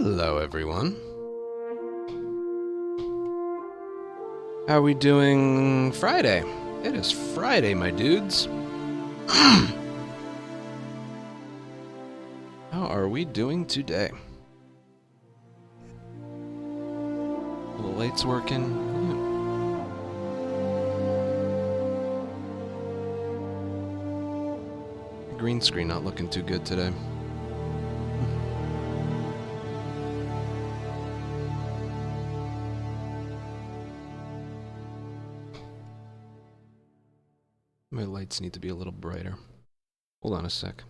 Hello, everyone. How are we doing Friday? It is Friday, my dudes. How are we doing today? The lights working? Green screen not looking too good today. My lights need to be a little brighter. Hold on a sec.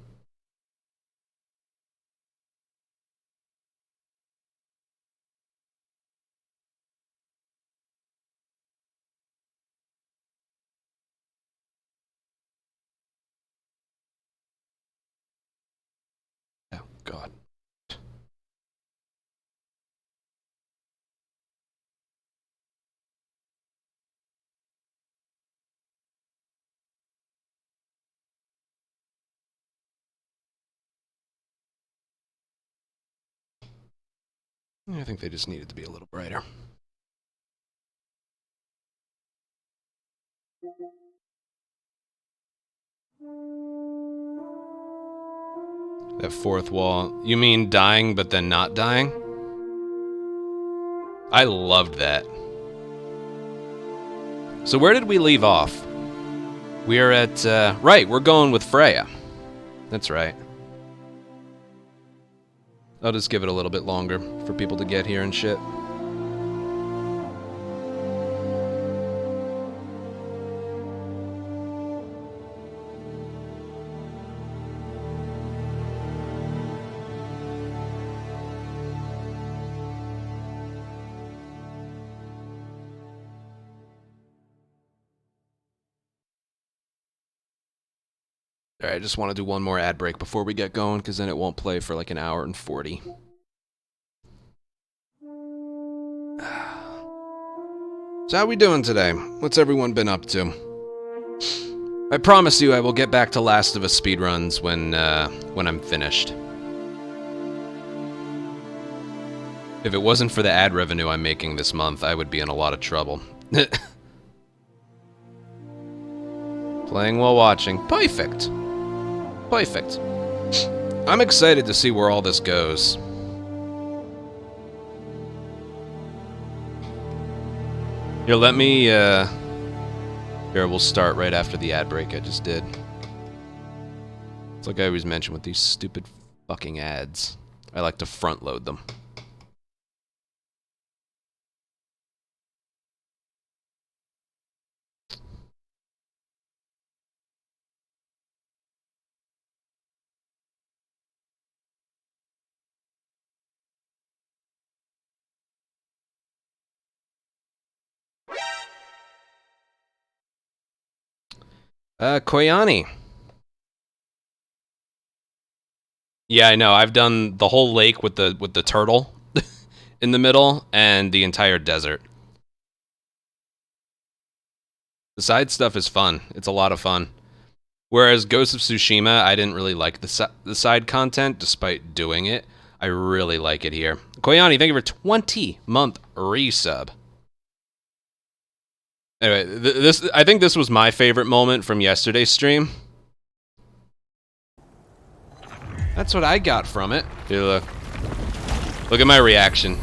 Oh, God. I think they just needed to be a little brighter. That fourth wall. You mean dying but then not dying? I loved that. So where did we leave off? We are at, right, we're going with Freya. That's right. I'll just give it a little bit longer for people to get here and shit. Alright, I just want to do one more ad break before we get going, because then it won't play for like an hour and 40. So how we doing today? What's everyone been up to? I promise you I will get back to Last of Us speedruns when I'm finished. If it wasn't for the ad revenue I'm making this month, I would be in a lot of trouble. Playing while watching. Perfect. Perfect. I'm excited to see where all this goes. Here, let me, Here, we'll start right after the ad break I just did. It's like I always mention with these stupid fucking ads. I like to front load them. Koyani. Yeah, I know. I've done the whole lake with the turtle in the middle and the entire desert. The side stuff is fun. It's a lot of fun. Whereas Ghost of Tsushima, I didn't really like the side content, despite doing it. I really like it here. Koyani, thank you for 20-month resub. Anyway, I think this was my favorite moment from yesterday's stream. That's what I got from it. Here, look. Look at my reaction.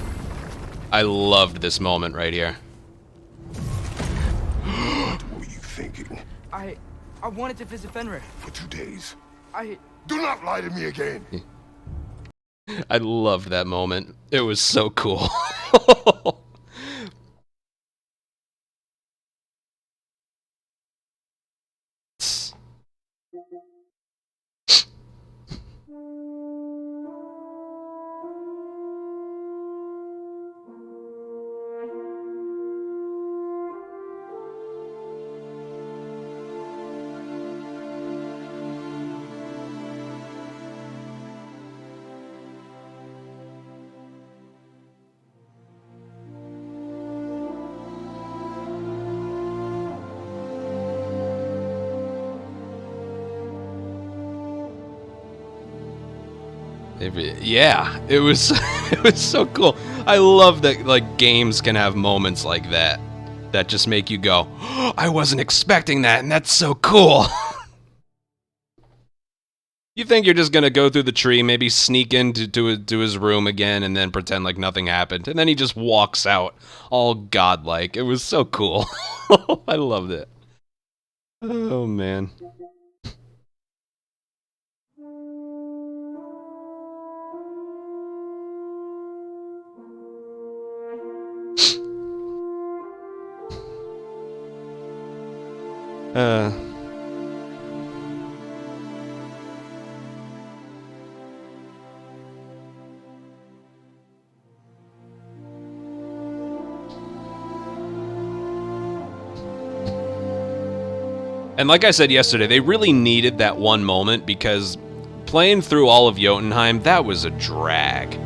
I loved this moment right here. What were you thinking? I wanted to visit Fenrir. For 2 days. Do not lie to me again! I loved that moment. It was so cool. Yeah, it was it was so cool. I love that like games can have moments like that that just make you go, oh, I wasn't expecting that, and that's so cool. You think you're just gonna go through the tree, maybe sneak into his room again, and then pretend like nothing happened, and then he just walks out, all godlike. It was so cool. I loved it. Oh man. Uh. And like I said yesterday, they really needed that one moment because playing through all of Jotunheim, that was a drag.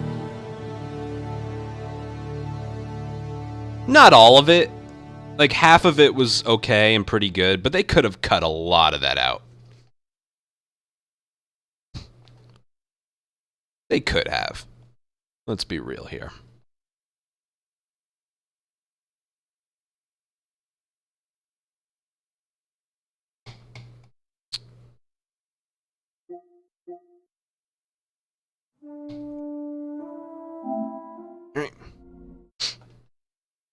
Not all of it. Like half of it was okay and pretty good, but they could have cut a lot of that out. They could have. Let's be real here. Alright.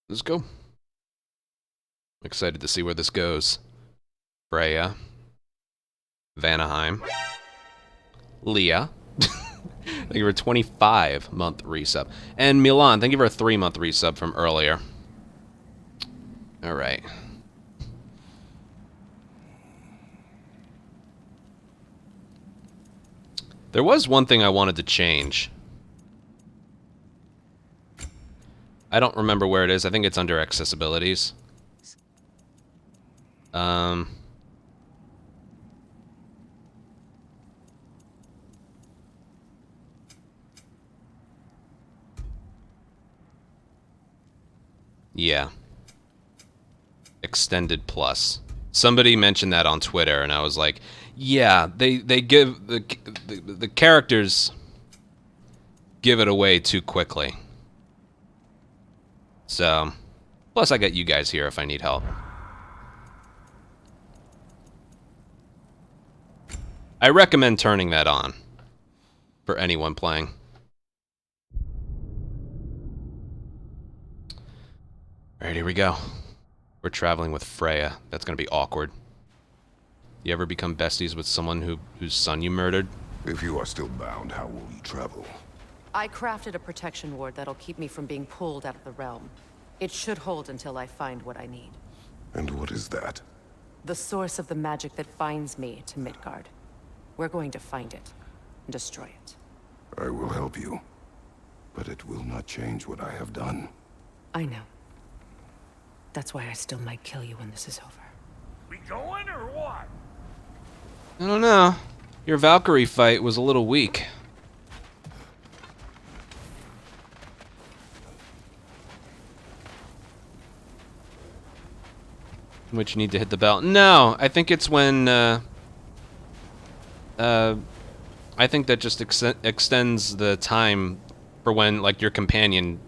Let's go. I'm excited to see where this goes. Freya. Vanaheim. Leah. Thank you for a 25-month resub. And Milan, thank you for a 3-month resub from earlier. Alright. There was one thing I wanted to change. I don't remember where it is. I think it's under accessibilities. Yeah. Extended Plus. Somebody mentioned that on Twitter, and I was like, yeah, they give the characters give it away too quickly. So, plus I got you guys here if I need help. I recommend turning that on for anyone playing. Alright, here we go. We're traveling with Freya. That's gonna be awkward. You ever become besties with someone whose son you murdered? If you are still bound, how will you travel? I crafted a protection ward that'll keep me from being pulled out of the realm. It should hold until I find what I need. And what is that? The source of the magic that binds me to Midgard. We're going to find it and destroy it. I will help you. But it will not change what I have done. I know. That's why I still might kill you when this is over. We going or what? I don't know. Your Valkyrie fight was a little weak. Which you need to hit the bell. No, I think it's when, I think that just extends the time for when, like, your companion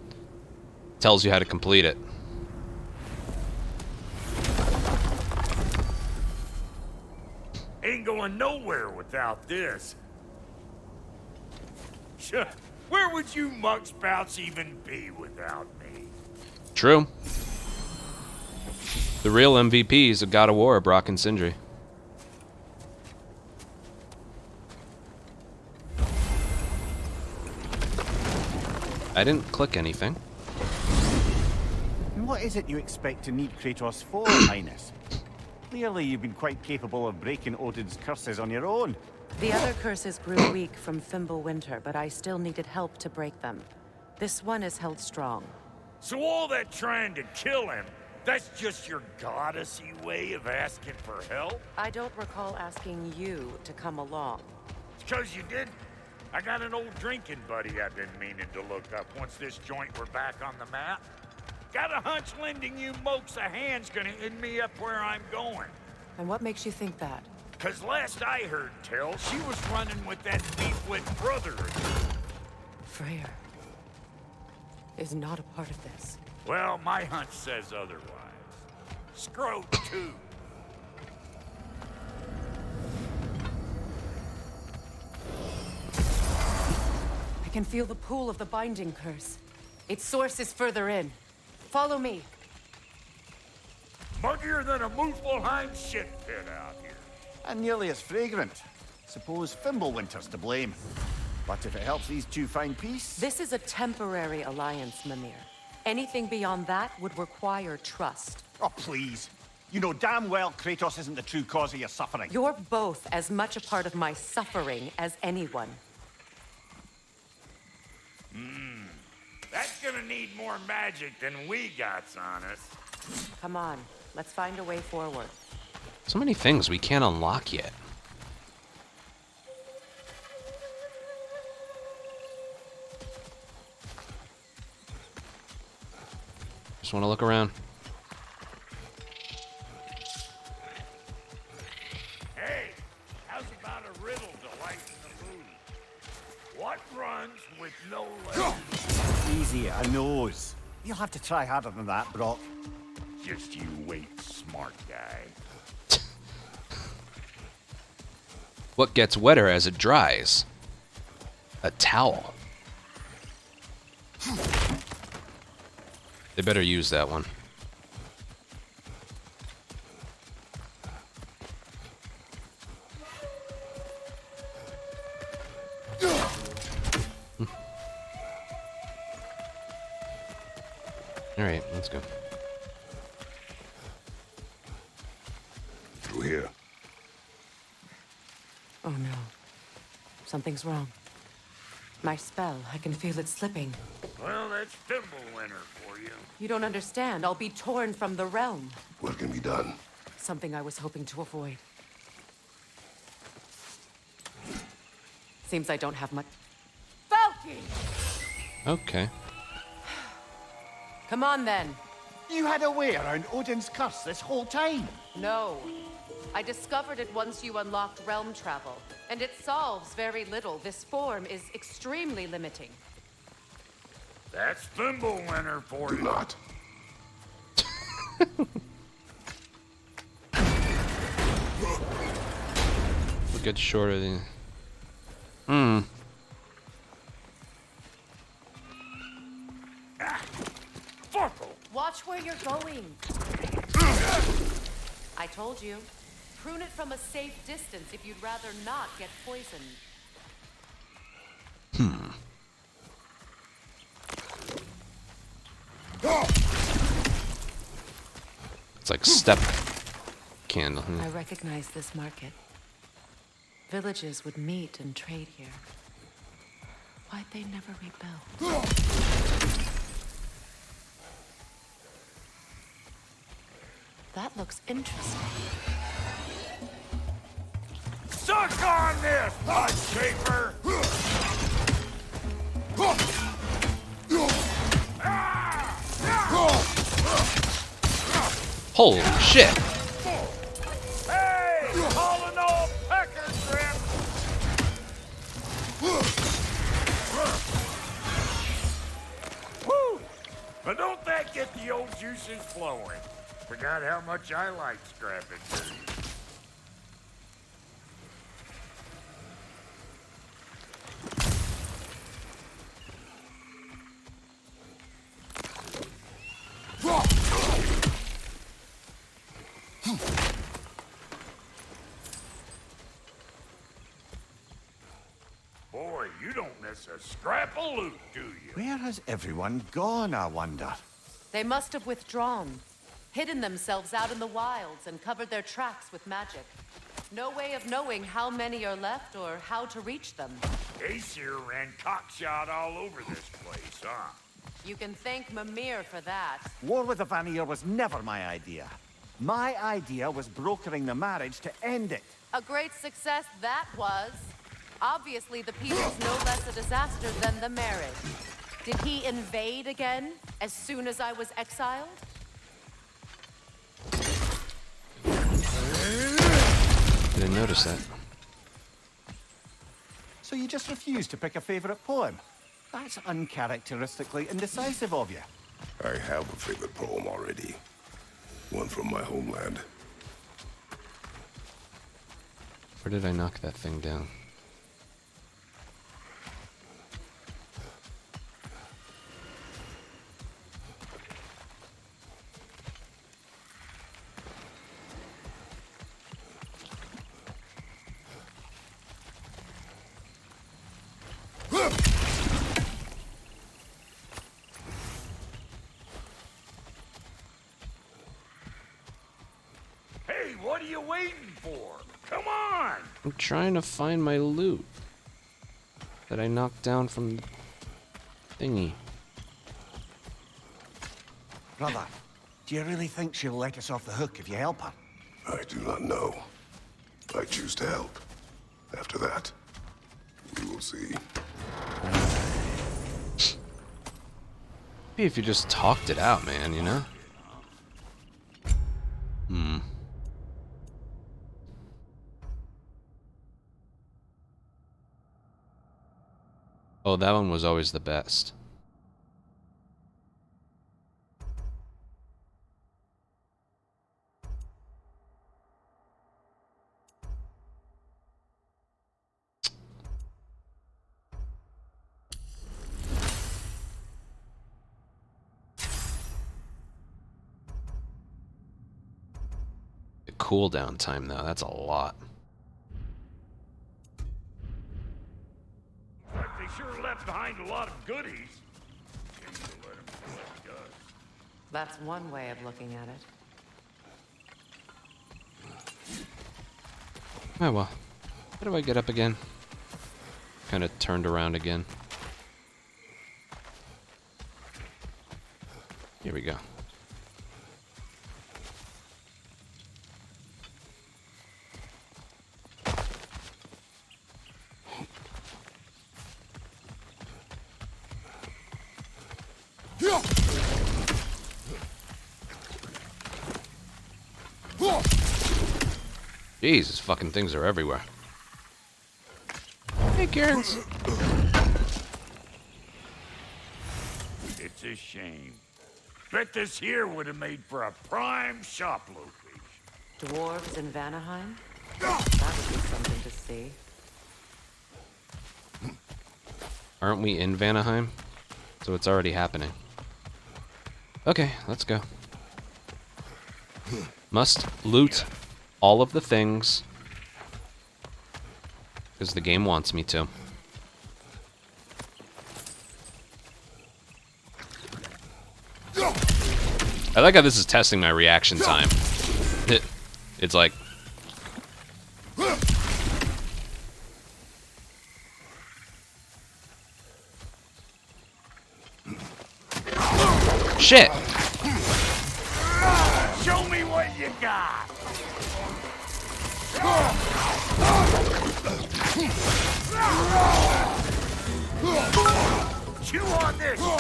tells you how to complete it. Ain't going nowhere without this. Sure. Where would you muckspouts even be without me? True. The real MVPs of God of War are Brock and Sindri. I didn't click anything. And what is it you expect to need Kratos for, Highness? Clearly you've been quite capable of breaking Odin's curses on your own. The other curses grew weak from Fimbulwinter, but I still needed help to break them. This one is held strong. So all that trying to kill him, that's just your goddessy way of asking for help? I don't recall asking you to come along. It's 'cause you didn't. I got an old drinking buddy I've been meaning to look up once this joint were back on the map. Got a hunch lending you mokes a hand's gonna end me up where I'm going. And what makes you think that? 'Cause last I heard tell, she was running with that beefwit brother of yours. Freyr is not a part of this. Well, my hunch says otherwise. Scrote, too. I can feel the pool of the binding curse. Its source is further in. Follow me. Muggier than a Muspelheim shit pit out here. And nearly as fragrant. Suppose Fimbulwinter's to blame. But if it helps these two find peace... This is a temporary alliance, Mimir. Anything beyond that would require trust. Oh, please. You know damn well Kratos isn't the true cause of your suffering. You're both as much a part of my suffering as anyone. That's gonna need more magic than we got on us. Come on, let's find a way forward. So many things we can't unlock yet. Just want to look around. Hey, how's about a riddle to lighten the mood? What runs with no legs? Easy, a nose. You'll have to try harder than that, Brock. Just you wait, smart guy. What gets wetter as it dries? A towel. They better use that one. All right, let's go. Through here. Oh no. Something's wrong. My spell, I can feel it slipping. Well, that's Fimbulwinter for you. You don't understand. I'll be torn from the realm. What can be done? Something I was hoping to avoid. Seems I don't have much. Falky! Okay. Come on then. You had a way around Odin's curse this whole time. No. I discovered it once you unlocked realm travel, and it solves very little. This form is extremely limiting. That's Fimbulwinter for Do you. not. We'll get shorter than. Fuckle. Watch where you're going. I told you. Prune it from a safe distance if you'd rather not get poisoned. It's like step candle. I recognize this market. Villages would meet and trade here. Why'd they never rebuild? That looks interesting. Suck on this, butt shaper! Holy shit! Hey, calling all pecker grip! Woo! But don't that get the old juices flowing? Forgot how much I like scrapping dirty. Boy, you don't miss a scrap of loot, do you? Where has everyone gone, I wonder? They must have withdrawn, hidden themselves out in the wilds, and covered their tracks with magic. No way of knowing how many are left or how to reach them. Aesir ran cockshot all over this place, huh? You can thank Mimir for that. War with the Vanir was never my idea. My idea was brokering the marriage to end it. A great success that was. Obviously, the peace was no less a disaster than the marriage. Did he invade again as soon as I was exiled? Didn't notice that. So you just refused to pick a favorite poem? That's uncharacteristically indecisive of you. I have a favorite poem already. One from my homeland. Where did I knock that thing down? Hey, what are you waiting for? Come on! I'm trying to find my loot that I knocked down from the thingy. Brother, do you really think she'll let us off the hook if you help her? I do not know. I choose to help. After that, we will see. Maybe if you just talked it out, man, you know? Oh, that one was always the best. The cooldown time, though, that's a lot. Like they sure left behind a lot of goodies. Seems to let 'em do what he does. That's one way of looking at it. Oh well. How do I get up again? Kind of turned around again. Here we go. Jesus, fucking things are everywhere. Hey, Cairns. It's a shame. Bet this here would have made for a prime shop location. Dwarves in Vanaheim? That would be something to see. Aren't we in Vanaheim? So it's already happening. Okay, let's go. Must loot all of the things. Because the game wants me to. I like how this is testing my reaction time. It's like... Shit! Show me what you got! Chew on this, you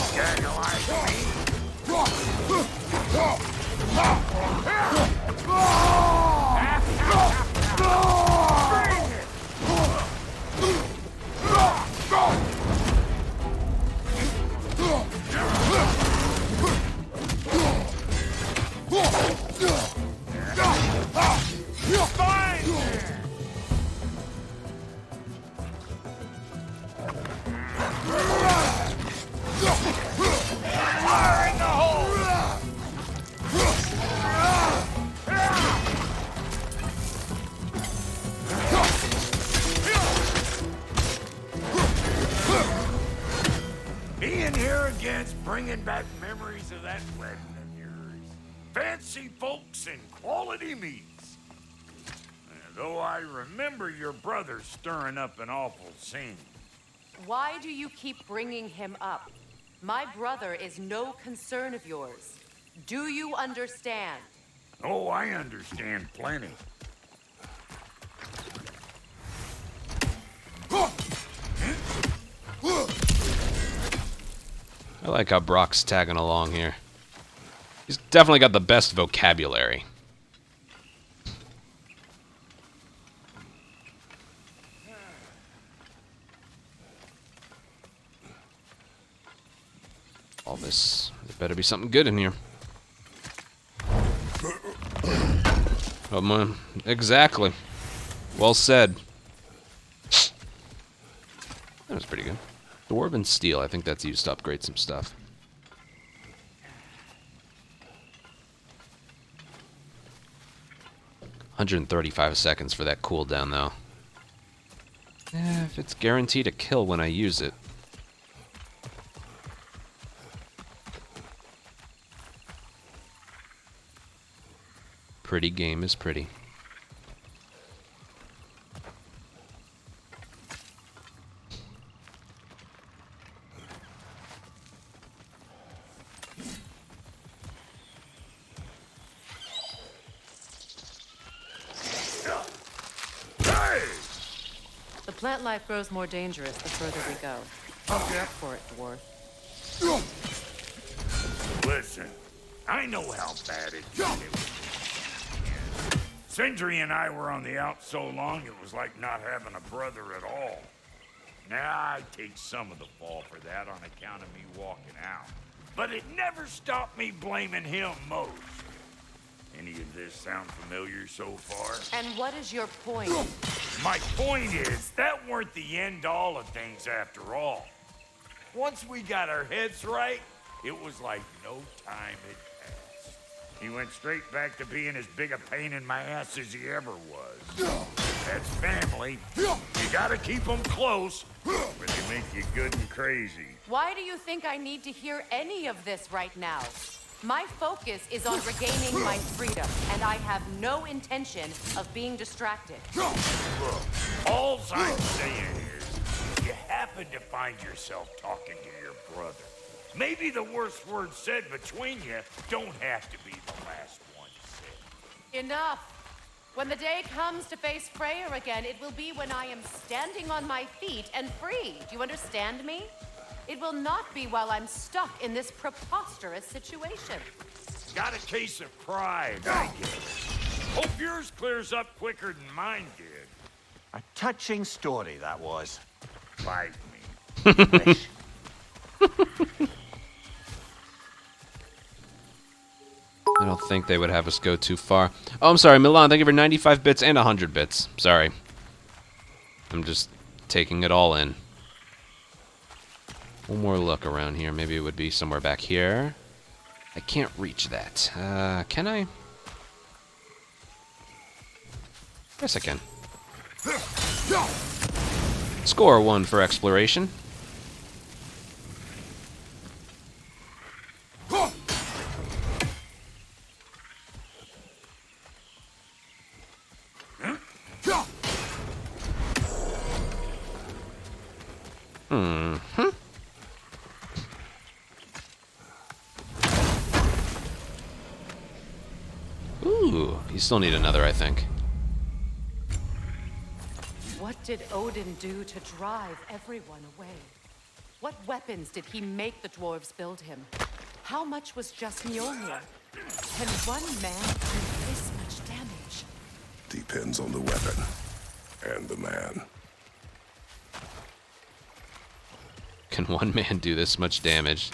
Being here again's bringing back memories of that wedding of yours. Fancy folks and quality meats. Though I remember your brother stirring up an awful scene. Why do you keep bringing him up? My brother is no concern of yours. Do you understand? Oh, I understand plenty. I like how Brock's tagging along here. He's definitely got the best vocabulary. All this. There better be something good in here. Oh, man. Exactly. Well said. That was pretty good. Dwarven steel. I think that's used to upgrade some stuff. $135 seconds for that cooldown, though. If it's guaranteed to kill when I use it. Pretty game is pretty. The plant life grows more dangerous the further we go. Hope you're up for it, dwarf. Listen, I know how bad it is. Sindri and I were on the out so long, it was like not having a brother at all. Now, I take some of the fall for that on account of me walking out. But it never stopped me blaming him most. Any of this sound familiar so far? And what is your point? My point is, that weren't the end all of things after all. Once we got our heads right, it was like no time had passed. He went straight back to being as big a pain in my ass as he ever was. That's family. You gotta keep them close, or they make you good and crazy. Why do you think I need to hear any of this right now? My focus is on regaining my freedom, and I have no intention of being distracted. Look, all I'm saying is, you happen to find yourself talking to your brother. Maybe the worst words said between you don't have to be the last one said. Enough! When the day comes to face Freyr again, it will be when I am standing on my feet and free. Do you understand me? It will not be while I'm stuck in this preposterous situation. Got a case of pride, I guess. Hope yours clears up quicker than mine did. A touching story, that was. Bite me. Wish. I don't think they would have us go too far. Oh, I'm sorry, Milan. Thank you for 95 bits and 100 bits. Sorry. I'm just taking it all in. One more look around here. Maybe it would be somewhere back here. I can't reach that. Can I? Yes, I can. Score 1 for exploration. Ooh, you still need another, I think. What did Odin do to drive everyone away? What weapons did he make the dwarves build him? How much was just Mjolnir? Can one man do this much damage? Depends on the weapon and the man. Can one man do this much damage?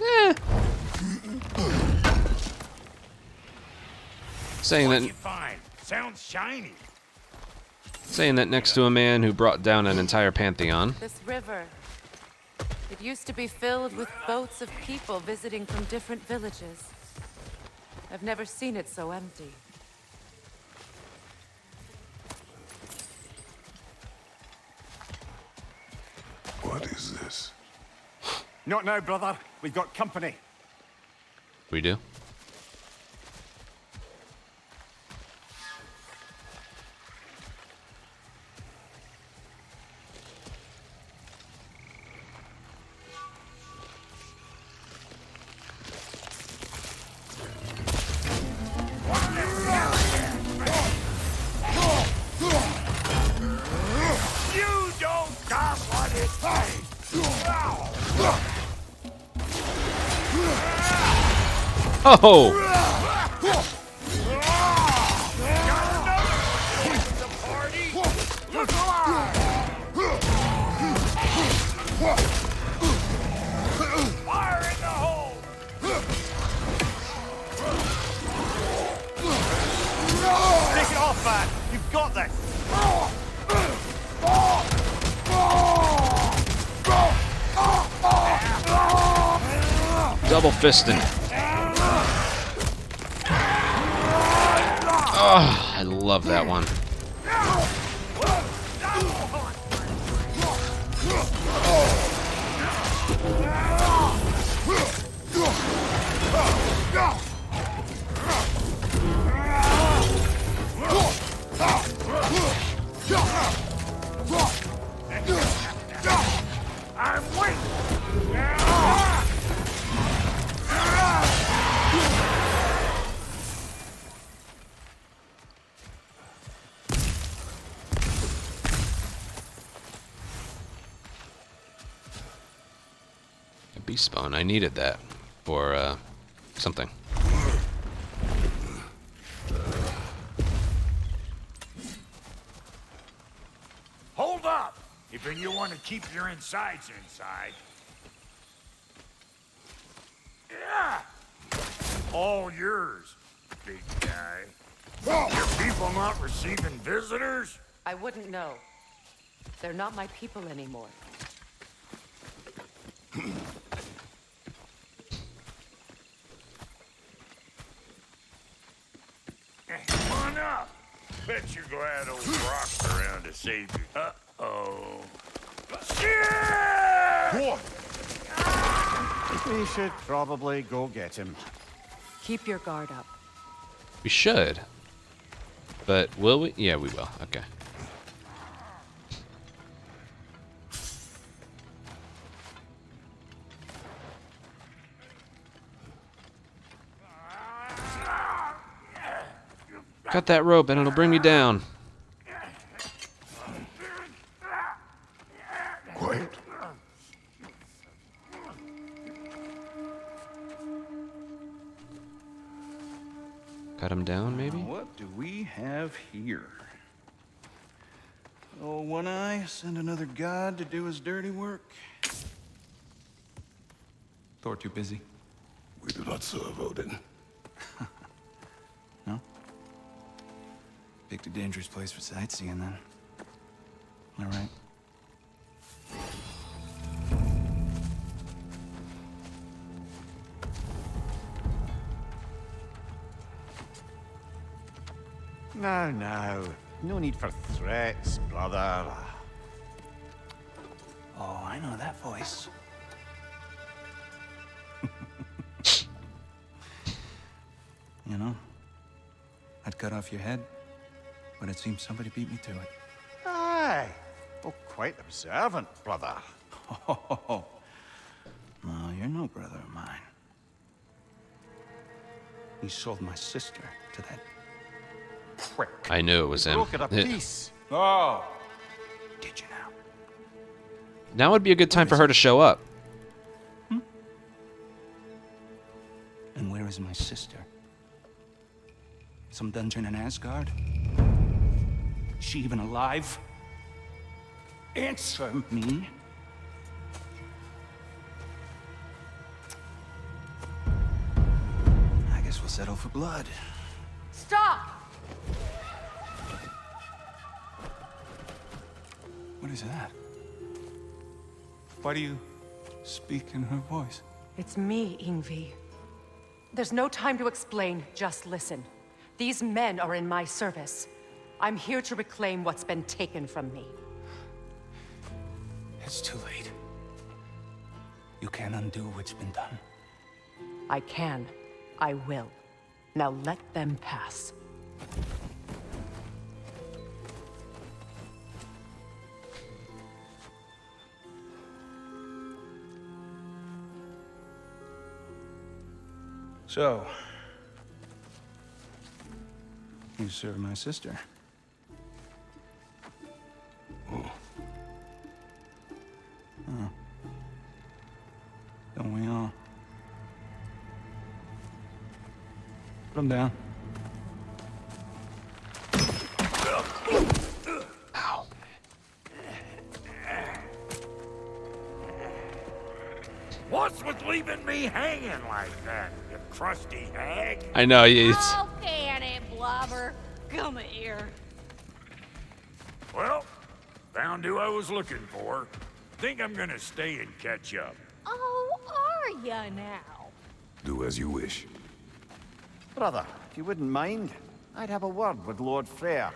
Saying What'd that, you find? Sounds shiny. saying that next to a man who brought down an entire pantheon. This river. It used to be filled with boats of people visiting from different villages. I've never seen it so empty. What is this? Not now, brother. We've got company. We do? You don't got what it takes. Oh! The party. Look alive. Fire in the hole. off, man. You've got this. Double fisting. Oh, I love that one. I'm weak. A beast spawn. I needed that for something. Hold up! If you want to keep your insides inside. Yeah! All yours, big guy. Your people not receiving visitors? I wouldn't know. They're not my people anymore. Come on up. Bet you're glad old Brock's around to save you. Uh-oh. Shit! We should probably go get him. Keep your guard up. We should. But will we? Yeah, we will. Okay. Cut that rope and it'll bring me down. Quiet. Cut him down, maybe? What do we have here? Oh, One Eye, send another god to do his dirty work. Thor too busy? We do not serve Odin. No? Picked a dangerous place for sightseeing, then. All right. Now, now. No need for threats, brother. Oh, I know that voice. You know, I'd cut off your head, but it seems somebody beat me to it. Aye. Oh, quite observant, brother. Oh, no, you're no brother of mine. You sold my sister to that prick. I knew it was him. Broke it a piece. Oh. Did you now? Now would be a good time for her to show up. And where is my sister? Some dungeon in Asgard? Is she even alive? Answer me. I guess we'll settle for blood. Stop! What is that? Why do you speak in her voice? It's me, Ingvi. There's no time to explain, just listen. These men are in my service. I'm here to reclaim what's been taken from me. It's too late. You can't undo what's been done. I can. I will. Now let them pass. So, you serve my sister. Oh. Don't we all? Put him down. Ow. What's with leaving me hanging like that, you crusty hag? I know. It's Oh, can it, Blubber? come here. Well, found who I was looking for. Think I'm gonna stay and catch up. Oh, are ya now? Do as you wish. Brother, if you wouldn't mind, I'd have a word with Lord Freyr.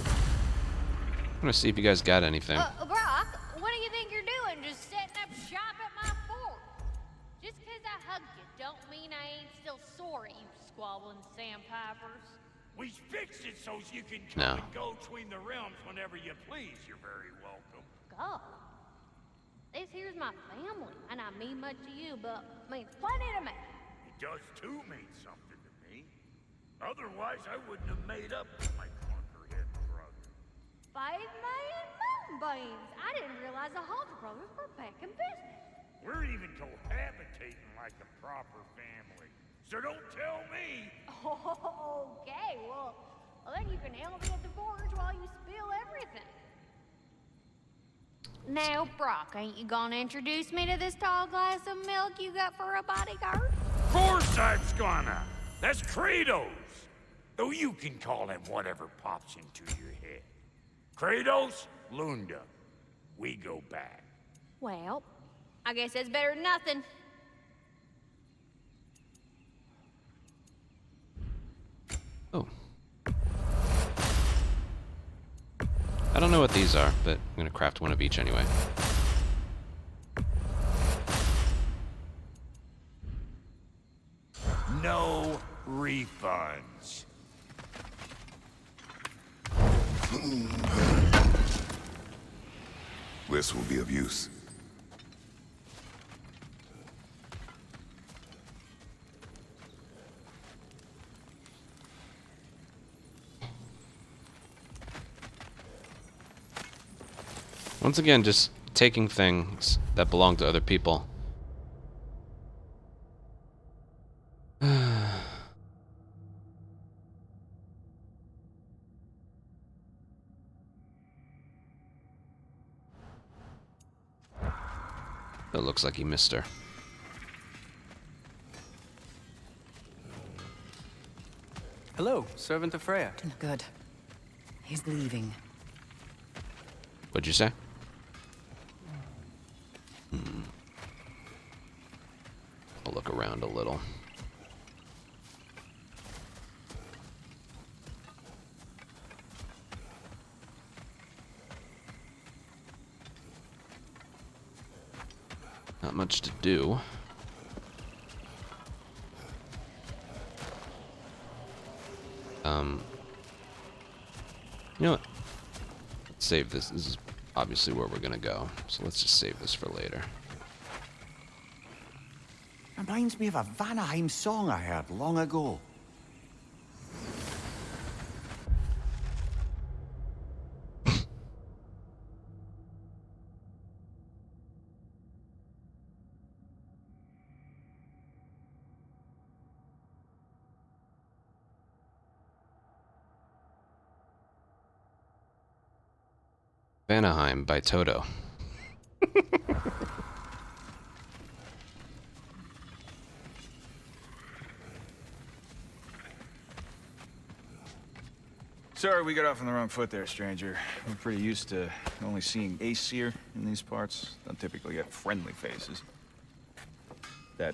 I'm gonna see if you guys got anything. Brock, what do you think you're doing? Just setting up shop at my fort? Just 'cause I hugged you don't mean I ain't still sore at you squabbling sandpipers. We fixed it so you can No. come and go between the realms whenever you please. You're very welcome. God. This here's my family, and I mean much to you, but means plenty to me. It does too mean something to me. Otherwise, I wouldn't have made up with my clunkerhead brother. 5 million moonbeams! I didn't realize the Halter brothers were back in business. We're even cohabitating like a proper family. So don't tell me. Okay, well then you can help me at the forge while you spill everything. Now, Brock, ain't you gonna introduce me to this tall glass of milk you got for a bodyguard? Of course I'm gonna. That's Kratos. Though you can call him whatever pops into your head. Kratos, Lunda. We go back. Well, I guess that's better than nothing. Oh. I don't know what these are, but I'm gonna craft one of each anyway. No refunds. This will be of use. Once again, just taking things that belong to other people. It looks like he missed her. Hello, servant of Freya. Good. He's leaving. What'd you say? I'll look around a little. Not much to do. You know what? Let's save this. This is obviously where we're gonna go. So let's just save this for later. Reminds me of a Vanaheim song I heard long ago. Vanaheim by Toto. Sorry, we got off on the wrong foot there, stranger. We're pretty used to only seeing Aesir in these parts. Don't typically get friendly faces. That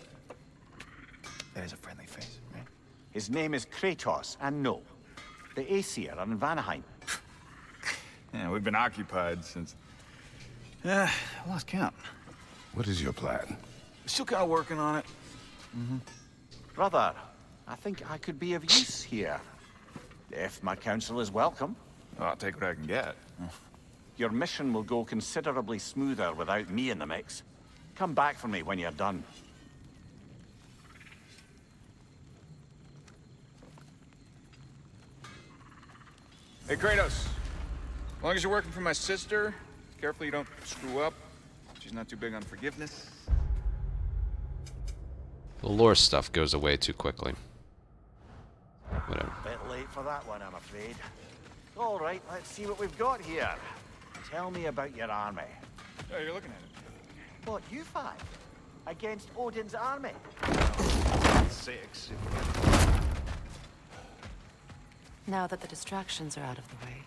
is a friendly face, right? His name is Kratos, and no, the Aesir are in Vanaheim. Yeah, we've been occupied since... I lost count. What is your plan? Still kind of working on it. Brother, I think I could be of use here. If my counsel is welcome. I'll take what I can get. Your mission will go considerably smoother without me in the mix. Come back for me when you're done. Hey, Kratos. As long as you're working for my sister, careful you don't screw up. She's not too big on forgiveness. The lore stuff goes away too quickly. Whatever. Bit late for that one, I'm afraid. All right, let's see what we've got here. Tell me about your army. Oh, you're looking at it. What, you five? Against Odin's army? 6. Now that the distractions are out of the way.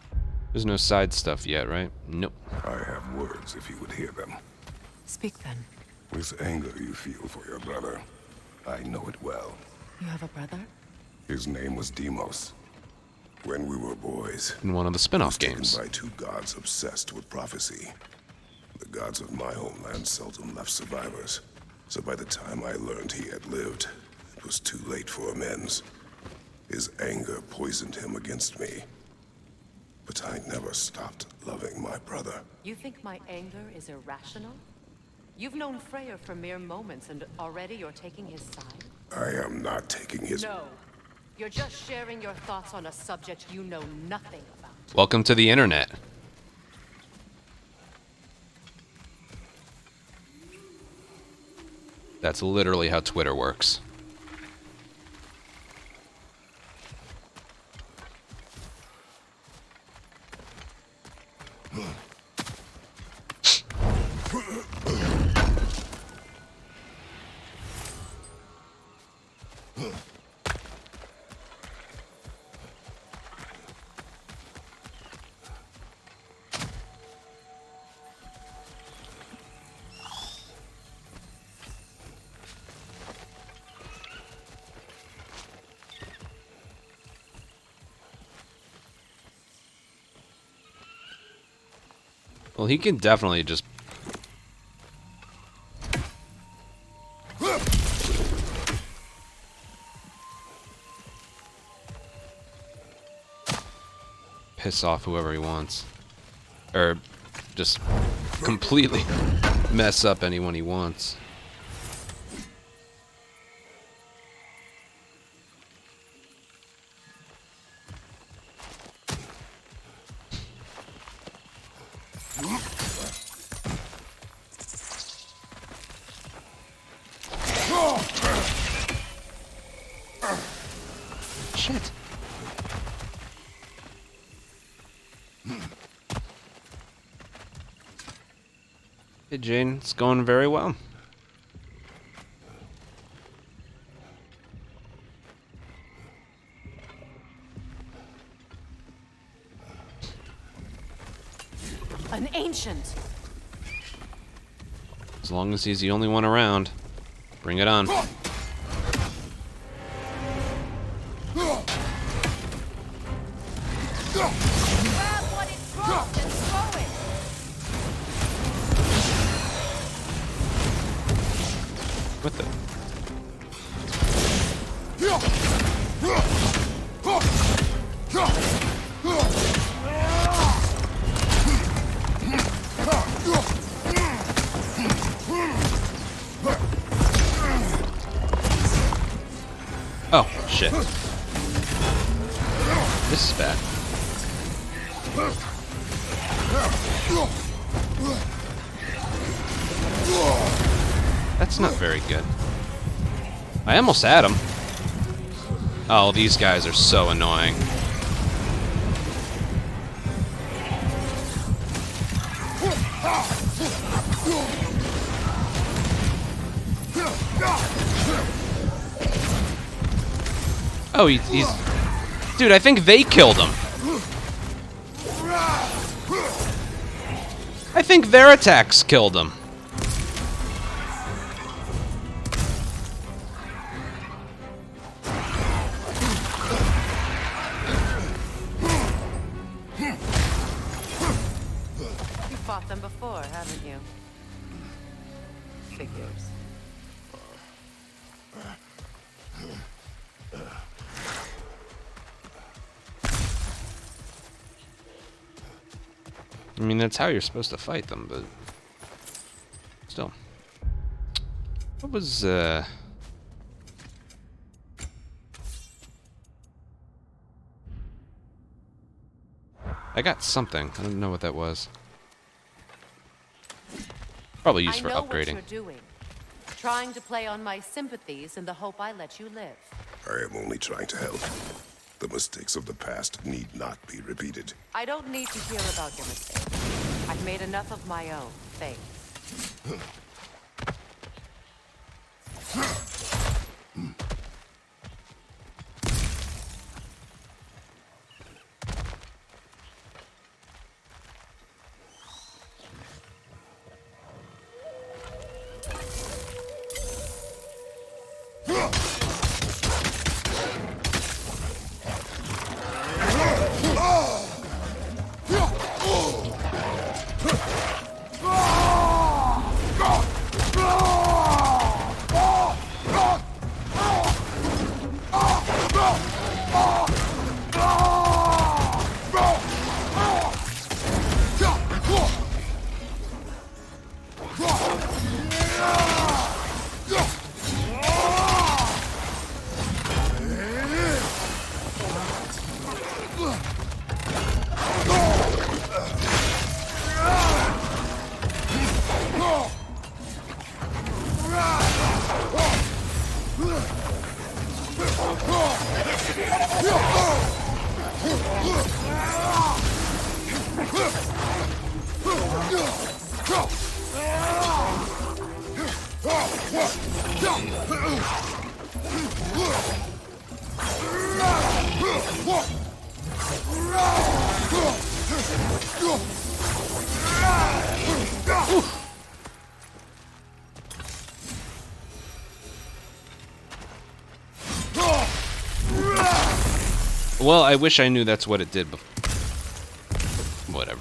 There's no side stuff yet, right? Nope. I have words if you would hear them. Speak then. This anger you feel for your brother, I know it well. You have a brother? His name was Deimos. When we were boys, In one of the he was spin-off taken games. by two gods obsessed with prophecy. The gods of my homeland seldom left survivors, so by the time I learned he had lived, it was too late for amends. His anger poisoned him against me. But I never stopped loving my brother. You think my anger is irrational? You've known Freyr for mere moments, and already you're taking his side? I am not taking his... No. You're just sharing your thoughts on a subject you know nothing about. Welcome to the internet. That's literally how Twitter works. Well, he can definitely just... piss off whoever he wants. Or just completely mess up anyone he wants. Shit. Hey Jane, it's going very well. An ancient! As long as he's the only one around, bring it on. Grab what it dropped and throw it. What the? Oh, shit. This is bad. That's not very good. I almost had him. Oh, these guys are so annoying. Oh, he's... Dude, I think they killed him. I think their attacks killed him. You fought them before, haven't you? Figures. I mean, that's how you're supposed to fight them, but... Still. What was, I got something. I don't know what that was. Probably used for I know upgrading. what you're doing. Trying to play on my sympathies in the hope I let you live. I am only trying to help. The mistakes of the past need not be repeated. I don't need to hear about your mistakes. I've made enough of my own, thanks. Well, I wish I knew that's what it did, but whatever.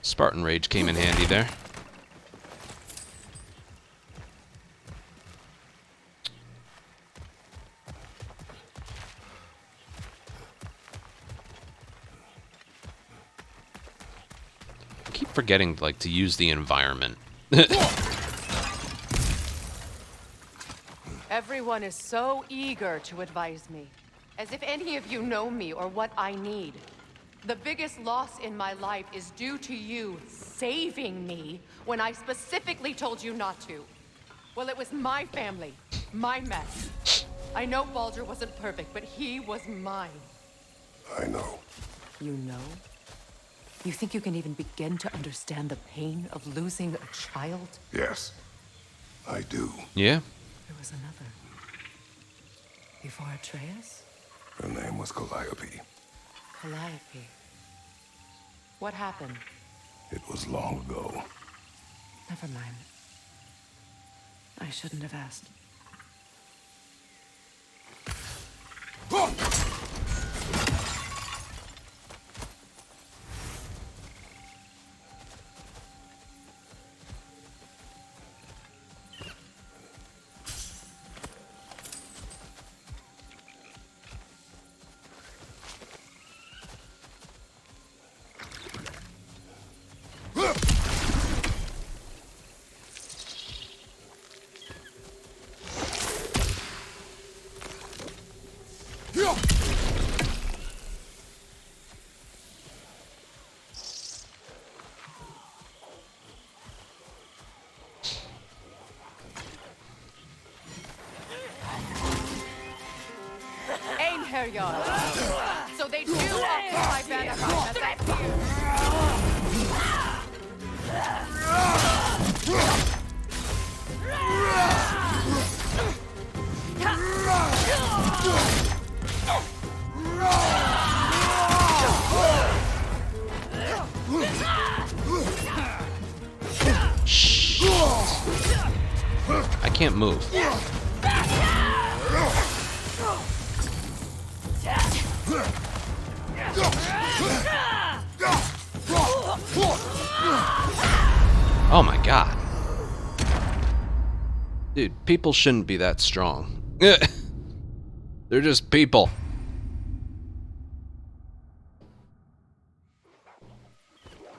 Spartan Rage came in handy there. I keep forgetting, like, to use the environment. Everyone is so eager to advise me, as if any of you know me or what I need. The biggest loss in my life is due to you saving me when I specifically told you not to. Well, it was my family, my mess. I know Baldur wasn't perfect, but he was mine. I know. You know? You think you can even begin to understand the pain of losing a child? Yes, I do. Yeah. There was another. Before Atreus? Her name was Calliope. Calliope. What happened? It was long ago. Never mind. I shouldn't have asked. So they do occupy Ragnarok as I feared. I can't move. Oh my god. Dude, people shouldn't be that strong. They're just people.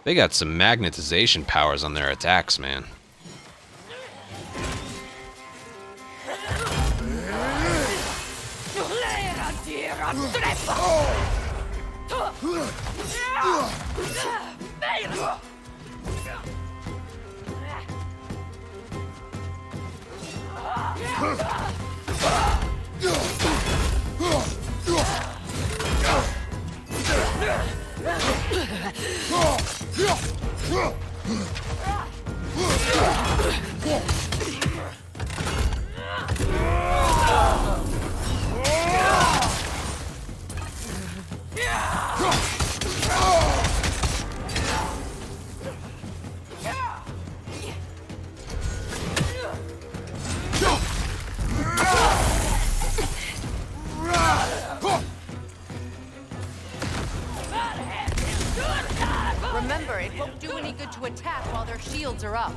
They got some magnetization powers on their attacks, man. Remember, it won't do any good to attack while their shields are up.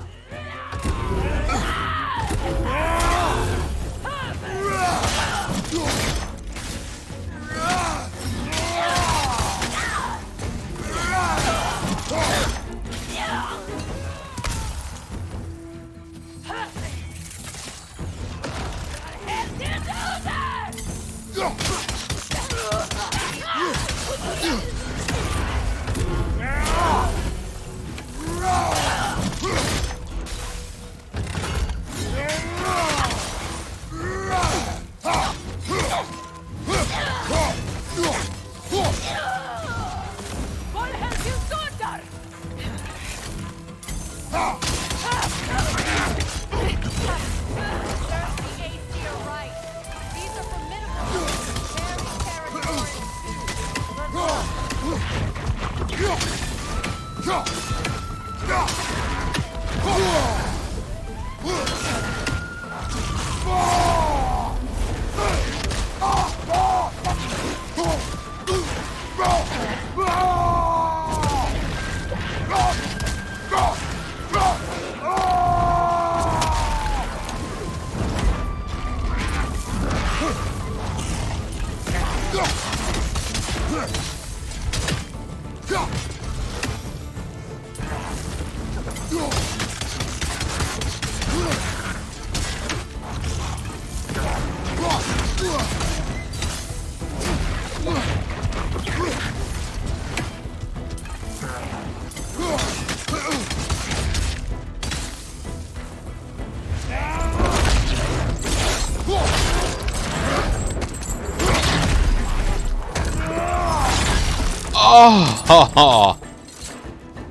Oh,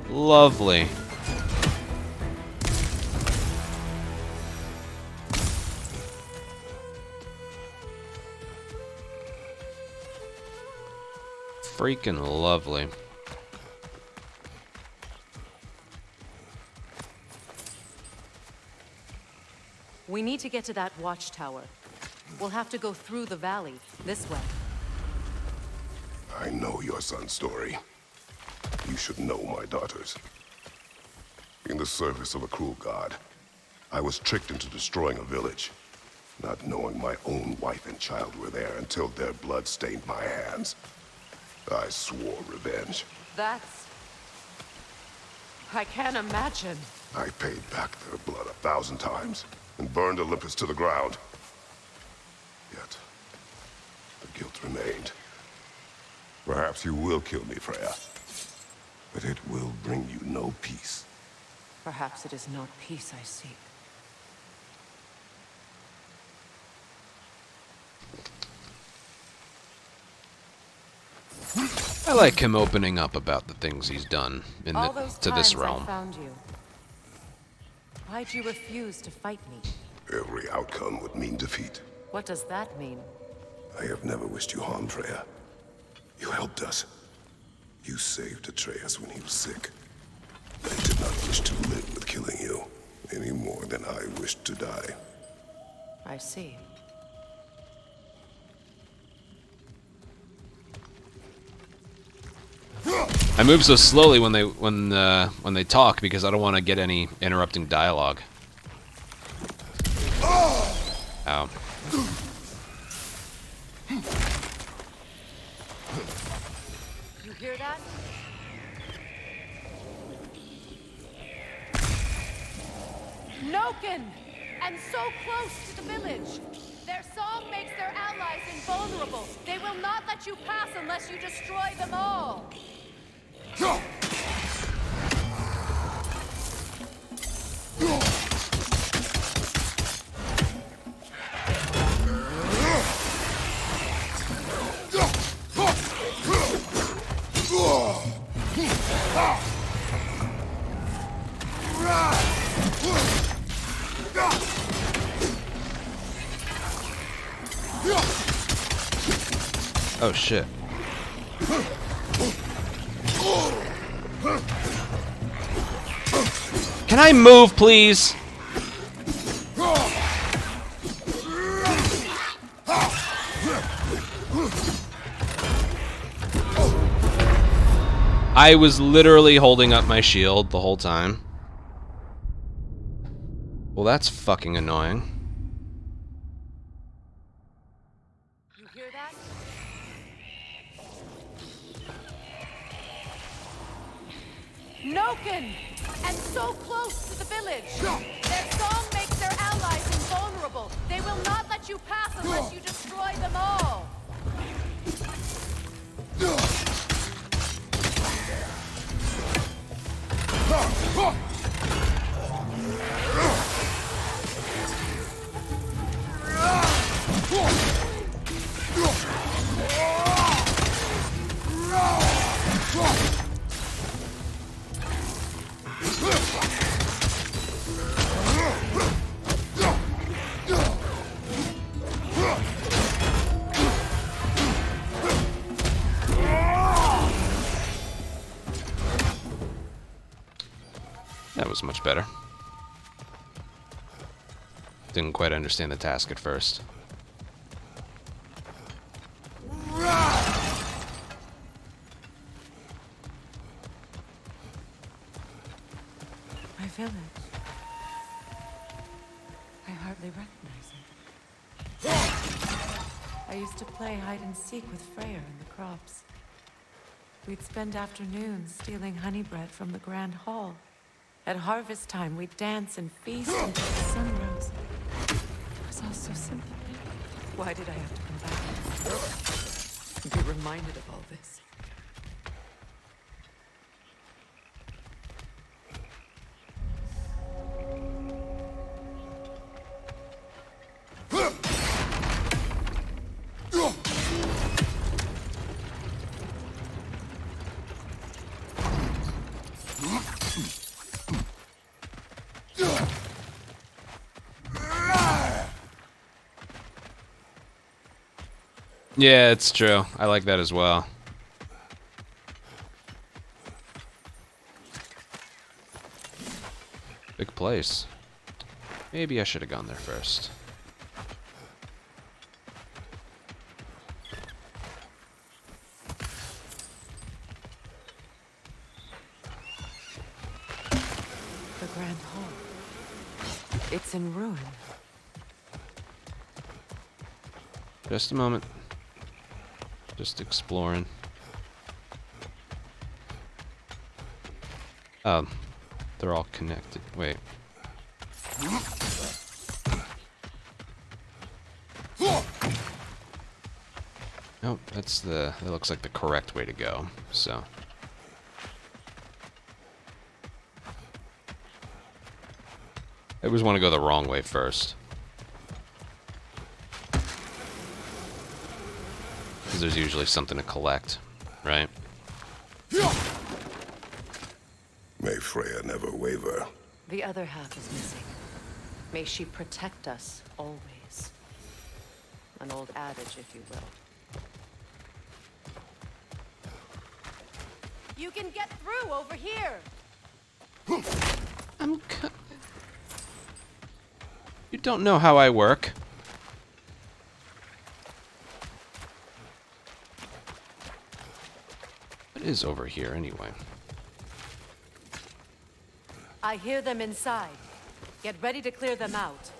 lovely. Freaking lovely. We need to get to that watchtower. We'll have to go through the valley, this way. I know your son's story. You should know my daughter's. In the service of a cruel god, I was tricked into destroying a village, not knowing my own wife and child were there until their blood stained my hands. I swore revenge. That's... I can't imagine. I paid back their blood 1,000 times and burned Olympus to the ground. Yet, the guilt remained. Perhaps you will kill me, Freya, but it will bring you no peace. Perhaps it is not peace I seek. I like him opening up about the things he's done in All those to this times realm. I found you. Why'd you refuse to fight me? Every outcome would mean defeat. What does that mean? I have never wished you harm, Freya. You helped us. You saved Atreus when he was sick. I did not wish to live with killing you, any more than I wished to die. I see. I move so slowly when they talk because I don't want to get any interrupting dialogue. Ow. You hear that? Noken! And so close to the village! Their song makes their allies invulnerable. They will not let you pass unless you destroy them all. Oh shit. Can I move, please? I was literally holding up my shield the whole time. Well, that's fucking annoying. You hear that? Noken! And so close to the village! Their song makes their allies invulnerable. They will not let you pass unless you destroy them all. That was much better. Didn't quite understand the task at first. My village. I hardly recognize it. I used to play hide and seek with Freya in the crops. We'd spend afternoons stealing honey bread from the Grand Hall. At harvest time, we'd dance and feast until the sun rose. It was all so simple. Why did I have to come back and be reminded of all this? Yeah, it's true. I like that as well. Big place. Maybe I should have gone there first. The Grand Hall. It's in ruin. Just a moment. Just exploring. They're all connected. Wait. Nope, that looks like the correct way to go, so. I always want to go the wrong way first. Because there's usually something to collect, right? May Freya never waver. The other half is missing. May she protect us always. An old adage, if you will. You can get through over here! You don't know how I work. What is over here, anyway? I hear them inside. Get ready to clear them out.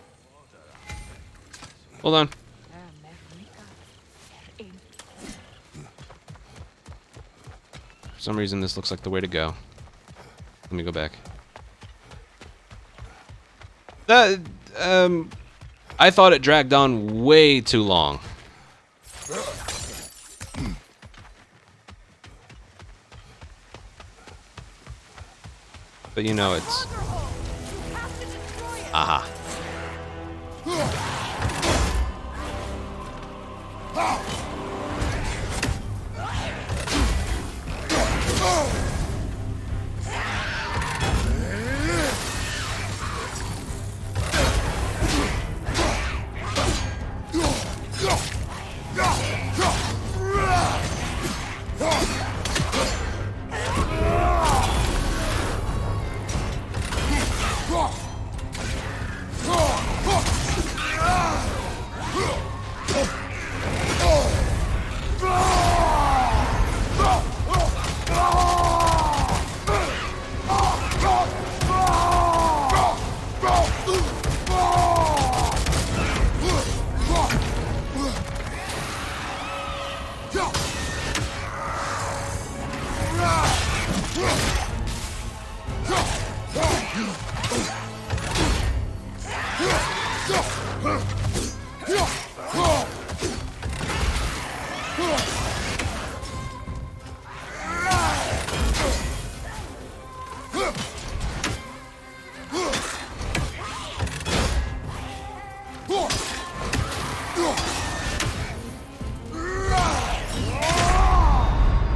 Hold on. For some reason, this looks like the way to go. Let me go back. I thought it dragged on way too long. But you know, it's... Aha.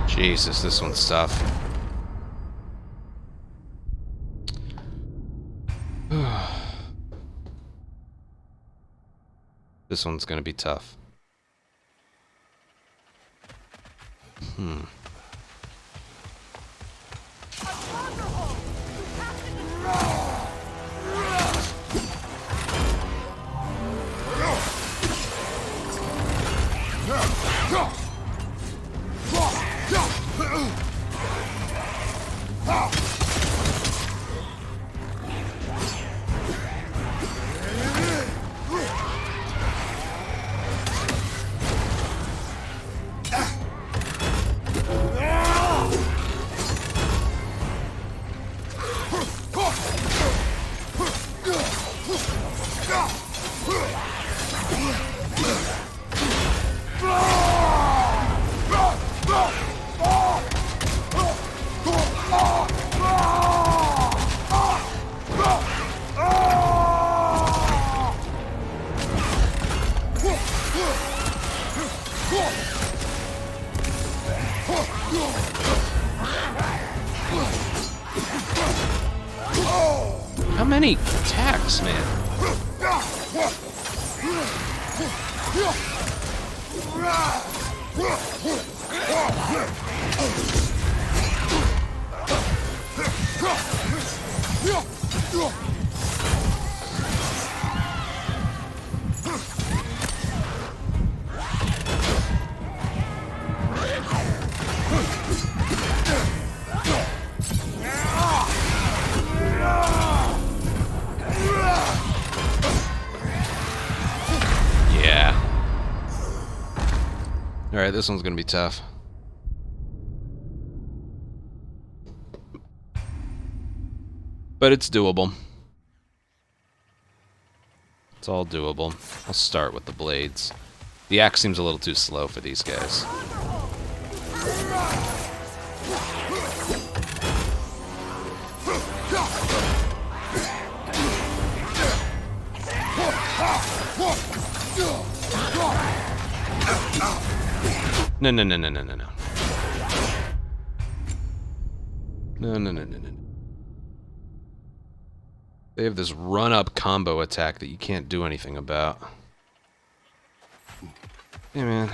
Jesus, this one's tough. This one's gonna be tough. How many attacks, man? Yeah. Alright, this one's gonna be tough. But it's doable. It's all doable. I'll start with the blades. The axe seems a little too slow for these guys. No, no, no, no, no, no, no. No, no, no, no, no. They have this run-up combo attack that you can't do anything about. Hey, man.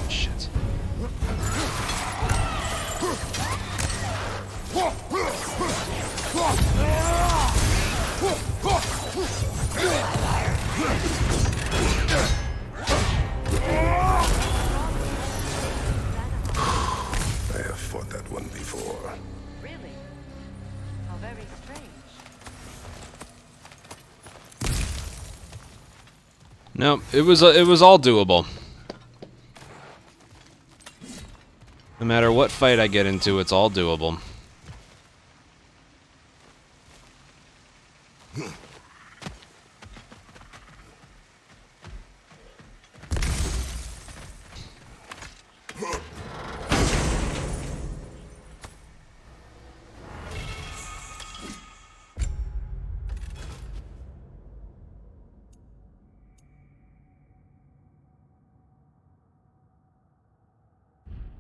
Shit. I have fought that one before. Really? How very strange. No, it was all doable. No matter what fight I get into, it's all doable.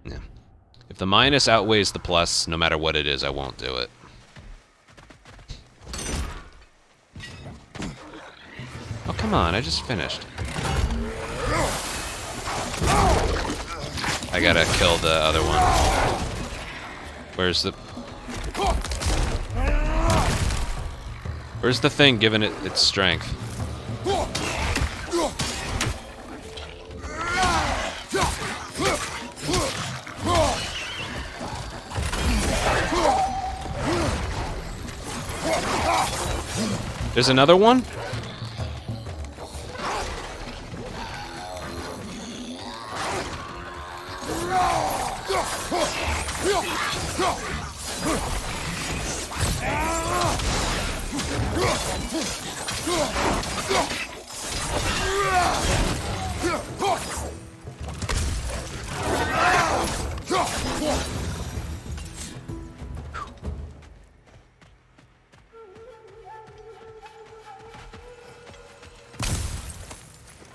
Yeah. If the minus outweighs the plus, no matter what it is, I won't do it. Oh, come on, I just finished. I gotta kill the other one. Where's the thing giving it its strength? There's another one?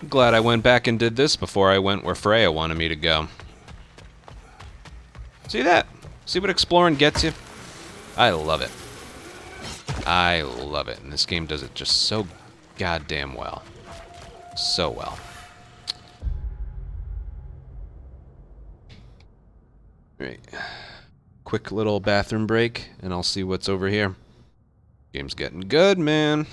I'm glad I went back and did this before I went where Freya wanted me to go. See that? See what exploring gets you? I love it. I love it. And this game does it just so goddamn well. So well. Right. Quick little bathroom break, and I'll see what's over here. Game's getting good, man.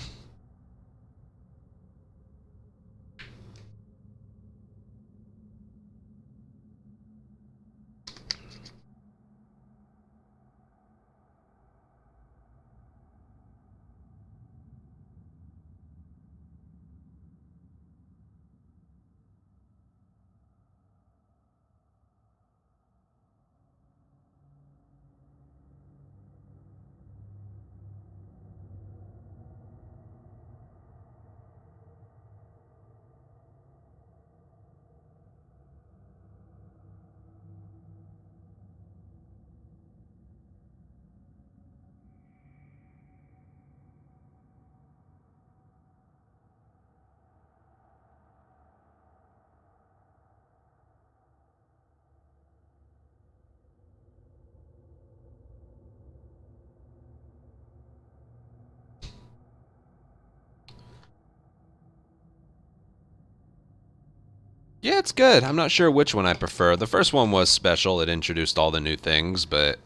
Yeah, it's good. I'm not sure which one I prefer. The first one was special. It introduced all the new things, but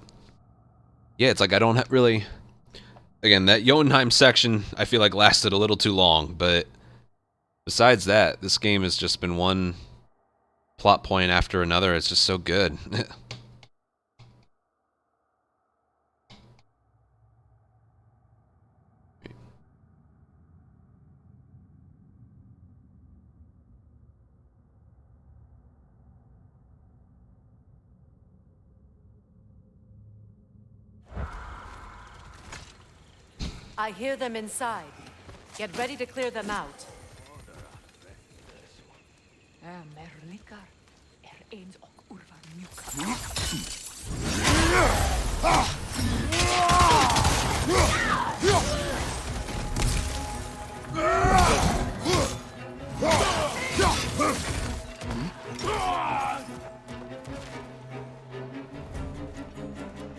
yeah, it's like I don't really... Again, that Jotunheim section I feel like lasted a little too long, but besides that, this game has just been one plot point after another. It's just so good. I hear them inside. Get ready to clear them out.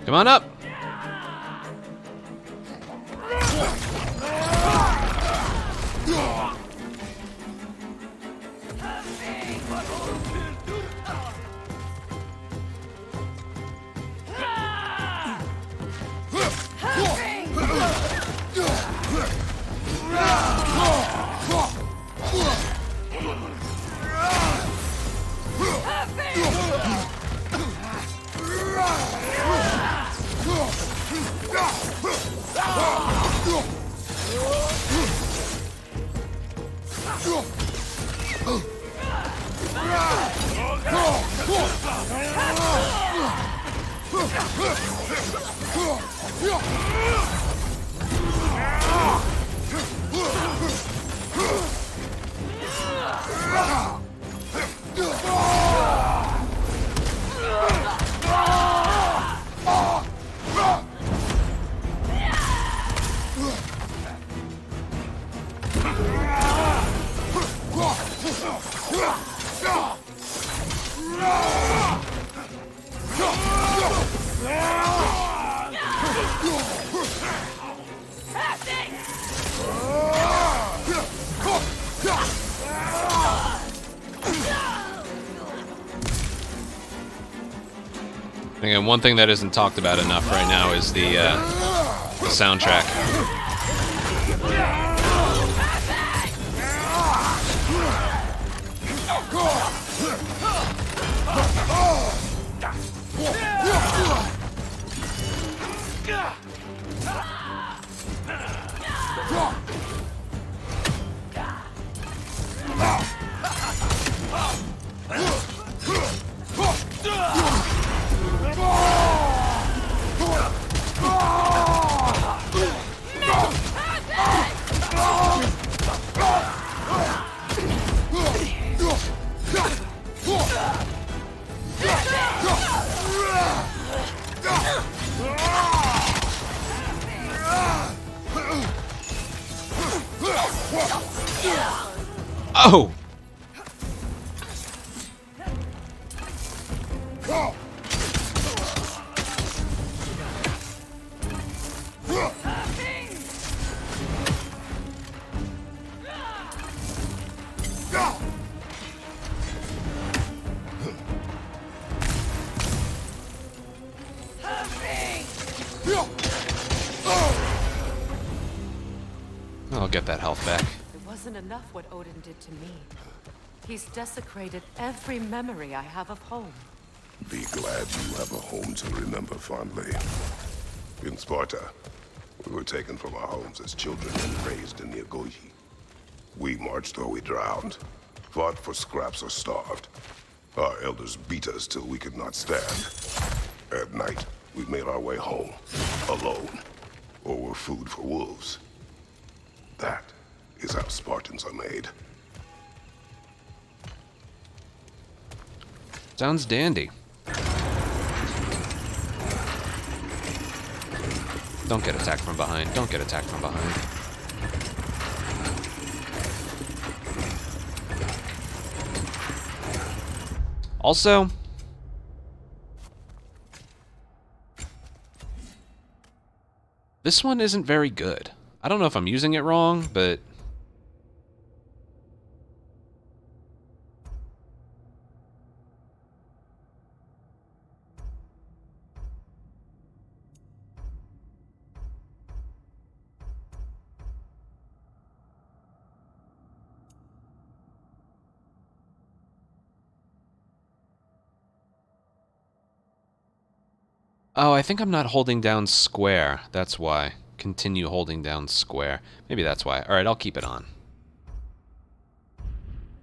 Come on up. Again, one thing that isn't talked about enough right now is the soundtrack. Oh! I'll get that health back. It wasn't enough what Odin did to me. He's desecrated every memory I have of home. Be glad you have a home to remember fondly. In Sparta, we were taken from our homes as children and raised in the Agogi. We marched or we drowned, fought for scraps or starved. Our elders beat us till we could not stand. At night, we made our way home, alone, or were food for wolves. That is how Spartans are made. Sounds dandy. Don't get attacked from behind. Don't get attacked from behind. Also, this one isn't very good. I don't know if I'm using it wrong, but oh, I think I'm not holding down square. That's why. Continue holding down square. Maybe that's why. Alright, I'll keep it on.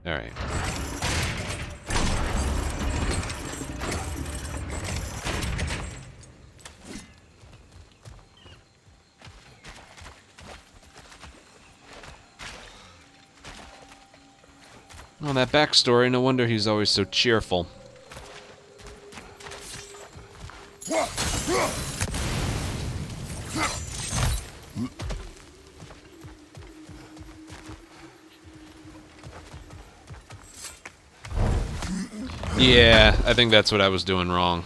Alright. Well, that backstory, no wonder he's always so cheerful. Yeah, I think that's what I was doing wrong.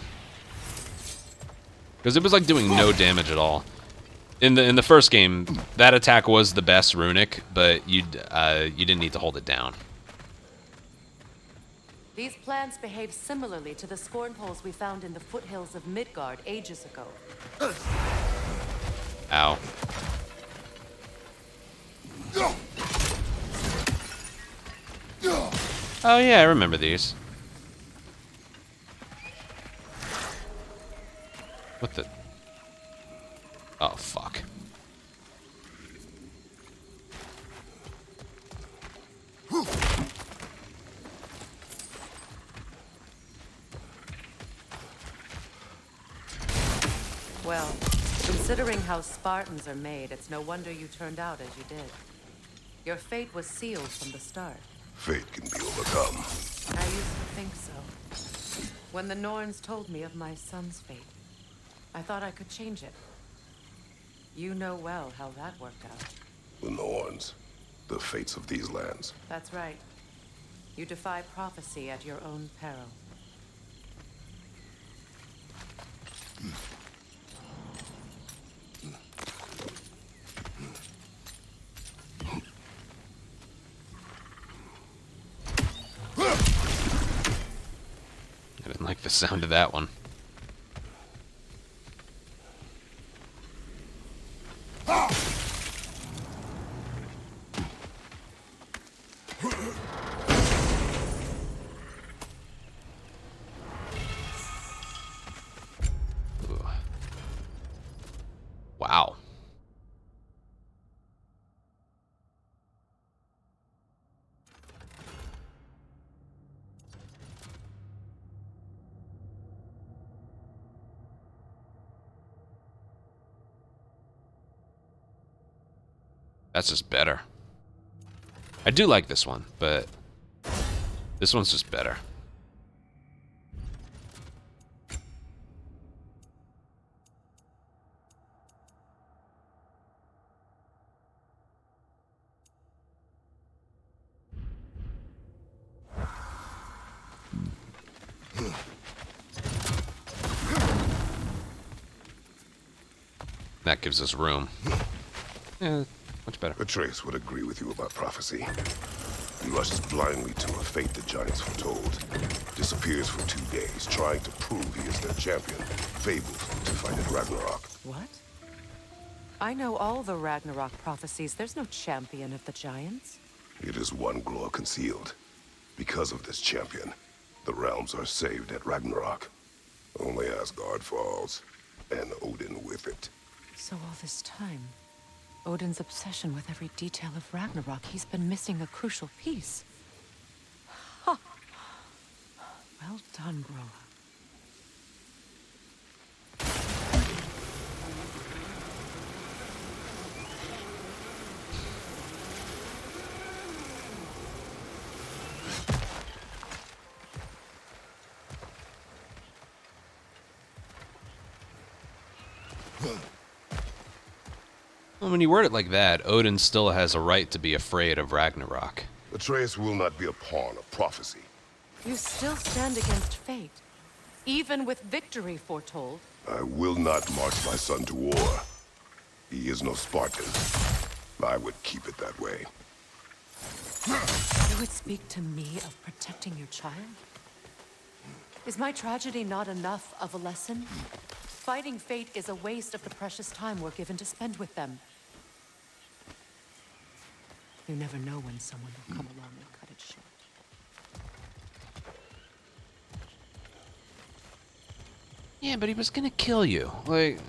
Because it was like doing no damage at all. In the first game, that attack was the best runic, but you didn't need to hold it down. These plants behave similarly to the scorn holes we found in the foothills of Midgard ages ago. Ow. Oh yeah, I remember these. What the? Oh, fuck. Well, considering how Spartans are made, it's no wonder you turned out as you did. Your fate was sealed from the start. Fate can be overcome. I used to think so. When the Norns told me of my son's fate, I thought I could change it. You know well how that worked out. The Norns, the fates of these lands. That's right. You defy prophecy at your own peril. I didn't like the sound of that one. Ooh. Wow. That's just better. I do like this one, but this one's just better. That gives us room. Yeah, much better. Atreus would agree with you about prophecy. He rushes blindly to a fate the giants foretold. Disappears for 2 days, trying to prove he is their champion. Fabled to fight at Ragnarok. What? I know all the Ragnarok prophecies. There's no champion of the giants. It is one glow concealed. Because of this champion, the realms are saved at Ragnarok. Only Asgard falls, and Odin with it. So all this time, Odin's obsession with every detail of Ragnarok, he's been missing a crucial piece. Ha! Well done, Groa. Well, when you word it like that, Odin still has a right to be afraid of Ragnarok. Atreus will not be a pawn of prophecy. You still stand against fate, even with victory foretold. I will not march my son to war. He is no Spartan. I would keep it that way. You would speak to me of protecting your child? Is my tragedy not enough of a lesson? Fighting fate is a waste of the precious time we're given to spend with them. You never know when someone will come along and cut it short. Yeah, but he was gonna kill you. Like...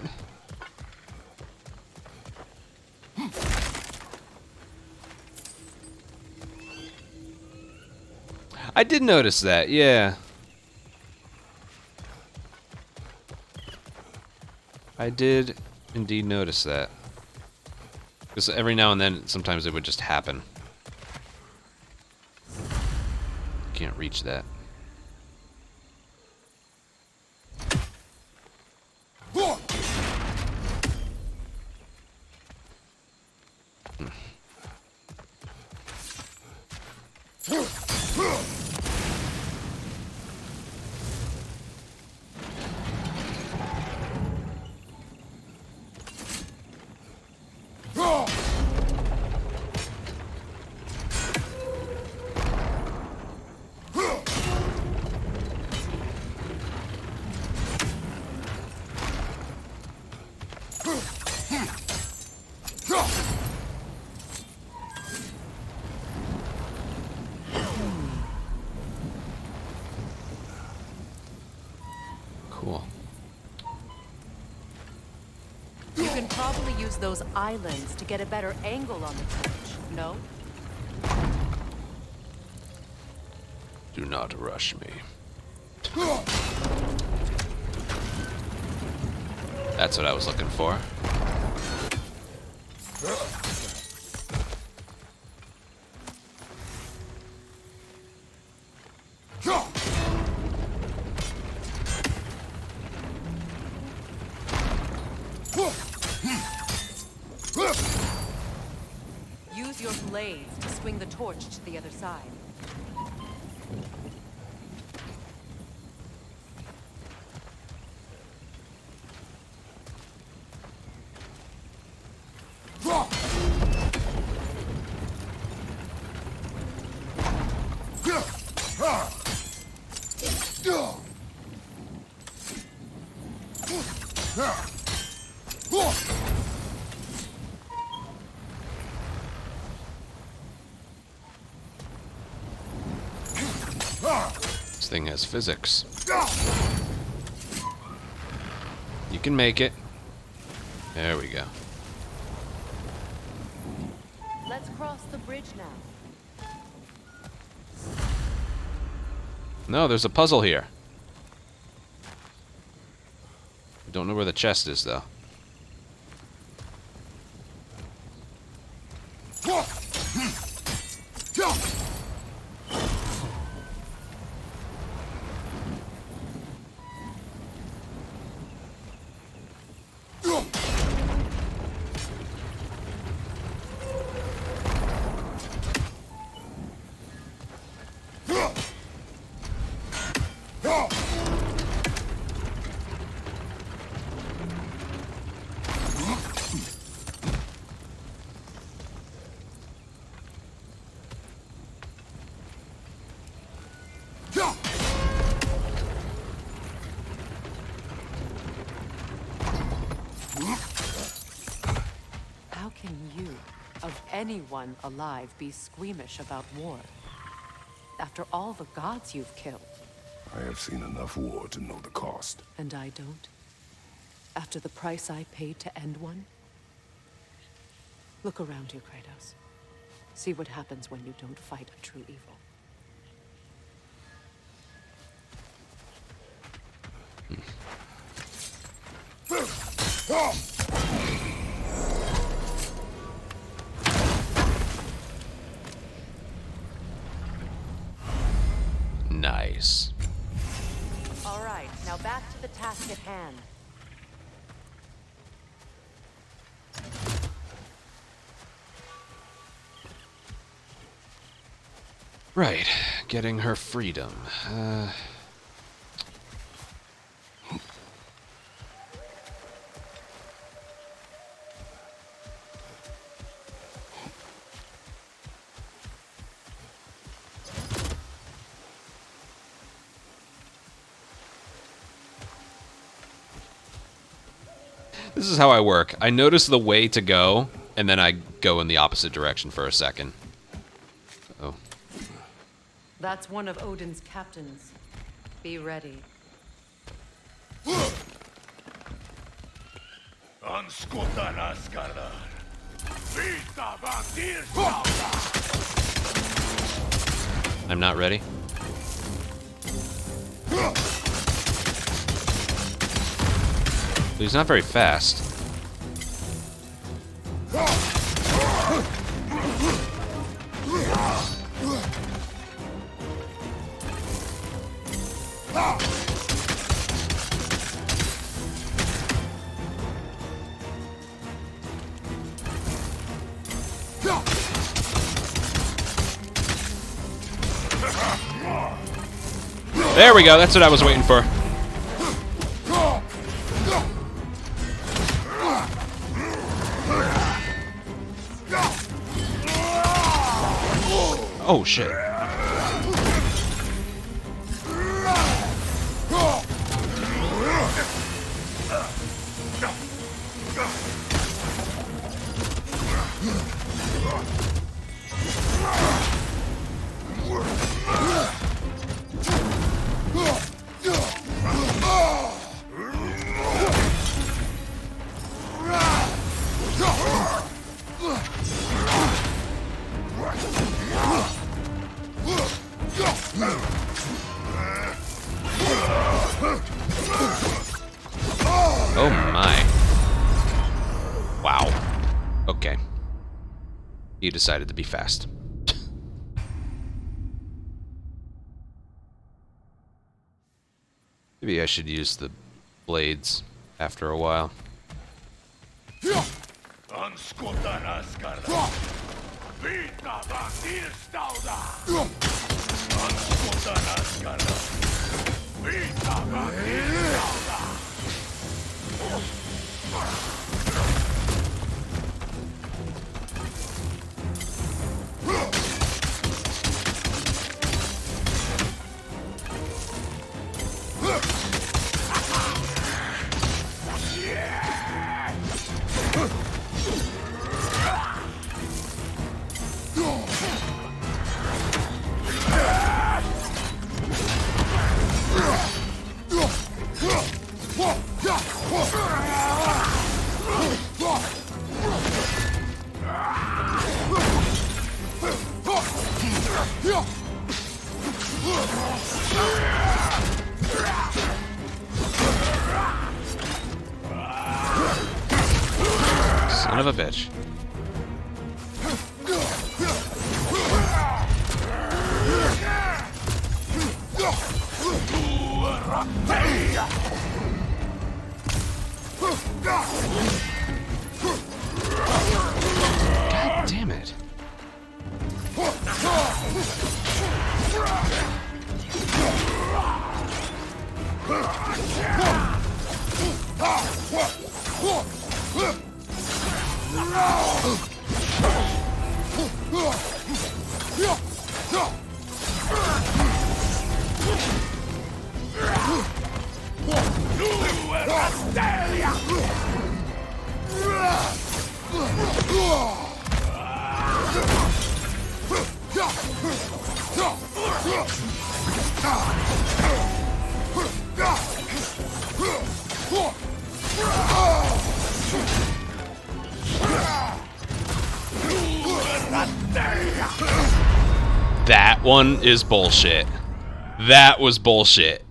I did notice that, yeah. I did indeed notice that. Because every now and then, sometimes it would just happen. Can't reach that. Cool. You can probably use those islands to get a better angle on the torch, no? Do not rush me. That's what I was looking for. Use your blades to swing the torch to the other side. This thing has physics. You can make it. There we go. Let's cross the bridge now. No, there's a puzzle here. I don't know where the chest is, though. anyone alive be squeamish about war? After all the gods you've killed. I have seen enough war to know the cost. And I don't? After the price I paid to end one? Look around you, Kratos. See what happens when you don't fight a true evil. Nice. All right, now back to the task at hand. Right, getting her freedom. This is how I work. I notice the way to go, and then I go in the opposite direction for a second. Oh. That's one of Odin's captains. Be ready. I'm not ready. He's not very fast. There we go, that's what I was waiting for. Oh shit. Oh my. Wow. Okay. He decided to be fast. Maybe I should use the blades after a while. Son of a bitch. God damn it. That one is bullshit. That was bullshit.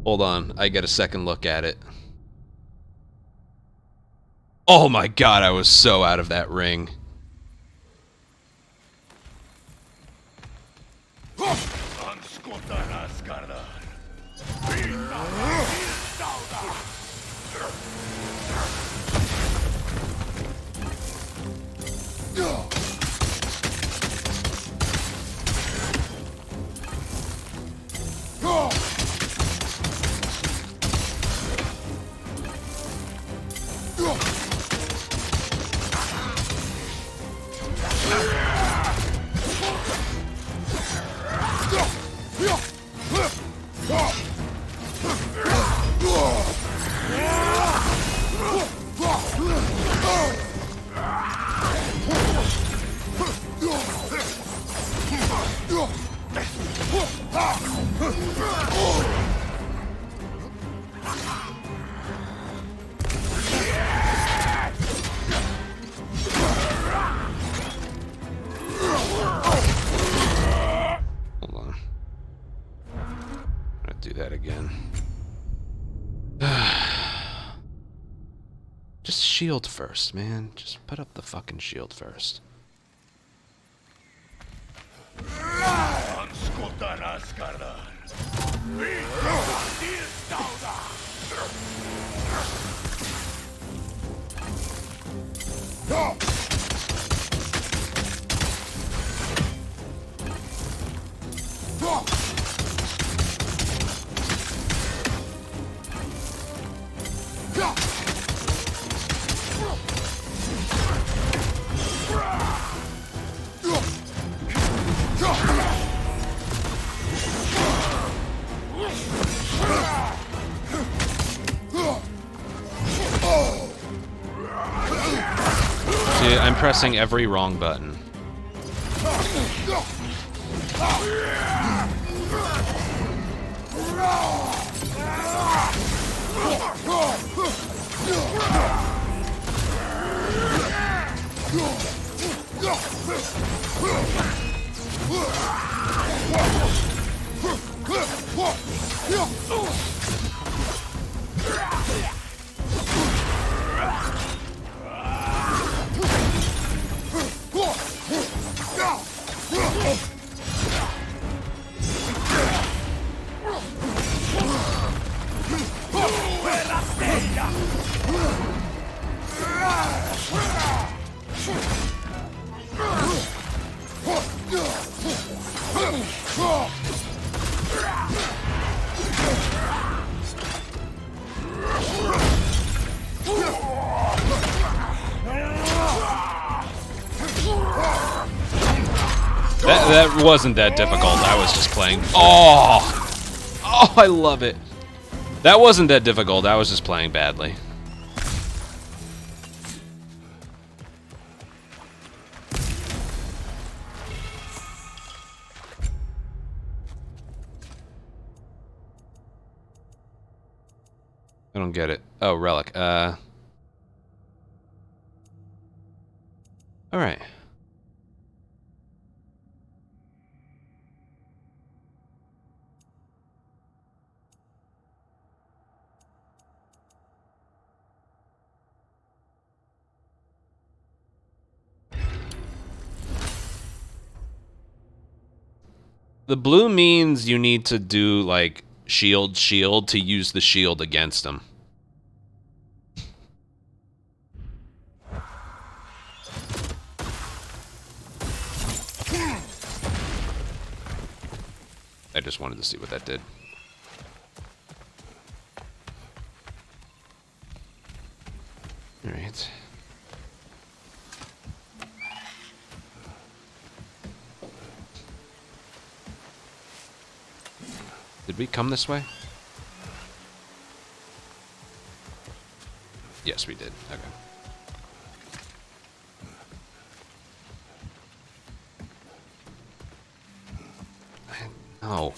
Hold on, I get a second look at it. Oh my god, I was so out of that ring. Do that again. Just shield first, man. Just put up the fucking shield first. See, I'm pressing every wrong button. That wasn't that difficult. I was just playing. Oh, I love it. That wasn't that difficult. I was just playing badly. I don't get it. Oh, relic. All right. The blue means you need to do, like, shield to use the shield against them. I just wanted to see what that did. All right. Did we come this way? Yes, we did. Okay. Oh.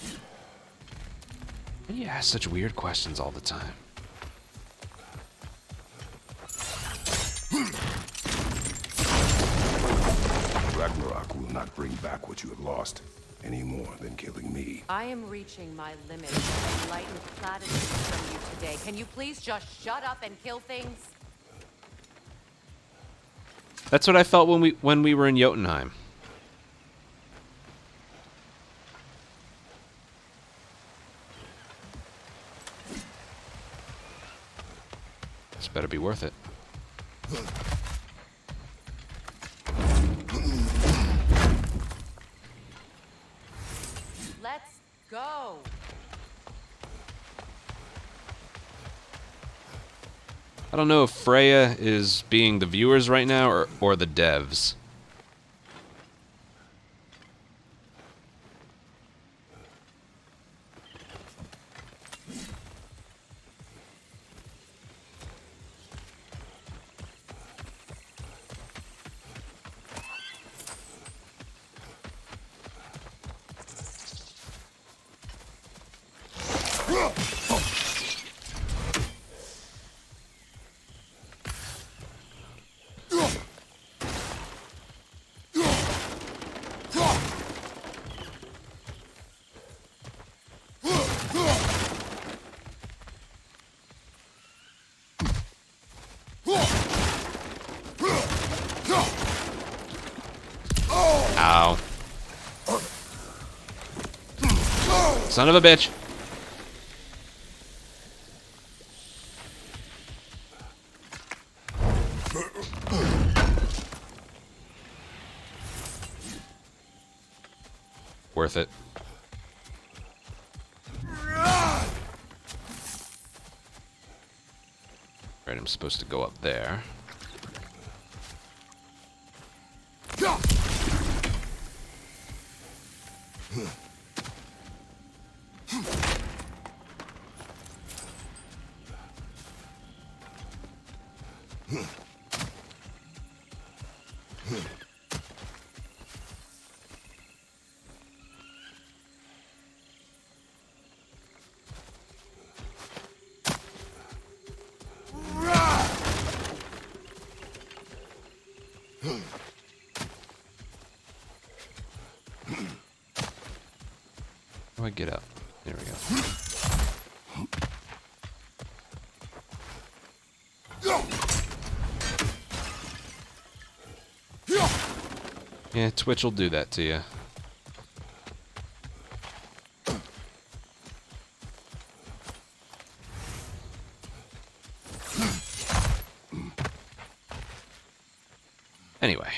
Why do you ask such weird questions all the time? Ragnarok will not bring back what you have lost, any more than killing me. I am reaching my limit of enlightened platitudes from you today. Can you please just shut up and kill things? That's what I felt when we were in Jotunheim. This better be worth it. Let's go. I don't know if Freya is being the viewers right now or the devs. Ow. Son of a bitch. Worth it. Right, I'm supposed to go up there. How do I get up? There we go. Yeah, Twitch will do that to you. Anyway.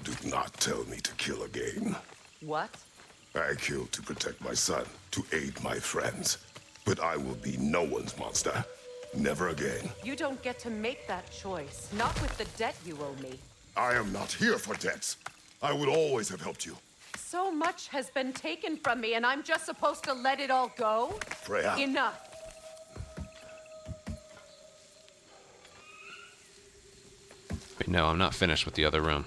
Do not tell me to kill again. What? I killed to protect my son, to aid my friends. But I will be no one's monster. Never again. You don't get to make that choice. Not with the debt you owe me. I am not here for debts. I would always have helped you. So much has been taken from me, and I'm just supposed to let it all go? Freya. Enough. Wait, no, I'm not finished with the other room.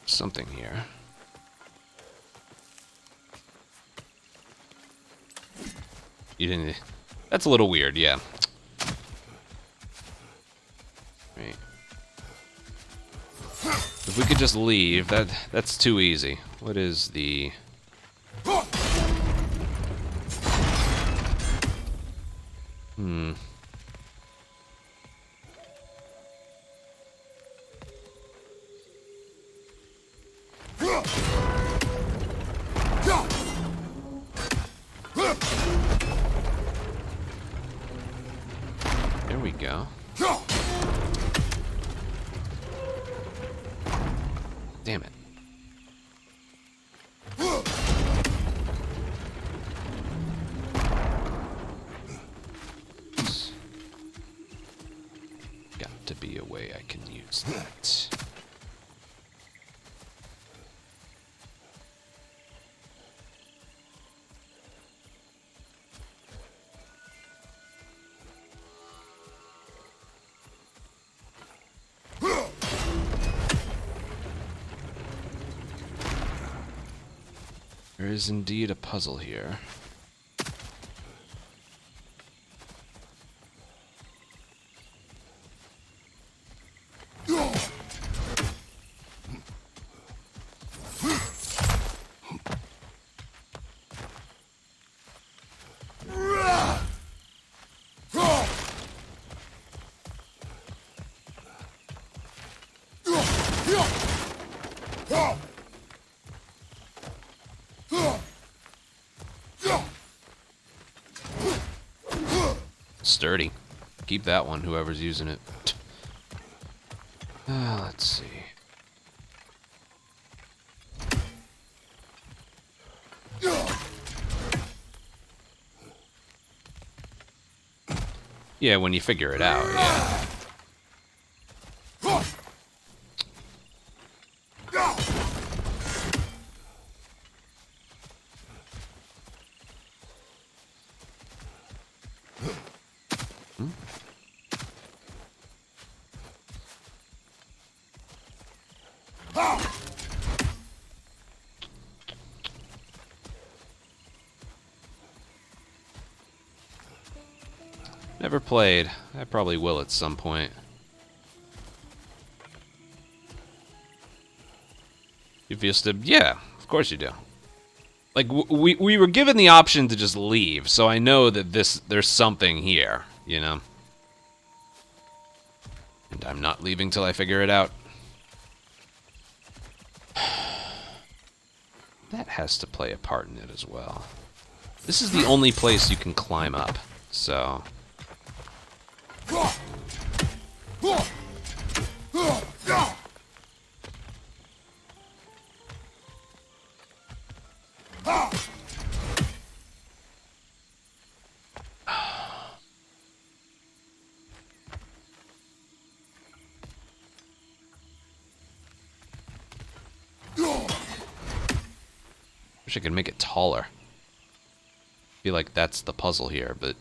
Something here. You didn't... That's a little weird, yeah. Right. If we could just leave, that's too easy. What is the... There we go. Damn it. Got to be a way I can use that. There is indeed a puzzle here. Sturdy. Keep that one, whoever's using it. Let's see. Yeah, when you figure it out, yeah. Never played. I probably will at some point. You feel yeah, of course you do. Like we were given the option to just leave, so I know that there's something here, you know. And I'm not leaving till I figure it out. That has to play a part in it as well. This is the only place you can climb up, so. Wish I could make it taller. Feel like that's the puzzle here, but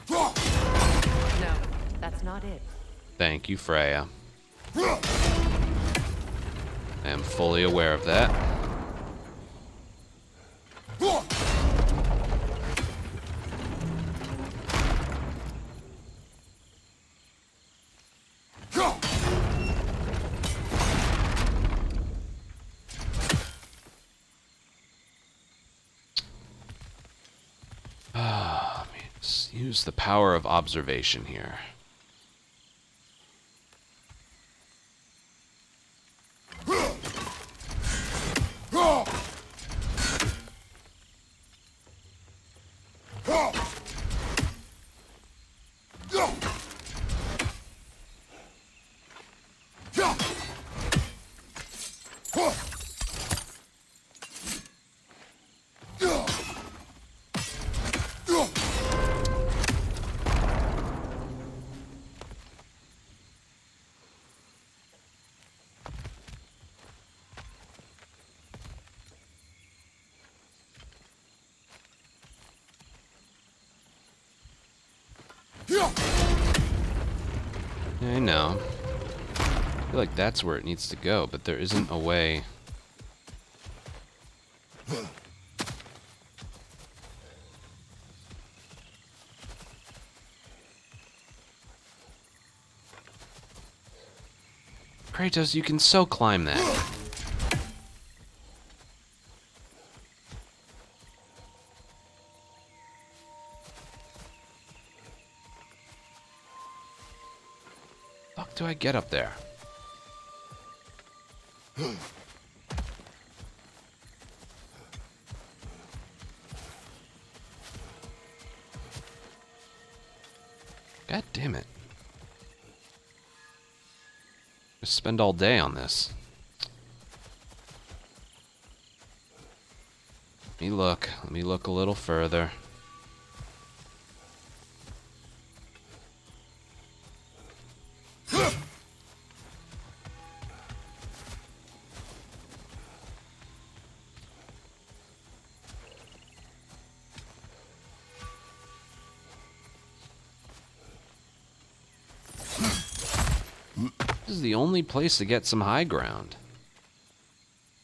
No, that's not it. thank you, Freya. I am fully aware of that. Use the power of observation here. I know. I feel like that's where it needs to go, but there isn't a way. Kratos, you can so climb that. Fuck do I get up there? God damn it. Just spend all day on this. Let me look. Let me look a little further. This is the only place to get some high ground.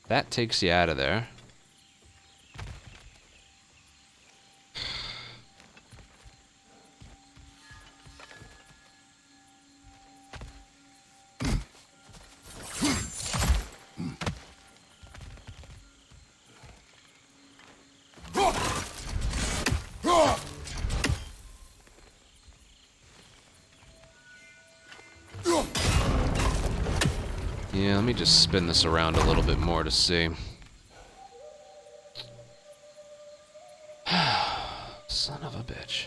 That takes you out of there. Yeah, let me just spin this around a little bit more to see. Son of a bitch.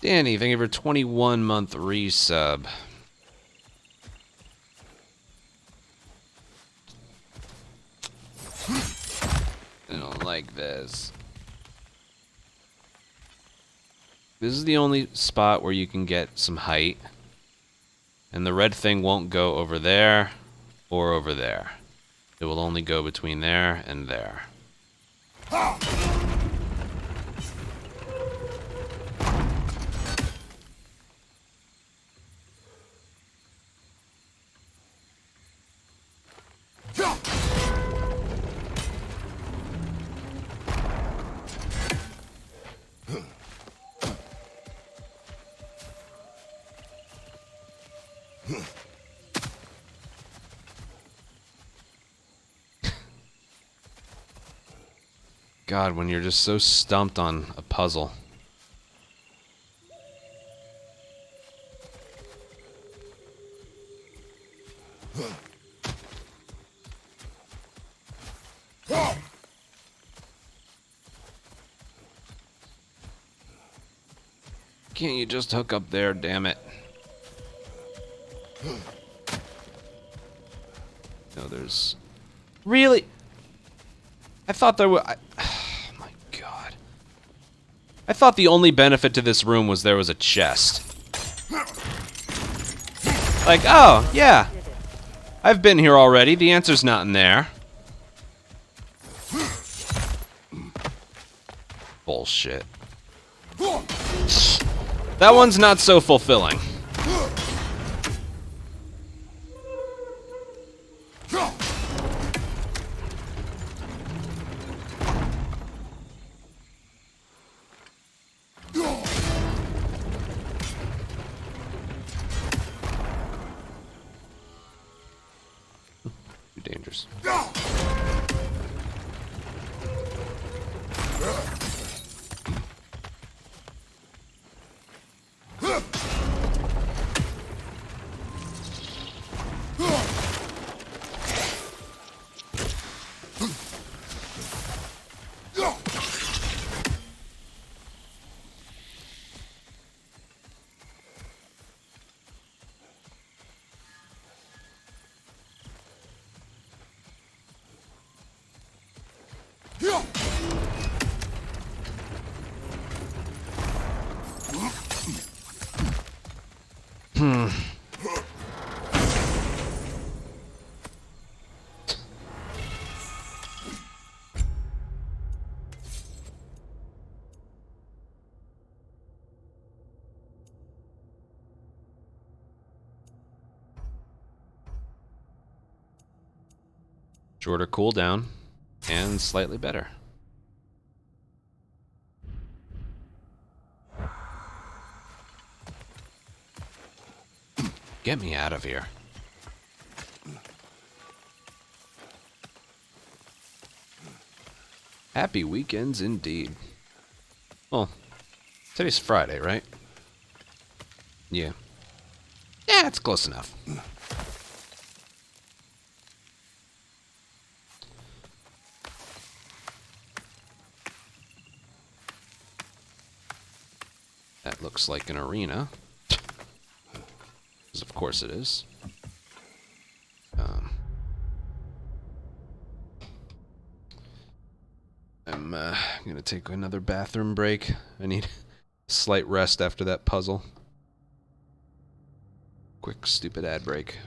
Danny, thank you for 21-month resub. I don't like this. This is the only spot where you can get some height. And the red thing won't go over there or over there. It will only go between there and there. God, when you're just so stumped on a puzzle. Can't you just hook up there, damn it? No, there's... Really? I thought there were... Oh my god. I thought the only benefit to this room was there was a chest. Like, oh, yeah. I've been here already. The answer's not in there. Bullshit. That one's not so fulfilling. Too dangerous. Shorter cooldown and slightly better. Get me out of here. Happy weekends indeed. Well, today's Friday, right? Yeah. Yeah, it's close enough. That looks like an arena. Because of course it is. I'm gonna take another bathroom break. I need a slight rest after that puzzle. Quick, stupid ad break.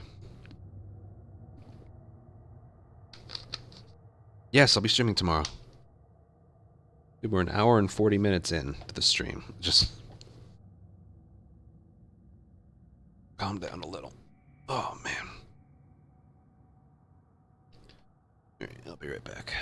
Yes, I'll be streaming tomorrow. Dude, we're an hour and 40 minutes in to the stream. Just calm down a little. Oh, man. Alright, I'll be right back.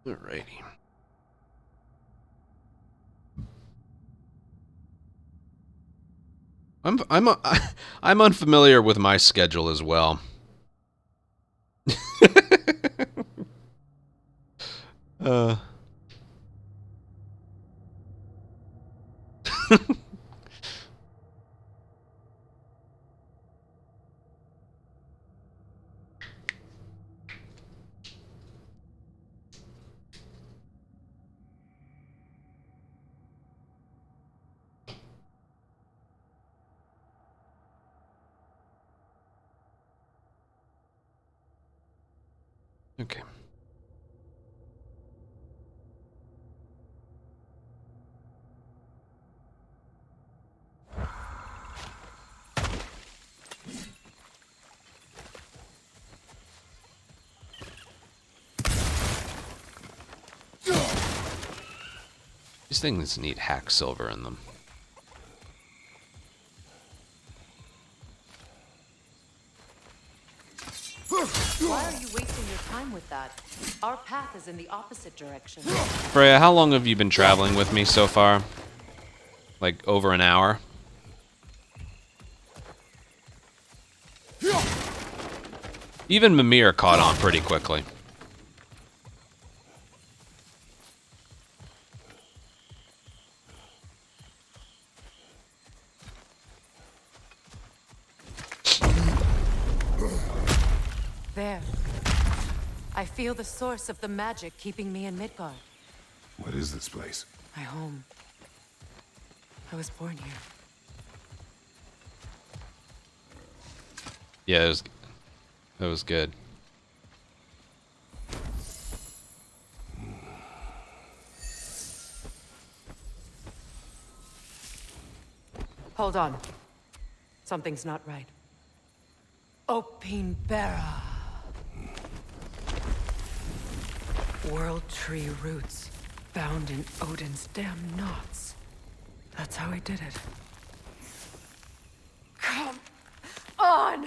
Alrighty. I'm unfamiliar with my schedule as well. Okay. These things need hack silver in them. Why are you wasting your time with that? Our path is in the opposite direction. Freya, how long have you been traveling with me so far? Like over an hour? Even Mimir caught on pretty quickly. There. I feel the source of the magic keeping me in Midgard. What is this place? My home. I was born here. Yeah, it was good. Hold on. Something's not right. Opinbera. World tree roots, bound in Odin's damn knots. That's how he did it. Come on!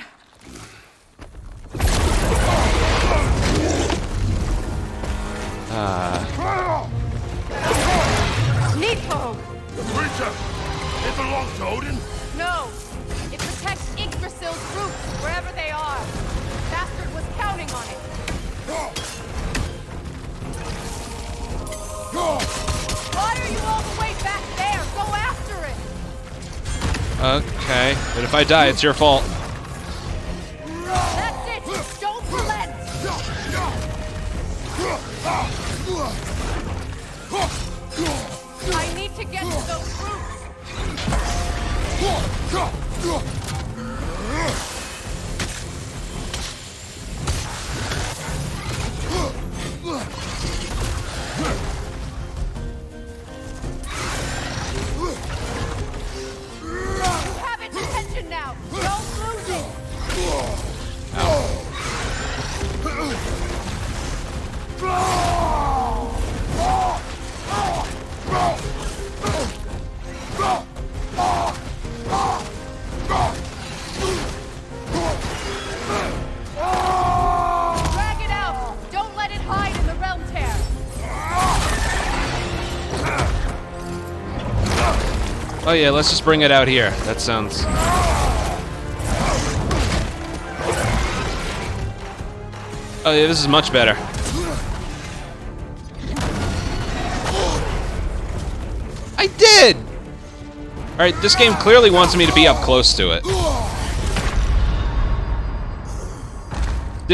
Needful! The creature! It belongs to Odin? No! It protects Yggdrasil's roots, wherever they are. Bastard was counting on it. Why are you all the way back there? Go after it! Okay, but if I die, it's your fault. That's it! Don't relent! I need to get to those roots! You have its attention now! Don't lose it! Drag it out! Don't let it hide in the realm tear! Oh yeah, let's just bring it out here. That sounds... Oh yeah, this is much better. I did! Alright, this game clearly wants me to be up close to it.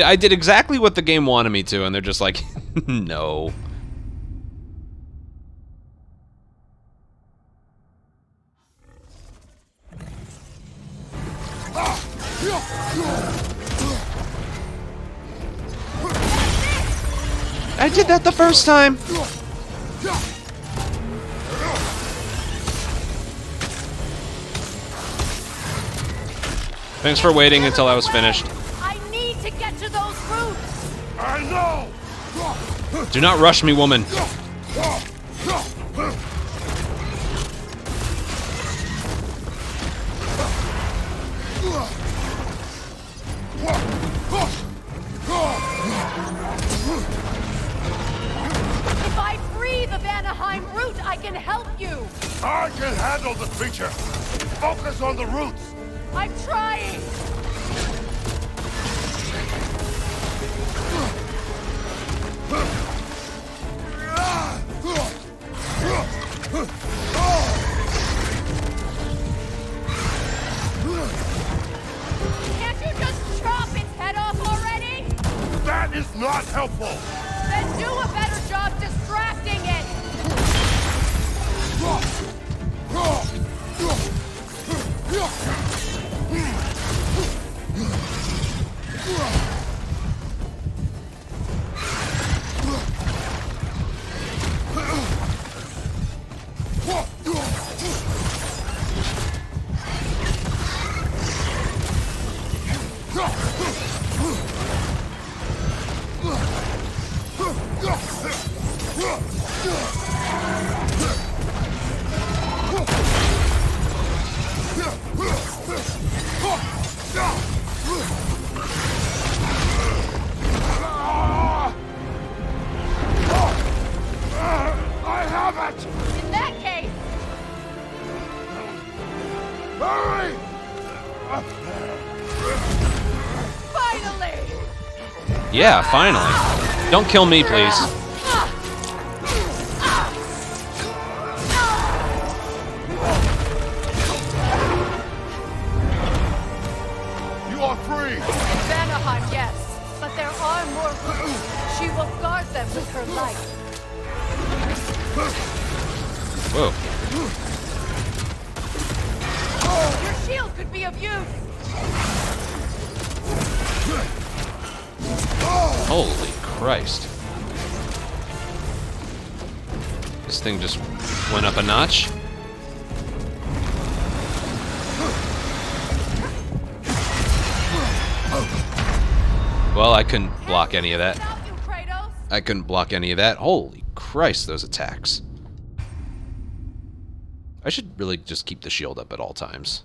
I did exactly what the game wanted me to, and they're just like, no. I did that the first time! Thanks for waiting until I was finished. I need to get to those roots! I know! Do not rush me, woman. If I free the Vanaheim root, I can help you! I can handle the creature. Focus on the roots. I'm trying! Can't you just chop its head off already? That is not helpful. Then do a better job distracting it! I have it. In that case, Hurry! finally! Yeah, finally. Don't kill me, please. You are free. In Vanaheim, yes, but there are more roots. She will guard them with her light. Whoa. Your shield could be of use! Holy Christ. This thing just went up a notch. Well, I couldn't block any of that. Without you, Kratos! I couldn't block any of that. Holy Christ, those attacks. I should really just keep the shield up at all times.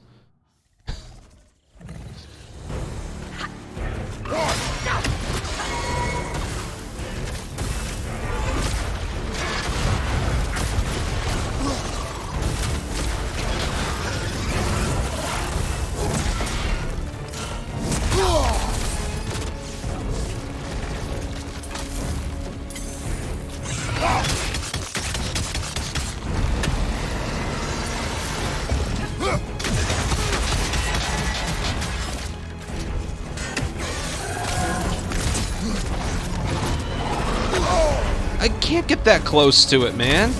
can't get that close to it, man.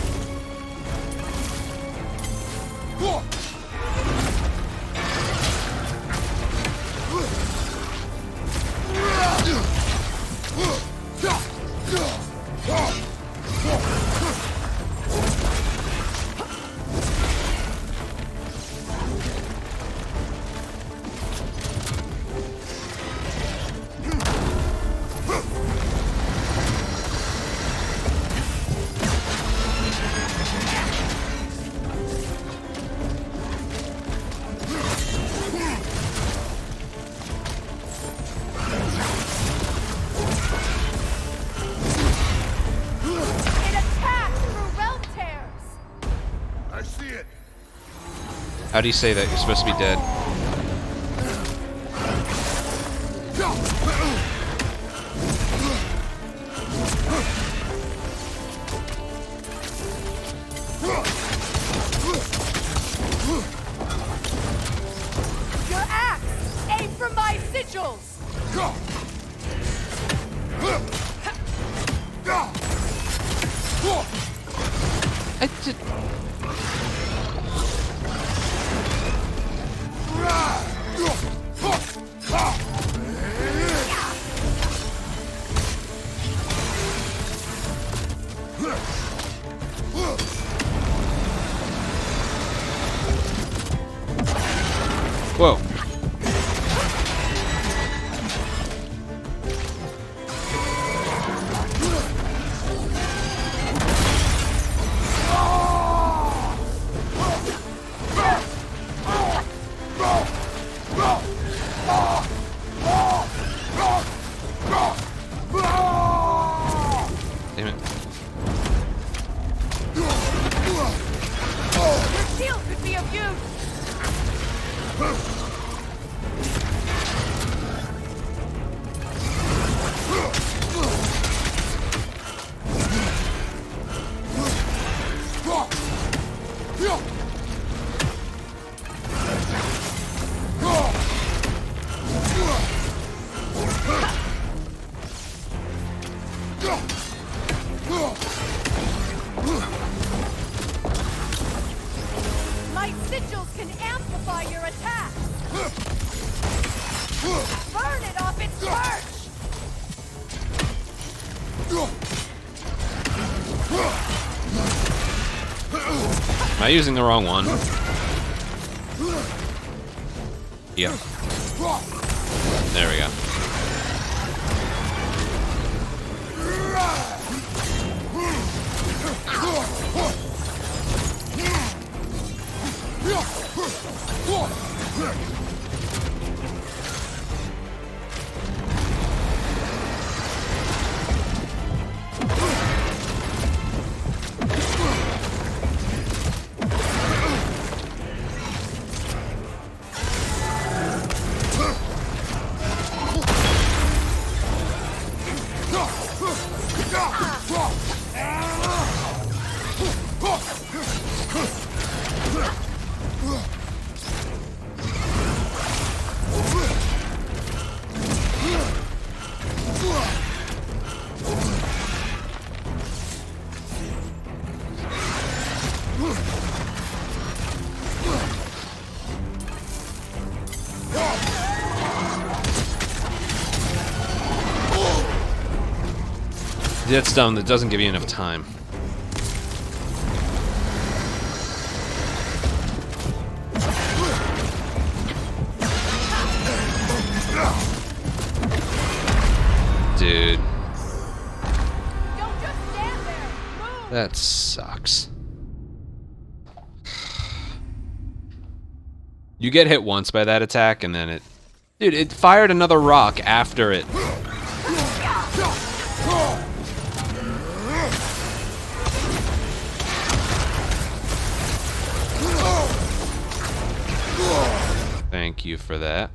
How do you say that? You're supposed to be dead. Your axe! Aim for my sigils! I did. Whoa. Damn it. Your shield could be of use! My sigils can amplify your attack! Burn it off its perch! Am I using the wrong one? Yep. There we go. That's dumb. That doesn't give you enough time. Dude. Don't just stand there! Move! That sucks. You get hit once by that attack, and then it... Dude, it fired another rock after it. Thank you for that.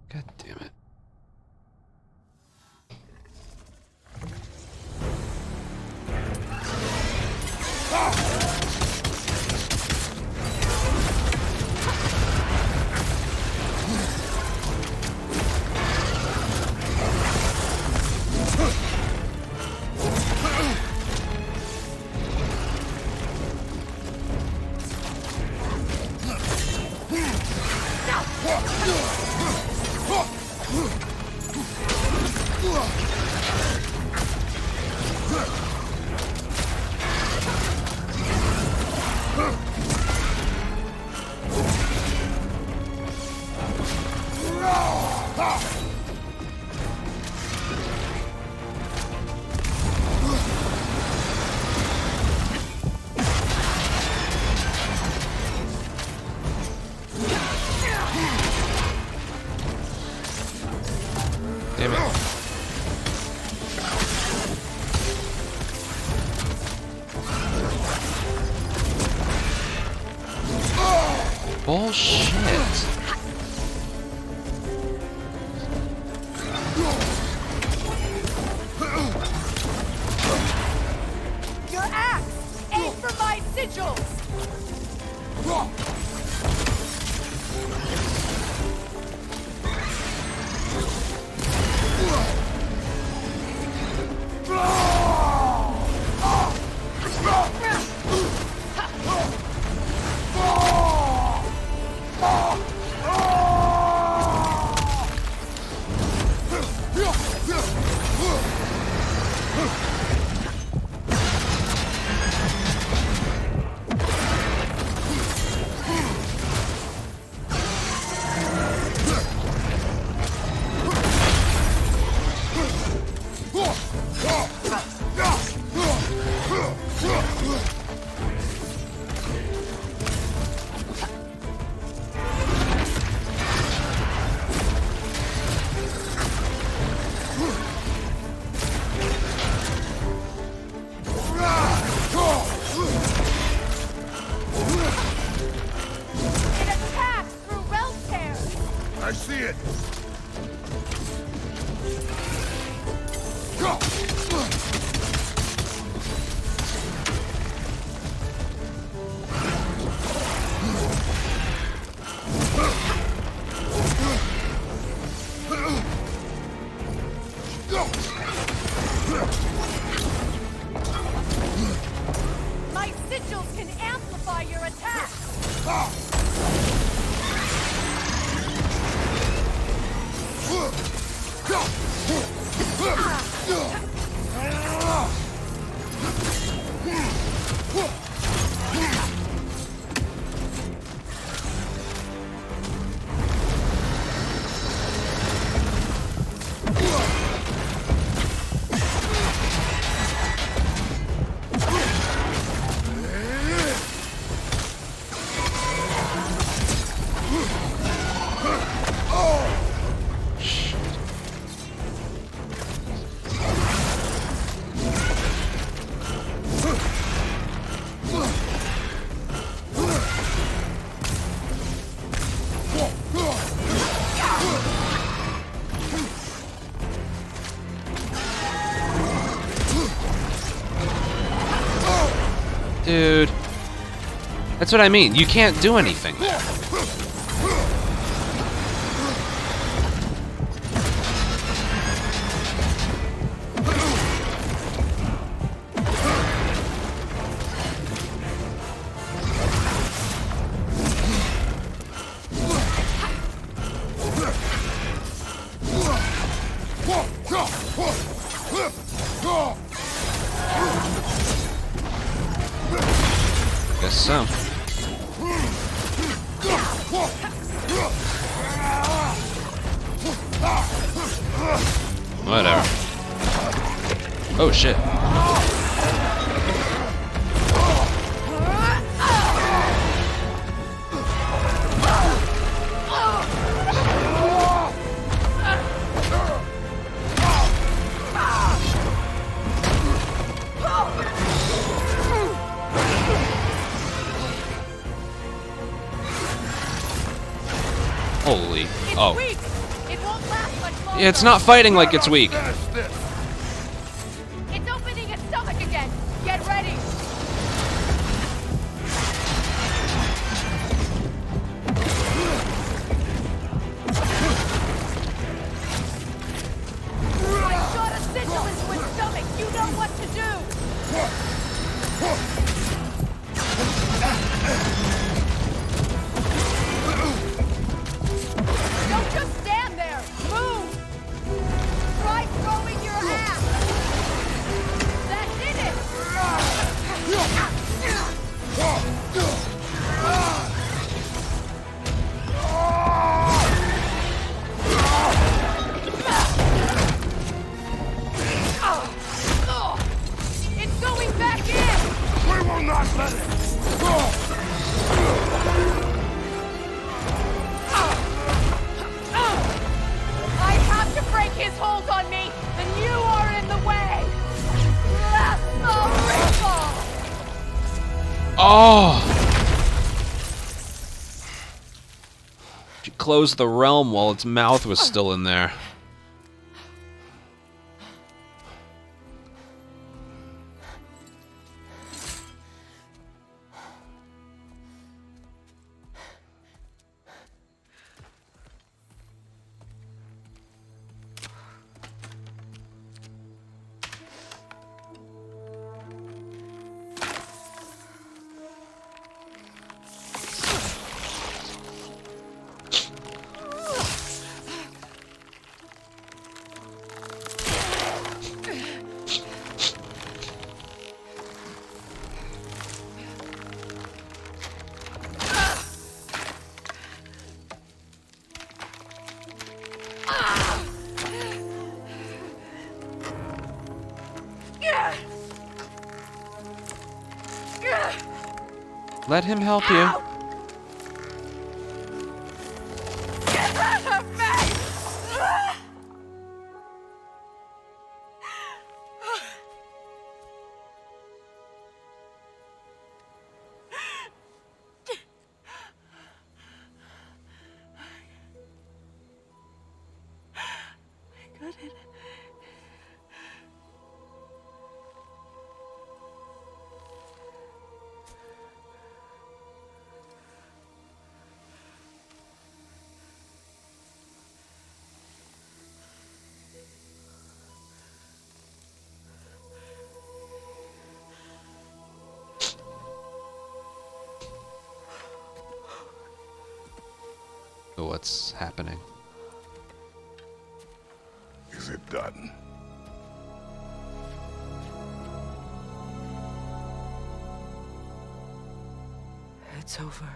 God damn it. Damn it. Bullshit. Your axe! Aim for my sigils! I see it! My sigils can amplify your attack! Dude. That's what I mean. You can't do anything there. Guess so. Whatever. Oh shit. Holy. Oh. Weak. It won't last much longer. Yeah, it's not fighting like it's weak. It's opening its stomach again. Get ready. I shot a sigil into its stomach. You know what to do. Don't just stand there. Move. Try throwing Oh! She closed the realm while its mouth was still in there. Let him help you. What's happening? Is it done? It's over.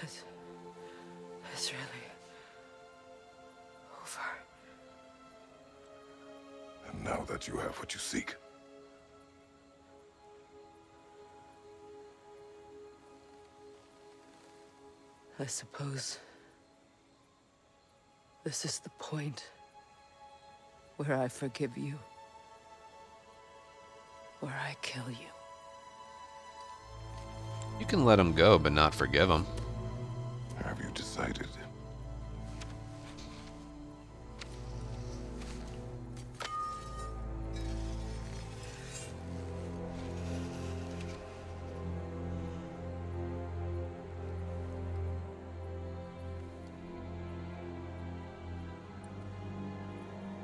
It's really over. And now that you have what you seek, I suppose this is the point where I forgive you, where I kill you. You can let him go, but not forgive him. have you decided?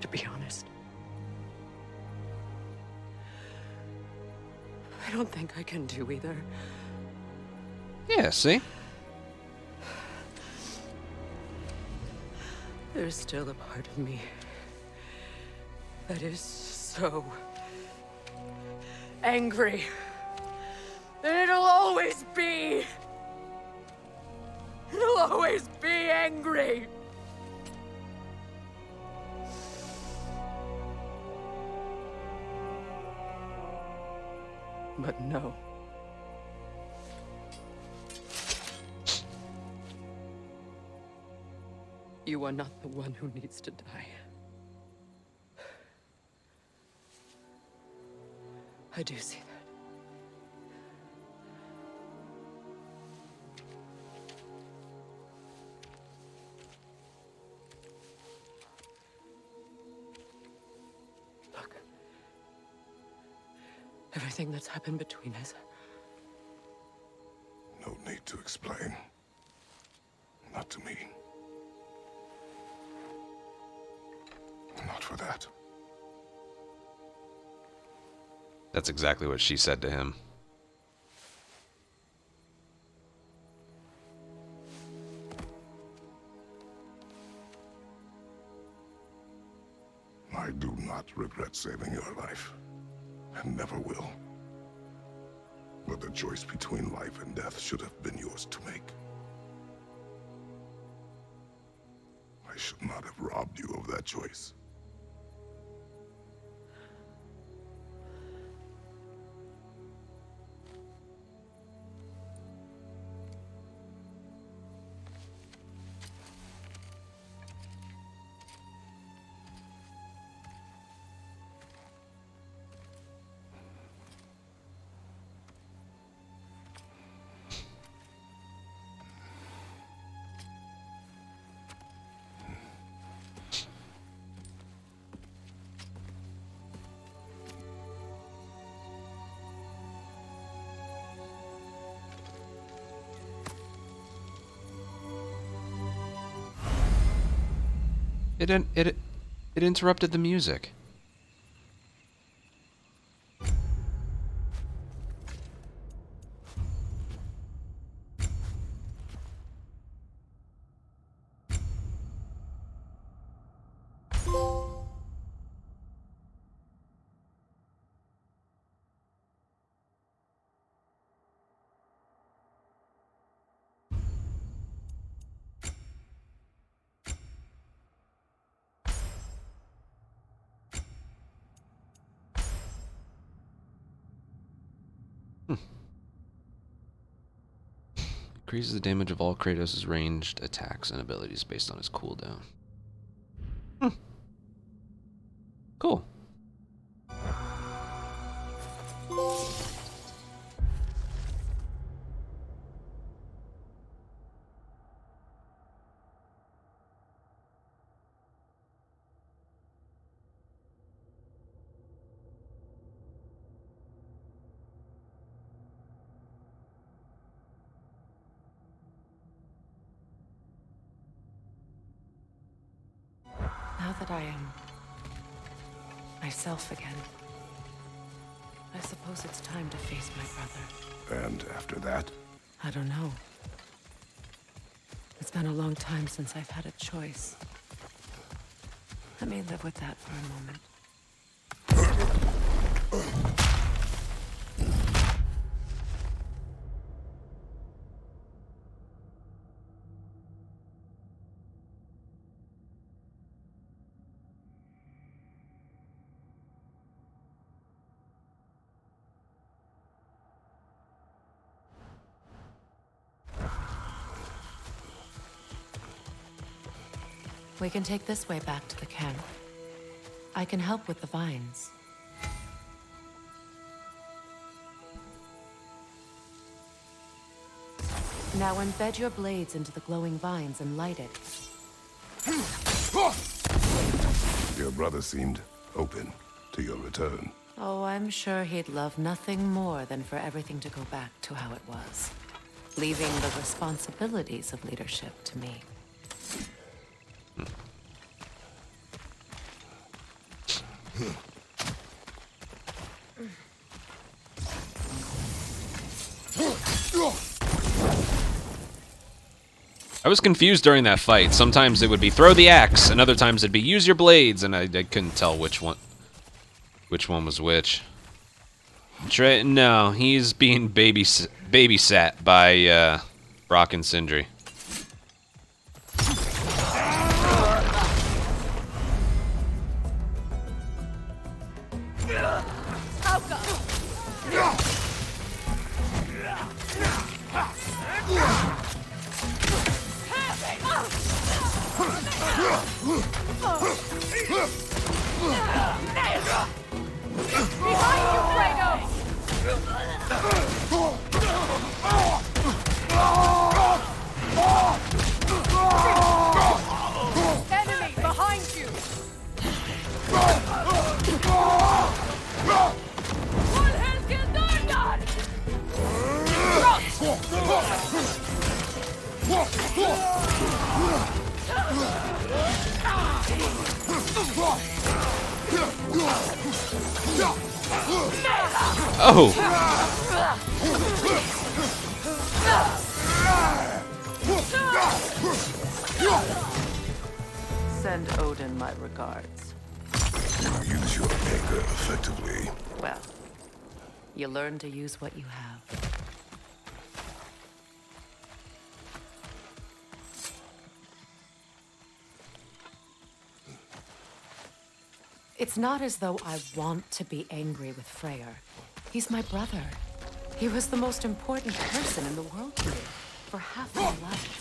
To be honest, I don't think I can do either. Yeah, see? There's still a part of me that is so angry that it'll always be. It'll always be angry. But no. You are not the one who needs to die. I do see that. Look. Everything that's happened between us. No need to explain. Not to me. Not for that. That's exactly what she said to him. I do not regret saving your life, and never will. But the choice between life and death should have been yours to make. I should not have robbed you of that choice. It interrupted the music. Increases the damage of all Kratos' ranged attacks and abilities based on his cooldown. Cool. Now that I am myself again, I suppose it's time to face my brother. And after that? I don't know. It's been a long time since I've had a choice. Let me live with that for a moment. We can take this way back to the camp. I can help with the vines. Now embed your blades into the glowing vines and light it. Your brother seemed open to your return. Oh, I'm sure he'd love nothing more than for everything to go back to how it was, leaving the responsibilities of leadership to me. I was confused during that fight. Sometimes it would be throw the axe, and other times it'd be use your blades, and I couldn't tell which one was which. No, he's being babysat by Brock and Sindri. Enemy behind you! One hand get done! Oh! Send Odin my regards. You use your anger effectively. Well, you learn to use what you have. It's not as though I want to be angry with Freyr. He's my brother. He was the most important person in the world to me for half my life.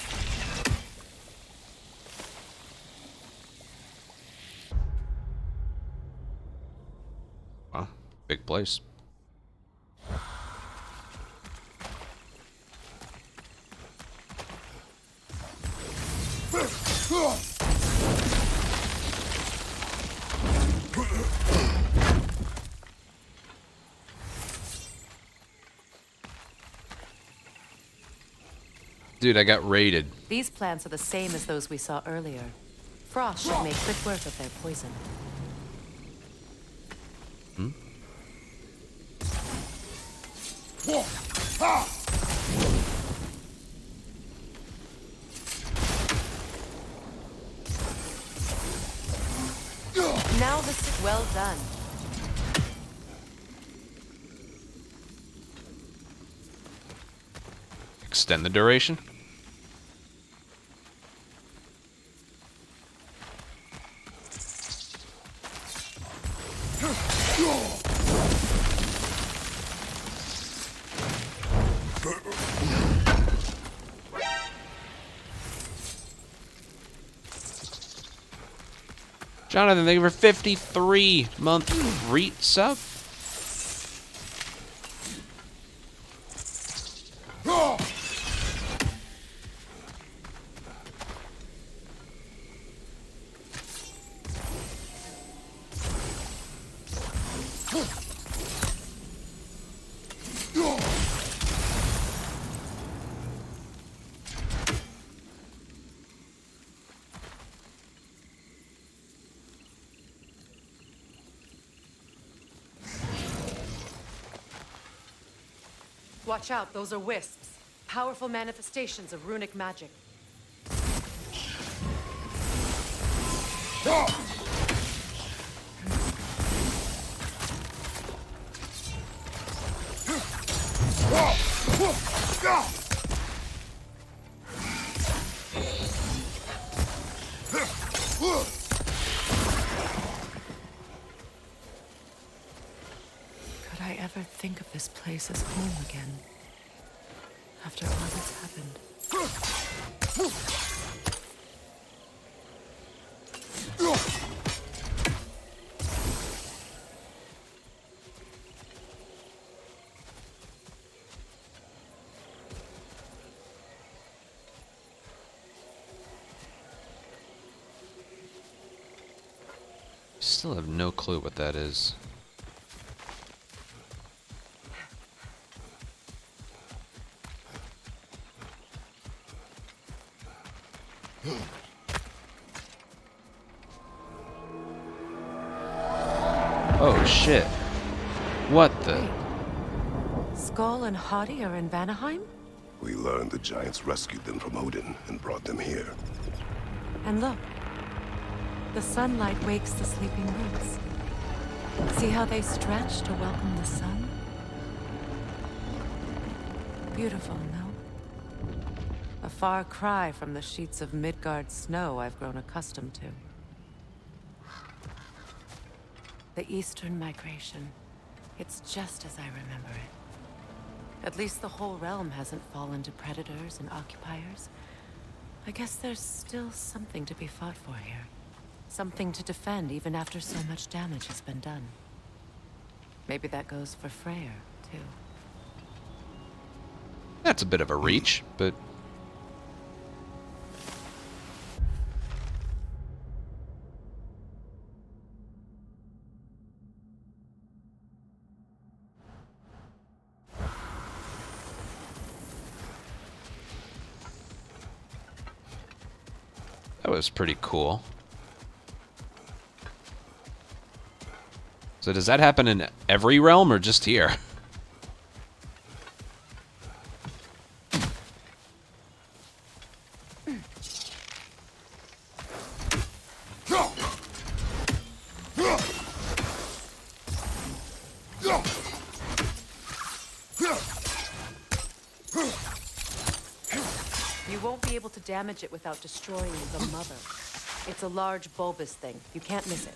Wow, big place. Dude, I got raided. These plants are the same as those we saw earlier. Frost should make quick work of their poison. Now this is well done. Extend the duration. Jonathan, thank you for 53-month sub. Watch out, those are wisps. Powerful manifestations of runic magic. Could I ever think of this place as home again? After all that's happened. Still have no clue what that is. Oh shit. What the? Skull and Hati are in Vanaheim? We learned the giants rescued them from Odin and brought them here. And look. The sunlight wakes the sleeping roots. See how they stretch to welcome the sun? Beautiful, no? A far cry from the sheets of Midgard snow I've grown accustomed to. The Eastern Migration. It's just as I remember it. At least the whole realm hasn't fallen to predators and occupiers. I guess there's still something to be fought for here. Something to defend even after so much damage has been done. Maybe that goes for Freyr, too. That's a bit of a reach, but... that was pretty cool. So does that happen in every realm or just here? You won't be able to damage it without destroying the mother. It's a large bulbous thing. You can't miss it.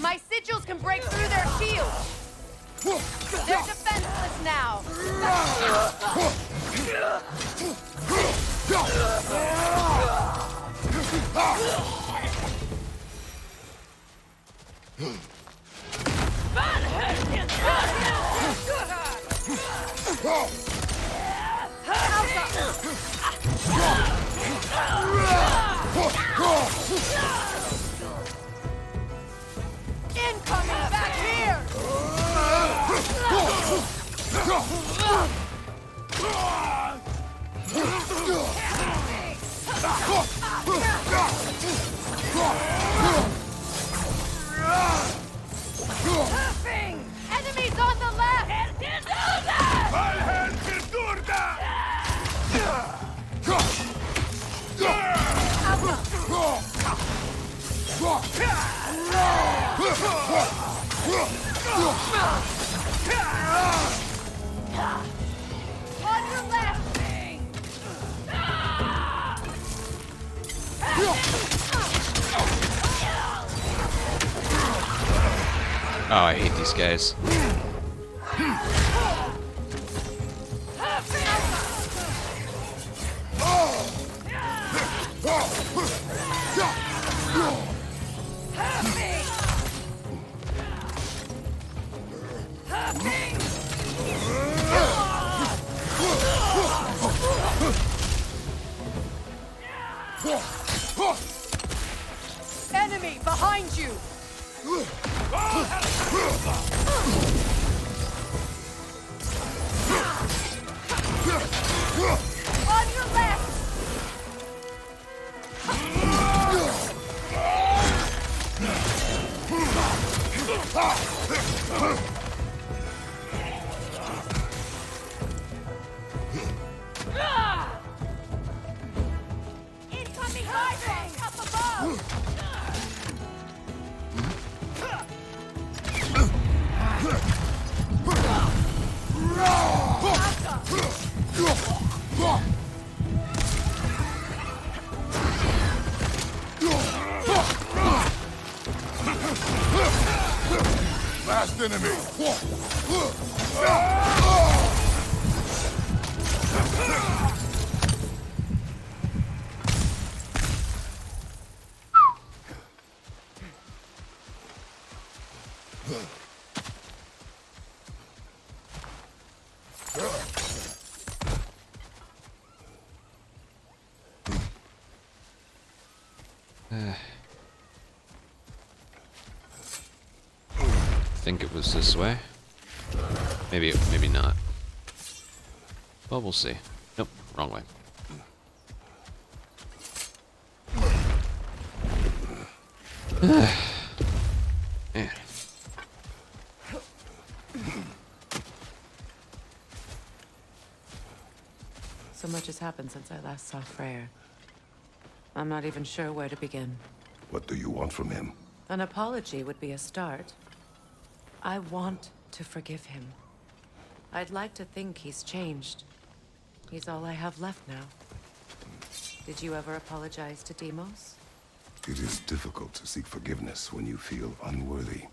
My sigils can break through their shields! They're defenseless now! Incoming back here! Enemies on the left! On your left! Oh, I hate these guys. Enemy behind you! On your left! Incoming rifles up above! Last enemy! I think it was this way. Maybe not. Well, we'll see. Nope, wrong way. Man. So much has happened since I last saw Freyr. I'm not even sure where to begin. What do you want from him? An apology would be a start. I want to forgive him. I'd like to think he's changed. He's all I have left now. Did you ever apologize to Deimos? It is difficult to seek forgiveness when you feel unworthy.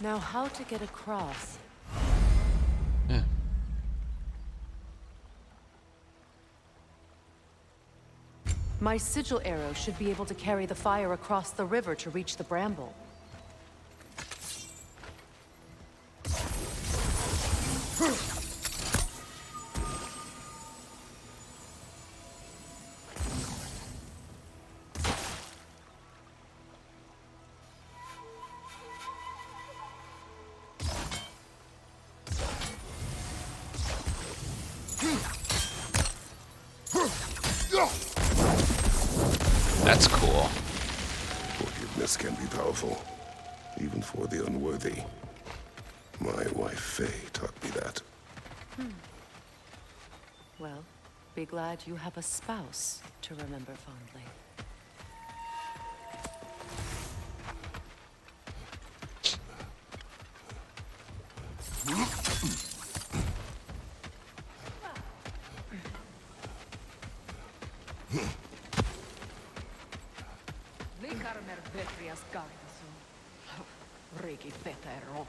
Now, how to get across? Yeah. My sigil arrow should be able to carry the fire across the river to reach the bramble. That's cool. Forgiveness can be powerful, even for the unworthy. My wife Faye taught me that. Well, be glad you have a spouse to remember fondly. Lika. Värmer Vetrias guidance. Riki Peter Roffet.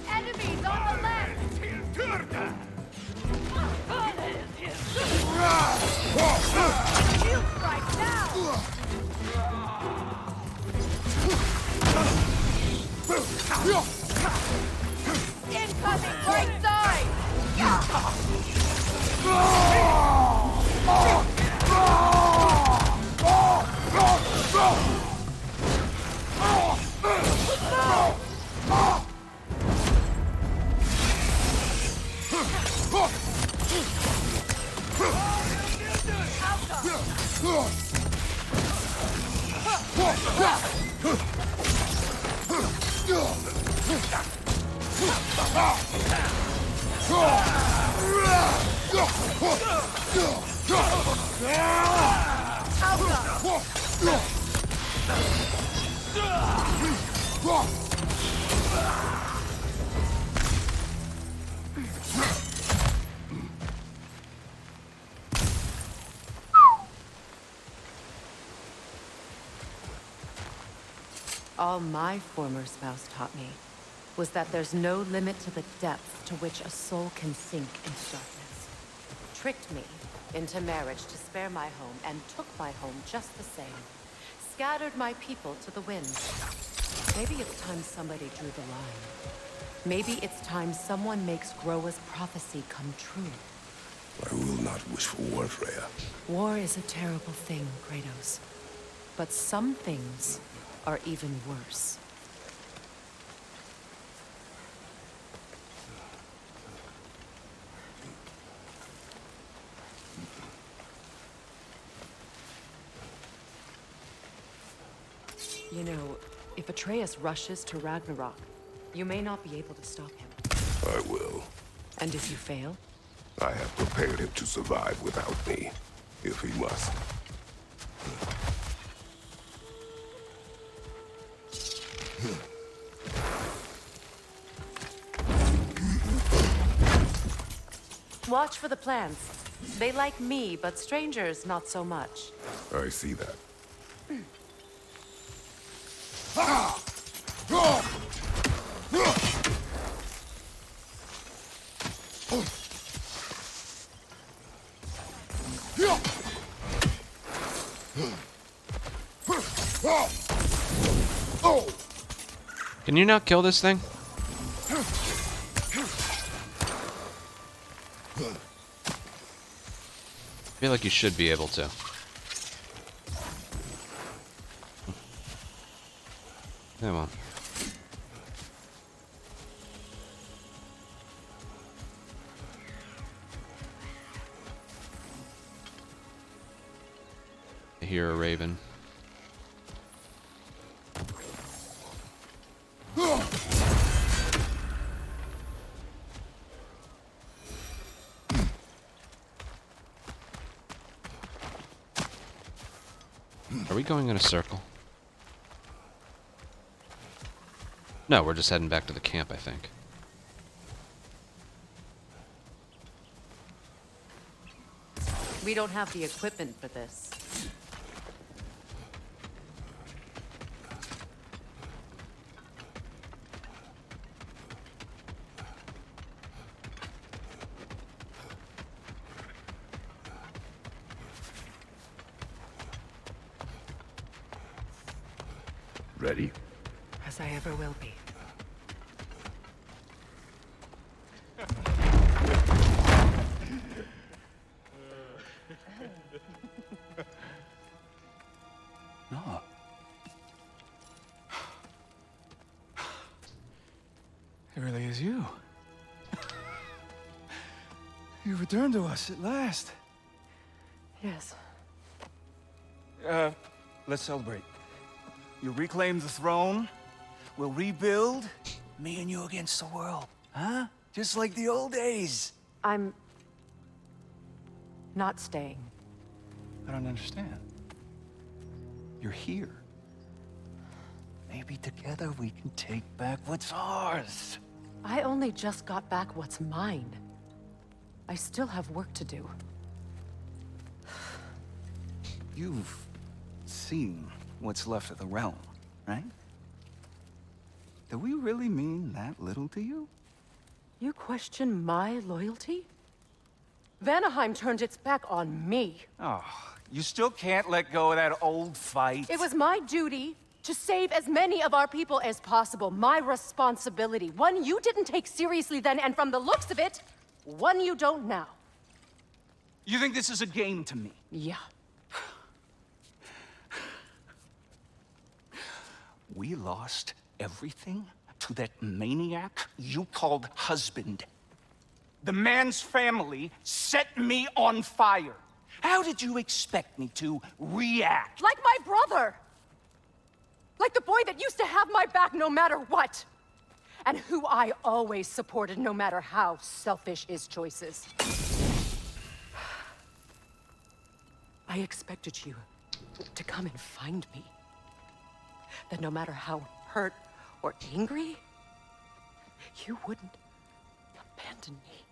Enemies on the left! Shield strike now! Incoming right side! All my former spouse taught me was that there's no limit to the depth to which a soul can sink into darkness. Tricked me into marriage to spare my home and took my home just the same. Scattered my people to the wind. Maybe it's time somebody drew the line. Maybe it's time someone makes Groa's prophecy come true. I will not wish for war, Freya. War is a terrible thing, Kratos. But some things are even worse. You know, if Atreus rushes to Ragnarok, you may not be able to stop him. I will. And if you fail? I have prepared him to survive without me, if he must. Watch for the plants. They like me, but strangers not so much. I see that. Can you not kill this thing? I feel like you should be able to. Come on. I hear a raven. Are we going in a circle? No, we're just heading back to the camp, I think. We don't have the equipment for this. Ready? As I ever will be. No. It really is you. You returned to us at last. Yes. Let's celebrate. You reclaimed the throne. We'll rebuild, me and you against the world, huh? Just like the old days. I'm not staying. I don't understand. You're here. Maybe together we can take back what's ours. I only just got back what's mine. I still have work to do. You've seen what's left of the realm, right? Do we really mean that little to you? You question my loyalty? Vanaheim turned its back on me. Oh, you still can't let go of that old fight? It was my duty to save as many of our people as possible. My responsibility. One you didn't take seriously then, and from the looks of it, one you don't now. You think this is a game to me? Yeah. We lost everything to that maniac you called husband. The man's family set me on fire. How did you expect me to react? Like my brother! Like the boy that used to have my back no matter what! And who I always supported no matter how selfish his choices. I expected you to come and find me. That no matter how hurt or angry, you wouldn't abandon me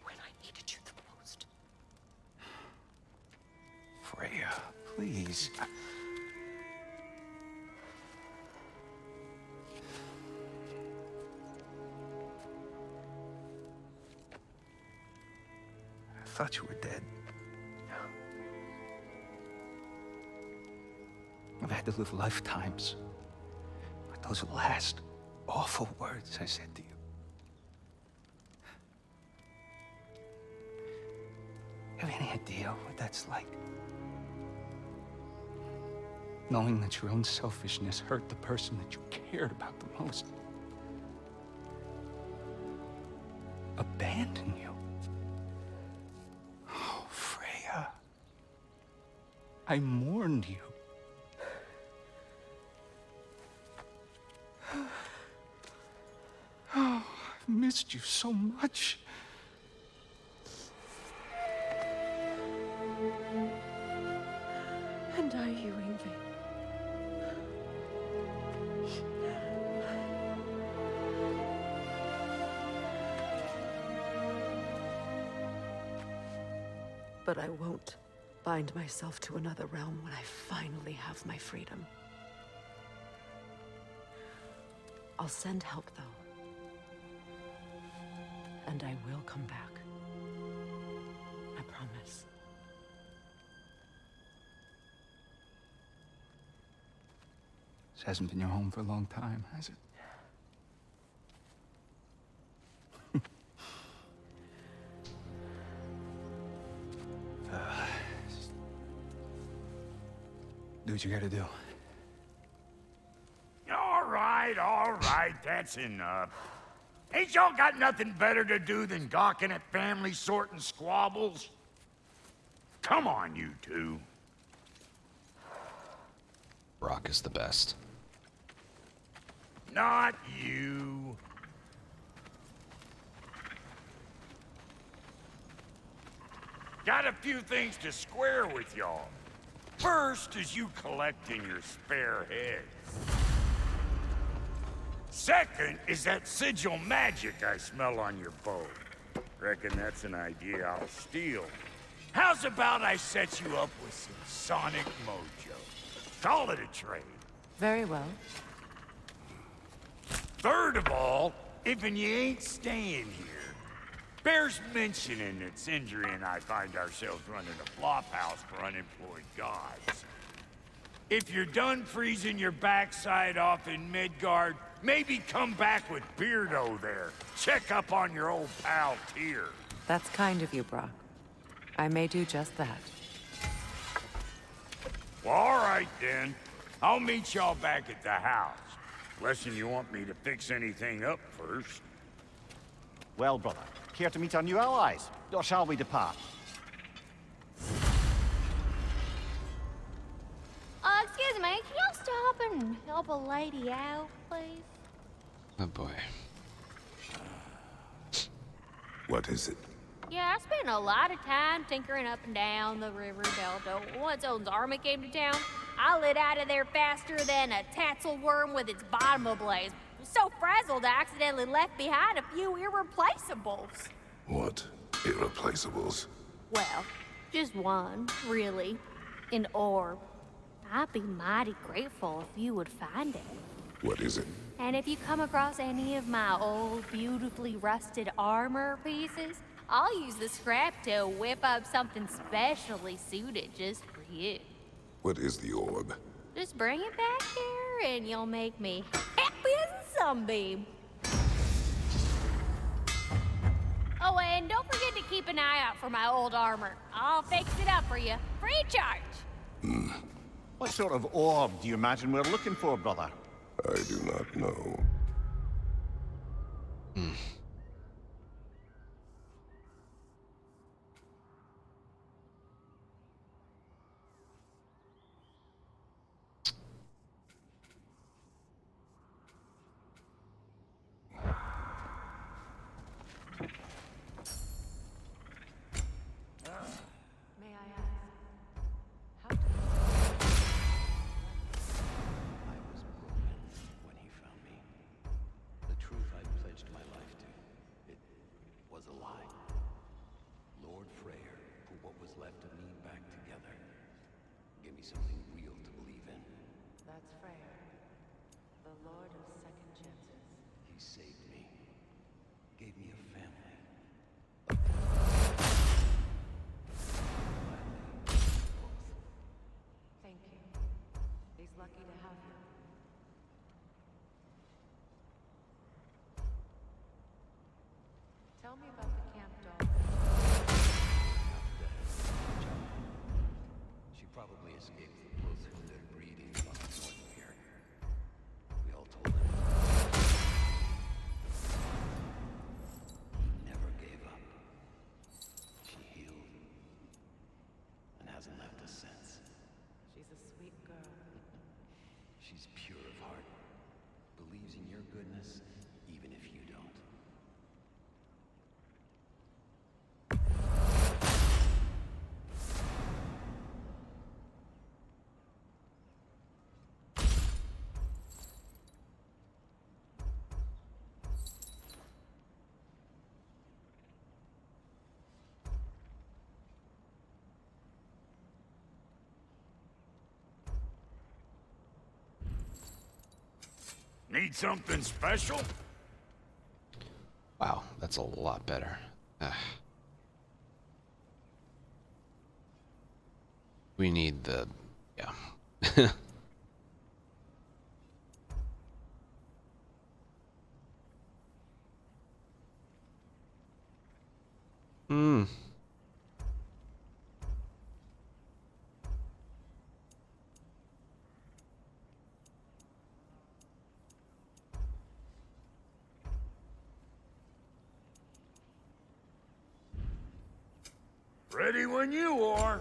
when I needed you the most. Freya, please. I thought you were dead. I've had to live lifetimes with those last awful words I said to you. Have any idea what that's like? Knowing that your own selfishness hurt the person that you cared about the most. Abandon you. Oh, Freya. I mourned you. Oh, I've missed you so much. And I you, Yngvi. But I won't bind myself to another realm when I finally have my freedom. I'll send help, though. And I will come back. I promise. This hasn't been your home for a long time, has it? Do what you gotta do. All right, that's enough. Ain't y'all got nothing better to do than gawking at family sorting squabbles? Come on, you two. Brock is the best. Not you. Got a few things to square with y'all. First is you collecting your spare heads. Second is that sigil magic I smell on your bow. Reckon that's an idea I'll steal. How's about I set you up with some sonic mojo? Call it a trade. Very well. Third of all, if you ain't staying here, bears mentioning that Sindri and I find ourselves running a flop house for unemployed gods. If you're done freezing your backside off in Midgard, maybe come back with Beardo there. Check up on your old pal Tyr. That's kind of you, Brock. I may do just that. Well, all right then. I'll meet y'all back at the house. Unless you want me to fix anything up first. Well, brother, care to meet our new allies? Or shall we depart? Excuse me. man, can y'all stop and help a lady out, please? Oh boy. What is it? Yeah, I spent a lot of time tinkering up and down the river delta. Once Odin's army came to town, I lit out of there faster than a tassel worm with its bottom ablaze. So frazzled, I accidentally left behind a few irreplaceables. What? Irreplaceables? Well, just one, really. An orb. I'd be mighty grateful if you would find it. What is it? And if you come across any of my old, beautifully rusted armor pieces, I'll use the scrap to whip up something specially suited just for you. What is the orb? Just bring it back here and you'll make me happy as a sunbeam. Oh, and don't forget to keep an eye out for my old armor. I'll fix it up for you, free of charge. What sort of orb do you imagine we're looking for, brother? I do not know. May I ask, how did I was broken when he found me. The truth I pledged my life to, it was a lie. Lord Freyr put what was left of me back together. Give me something real to believe in. That's Freyr, the Lord of Second Chances. He saved me. Gave me a family. Thank you. He's lucky to have you. Tell me about the camp dog. She probably escaped the close-hooded breeding up north here. We all told him. He never gave up. She healed. And hasn't left us since. She's a sweet girl. She's pure of heart. Believes in your goodness, even if you don't. Need something special? Wow, that's a lot better. Ah. We need the... yeah. Hmm. Ready when you are.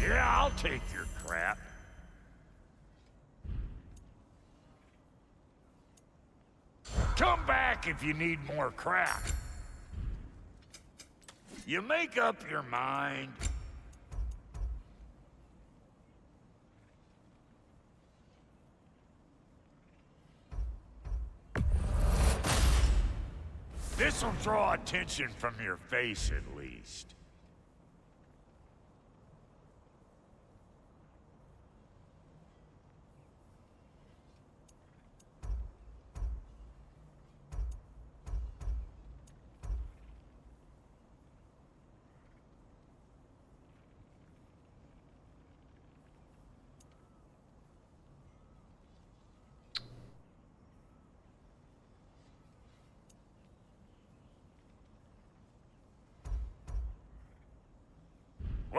Yeah, I'll take your crap. Come back if you need more crap. You make up your mind. This'll draw attention from your face, at least.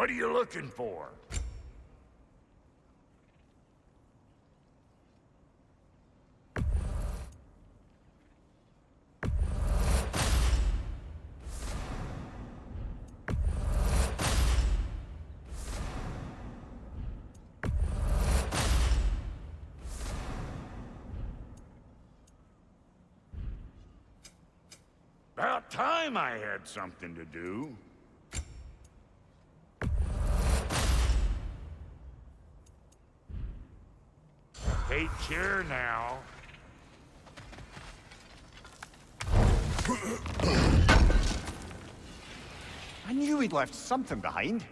What are you looking for? About time I had something to do. Take care now. I knew we'd left something behind.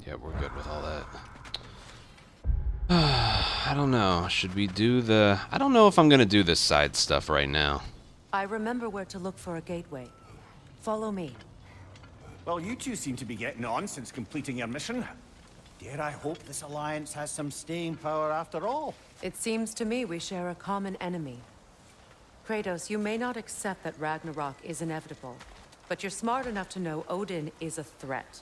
Yeah, we're good with all that. I don't know. Should we do the... I don't know if I'm gonna do this side stuff right now. I remember where to look for a gateway. Follow me. Well, you two seem to be getting on since completing your mission. Dare I hope this alliance has some staying power after all? It seems to me we share a common enemy. Kratos, you may not accept that Ragnarok is inevitable, but you're smart enough to know Odin is a threat.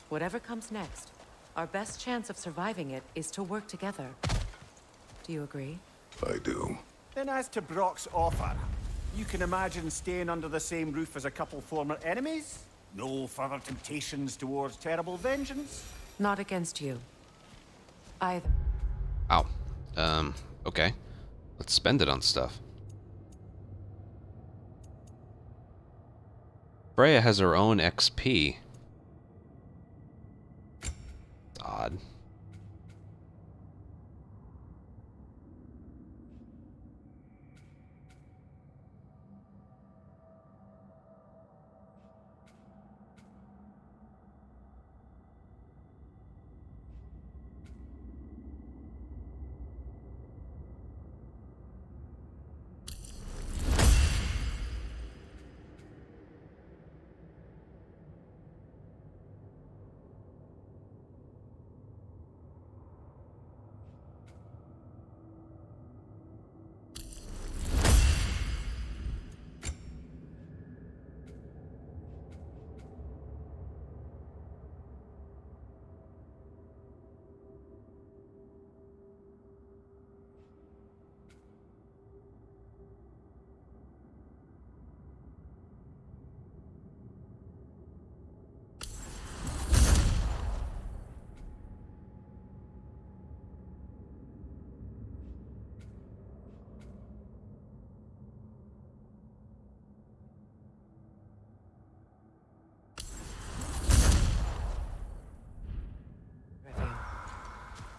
Whatever comes next, our best chance of surviving it is to work together. Do you agree? I do. Then as to Brock's offer, you can imagine staying under the same roof as a couple former enemies? No further temptations towards terrible vengeance? Not against you. Either. Ow. Okay. Let's spend it on stuff. Freya has her own XP. Odd.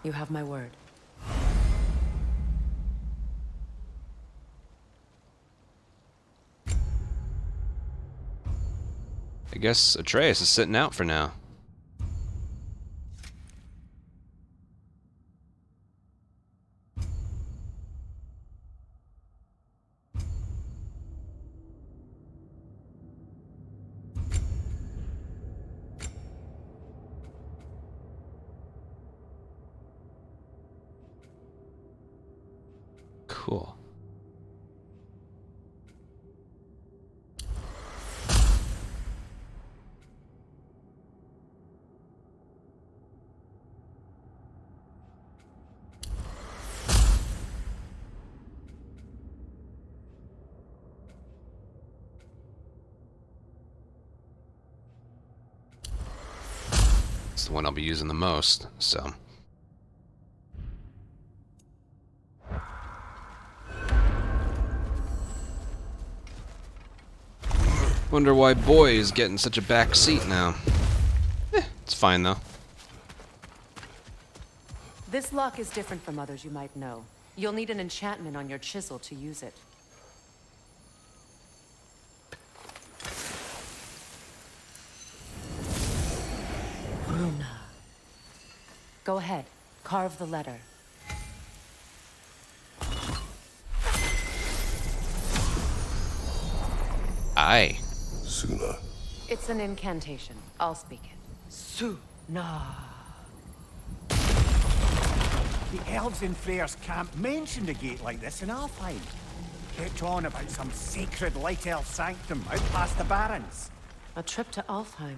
You have my word. I guess Atreus is sitting out for now. Cool. It's the one I'll be using the most, so... Wonder why Boy is getting such a back seat now. It's fine though. This lock is different from others you might know. You'll need an enchantment on your chisel to use it. Runa. Go ahead. Carve the letter. Aye. Suna. It's an incantation. I'll speak it. Suna. The elves in Freyr's camp mentioned a gate like this in Alfheim. Kept on about some sacred light elf sanctum out past the Barrens. A trip to Alfheim.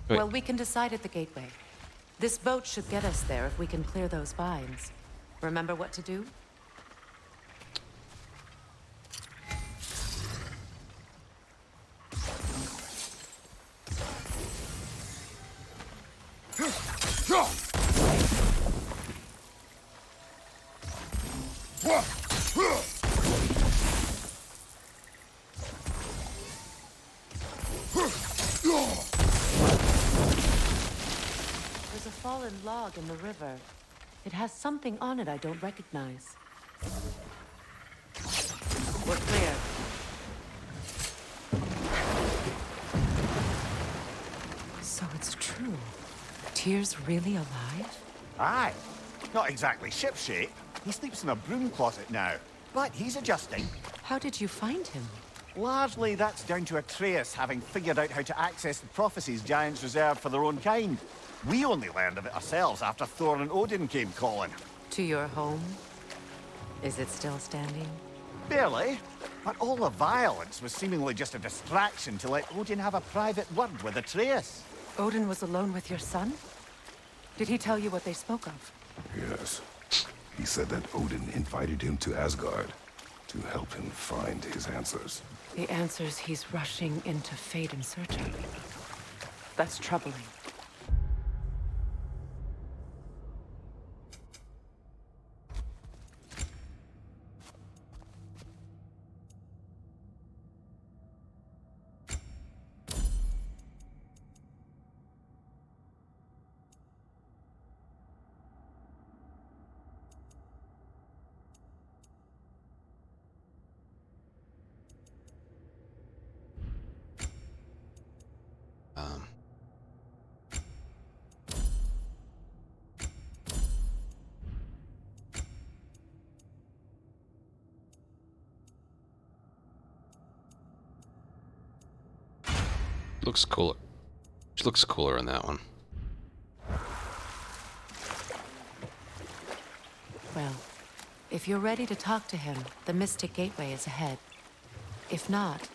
Wait. Well, we can decide at the gateway. This boat should get us there if we can clear those vines. Remember what to do? There's a fallen log in the river. It has something on it I don't recognize. We're clear. So it's true. Tyr's really alive? Aye. Not exactly shipshape. He sleeps in a broom closet now. But he's adjusting. How did you find him? Largely, that's down to Atreus having figured out how to access the prophecies giants reserved for their own kind. We only learned of it ourselves after Thor and Odin came calling. To your home? Is it still standing? Barely. But all the violence was seemingly just a distraction to let Odin have a private word with Atreus. Odin was alone with your son? Did he tell you what they spoke of? Yes. He said that Odin invited him to Asgard to help him find his answers. The answers he's rushing into fate in search of. That's troubling. Looks cooler. She looks cooler in that one. Well, if you're ready to talk to him, the Mystic Gateway is ahead. If not,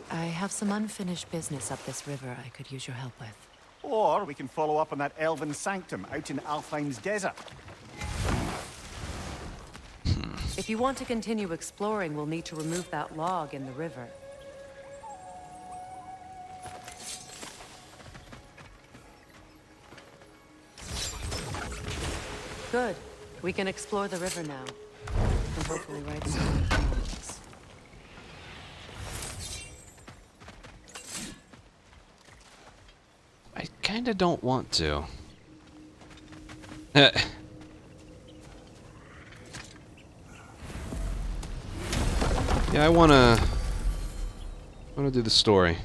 I have some unfinished business up this river I could use your help with. Or we can follow up on that elven sanctum out in Alfheim's desert. If you want to continue exploring, we'll need to remove that log in the river. Good. We can explore the river now. And hopefully right some songs. I kinda don't want to. Yeah, I wanna do the story.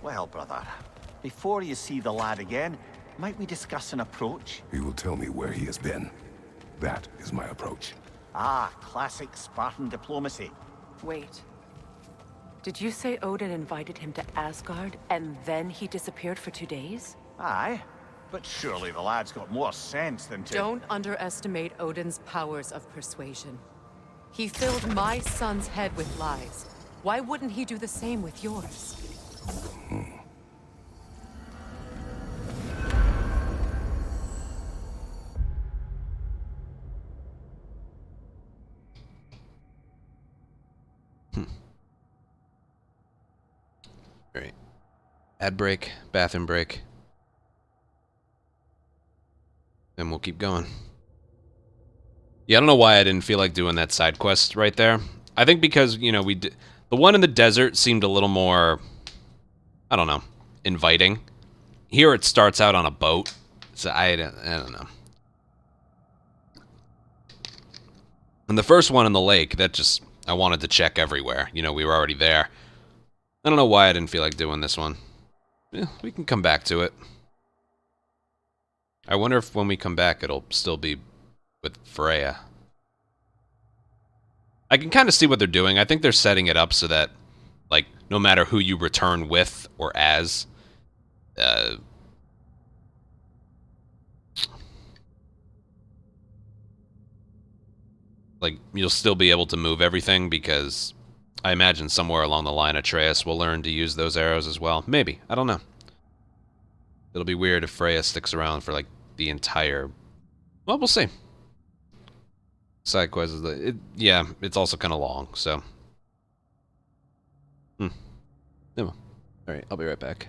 Well, brother, before you see the lad again, might we discuss an approach? He will tell me where he has been. That is my approach. Ah, classic Spartan diplomacy. Wait. Did you say Odin invited him to Asgard, and then he disappeared for 2 days? Aye, but surely the lad's got more sense than to... Don't underestimate Odin's powers of persuasion. He filled my son's head with lies. Why wouldn't he do the same with yours? Great. Ad break, bathroom break. And we'll keep going. Yeah, I don't know why I didn't feel like doing that side quest right there. I think because, you know, the one in the desert seemed a little more, I don't know, inviting. Here it starts out on a boat, so I don't know. And the first one in the lake, that just, I wanted to check everywhere. You know, we were already there. I don't know why I didn't feel like doing this one. Yeah, we can come back to it. I wonder if when we come back it'll still be with Freya. I can kind of see what they're doing. I think they're setting it up so that, like, no matter who you return with or as, like, you'll still be able to move everything, because I imagine somewhere along the line Atreus will learn to use those arrows as well. Maybe. I don't know. It'll be weird if Freya sticks around for, like, the entire... Well, we'll see. Side quest is... yeah, it's also kind of long, so... Yeah. Alright, I'll be right back.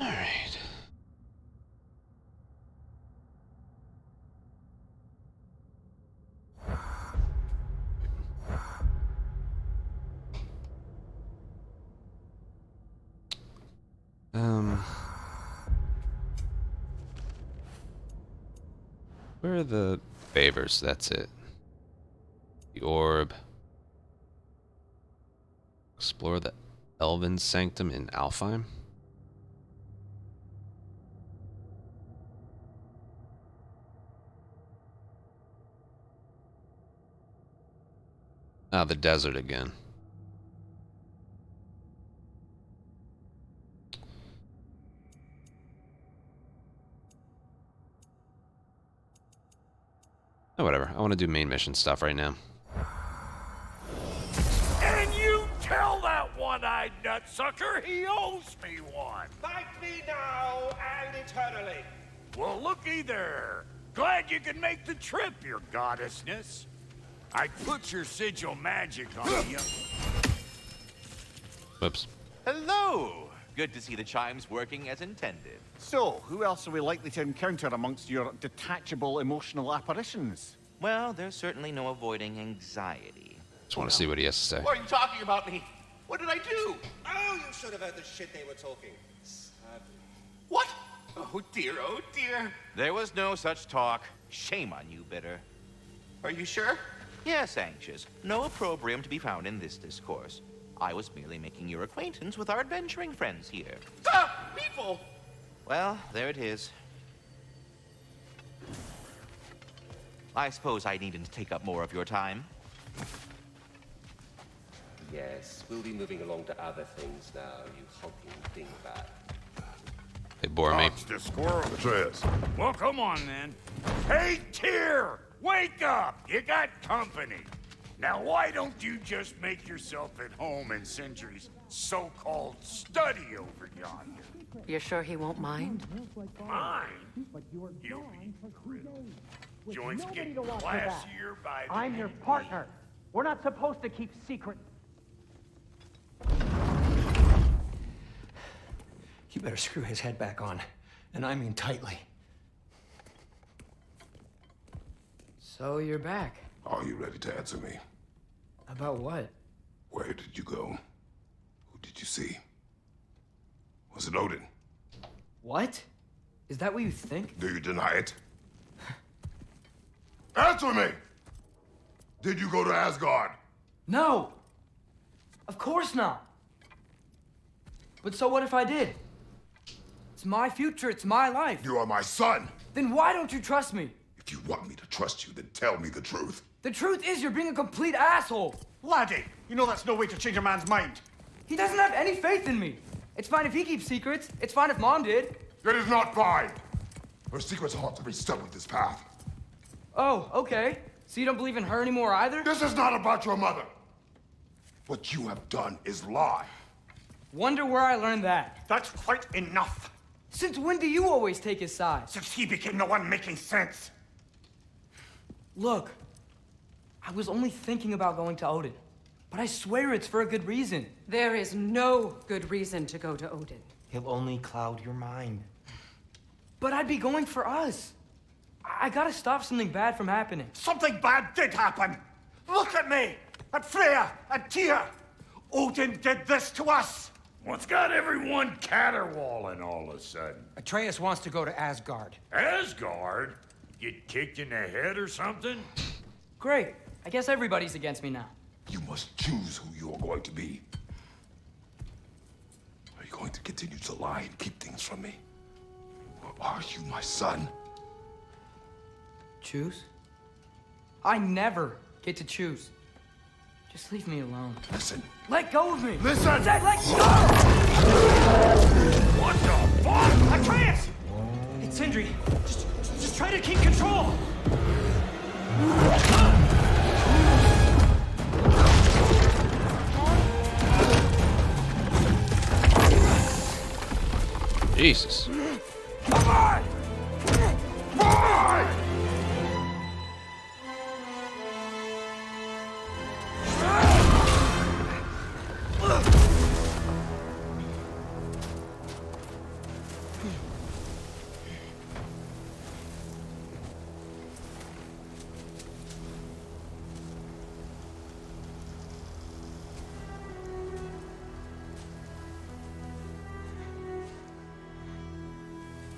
Alright. Where are the favors? That's it. The orb. Explore the Elven Sanctum in Alfheim. Ah, the desert again. Oh, whatever. I want to do main mission stuff right now. And you tell that one-eyed nutsucker he owes me one. Fight me now and eternally. Well, looky there. Glad you can make the trip, your goddessness. I put your sigil magic on you. Whoops. Hello. Good to see the chimes working as intended. So, who else are we likely to encounter amongst your detachable emotional apparitions? Well, there's certainly no avoiding anxiety. Just want to see what he has to say. What are you talking about me? What did I do? Oh, you should have heard the shit they were talking. What? Oh dear, oh dear. There was no such talk. Shame on you, Bitter. Are you sure? Yes, Anxious. No opprobrium to be found in this discourse. I was merely making your acquaintance with our adventuring friends here. Ah! People! Well, there it is. I suppose I needn't take up more of your time. Yes, we'll be moving along to other things now, you hulking dingbat. They bore me. Dodged a squirrel. Atreus, Well, come on, then. Hey, Tyr! Wake up! You got company. Now, why don't you just make yourself at home in Sindri's so-called study over yonder? You're sure he won't mind? Mine? You'll be thrilled. Joint's getting classier by the I'm your minute. partner. We're not supposed to keep secret. You better screw his head back on, and I mean tightly. So you're back. are you ready to answer me? About what? Where did you go? Who did you see? Was it Odin? What? Is that what you think? Do you deny it? Answer me! Did you go to Asgard? No! Of course not! But so what if I did? It's my future, it's my life. You are my son! Then why don't you trust me? If you want me to trust you, then tell me the truth. The truth is you're being a complete asshole. Laddie, you know that's no way to change a man's mind. He doesn't have any faith in me. It's fine if he keeps secrets. It's fine if Mom did. It is not fine! Her secrets haunt every step of this path. Oh, okay. So you don't believe in her anymore either? This is not about your mother! What you have done is lie. Wonder where I learned that. That's quite enough. Since when do you always take his side? Since he became the one making sense. Look, I was only thinking about going to Odin, but I swear it's for a good reason. There is no good reason to go to Odin. He'll only cloud your mind. But I'd be going for us. I gotta stop something bad from happening. Something bad did happen. Look at me, at Freya, at Tyr. Odin did this to us. What's got everyone caterwauling all of a sudden? Atreus wants to go to Asgard. Asgard? Get kicked in the head or something? Great. I guess everybody's against me now. You must choose who you are going to be. Are you going to continue to lie and keep things from me? Or are you my son? Choose? I never get to choose. Just leave me alone. Listen. Let go of me! Listen! Say, let go! What the fuck? Atreus! It's Sindri. Just try to keep control. Jesus. Come on! Come on!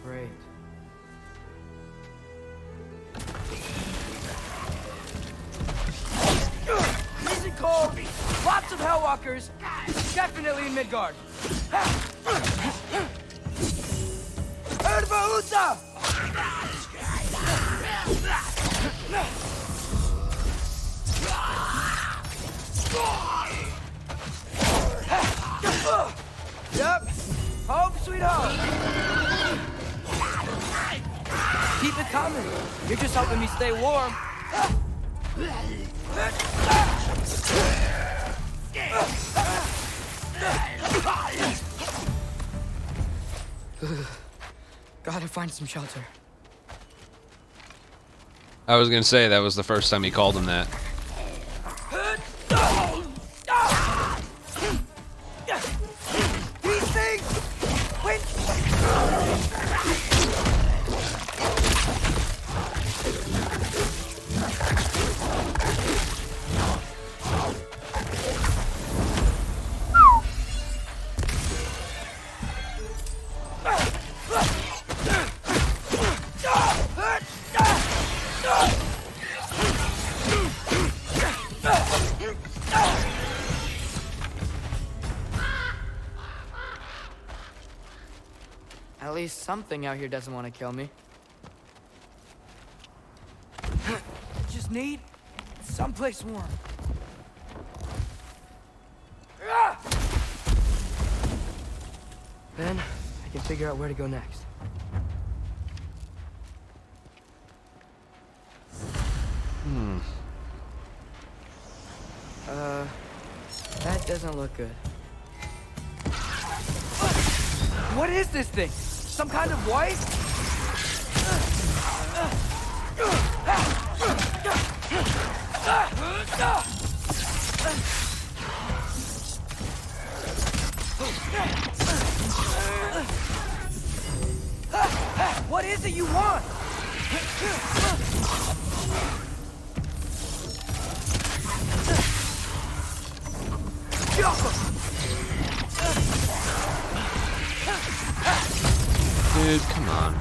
Great. Easy call. Lots of Hellwalkers. Definitely in Midgard. Erba Yep. Home sweet home. Keep it coming. You're just helping me stay warm. Gotta find some shelter. I was gonna say that was the first time he called him that. These things! At least something out here doesn't want to kill me. Just need someplace warm. Then I can figure out where to go next. That doesn't look good. What is this thing? Some kind of wife? What is it you want? dude. Come on.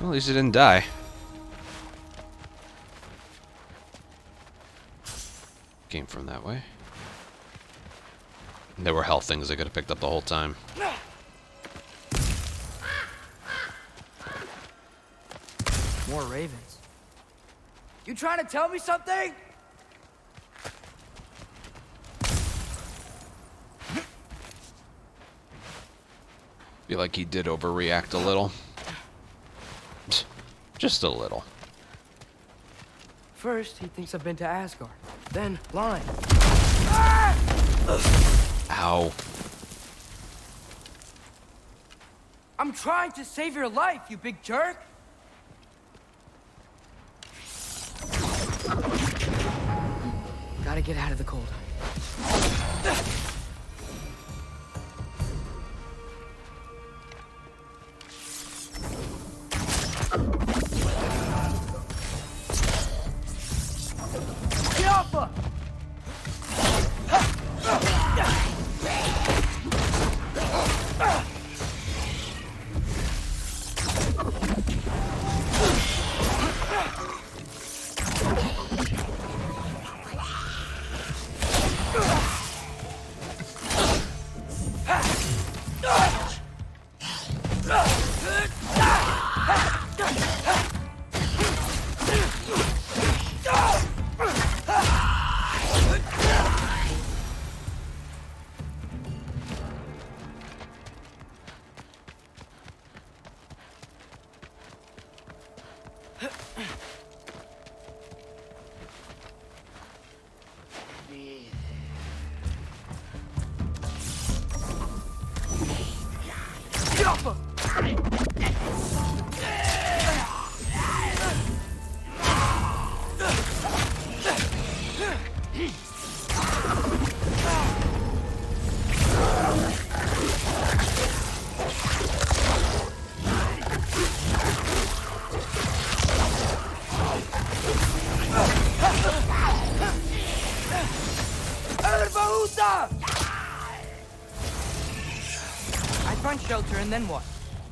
Well, at least it didn't die. Came from that way. There were health things I could have picked up the whole time. More ravens. You trying to tell me something? Feel like he did overreact a little. Just a little. First, he thinks I've been to Asgard. Then, lying. Ow. I'm trying to save your life, you big jerk! Gotta get out of the cold. I find shelter, and then what?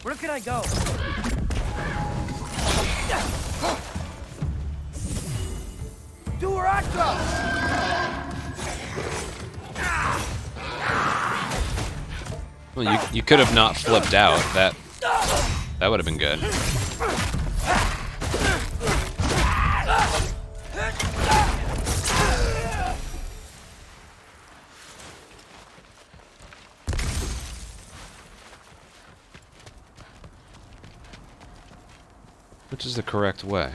Where could I go? Do where I go! Well, you could have not flipped out. That would have been good. Which is the correct way?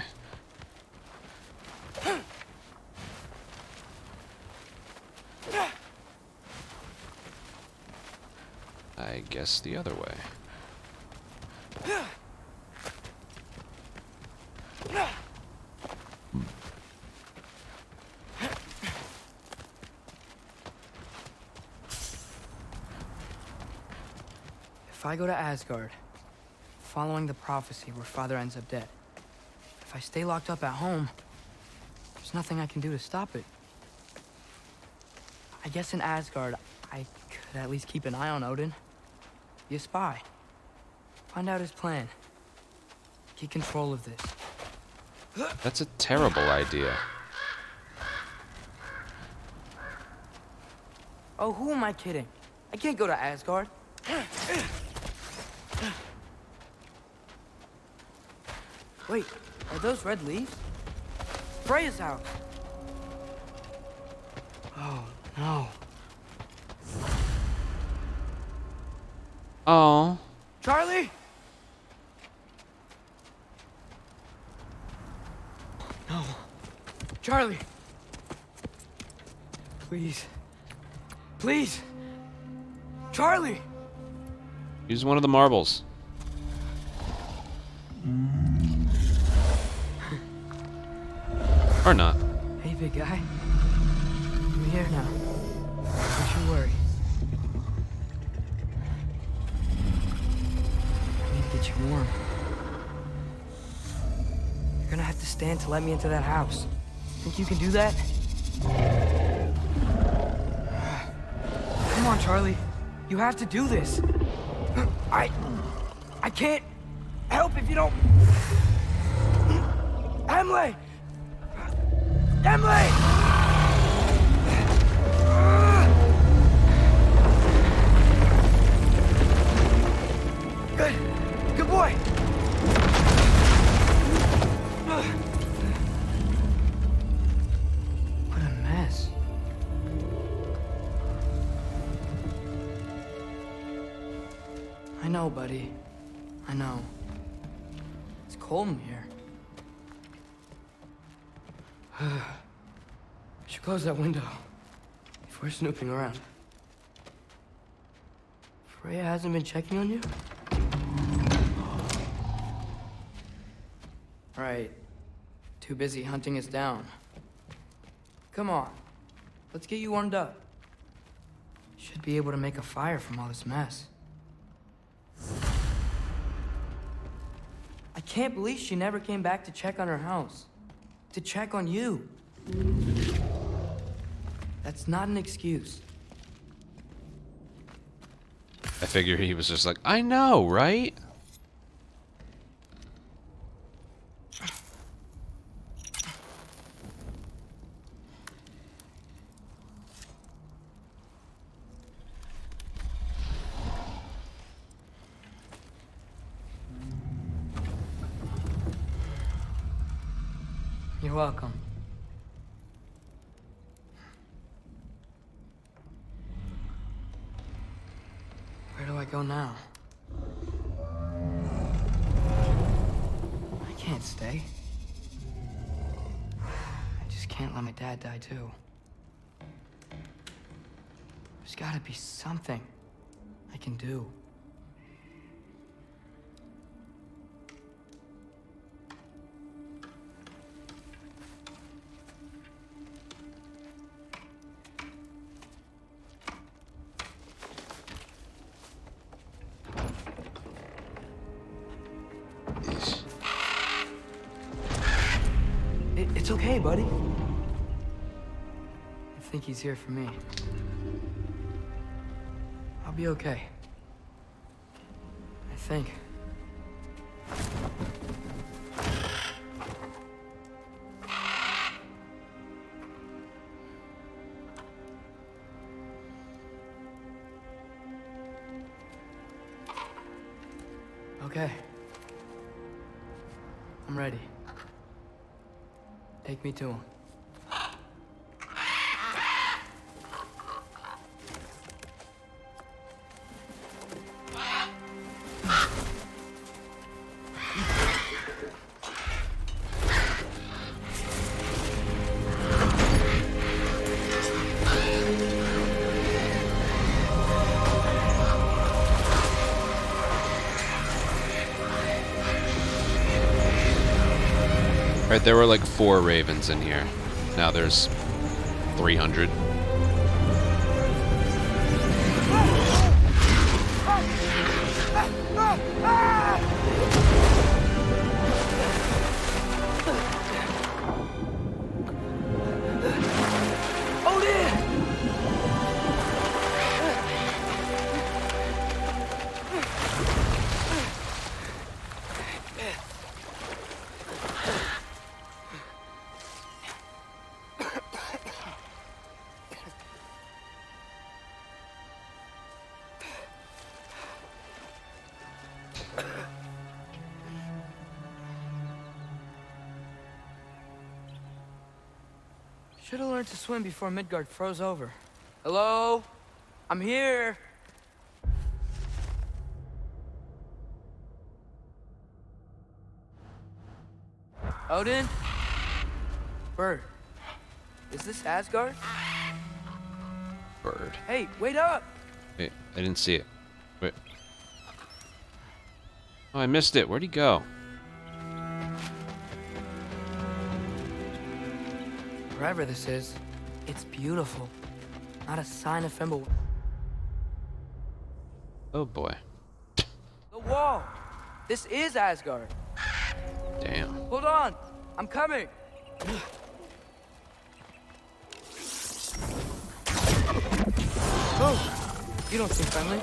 I guess the other way. If I go to Asgard, following the prophecy where Father ends up dead, if I stay locked up at home, there's nothing I can do to stop it. I guess in Asgard, I could at least keep an eye on Odin. Be a spy. Find out his plan. Get control of this. That's a terrible idea. Oh, who am I kidding? I can't go to Asgard. Wait, are those red leaves? Freya's house. Oh, no. Oh. Charlie! No. Charlie! Please. Please! Charlie! Use one of the marbles. Or not. Hey, big guy. I'm here now. Don't you worry. I need to get you warm. You're gonna have to stand to let me into that house. Think you can do that? Come on, Charlie. You have to do this. I can't help if you don't. Emily! Emily! Good. Good boy. What a mess. I know, buddy. I know. It's cold in here. Should close that window if we're snooping around. Freya hasn't been checking on you? Right. Too busy hunting us down. Come on. Let's get you warmed up. Should be able to make a fire from all this mess. I can't believe she never came back to check on her house. To check on you. That's not an excuse. I figure he was just like, I know, right? You're welcome. Where do I go now? I can't stay. I just can't let my dad die too. There's gotta be something I can do. It's okay, buddy. I think he's here for me. I'll be okay. I think. Okay. I'm ready. Take me to him. Right, there were like 4 ravens in here. Now there's 300. Should have learned to swim before Midgard froze over. Hello? I'm here. Odin? Bird. Is this Asgard? Bird. Hey, wait up! Wait, I didn't see it. Wait. Oh, I missed it. Where'd he go? Wherever this is, it's beautiful. Not a sign of Fimbul. Oh boy. The wall! This is Asgard. Damn. Hold on! I'm coming! Oh! You don't seem friendly.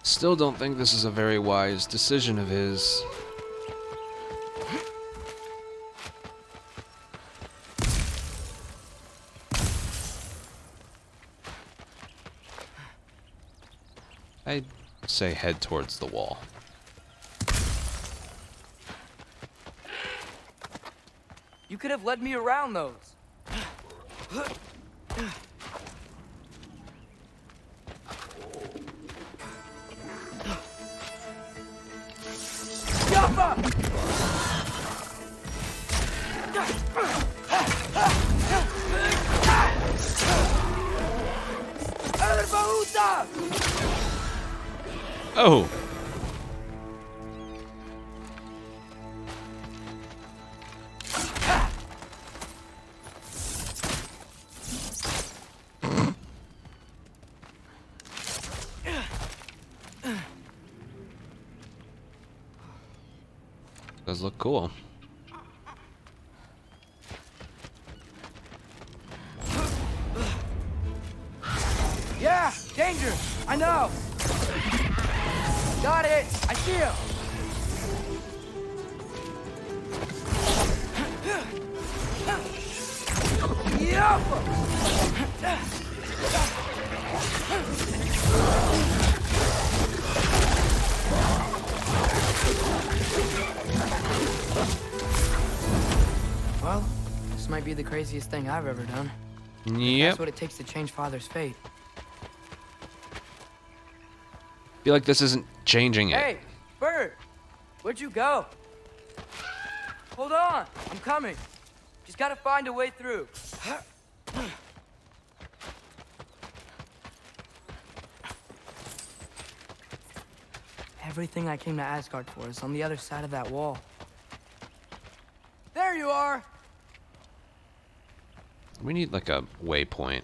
Still don't think this is a very wise decision of his. I'd say head towards the wall. You could have led me around those. Oh! Does look cool. Yeah, danger! I know! Got it! I see him! Well, this might be the craziest thing I've ever done. Yep. That's what it takes to change Father's fate. Feel like this isn't changing it. Hey, Bird! Where'd you go? Hold on, I'm coming. Just gotta find a way through. Everything I came to Asgard for is on the other side of that wall. There you are! We need like a waypoint.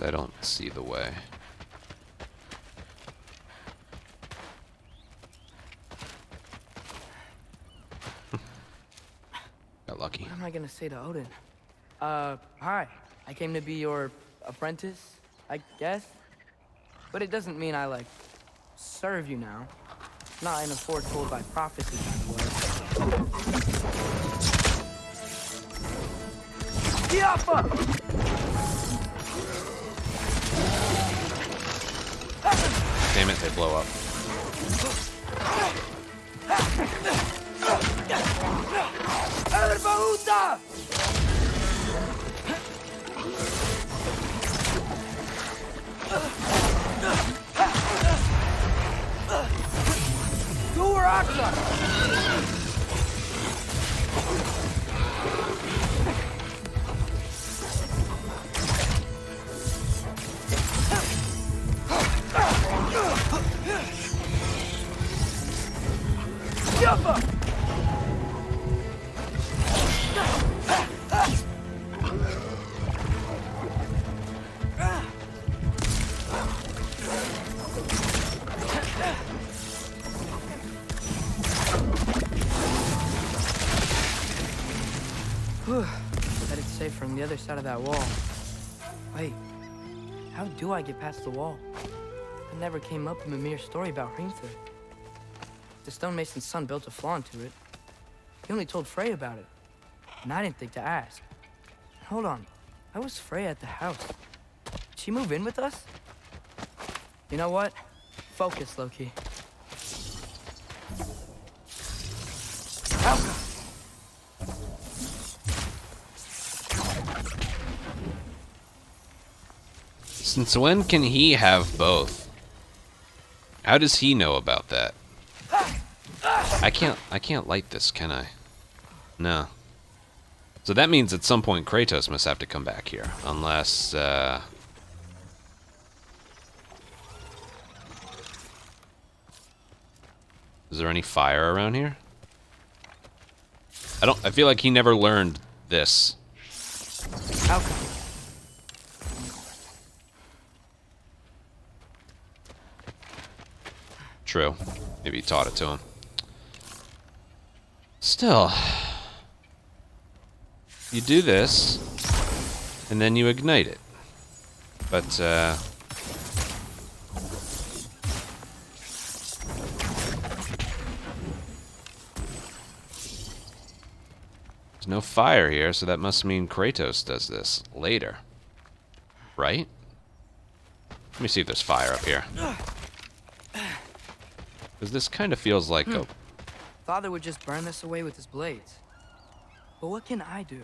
I don't see the way. Got lucky. What am I gonna say to Odin? Hi. I came to be your apprentice, I guess. But it doesn't mean I, like, serve you now. Not in a foretold by prophecy kind of way. Diapa! Damn it, they blow up. Bet it's safe from the other side of that wall. Wait, how do I get past the wall? It never came up in Mimir's story about Hrimthur. The stonemason's son built a flaw into it. He only told Frey about it, and I didn't think to ask. Hold on, how was Frey at the house? Did she move in with us? You know what? Focus, Loki. Alka! Since when can he have both? How does he know about that? I can't light this, can I? No. So that means at some point Kratos must have to come back here. Unless, is there any fire around here? I feel like he never learned this. Alka. True. Maybe he taught it to him. Still, you do this, and then you ignite it. But, there's no fire here, so that must mean Kratos does this later. Right? Let me see if there's fire up here. Because this kind of feels like a... Father would just burn this away with his blades. But what can I do?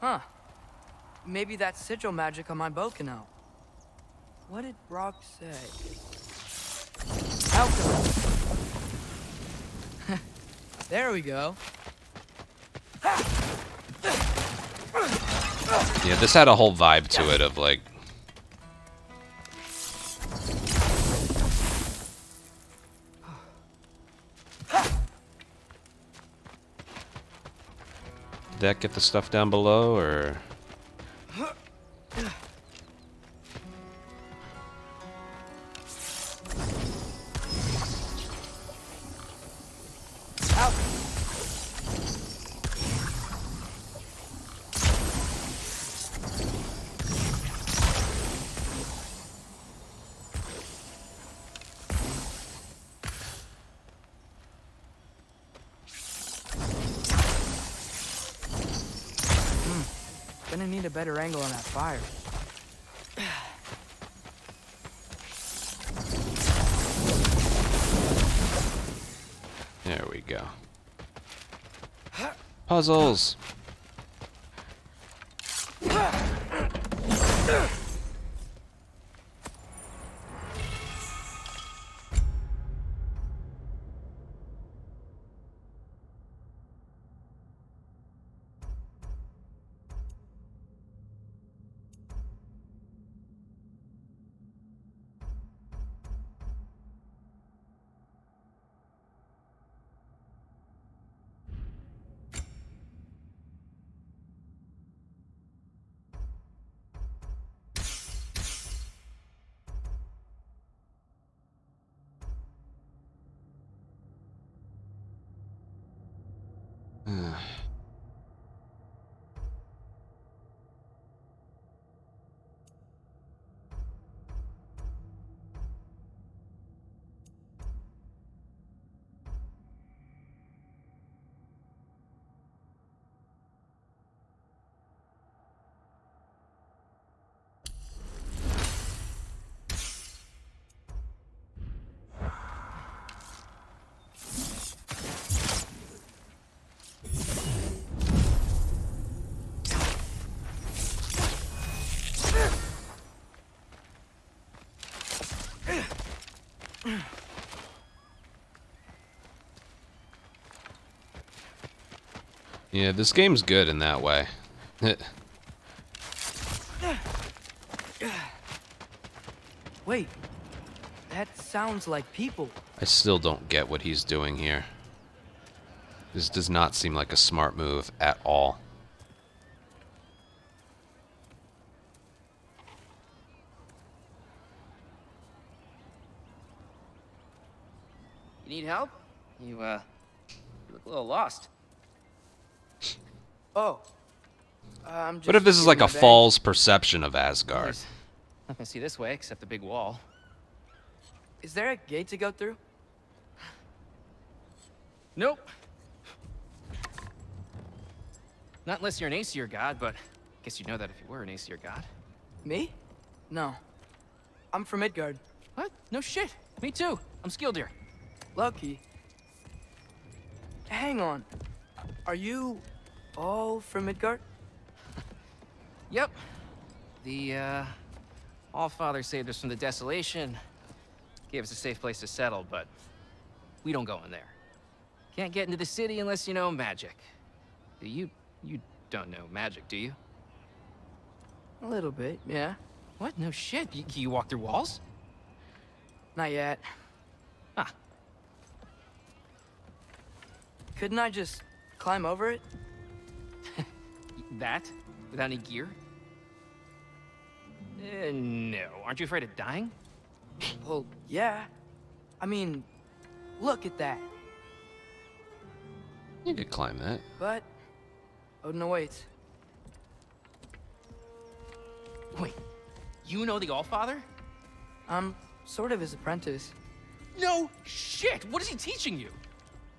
Huh. Maybe that sigil magic on my bow can help. What did Brock say? Alchemy. There we go. Yeah, this had a whole vibe to it of like... Did that get the stuff down below, or... Gonna need a better angle on that fire. There we go. Puzzles! Yeah, this game's good in that way. Wait, that sounds like people. I still don't get what he's doing here. This does not seem like a smart move at all. You need help? You look a little lost. Oh. I'm just What if this is like getting a my bag. false perception of Asgard? There's nothing to see this way except the big wall. Is there a gate to go through? Nope. Not unless you're an Aesir god, but I guess you'd know that if you were an Aesir god. Me? No. I'm from Midgard. What? No shit. Me too. I'm Skildir. Lucky. Hang on. Are you all from Midgard? Yep. The, All-Father saved us from the desolation. Gave us a safe place to settle, but we don't go in there. Can't get into the city unless you know magic. You don't know magic, do you? A little bit, yeah. What? No shit. You walk through walls? Not yet. Ah. Couldn't I just climb over it? That? Without any gear? No. Aren't you afraid of dying? Well, yeah. I mean, look at that. You could climb that. But Odin awaits. Wait, you know the All-Father? I'm sort of his apprentice. No shit! What is he teaching you?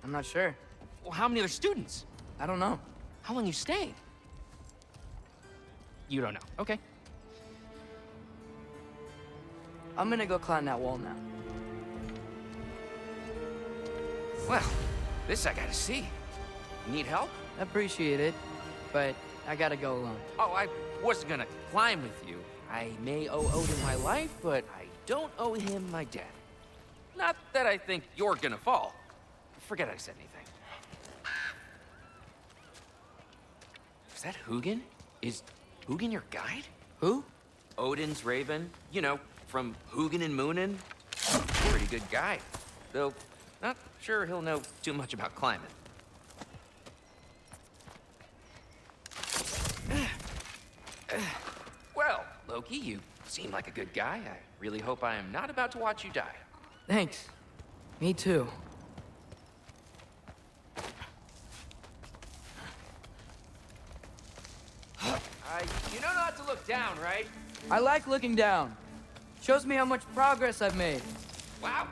I'm not sure. Well, how many other students? I don't know. How long you staying? You don't know. Okay. I'm gonna go climb that wall now. Well, this I gotta see. Need help? Appreciate it, but I gotta go alone. Oh, I wasn't gonna climb with you. I may owe Odin my life, but I don't owe him my death. Not that I think you're gonna fall. Forget I said anything. Is that Hugin? Is Hugin your guide? Who? Odin's raven. You know, from Hugin and Moonin. Pretty good guy. Though, not sure he'll know too much about climbing. Well, Loki, you seem like a good guy. I really hope I am not about to watch you die. Thanks. Me too. You know not to look down, right? I like looking down. Shows me how much progress I've made. Wow.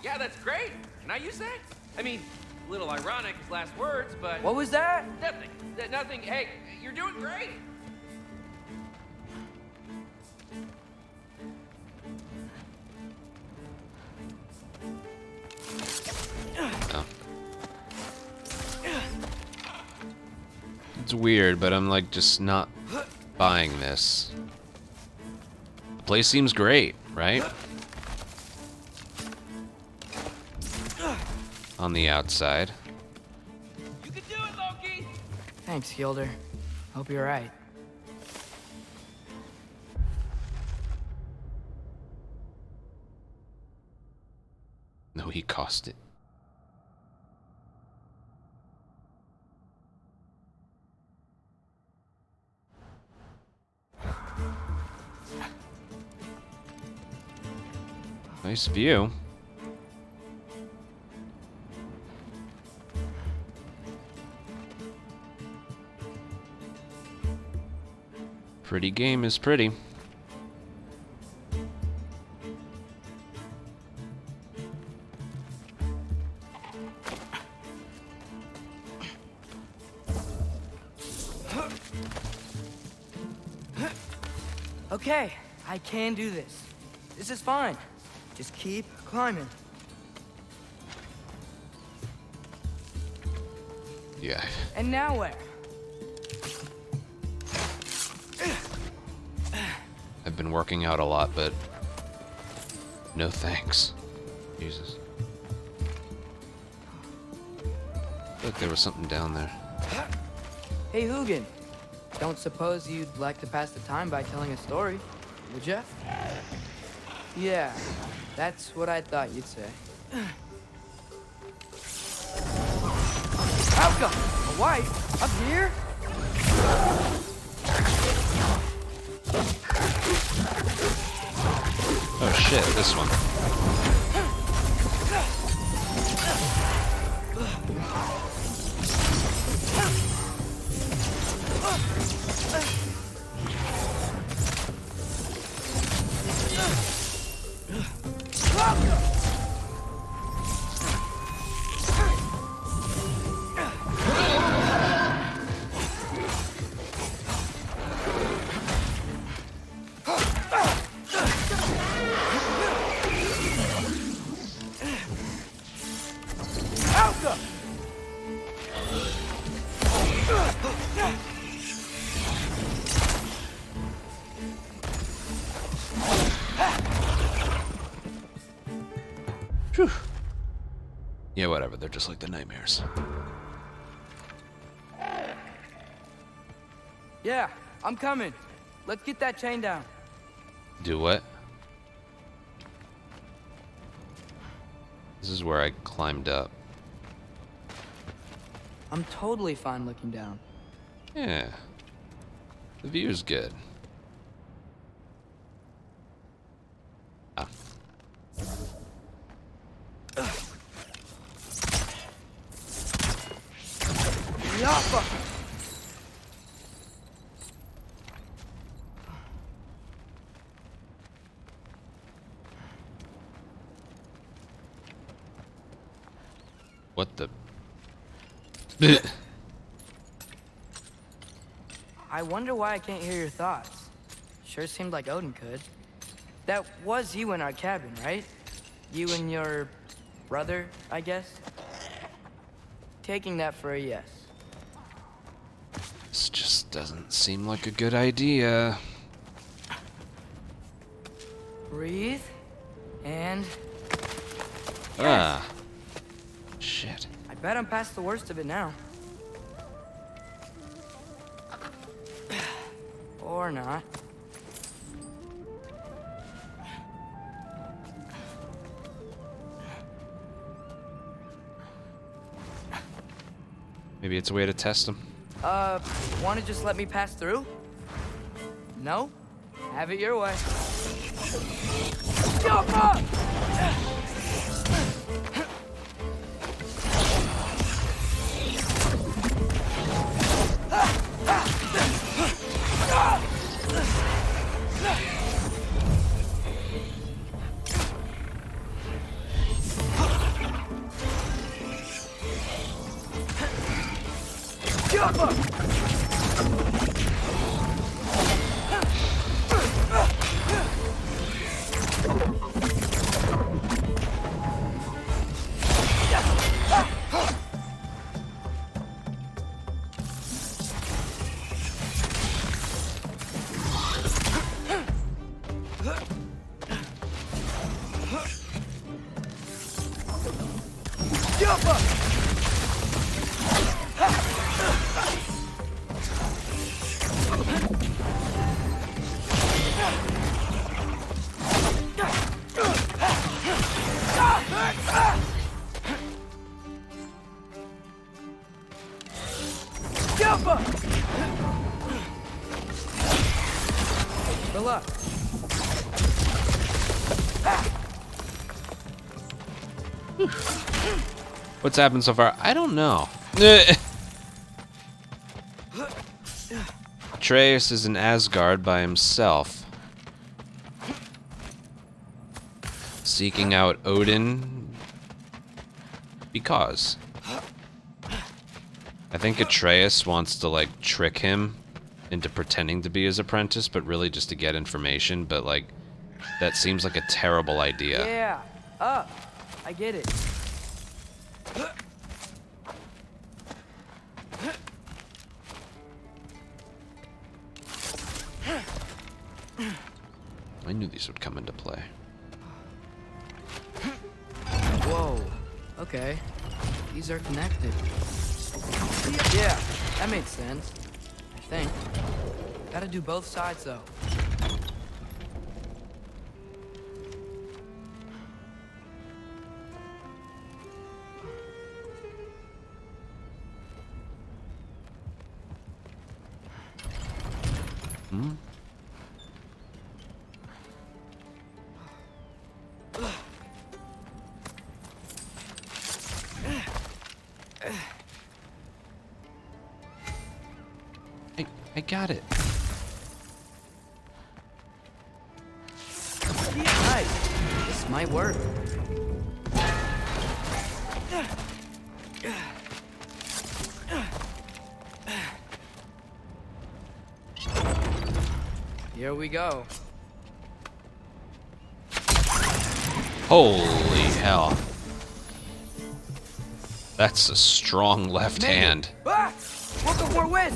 Yeah, that's great. Can I use that? I mean, a little ironic his last words, but... What was that? Nothing. Nothing. Hey, you're doing great. Oh. It's weird, but I'm like just not buying this. The place seems great, right? On the outside. You can do it, Loki! Thanks, Gilder. Hope you're right. No, he cost it. Nice view. Pretty game is pretty. Okay, I can do this. This is fine. Just keep climbing. Yeah. And now where? I've been working out a lot, but no thanks. Jesus. Look, there was something down there. Hey, Hugin. Don't suppose you'd like to pass the time by telling a story, would ya? Yeah, that's what I thought you'd say. Alka! A wife? Up here? Oh shit, this one. Whew. Yeah, whatever. They're just like the nightmares. Yeah, I'm coming. Let's get that chain down. Do what? This is where I climbed up. I'm totally fine looking down. Yeah. The view's good. Ah. Yappa! What the? I wonder why I can't hear your thoughts. Sure seemed like Odin could. That was you in our cabin, right? You and your brother, I guess? Taking that for a yes. This just doesn't seem like a good idea. Breathe. And... Ah. Shit. I bet I'm past the worst of it now. Or not. Maybe it's a way to test them. Wanna just let me pass through? No? Have it your way. Jump up! Good luck. What's happened so far? I don't know. Atreus is in Asgard by himself, seeking out Odin because I think Atreus wants to like trick him into pretending to be his apprentice, but really just to get information. But like, that seems like a terrible idea. Yeah, up. I get it. I knew these would come into play. Whoa. Okay. These are connected. Yeah, that makes sense. I think. Gotta do both sides, though. Hmm? I got it. Nice. This might work. Here we go. Holy hell. That's a strong left Maybe. hand. Ah! Welcome for a win!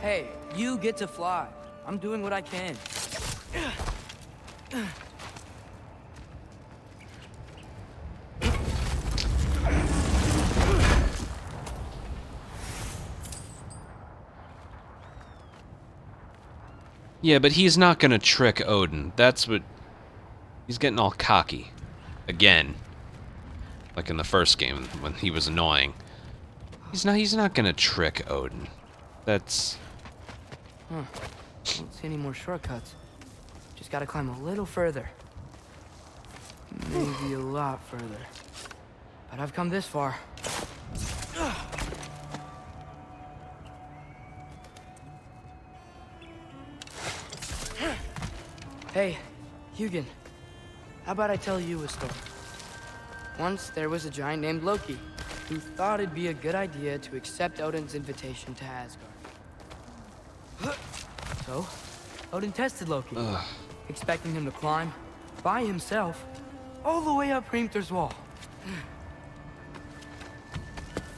Hey, you get to fly. I'm doing what I can. Yeah, but he's not gonna trick Odin. That's what... He's getting all cocky. Again. Like in the first game, when he was annoying. He's not gonna trick Odin. That's... Huh. Don't see any more shortcuts. Just gotta climb a little further. Maybe a lot further. But I've come this far. Hey, Hugin. How about I tell you a story? Once there was a giant named Loki who thought it'd be a good idea to accept Odin's invitation to Asgard. So, Odin tested Loki, expecting him to climb by himself all the way up Hrimthur's wall.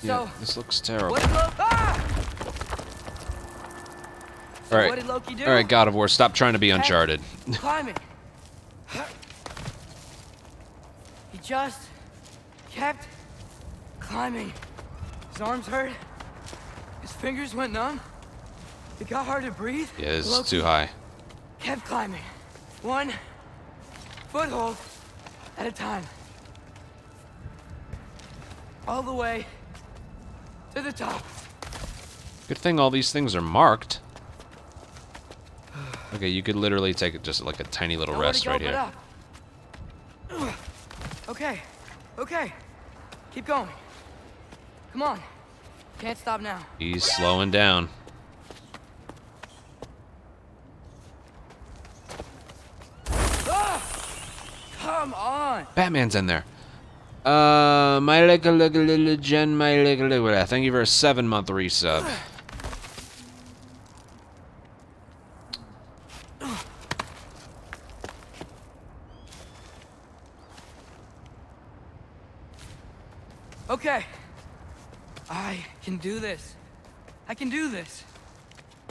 Yeah, this looks terrible. What did Alright. what did Loki do? Alright, God of War, stop trying to be Uncharted. Climbing. He just kept climbing. His arms hurt. His fingers went numb. It got hard to breathe. Yeah, this is Loki too high. kept climbing. One foothold at a time. All the way to the top. Good thing all these things are marked. Okay, you could literally take just like a tiny little Nowhere to rest go right but here. up. Okay, okay. Keep going. Come on. Can't stop now. He's slowing down. Ah! Come on. Batman's in there. My little Jen, my little. Thank you for a 7-month resub. Okay. I can do this. I can do this.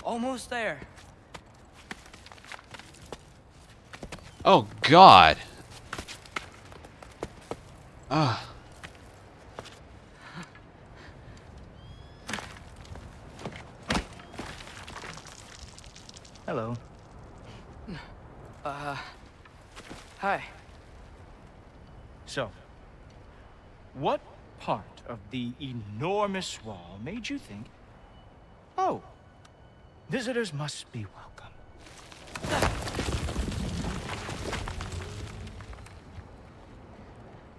Almost there. Oh God. Ah. Hello. Hi. So, what part of the enormous wall made you think, oh, visitors must be welcome?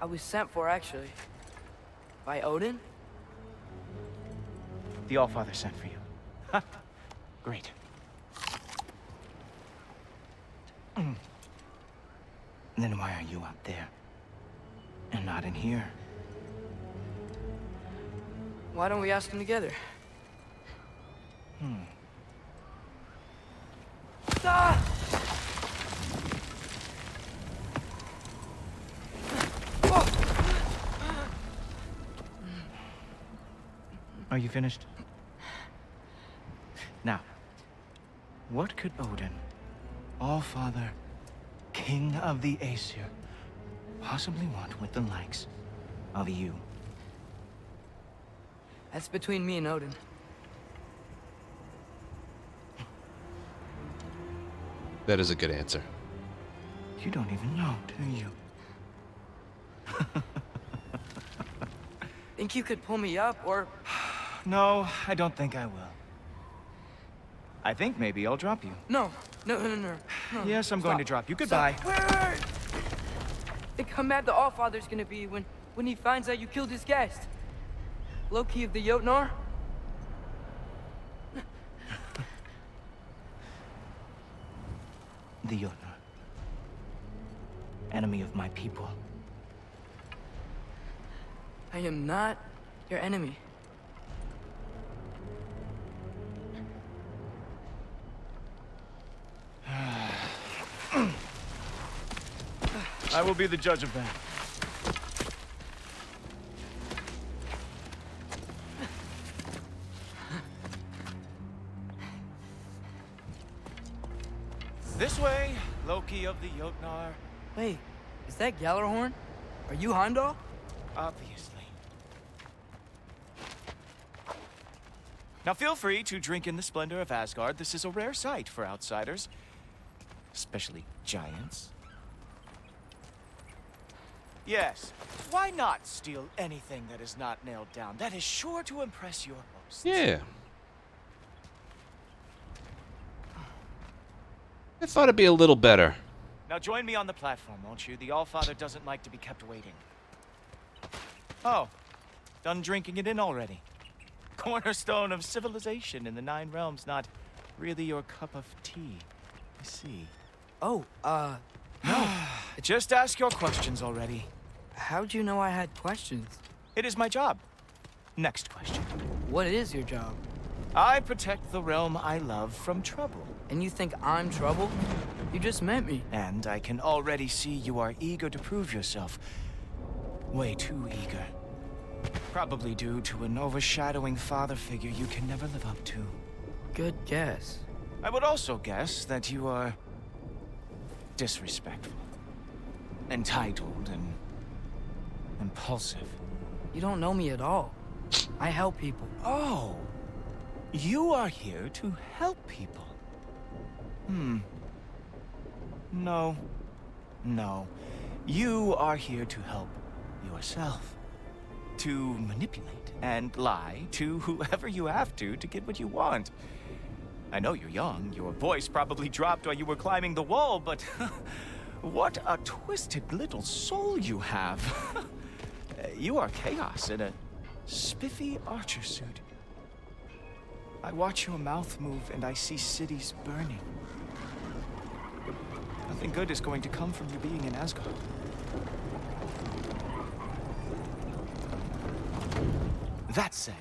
I was sent for, actually. By Odin? The Allfather sent for you. Huh. Great. Then why are you out there? And not in here? Why don't we ask him together? Are you finished? Now, what could Odin, All-Father, King of the Aesir, possibly want with the likes of you? That's between me and Odin. That is a good answer. You don't even know, do you? Think you could pull me up, or... No, I don't think I will. I think maybe I'll drop you. No. No. Yes, I'm going to drop you. Goodbye. Wait. Think how mad the Allfather's gonna be when he finds out you killed his guest. Loki of the Jotnar? The Jotnar. Enemy of my people. I am not your enemy. I will be the judge of that. This way, Loki of the Jotnar. Wait, is that Gjallarhorn? Are you Heimdall? Obviously. Now feel free to drink in the splendor of Asgard. This is a rare sight for outsiders. Especially giants. Yes, why not steal anything that is not nailed down? That is sure to impress your hosts. Yeah. I thought it'd be a little better. Now join me on the platform, won't you? The Allfather doesn't like to be kept waiting. Oh, done drinking it in already. Cornerstone of civilization in the Nine Realms, not really your cup of tea. I see. Oh, No. Just ask your questions already. how'd you know I had questions? It is my job. Next question. What is your job? I protect the realm I love from trouble. And you think I'm trouble? You just met me. And I can already see you are eager to prove yourself. Way too eager. Probably due to an overshadowing father figure you can never live up to. Good guess. I would also guess that you are disrespectful, entitled, and impulsive. You don't know me at all. I help people. Oh, you are here to help people. No. You are here to help yourself. To manipulate and lie to whoever you have to get what you want. I know you're young. Your voice probably dropped while you were climbing the wall, but what a twisted little soul you have. You are chaos in a spiffy archer suit. I watch your mouth move and I see cities burning. Nothing good is going to come from you being in Asgard. That said,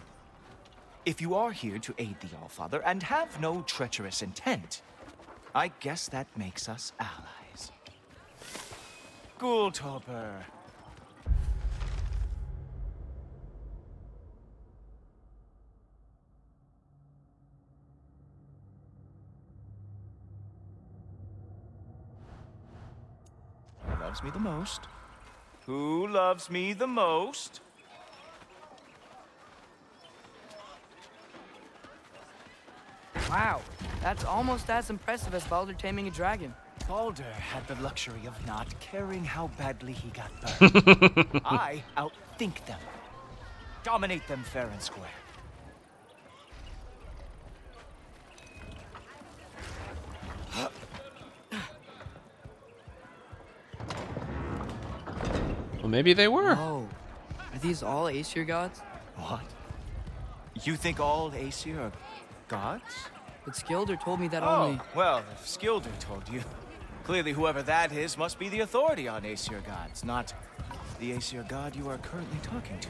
if you are here to aid the Allfather and have no treacherous intent, I guess that makes us allies. Ghoultoper. Who loves me the most? Who loves me the most? Wow, that's almost as impressive as Baldur taming a dragon. Baldur had the luxury of not caring how badly he got burned. I outthink them. Dominate them fair and square. Well, maybe they were. Oh, are these all Aesir gods? What? You think all Aesir are gods? But Skilder told me that Oh, only... well, if Skilder told you, clearly whoever that is must be the authority on Aesir gods, not the Aesir god you are currently talking to.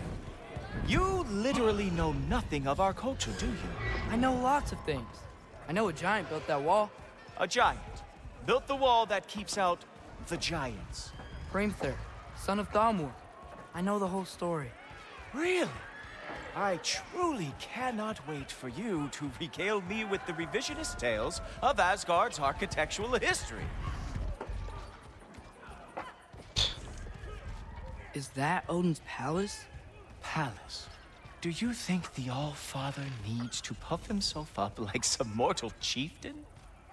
You literally know nothing of our culture, do you? I know lots of things. I know a giant built that wall. A giant built the wall that keeps out the giants. Hrimthur, son of Thalmor. I know the whole story. Really? I truly cannot wait for you to regale me with the revisionist tales of Asgard's architectural history. Is that Odin's palace? Palace? Do you think the All-Father needs to puff himself up like some mortal chieftain?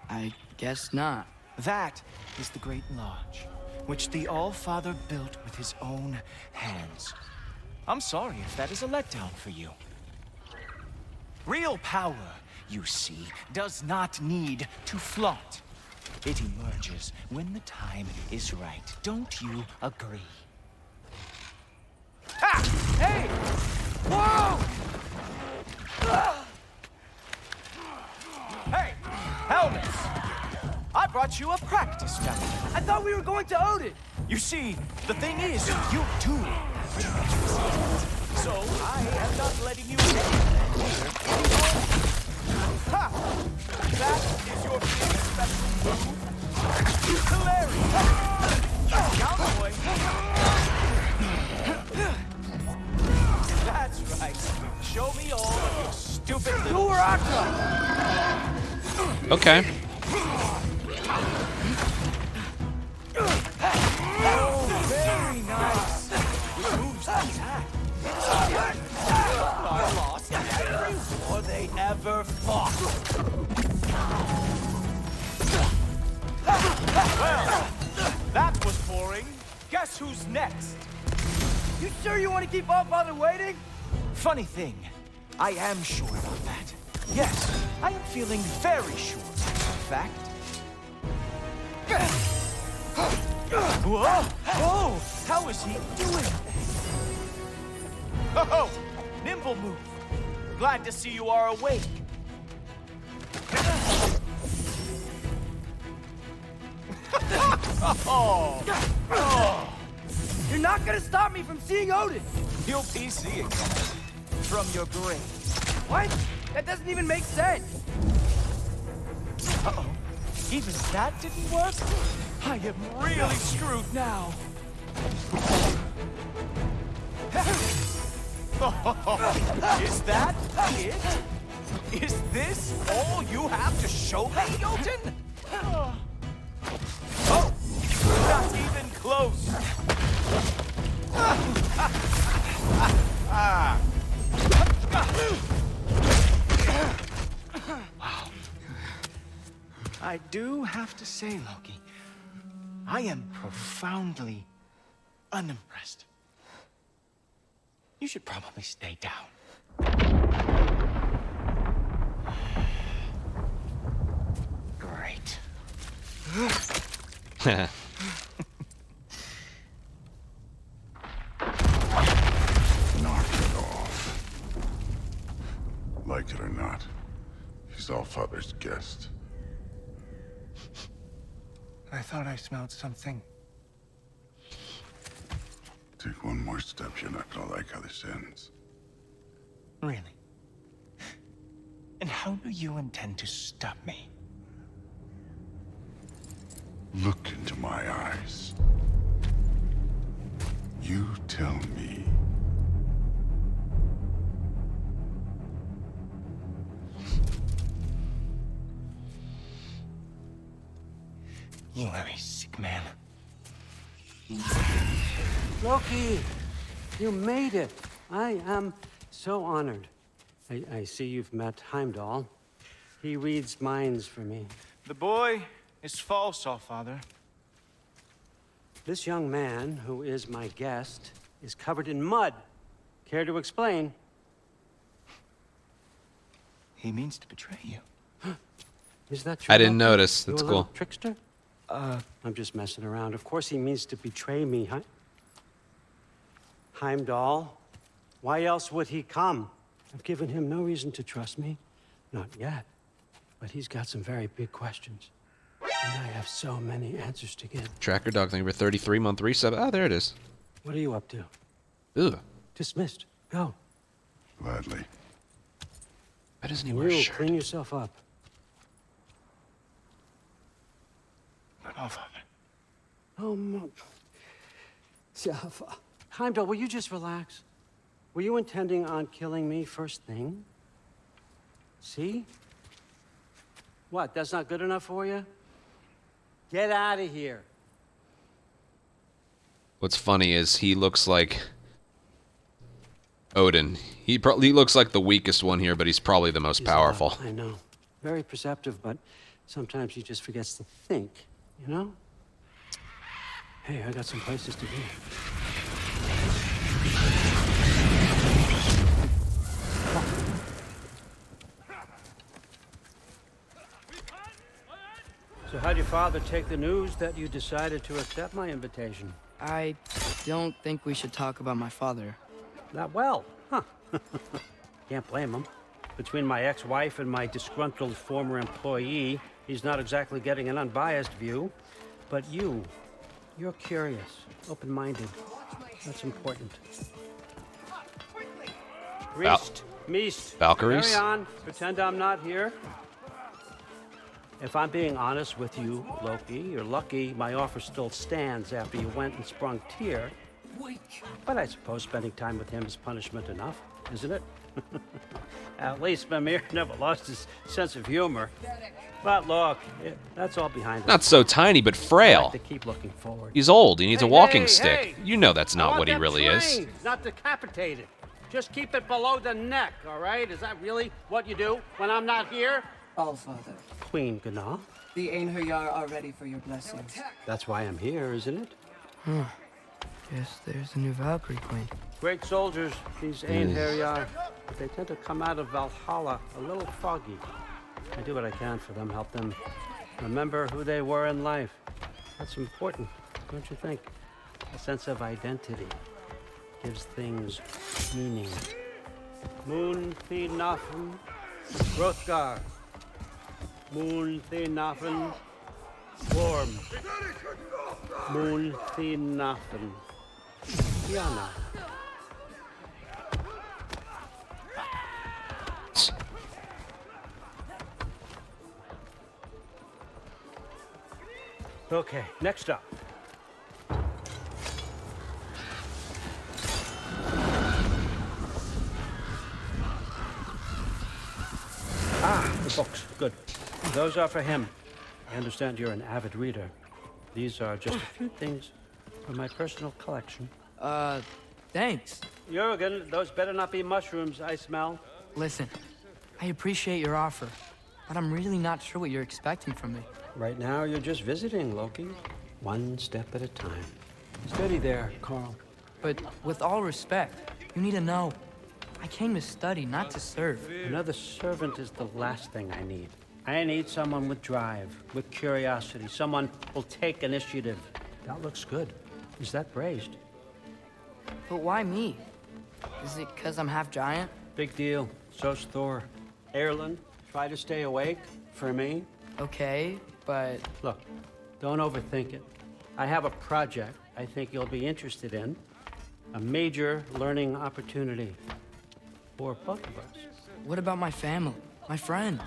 I guess not. That is the Great Lodge, which the All-Father built with his own hands. I'm sorry if that is a letdown for you. Real power, you see, does not need to flaunt. It emerges when the time is right. Don't you agree? Ha! Hey! Whoa! Hey, helmets! I brought you a practice round. I thought we were going to Odin! You see, the thing is, you too. So I am not letting you get here anymore. Ha! That is your big special move. Hilarious! Cowboy! That's right. Show me all of your stupid little... Okay. Oh, very nice. Which moves to attack. Are lost every war they ever fought. Well, that was boring. Guess who's next? You sure you want to keep All-Father waiting? Funny thing, I am sure about that. Yes, I am feeling very sure, in fact. Whoa! Whoa! How is he doing? Oh, nimble move. Glad to see you are awake. Oh. You're not gonna stop me from seeing Odin! You'll be seeing him from your grave. What? That doesn't even make sense! Uh-oh. Even that didn't work? I am really screwed now. Is that it? Is this all you have to show me, Jotun? Oh, not even close. Wow. I do have to say, Loki, I am profoundly unimpressed. You should probably stay down. Great. Knock it off. Like it or not, he's All-Father's guest. I thought I smelled something. Take one more step, you're not gonna like how this ends. Really? And how do you intend to stop me? Look into my eyes. You tell me. You are a sick man. Loki, you made it. I am so honored. I see you've met Heimdall. He reads minds for me. The boy is false, All-Father. This young man, who is my guest, is covered in mud. Care to explain? He means to betray you. Is that true? I didn't Loki? notice. You That's a little cool. trickster? I'm just messing around. Of course he means to betray me, huh? Heimdall, why else would he come? I've given him no reason to trust me. Not yet. But he's got some very big questions. And I have so many answers to give. Tracker dog thing for 33-month resub. Oh, there it is. What are you up to? Ugh. Dismissed. Go. Gladly. Why doesn't he And wear a you shirt? clean yourself up. Oh, Father. Oh, Mom. Heimdall, will you just relax? Were you intending on killing me first thing? See? What, that's not good enough for you? Get out of here. What's funny is he looks like Odin. He looks like the weakest one here, but he's probably the most powerful. I know. Very perceptive, but sometimes he just forgets to think, you know? Hey, I got some places to be. So how'd your father take the news that you decided to accept my invitation? I don't think we should talk about my father. Not well, huh? Can't blame him. Between my ex-wife and my disgruntled former employee, he's not exactly getting an unbiased view. But you're curious, open-minded. That's important. Priest, Meest. Valkyries? Carry on. Pretend I'm not here. If I'm being honest with you, Loki, you're lucky my offer still stands after you went and sprung Tyr. But I suppose spending time with him is punishment enough, isn't it? At least Mimir never lost his sense of humor. But look, that's all behind us. Not so tiny, but I frail. like to keep looking forward. He's old. He needs a walking stick. Hey. You know that's I not want what he them really is. trained, not decapitated. Just keep it below the neck, all right? Is that really what you do when I'm not here? Allfather, Queen Gná. the Einherjar are ready for your blessings. That's why I'm here, isn't it? Huh. Guess there's a new Valkyrie queen. Great soldiers, these Einherjar. But they tend to come out of Valhalla a little foggy. I do what I can for them, help them remember who they were in life. That's important, don't you think? A sense of identity gives things meaning. Moon Thinafen, Hrothgar. Moon Thinafen, Worm. Moon Thinafen, Diana. Okay, next up. The books. Good. Those are for him. I understand you're an avid reader. These are just a few things from my personal collection. Thanks. Jurgen, those better not be mushrooms I smell. Listen, I appreciate your offer, but I'm really not sure what you're expecting from me. Right now, you're just visiting, Loki. One step at a time. Steady there, Carl. But with all respect, you need to know, I came to study, not to serve. Another servant is the last thing I need. I need someone with drive, with curiosity, someone who'll take initiative. That looks good. Is that praised? But why me? Is it because I'm half giant? Big deal. So's Thor. Erlen, try to stay awake for me. Okay, but... Look, don't overthink it. I have a project I think you'll be interested in. A major learning opportunity for both of us. What about my family? My friends?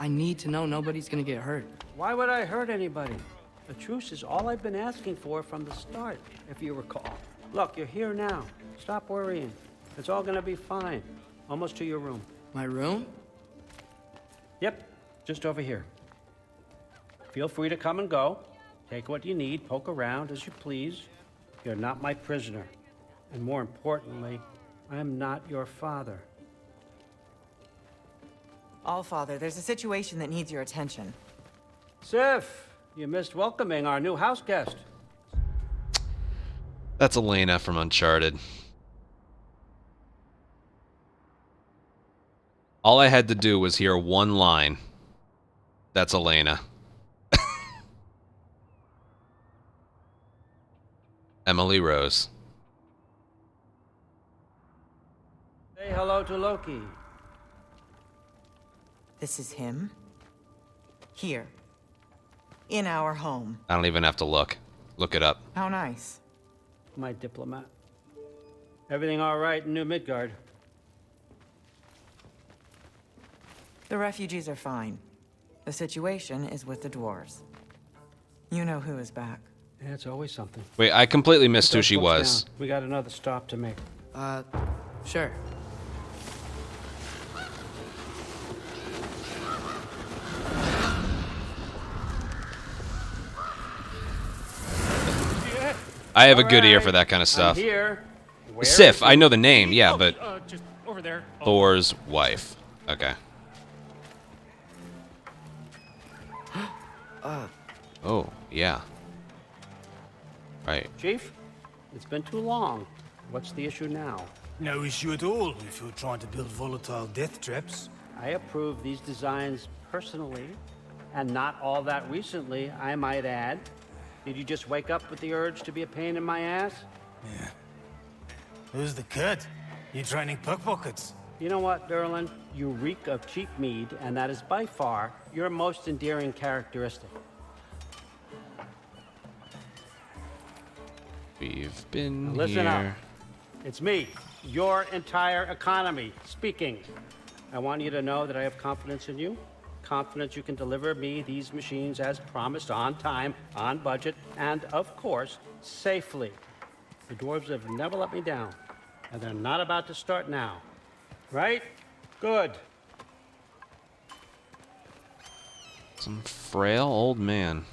I need to know nobody's gonna get hurt. Why would I hurt anybody? A truce is all I've been asking for from the start, if you recall. Look, you're here now. Stop worrying. It's all gonna be fine. Almost to your room. My room? Yep, just over here. Feel free to come and go. Take what you need, poke around as you please. You're not my prisoner. And more importantly, I'm not your father. Allfather, there's a situation that needs your attention. Sif, you missed welcoming our new house guest. That's Elena from Uncharted. All I had to do was hear one line. That's Elena. Emily Rose. Say hello to Loki. This is him? Here. In our home. I don't even have to look. Look it up. How nice. My diplomat. Everything all right in New Midgard? The refugees are fine. The situation is with the dwarves. You know who is back. Yeah, it's always something. Wait, I completely missed Put who those she books was. down. We got another stop to make. Sure. I have a good ear for that kind of stuff. Here. Where Sif, is I he? know the name, yeah, but Just over there. Thor's wife. Okay. Oh, yeah. Right. Chief, it's been too long. What's the issue now? No issue at all if you're trying to build volatile death traps. I approve these designs personally, and not all that recently, I might add. Did you just wake up with the urge to be a pain in my ass? Yeah. Who's the cut? You training pickpockets? You know what, Derlin? You reek of cheap mead, and that is by far your most endearing characteristic. We've been Now listen here. up. It's me, your entire economy, speaking. I want you to know that I have confidence in you. Confidence you can deliver me these machines as promised, on time, on budget, and, of course, safely. The dwarves have never let me down, and they're not about to start now. Right? Good. Some frail old man.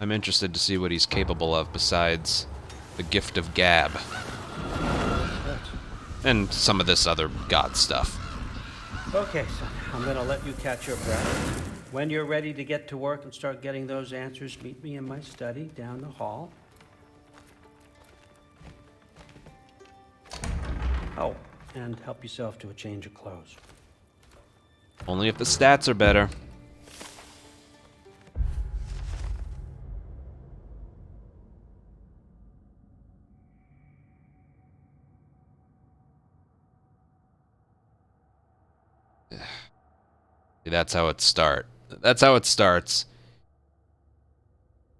I'm interested to see what he's capable of besides the gift of gab. And some of this other god stuff. Okay, son, I'm gonna let you catch your breath. When you're ready to get to work and start getting those answers, meet me in my study down the hall. Oh, and help yourself to a change of clothes. Only if the stats are better. That's how it starts. That's how it starts.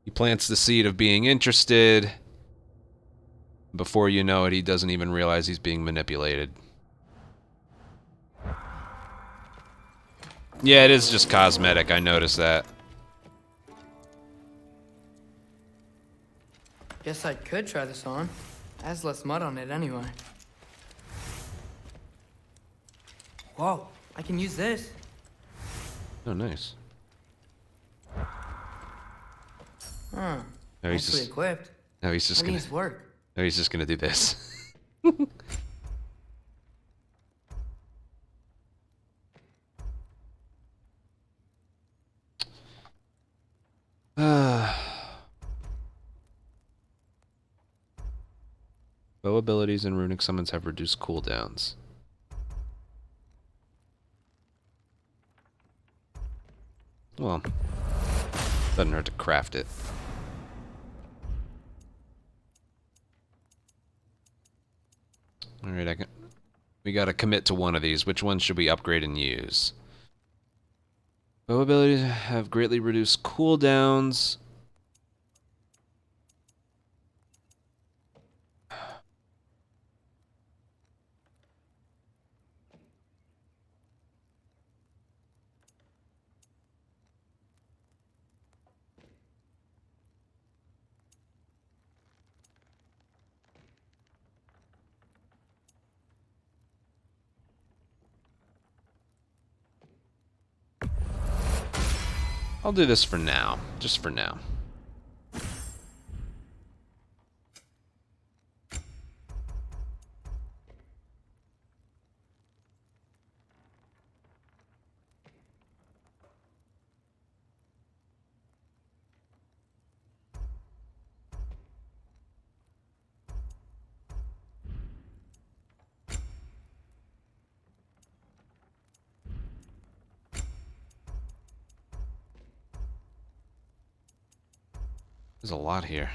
He plants the seed of being interested. Before you know it, he doesn't even realize he's being manipulated. Yeah, it is just cosmetic. I noticed that. Guess I could try this on. It has less mud on it anyway. Whoa, I can use this. Oh, nice. Huh. Now he's Nicely just equipped. Now he's just How gonna. does this work? Now he's just gonna do this. Bow abilities and runic summons have reduced cooldowns. Well, doesn't hurt to craft it. All right, we gotta commit to one of these. Which one should we upgrade and use? Bow abilities have greatly reduced cooldowns. I'll do this for now, just for now. There's a lot here.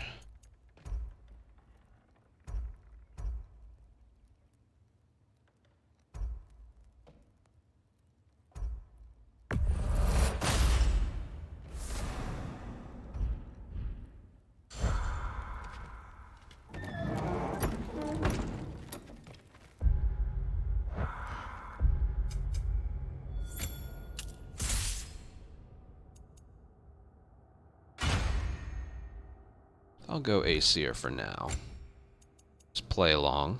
I'll go Aesir for now. Just play along.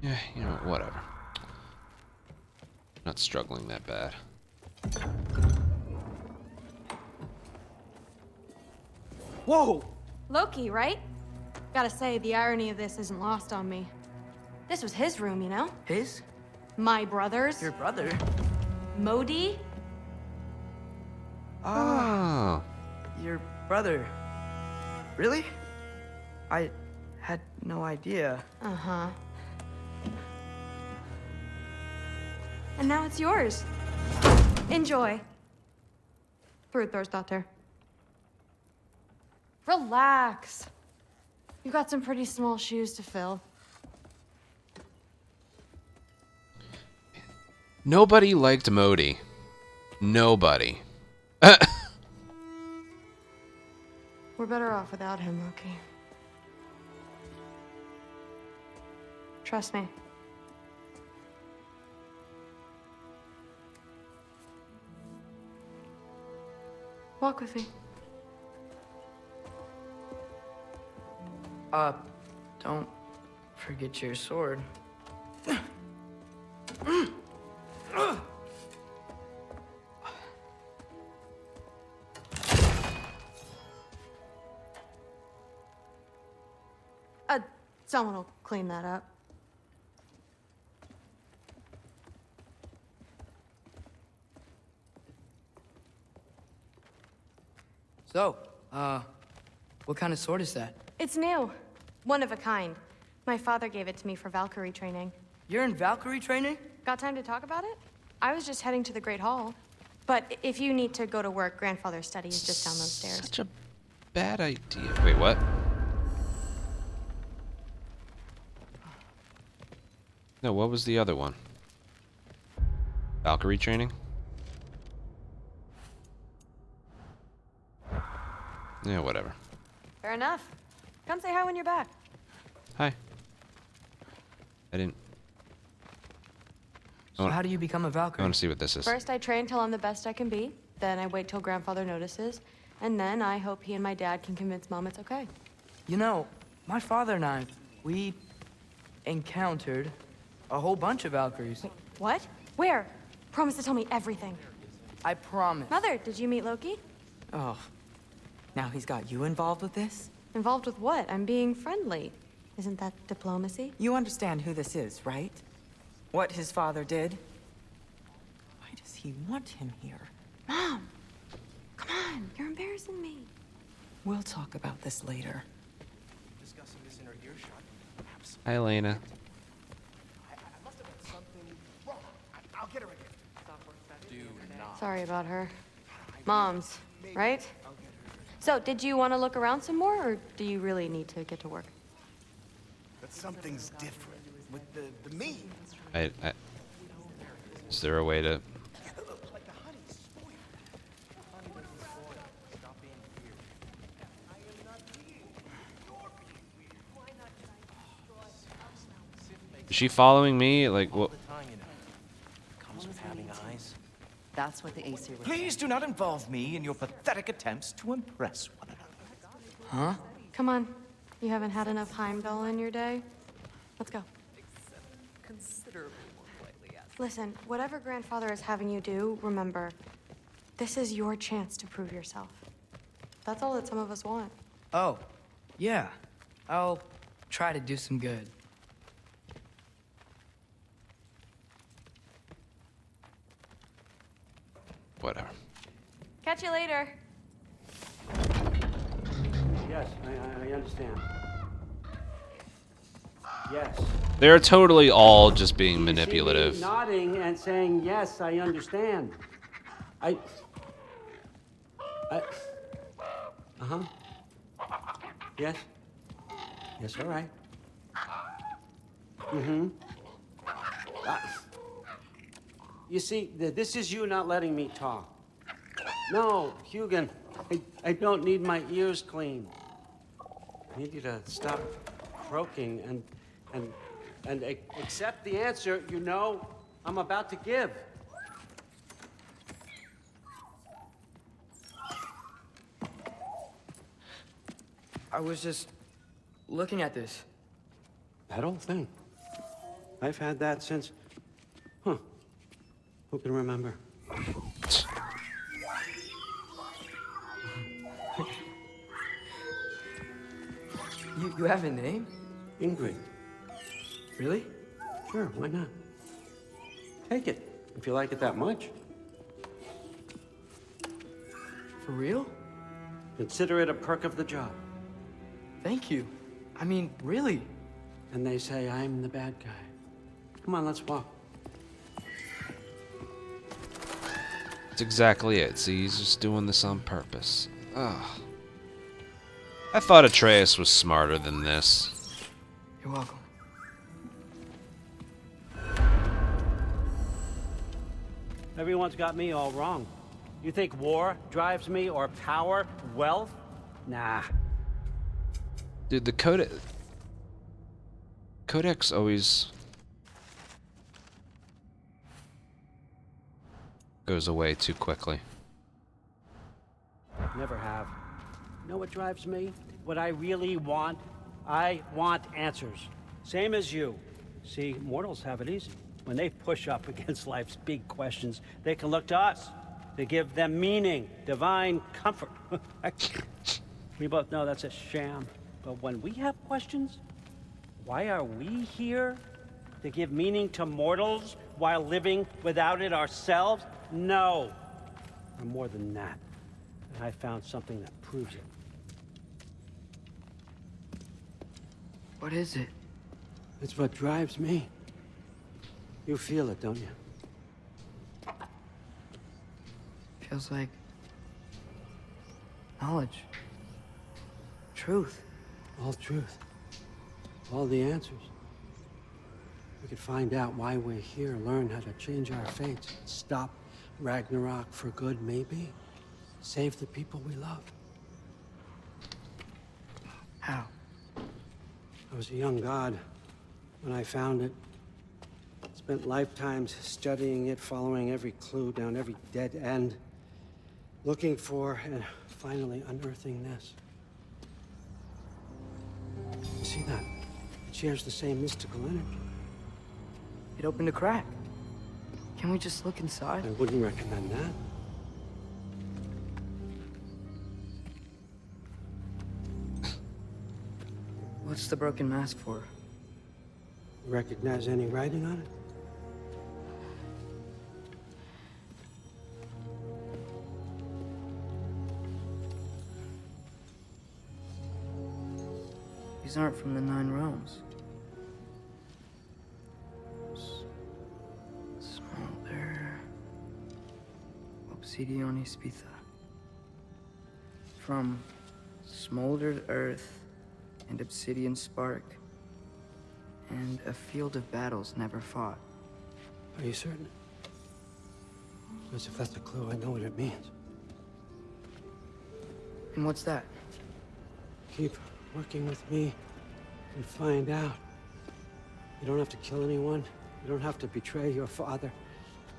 Yeah, you know, whatever. Not struggling that bad. Whoa! Loki, right? Gotta say, the irony of this isn't lost on me. This was his room, you know? His? My brother's. Your brother? Modi? Oh. Your brother. Really? I had no idea. Uh-huh. And now it's yours. Enjoy. Daughter. Relax. You got some pretty small shoes to fill. Nobody liked Modi. Nobody. We're better off without him, Loki. Trust me. Walk with me. Don't forget your sword. Someone will clean that up. So, what kind of sword is that? It's new. One of a kind. My father gave it to me for Valkyrie training. You're in Valkyrie training? Got time to talk about it? I was just heading to the Great Hall. But if you need to go to work, Grandfather's study is just down those stairs. Such a bad idea. Wait, what? No, what was the other one? Valkyrie training? Yeah, whatever. Fair enough. Come say hi when you're back. Hi. I didn't... So how do you become a I Valkyrie? want to see what this is. First, I train till I'm the best I can be. Then I wait till Grandfather notices. And then I hope he and my dad can convince Mom it's okay. You know, my father and I, we encountered a whole bunch of Valkyries. Wait, what? Where? Promise to tell me everything. I promise. Mother, did you meet Loki? Oh. Now he's got you involved with this? Involved with what? I'm being friendly. Isn't that diplomacy? You understand who this is, right? What his father did? Why does he want him here? Mom! Come on, you're embarrassing me. We'll talk about this later. Discussing this in her earshot. Perhaps. Hi, Elena. I must have done something wrong. I'll get her a gift. Do not. Sorry about her. Mom's, right? So, did you want to look around some more, or do you really need to get to work? But something's different with the me. Is there a way to... Like the honey's spoiled. Honey doesn't spoil. Stop being weird. I am not being. You're being weird. Why not try Is she following me? Like, what? Comes with having eyes. That's what the Aesir was. Please do not involve me in your pathetic attempts to impress one another. Huh? Come on. You haven't had enough Heimdall in your day? Let's go. Considerably more politely asked. Listen, whatever Grandfather is having you do, remember, this is your chance to prove yourself. That's all that some of us want. Oh, yeah. I'll try to do some good. Whatever. Catch you later. Yes, I understand. Yes. They're totally all just being You see me manipulative. nodding and saying, yes, I understand. Uh-huh. Yes. Yes, all right. Mm-hmm. You see, this is you not letting me talk. No, Hugan, I don't need my ears cleaned. I need you to stop croaking and accept the answer you know I'm about to give. I was just looking at this. That old thing. I've had that since... Huh. Who can remember? You have a name? Ingrid. Really? Sure, why not? Take it, if you like it that much. For real? Consider it a perk of the job. Thank you. I mean, really. And they say I'm the bad guy. Come on, let's walk. That's exactly it. See, he's just doing this on purpose. Ugh. I thought Atreus was smarter than this. You're welcome. Everyone's got me all wrong. You think war drives me, or power, wealth? Nah. Dude, the Codex always goes away too quickly. Never have. You know what drives me? What I really want? I want answers. Same as you. See, mortals have it easy. When they push up against life's big questions, they can look to us to give them meaning, divine comfort. We both know that's a sham. But when we have questions, why are we here? To give meaning to mortals while living without it ourselves? No. We're more than that. And I found something that proves it. What is it? It's what drives me. You feel it, don't you? Feels like knowledge. Truth. All truth. All the answers. We could find out why we're here, learn how to change our fates, stop Ragnarok for good, maybe. Save the people we love. How? I was a young god when I found it. Spent lifetimes studying it, following every clue down every dead end, looking for and finally unearthing this. You see that? It shares the same mystical energy. It opened a crack. Can we just look inside? I wouldn't recommend that. What's the broken mask for? Recognize any writing on it? These aren't from the 9 realms. Smolder. Obsidione Spitha. From smoldered earth and obsidian spark. And a field of battles never fought. Are you certain? Because if that's a clue, I know what it means. And what's that? Keep working with me and find out. You don't have to kill anyone. You don't have to betray your father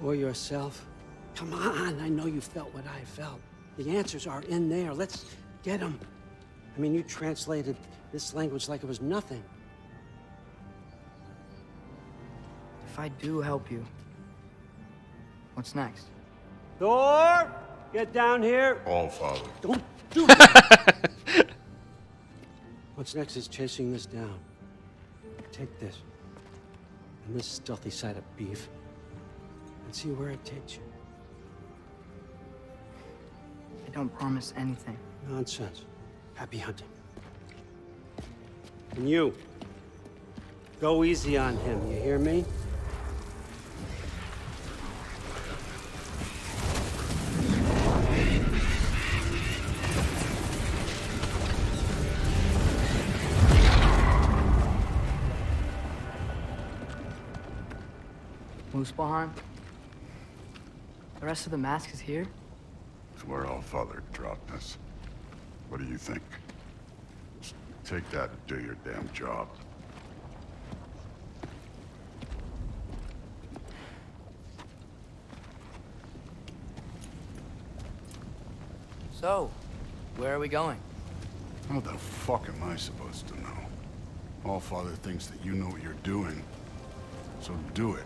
or yourself. Come on, I know you felt what I felt. The answers are in there. Let's get them. I mean, you translated this language like it was nothing. If I do help you, what's next? Thor, get down here. All, Father. Don't do that. What's next is chasing this down. Take this and this stealthy side of beef and see where it takes you. I don't promise anything. Nonsense. Happy hunting. And you, Go easy on him, you hear me? Muspelheim? The rest of the mask is here? It's where Allfather dropped us. What do you think? Just take that and do your damn job. So, where are we going? How the fuck am I supposed to know? Allfather thinks that you know what you're doing, so do it.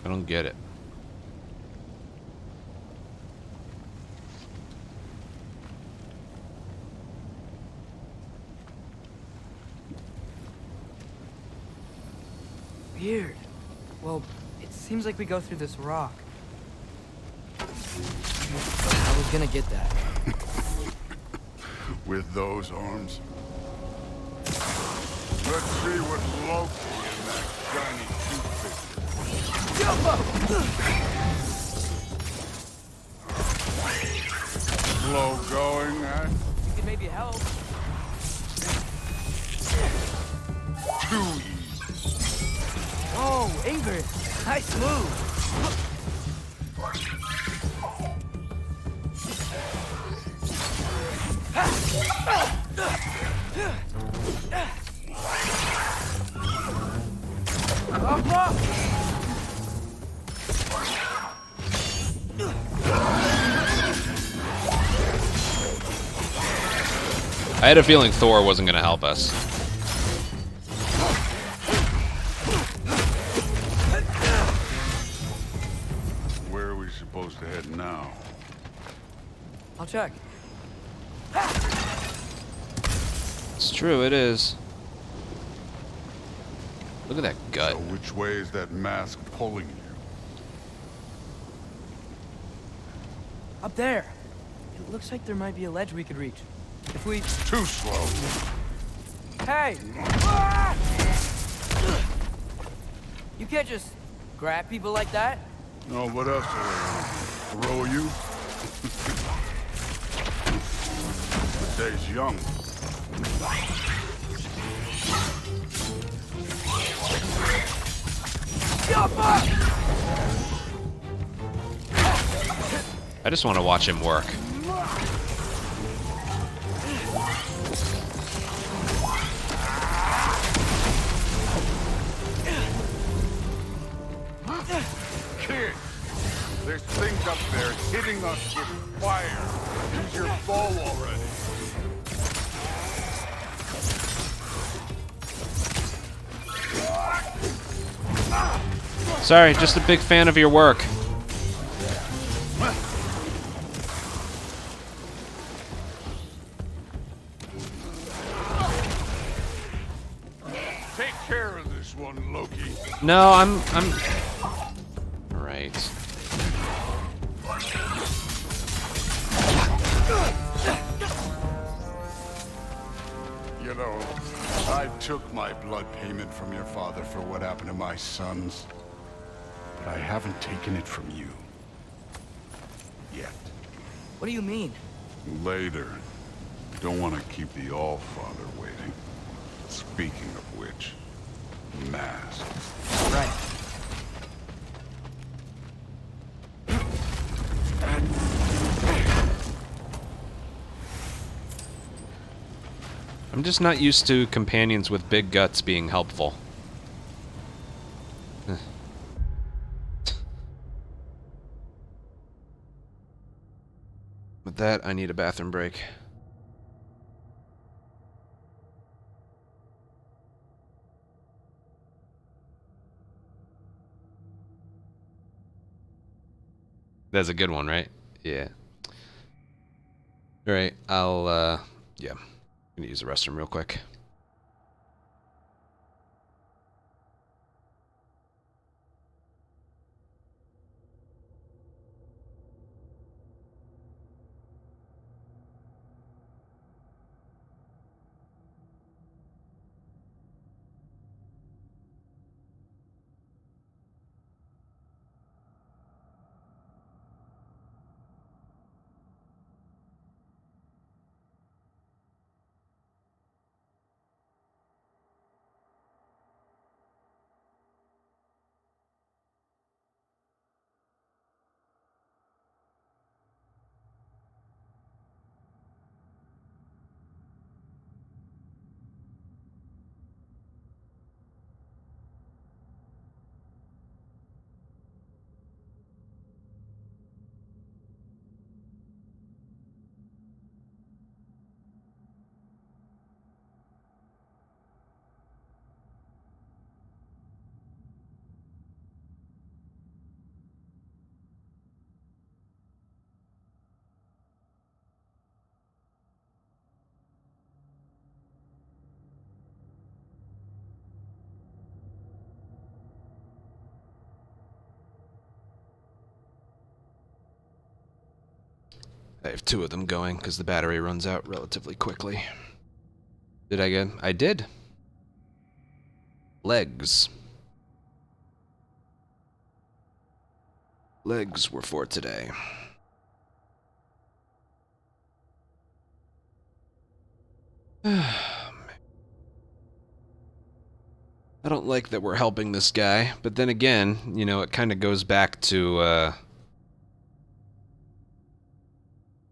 I don't get it. Weird. Well, it seems like we go through this rock. I was gonna get that. With those arms? Let's see what Loki and that shiny toothpick. Slow going, huh? You could maybe help. Too easy. Whoa, Ingrid! Nice move! I had a feeling Thor wasn't going to help us. Where are we supposed to head now? I'll check. It's true, it is. Look at that gut. So which way is that mask pulling you? Up there. It looks like there might be a ledge we could reach. If we... Too slow. Hey! You can't just grab people like that. No, what else are they gonna throw you? The day's young. I just want to watch him work. Kid, there's things up there hitting us with fire. Use your bow already. Sorry, just a big fan of your work. Take care of this one, Loki. No, I'm right. You know, I took my blood payment from your father for what happened to my sons. But I haven't taken it from you. Yet. What do you mean? Later. Don't want to keep the All-Father waiting. Speaking of which, mask. Right. I'm just not used to companions with big guts being helpful. With that, I need a bathroom break. That's a good one, right? Yeah. All right, yeah. I'm gonna use the restroom real quick. I have 2 of them going because the battery runs out relatively quickly. Did I get? I did. Legs. Legs were for today. I don't like that we're helping this guy, but then again, you know, it kind of goes back to,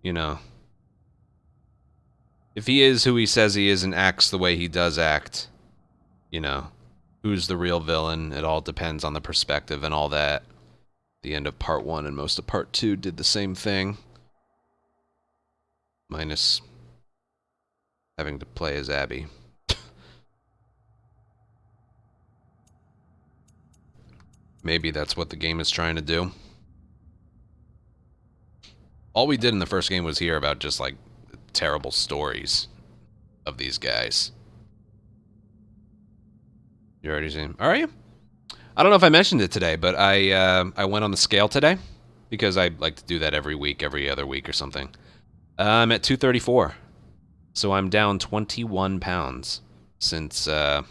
you know, if he is who he says he is and acts the way he does act, you know, who's the real villain? It all depends on the perspective and all that. The end of part 1 and most of part 2 did the same thing. Minus having to play as Abby. Maybe that's what the game is trying to do. All we did in the first game was hear about just, like, terrible stories of these guys. You already seen? Are you? I don't know if I mentioned it today, but I went on the scale today because I like to do that every week, every other week or something. I'm at 234, so I'm down 21 pounds since about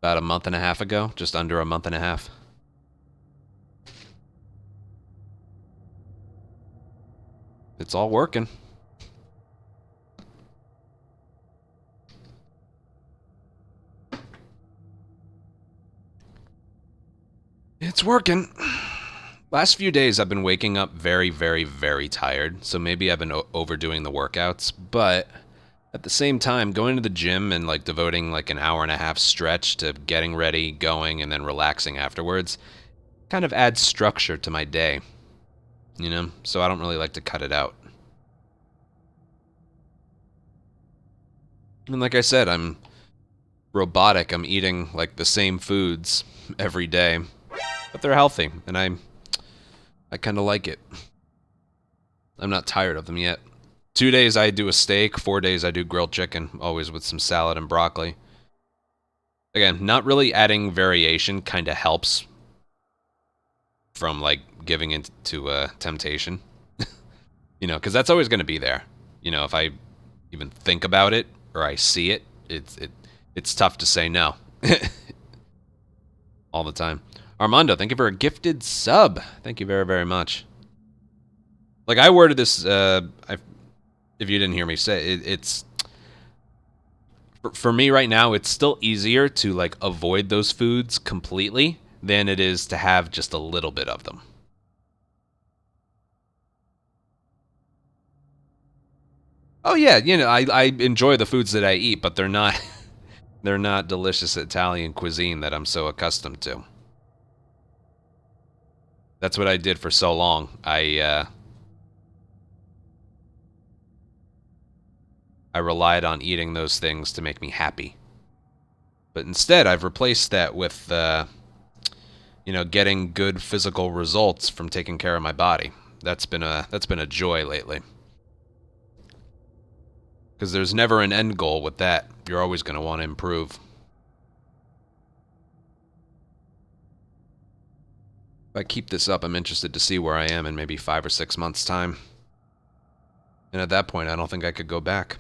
a month and a half ago, just under a month and a half. It's all working. It's working. Last few days I've been waking up very, very, very tired, so maybe I've been overdoing the workouts, but at the same time, going to the gym and like devoting like an hour and a half stretch to getting ready, going, and then relaxing afterwards kind of adds structure to my day, you know? So I don't really like to cut it out. And like I said, I'm robotic. I'm eating like the same foods every day, but they're healthy, and I kind of like it. I'm not tired of them yet. 2 days I do a steak, 4 days I do grilled chicken, always with some salad and broccoli. Again, not really adding variation kind of helps from like giving into temptation. You know, because that's always going to be there. You know, if I even think about it or I see it, it's tough to say no. All the time. Armando, thank you for a gifted sub. Thank you very, very much. Like, I worded this, if you didn't hear me say it, it's... For me right now, it's still easier to, like, avoid those foods completely than it is to have just a little bit of them. Oh, yeah, you know, I enjoy the foods that I eat, but they're not... they're not delicious Italian cuisine that I'm so accustomed to. That's what I did for so long. I relied on eating those things to make me happy. But instead, I've replaced that with, you you know, getting good physical results from taking care of my body. That's been a joy lately. Because there's never an end goal with that. You're always going to want to improve. If I keep this up, I'm interested to see where I am in maybe 5 or 6 months' time. And at that point, I don't think I could go back.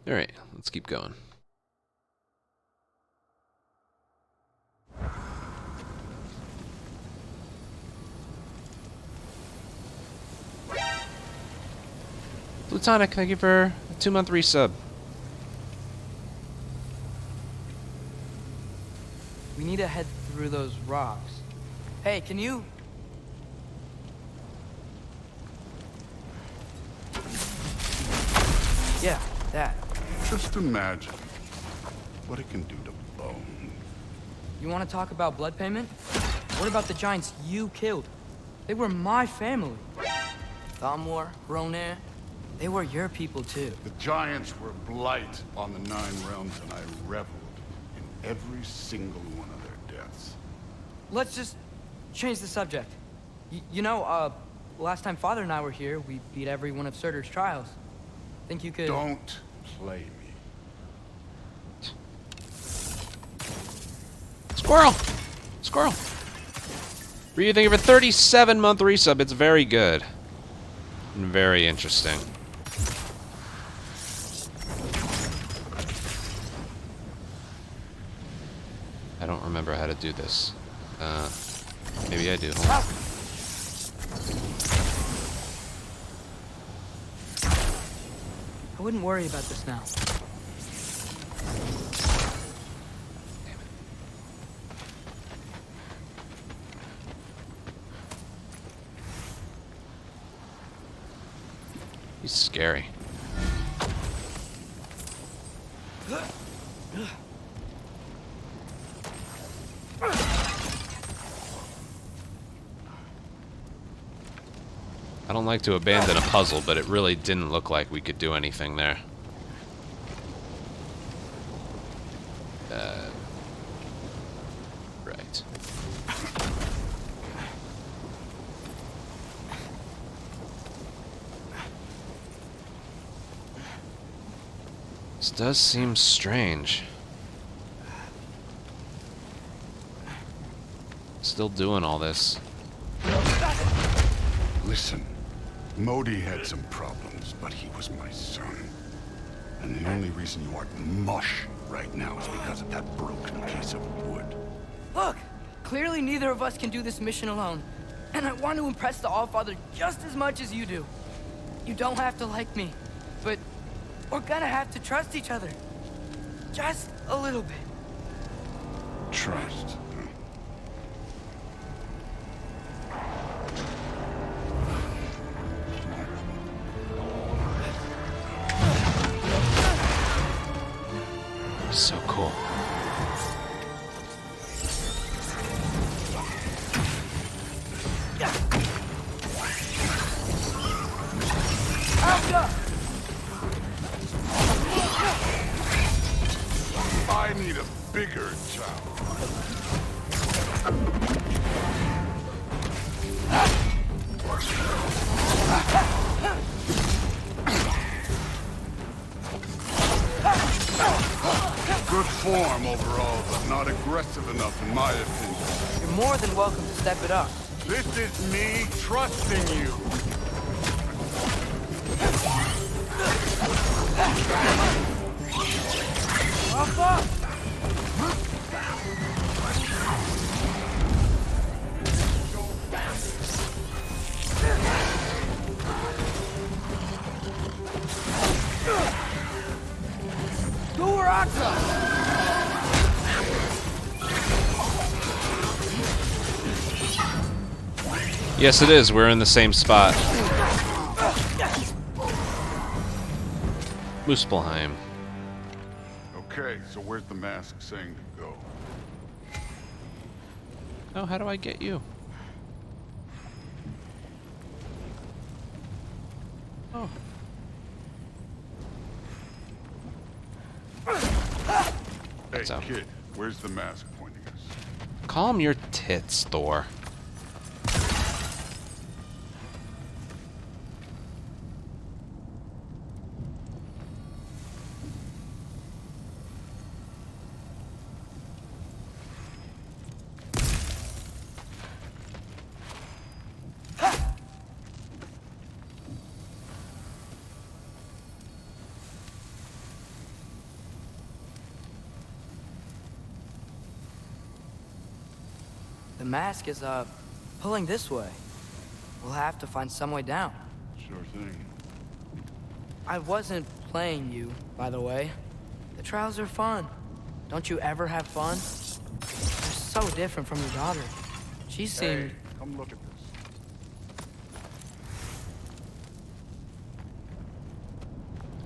Alright, let's keep going. Plutonic, thank you for a 2-month resub. We need to head through those rocks. Hey, can you... Yeah, that. Just imagine what it can do to bone. You want to talk about blood payment? What about the giants you killed? They were my family. Thamor, Ronan, they were your people too. The giants were blight on the 9 realms, and I reveled in every single one of their deaths. Let's just change the subject. You know, last time Father and I were here, we beat every one of Surtur's trials. Think you could... Don't play me. Squirrel! Squirrel! Ryu, thank you for 37-month resub. It's very good. And very interesting. I don't remember how to do this. Maybe I do. Hold on. I wouldn't worry about this now. He's scary. I don't like to abandon a puzzle, but it really didn't look like we could do anything there. Right. This does seem strange. Still doing all this. Listen, Modi had some problems, but he was my son. And the only reason you aren't mush right now is because of that broken piece of wood. Look! Clearly neither of us can do this mission alone. And I want to impress the Allfather just as much as you do. You don't have to like me, but we're gonna have to trust each other. Just a little bit. Trust. So cool. I need a bigger tower. Good form overall, but not aggressive enough in my opinion. You're more than welcome to step it up. This is me trusting you. Yes, it is. We're in the same spot. Muspelheim. Okay, so where's the mask saying to go? Oh, how do I get you? Oh. Hey, So. kid, where's the mask pointing us? Calm your tits, Thor. The mask is, pulling this way. We'll have to find some way down. Sure thing. I wasn't playing you, by the way. The trials are fun. Don't you ever have fun? You're so different from your daughter. She seemed... Hey, come look at this.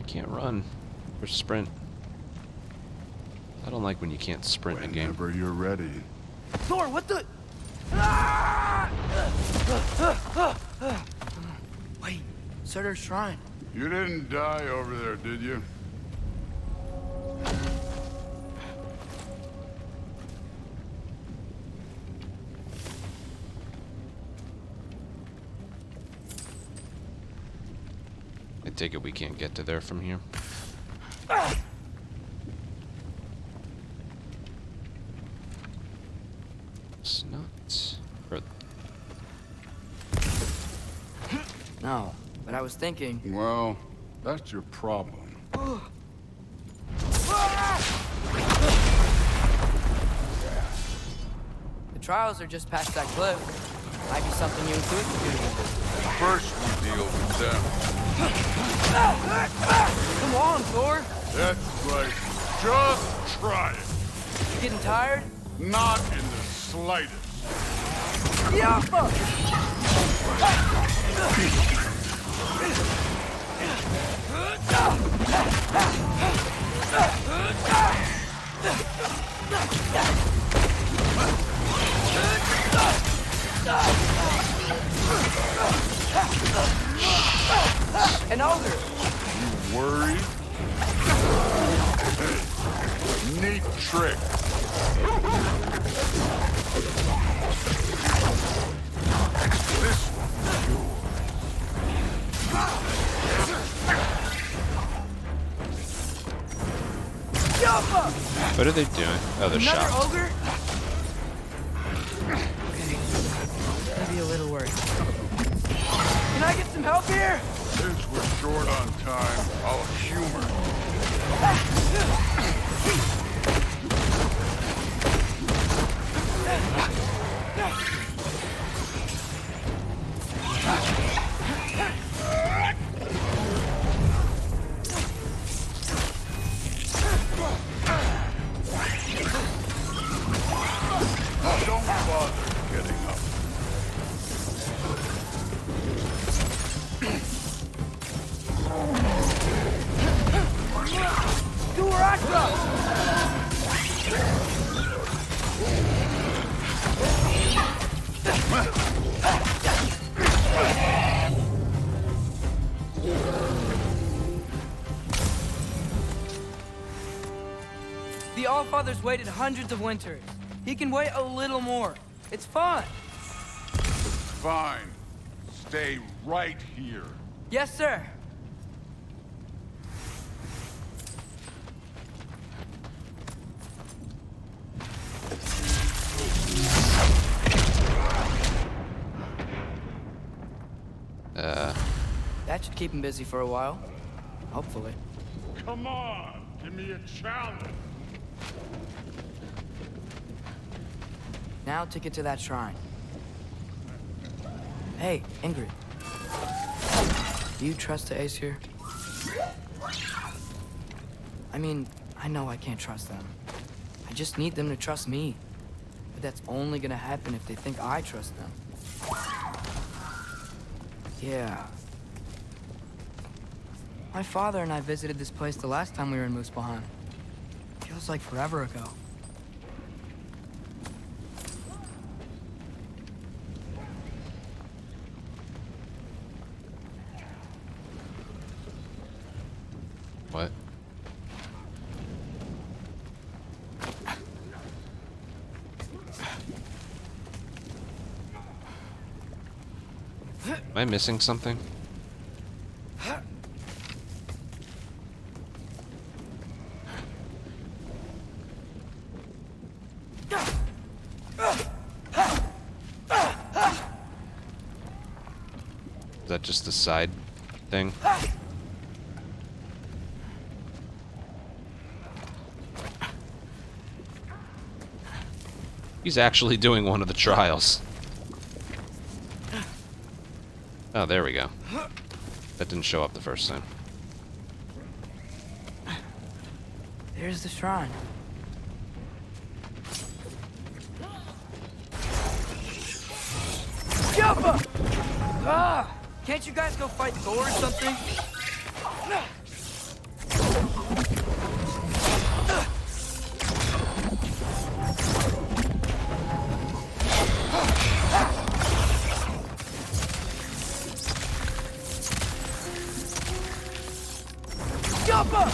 I can't run or sprint. I don't like when you can't sprint in a game. Whenever you're ready. Thor, what the... Wait, Surtur's shrine. You didn't die over there, did you? I take it we can't get to there from here. It's not... Or... No, but I was thinking... Well, that's your problem. The trials are just past that cliff. Might be something you and Thor can do. First we deal with them. Come on, Thor. That's right. Just try it. You getting tired? Not in the slightest. Yappa! An ogre. You worried? Hey, neat trick. This one's yours. What are they doing? Oh, they're Another shocked. ogre? Okay. Maybe a little worried. Can I get some help here? Since we're short on time, I'll humor. Don't bother getting up. The Allfather's waited hundreds of winters. He can wait a little more. It's fun. Fine. Stay right here. Yes, sir. That should keep him busy for a while. Hopefully. Come on, give me a challenge. Now to get to that shrine. Hey, Ingrid. Do you trust the Aesir? I mean, I know I can't trust them. I just need them to trust me. But that's only gonna happen if they think I trust them. Yeah. My father and I visited this place the last time we were in Muspelheim. Feels like forever ago. Am I missing something? Is that just a side thing? He's actually doing one of the trials. Oh, there we go. That didn't show up the first time. There's the shrine. Jump! Ah! Can't you guys go fight Thor or something? Jump up!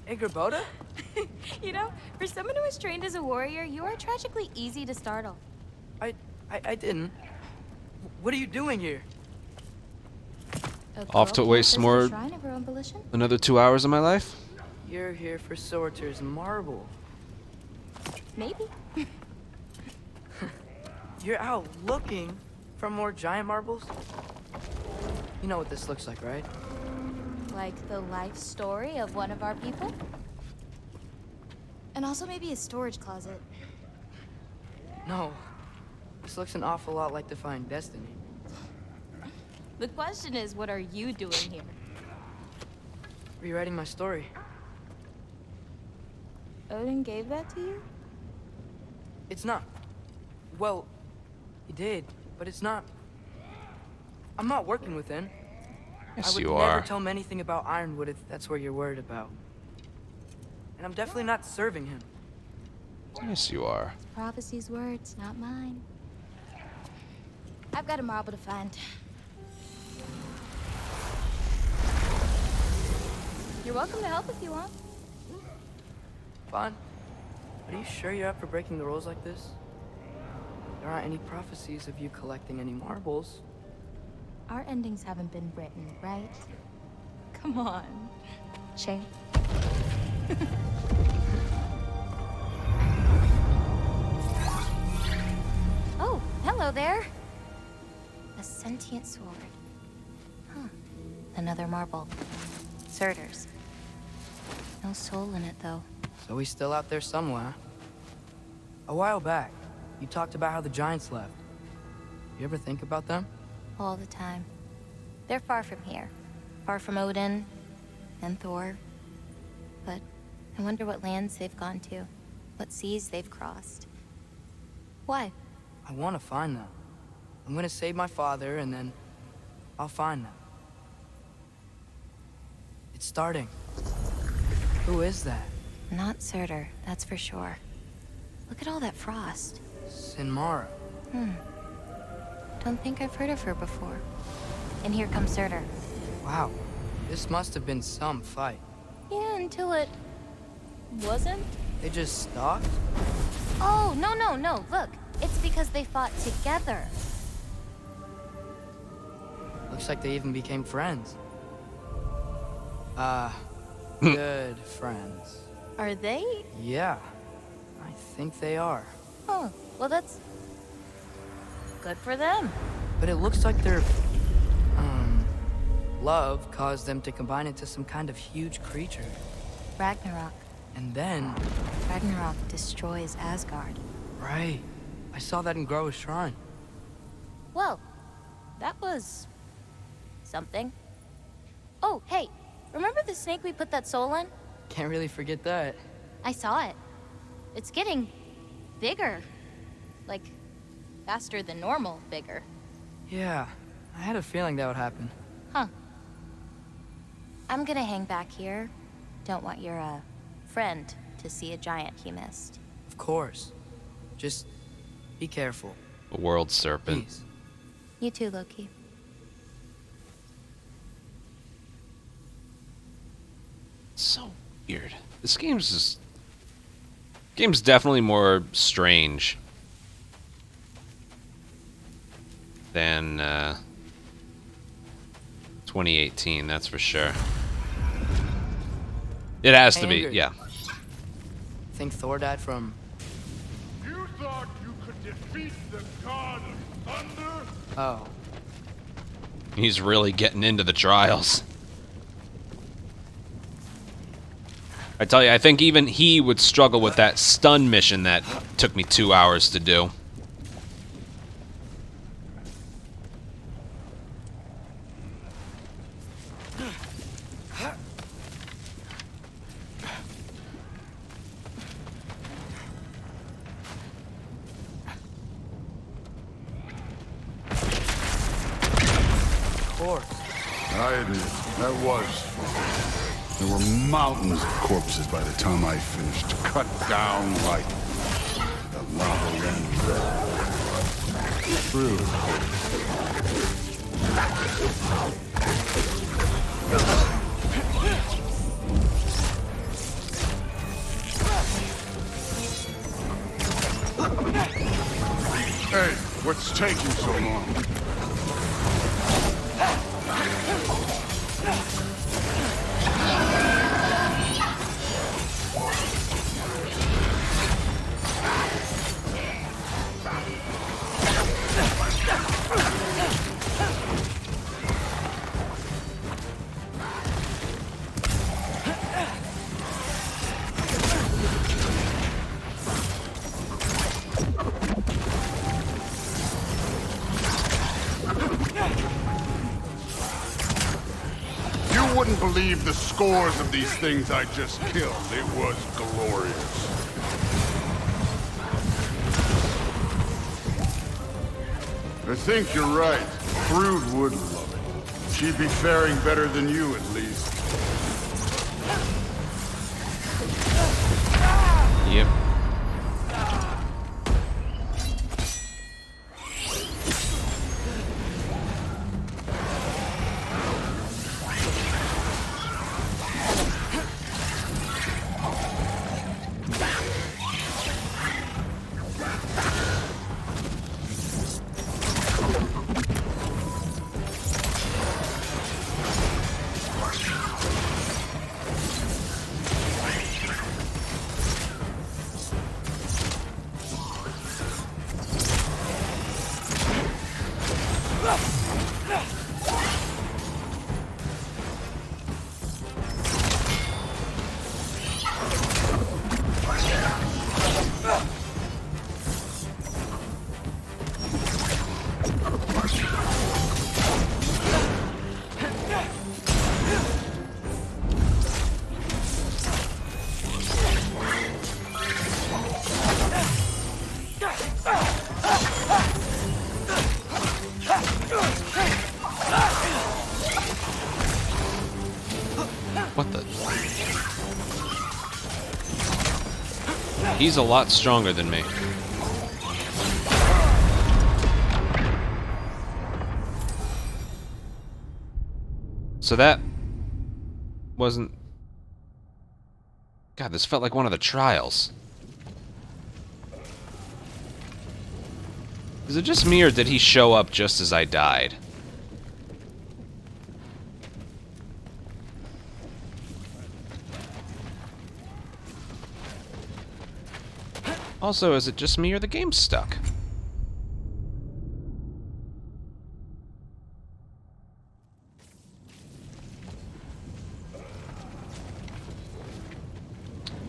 Hey, Gerboda? You know, for someone who was trained as a warrior, you are tragically easy to startle. I didn't. What are you doing here? Off to waste more. Shrine of her own volition? Another 2 hours of my life? You're here for Sorter's marble. Maybe. You're out looking for more giant marbles? You know what this looks like, right? Like the life story of one of our people? And also maybe a storage closet. No. This looks an awful lot like Defying Destiny. The question is, what are you doing here? Rewriting my story. Odin gave that to you? It's not. Well, he did, but it's not. I'm not working with him. Yes, I would you never are. tell him anything about Ironwood if that's what you're worried about. And I'm definitely not serving him. Yes, you are. Prophecy's words, not mine. I've got a marble to find. You're welcome to help if you want. Fine. But are you sure you're up for breaking the rules like this? There aren't any prophecies of you collecting any marbles. Our endings haven't been written, right? Come on. Shane. Oh, hello there. A sentient sword. Huh. Another marble. Surtur's. No soul in it, though. So he's still out there somewhere. A while back, you talked about how the giants left. You ever think about them? All the time. They're far from here. Far from Odin and Thor. But I wonder what lands they've gone to. What seas they've crossed. Why? I want to find them. I'm gonna save my father, and then I'll find them. It's starting. Who is that? Not Surtur, that's for sure. Look at all that frost. Sinmara. Don't think I've heard of her before. And here comes Surtur. Wow. This must have been some fight. Yeah, until it... wasn't? They just stopped? Oh, no. Look, it's because they fought together. Looks like they even became friends. Good friends. Are they? Yeah, I think they are. Oh, well that's... good for them. But it looks like their, love caused them to combine into some kind of huge creature. Ragnarok. And then... Ragnarok destroys Asgard. Right. I saw that in Groa's shrine. Well, that was... something. Oh, hey, remember the snake we put that soul in? Can't really forget that. I saw it. It's getting... bigger. Like... faster than normal bigger. Yeah, I had a feeling that would happen. Huh. I'm gonna hang back here. Don't want your, friend to see a giant he missed. Of course. Just be careful. A world serpent. Please. You too, Loki. So weird. This game's definitely more strange than 2018, that's for sure. It has to be, Angry. yeah. Think Thor died from... You thought you could defeat the god of thunder? Oh. He's really getting into the trials. I tell you, I think even he would struggle with that stun mission that took me 2 hours to do. I admit, that was fun. There were mountains of corpses by the time I finished, cut down like the lava ran red. True. Hey, what's taking so long? You wouldn't believe the scores of these things I just killed. It was glorious. I think you're right. Brood would love it. She'd be faring better than you, at least. Yep. What the? He's a lot stronger than me. So that wasn't... God, this felt like one of the trials. Is it just me, or did he show up just as I died? Also, is it just me, or the game's stuck?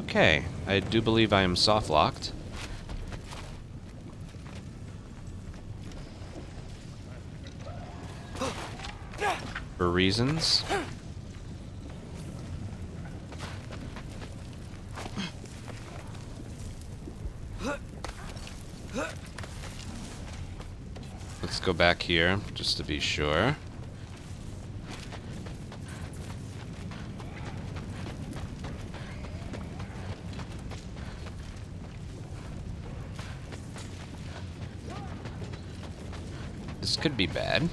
Okay, I do believe I am soft-locked. For reasons. Let's go back here, just to be sure. This could be bad.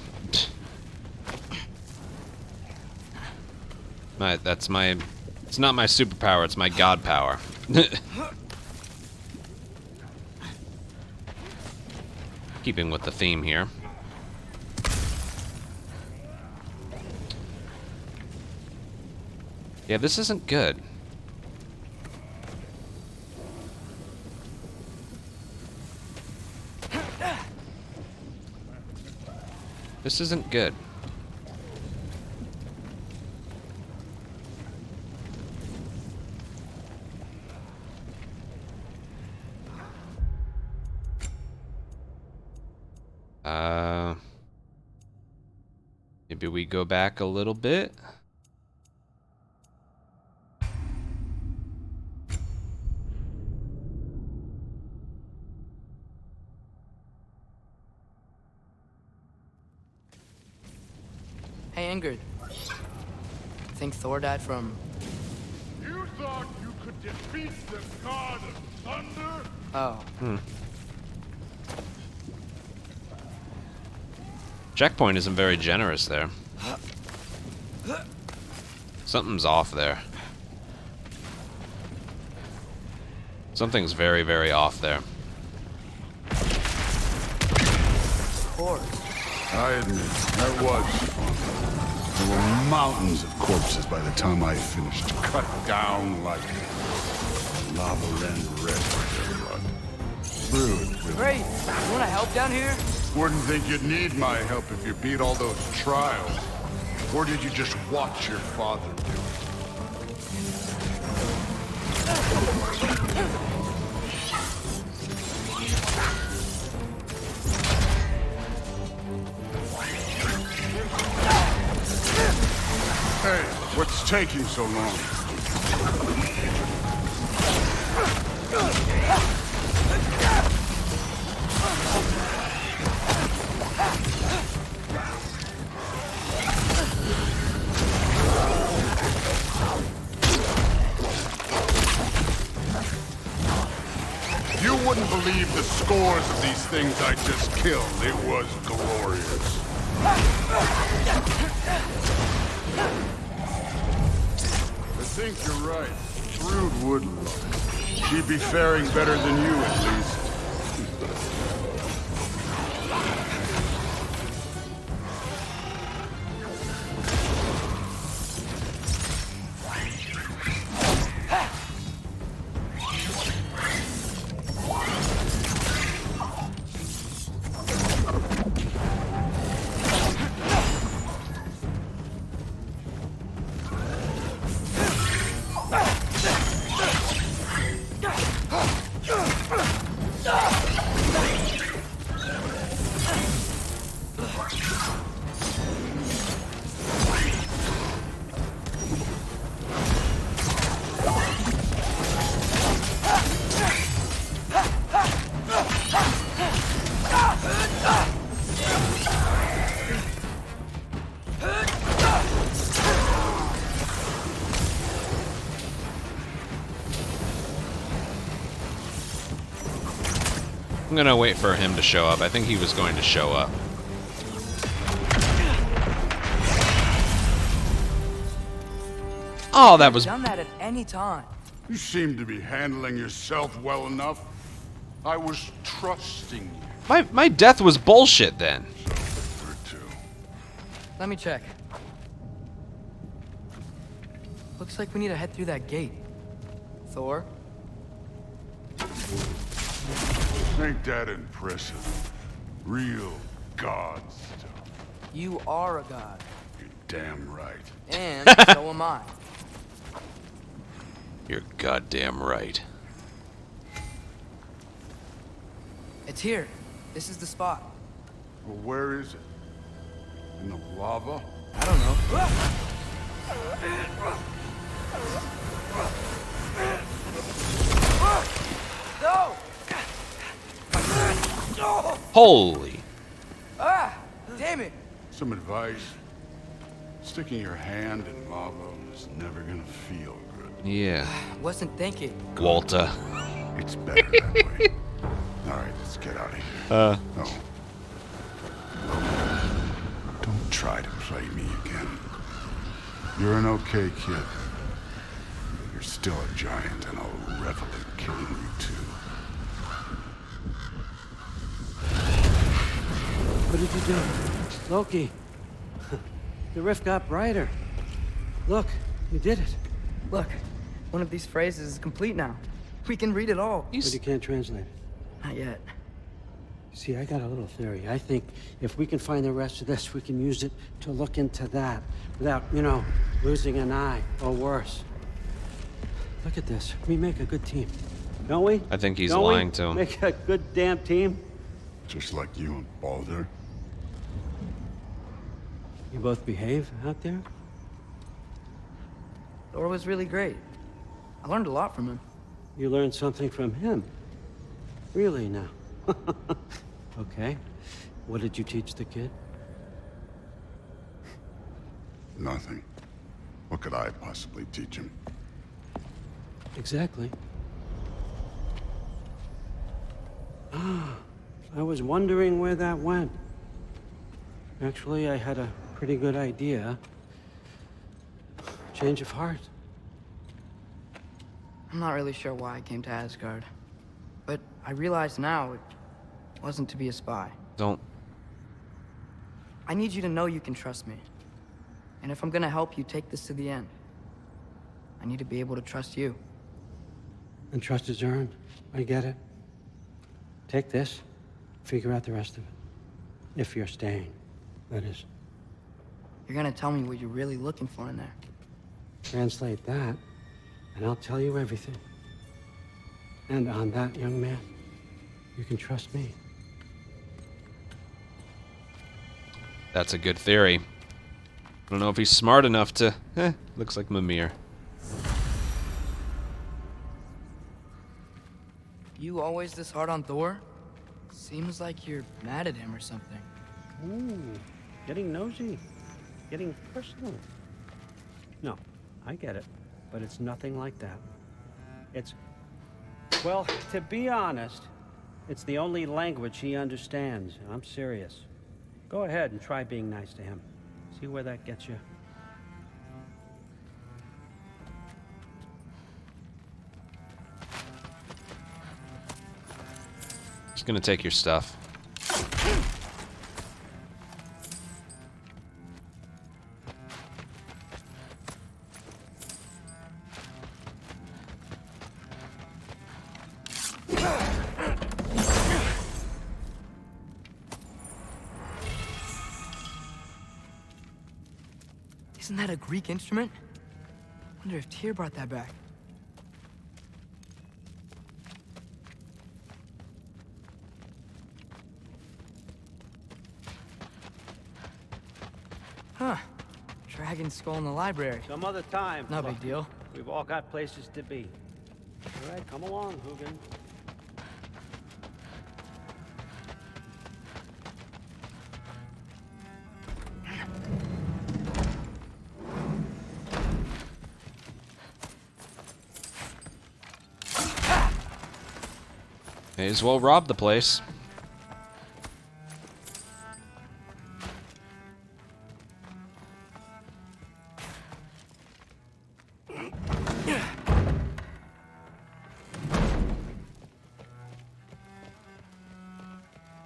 It's not my superpower, it's my god power. Keeping with the theme here. Yeah, this isn't good. This isn't good. Maybe we go back a little bit. Hey, Ingrid. Think Thor died from... You thought you could defeat the god of thunder? Oh. Checkpoint isn't very generous there. Something's off there. Something's very, very off there. I admit, that was fun. There were mountains of corpses by the time I finished, cut down like lava ran red with their blood. Rude. Great. You want to help down here? Wouldn't think you'd need my help if you beat all those trials. Or did you just watch your father do it? Hey, what's taking so long? You wouldn't believe the scores of these things I just killed. It was glorious. I think you're right. Thrud would look. She'd be faring better than you, at least. I'm gonna wait for him to show up. I think he was going to show up. Oh, that was... Done that at any time. You seem to be handling yourself well enough. I was trusting you. My death was bullshit then. Let me check. Looks like we need to head through that gate. Thor? Ain't that impressive? Real god stuff. You are a god. You're damn right. And so am I. You're goddamn right. It's here. This is the spot. Well, where is it? In the lava? I don't know. Holy. some advice? Sticking your hand in lava is never gonna feel good. Yeah. Wasn't thinking. Walter. It's better that way. Alright, let's get out of here. Oh. Don't try to play me again. You're an okay kid. But you're still a giant, and I'll revel in killing you too. What did you do? Loki. The rift got brighter. Look, you did it. Look, one of these phrases is complete now. We can read it all. But you can't translate it. Not yet. See, I got a little theory. I think if we can find the rest of this, we can use it to look into that without, you know, losing an eye or worse. Look at this. We make a good team. Don't we? I think he's Don't lying we to him. Make a good damn team. Just like you and Baldur. You both behave out there? Thor was really great. I learned a lot from him. You learned something from him? Really now? Okay. What did you teach the kid? Nothing. What could I possibly teach him? Exactly. Ah, I was wondering where that went. Actually, I had a pretty good idea. Change of heart. I'm not really sure why I came to Asgard. But I realize now it wasn't to be a spy. Don't. I need you to know you can trust me. And if I'm gonna help you take this to the end, I need to be able to trust you. And trust is earned. I get it. Take this, figure out the rest of it. If you're staying, that is. You're gonna tell me what you're really looking for in there. Translate that, and I'll tell you everything. And on that, young man, you can trust me. That's a good theory. I don't know if he's smart enough to... looks like Mimir. You always this hard on Thor? Seems like you're mad at him or something. Ooh, getting nosy. Getting personal. No, I get it. But it's nothing like that. It's... Well, to be honest, it's the only language he understands. I'm serious. Go ahead and try being nice to him. See where that gets you. Just gonna take your stuff. Isn't that a Greek instrument? Wonder if Tyr brought that back. Huh. Dragon skull in the library. Some other time. No big deal. We've all got places to be. All right, come along, Hugin. May as well rob the place.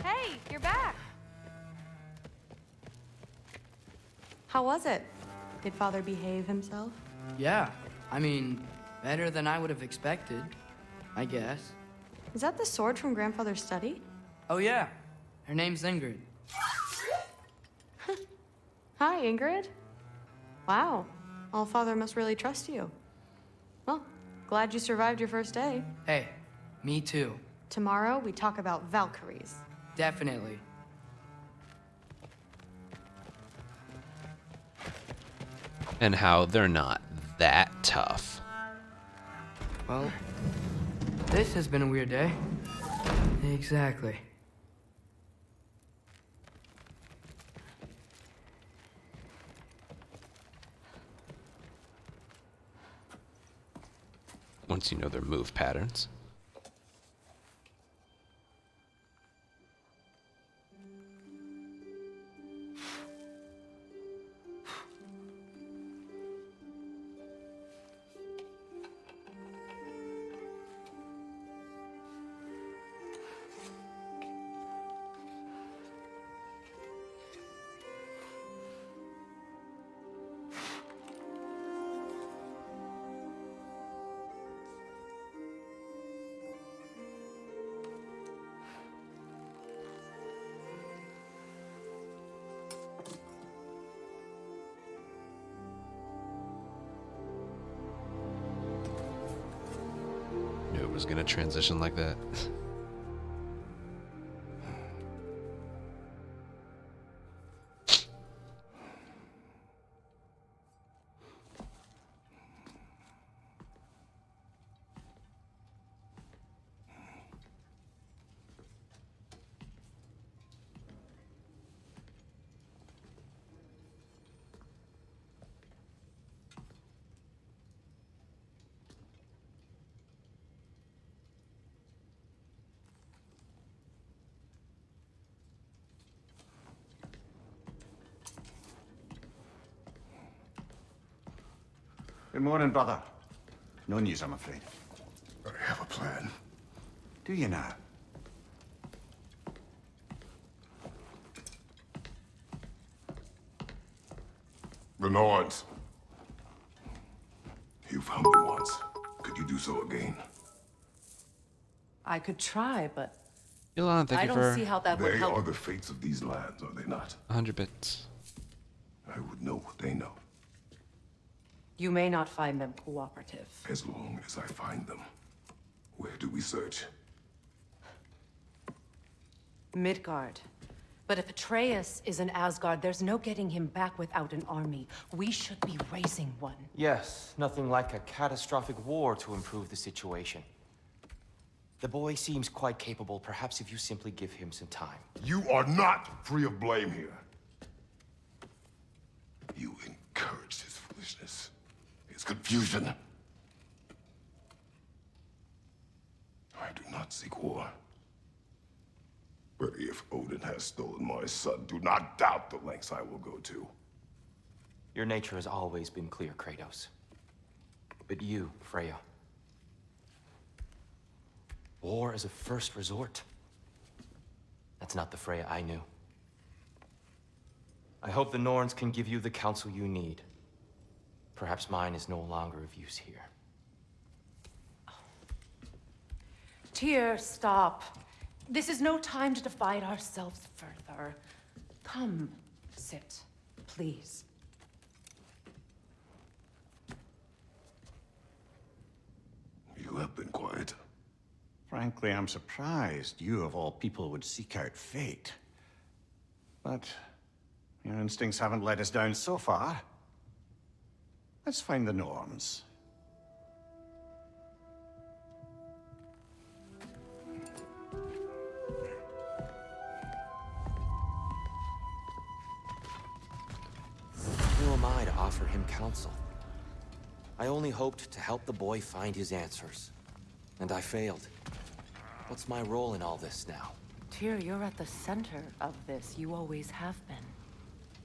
Hey, you're back. How was it? Did Father behave himself? Yeah. I mean, better than I would have expected, I guess. Is that the sword from Grandfather's study? Oh yeah. Her name's Ingrid. Hi, Ingrid. Wow. Allfather must really trust you. Well, glad you survived your first day. Hey, me too. Tomorrow, we talk about Valkyries. Definitely. And how they're not that tough. Well, this has been a weird day. Exactly. once you know their move patterns. Knew it was gonna transition like that. Good morning, brother. No news, I'm afraid. I have a plan. Do you now? The Norns. You found me once. Could you do so again? I could try, but Elon, thank I you don't for see how that would They help. are the fates of these lands, are they not? 100 bits. I would know what they know, You may not find them cooperative. as long as I find them. Where do we search? Midgard. But if Atreus is in Asgard, there's no getting him back without an army. We should be raising one. Yes, nothing like a catastrophic war to improve the situation. The boy seems quite capable. Perhaps if you simply give him some time. You are not free of blame here. You encouraged his foolishness, his confusion. I do not seek war. But if Odin has stolen my son, do not doubt the lengths I will go to. Your nature has always been clear, Kratos. But you, Freya. War is a first resort. That's not the Freya I knew. I hope the Norns can give you the counsel you need. Perhaps mine is no longer of use here. Tyr, stop. This is no time to divide ourselves further. Come, sit, please. You have been quiet. Frankly, I'm surprised you, of all people, would seek out fate. But your instincts haven't let us down so far. Let's find the Norns. Who am I to offer him counsel? I only hoped to help the boy find his answers. And I failed. What's my role in all this now? Tyr, you're at the center of this. You always have been.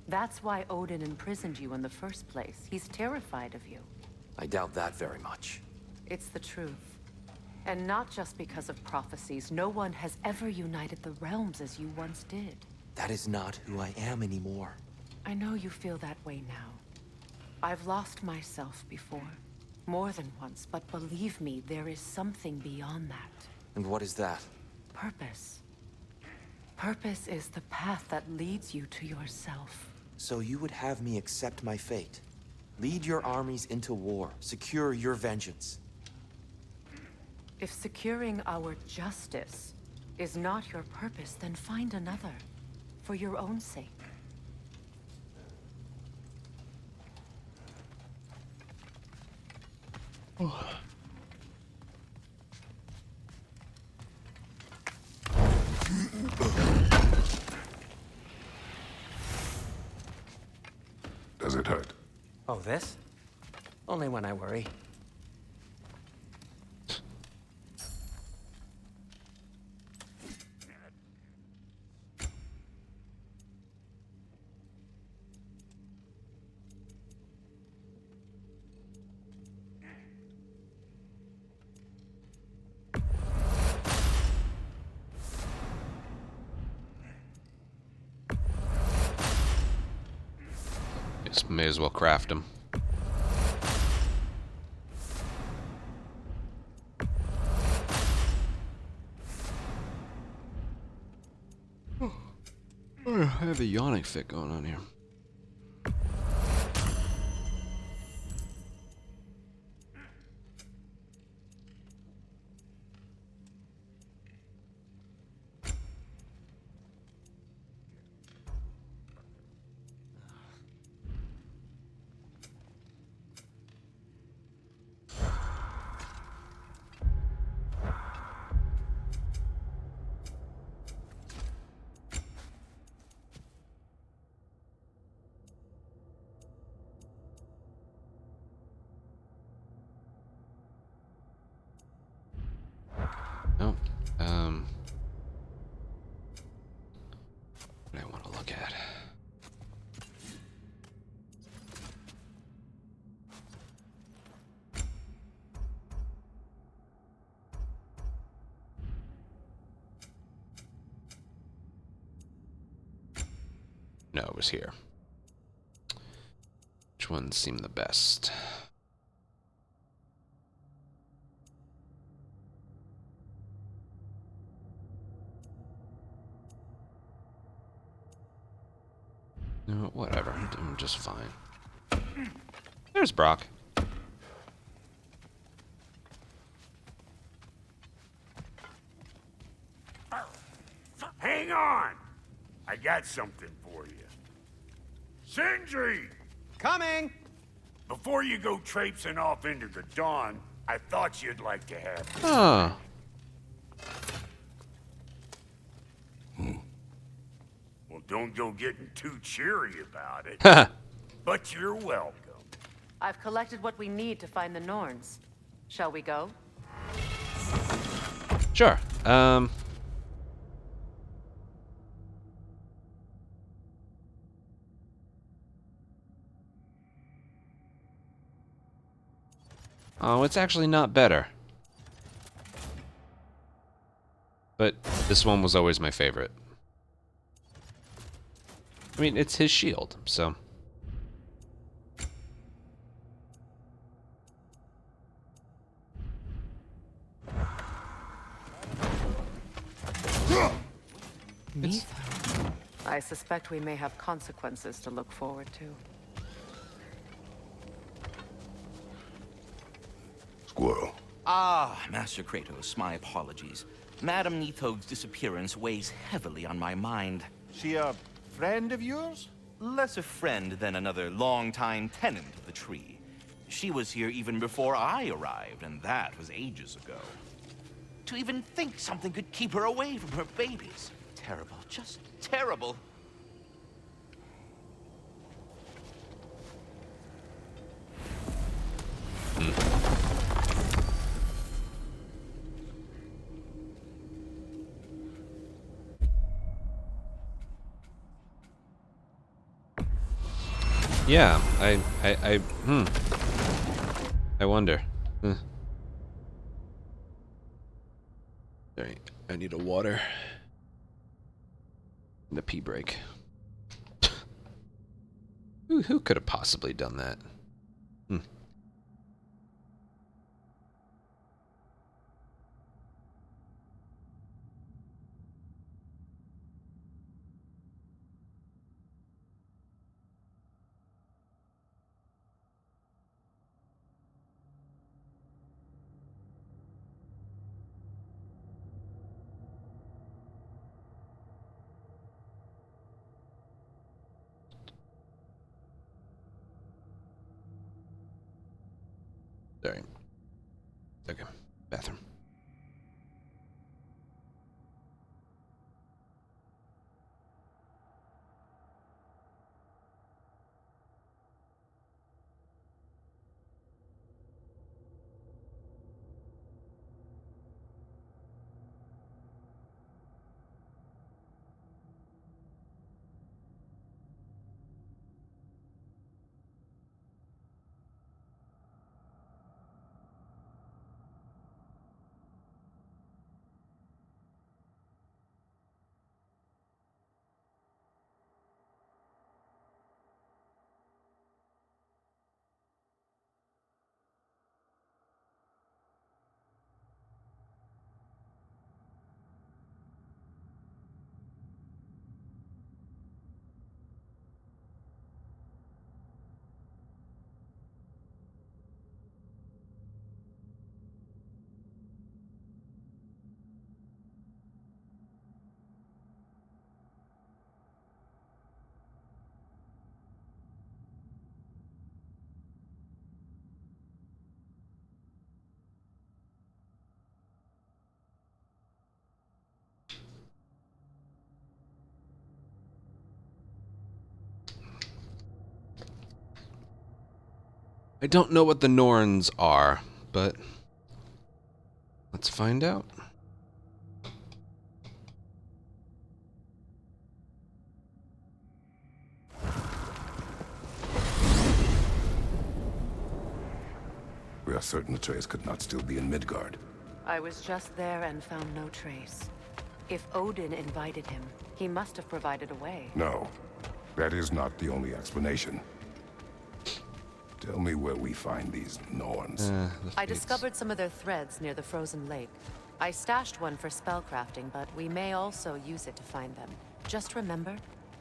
That's why Odin imprisoned you in the first place. He's terrified of you. I doubt that very much. It's the truth. And not just because of prophecies. No one has ever united the realms as you once did. That is not who I am anymore. I know you feel that way now. I've lost myself before. More than once, but believe me, there is something beyond that. And what is that? Purpose. Purpose is the path that leads you to yourself. So you would have me accept my fate? Lead your armies into war, secure your vengeance. If securing our justice is not your purpose, then find another. For your own sake. Does it hurt? Oh, this? Only when I worry. boots. May as well craft them. I have a yawning fit going on here. Nope. What do I want to look at? No, it was here. Which ones seem the best? No, whatever. I'm doing just fine. There's Brock. Hang on! I got something for you. Sindri! Coming! Before you go traipsing off into the dawn, I thought you'd like to have this. Oh. Well, don't go getting too cheery about it. But you're welcome. I've collected what we need to find the Norns. Shall we go? Sure. Oh, it's actually not better. But this one was always my favorite. I mean, it's his shield, so... I suspect we may have consequences to look forward to. Squirrel. Ah, Master Kratos, my apologies. Madame Nithog's disappearance weighs heavily on my mind. She a friend of yours? Less a friend than another longtime tenant of the tree. She was here even before I arrived, and that was ages ago. To even think something could keep her away from her babies. Terrible, just terrible. Yeah, I wonder. Sorry, I need a water. And a pee break. Who could have possibly done that? Sorry. Okay, bathroom. I don't know what the Norns are, but let's find out. We are certain Atreus could not still be in Midgard. I was just there and found no trace. If Odin invited him, he must have provided a way. No, that is not the only explanation. Tell me where we find these Norns. I discovered some of their threads near the frozen lake. I stashed one for spellcrafting, but we may also use it to find them. Just remember,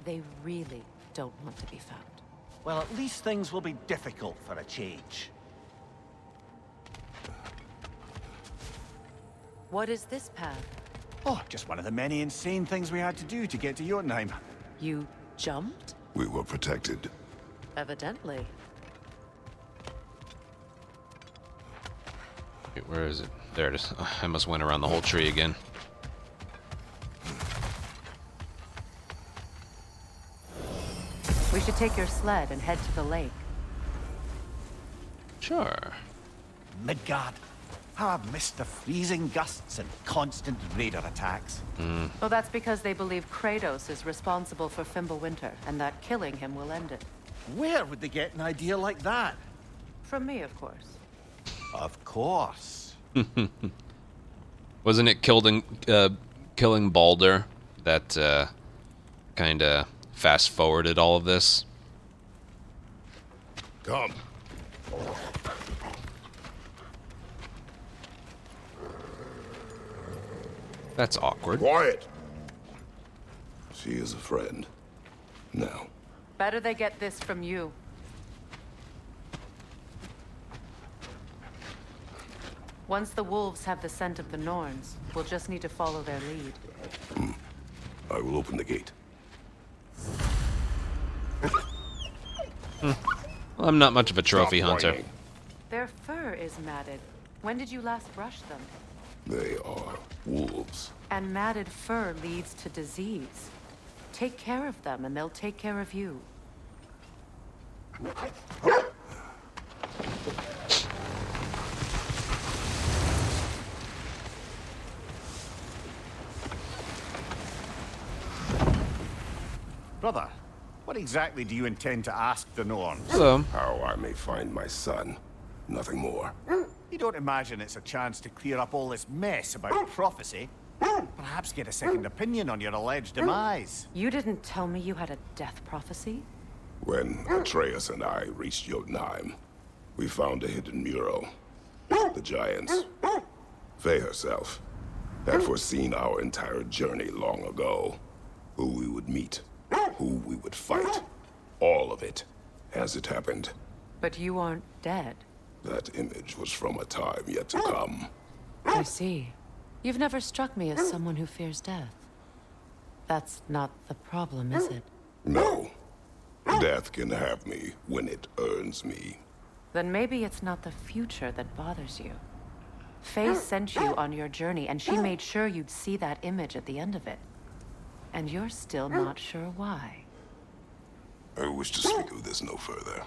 they really don't want to be found. Well, at least things will be difficult for a change. What is this path? Oh, just one of the many insane things we had to do to get to Jotunheim. You jumped? We were protected. Evidently. Wait, where is it? There it is. I must went around the whole tree again. We should take your sled and head to the lake. Sure. Midgard. How I've missed the freezing gusts and constant raider attacks. Well, that's because they believe Kratos is responsible for Fimbulwinter, and that killing him will end it. Where would they get an idea like that? From me, of course. Of course. Wasn't it killing Balder that kind of fast-forwarded all of this? Come. That's awkward. Quiet. She is a friend. Now. Better they get this from you. Once the wolves have the scent of the Norns, we'll just need to follow their lead. I will open the gate. Well, I'm not much of a trophy Stop hunter. whining. Their fur is matted. When did you last brush them? They are wolves. And matted fur leads to disease. Take care of them, and they'll take care of you. Brother, what exactly do you intend to ask the Norns? How I may find my son. Nothing more. You don't imagine it's a chance to clear up all this mess about prophecy? Perhaps get a second opinion on your alleged demise. You didn't tell me you had a death prophecy? When Atreus and I reached Jotunheim, we found a hidden mural. The giants, Faye herself, had foreseen our entire journey long ago. Who we would meet, who we would fight. All of it, as it happened. But you aren't dead. That image was from a time yet to come. I see. You've never struck me as someone who fears death. That's not the problem, is it? No. Death can have me when it earns me. Then maybe it's not the future that bothers you. Faye sent you on your journey, and she made sure you'd see that image at the end of it. And you're still not sure why. I wish to speak of this no further.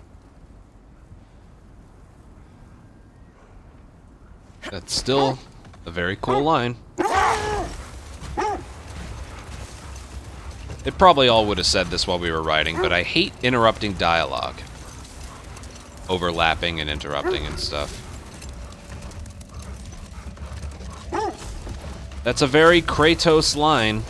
That's still a very cool line. It probably all would have said this while we were writing, but I hate interrupting dialogue. Overlapping and interrupting and stuff. That's a very Kratos line.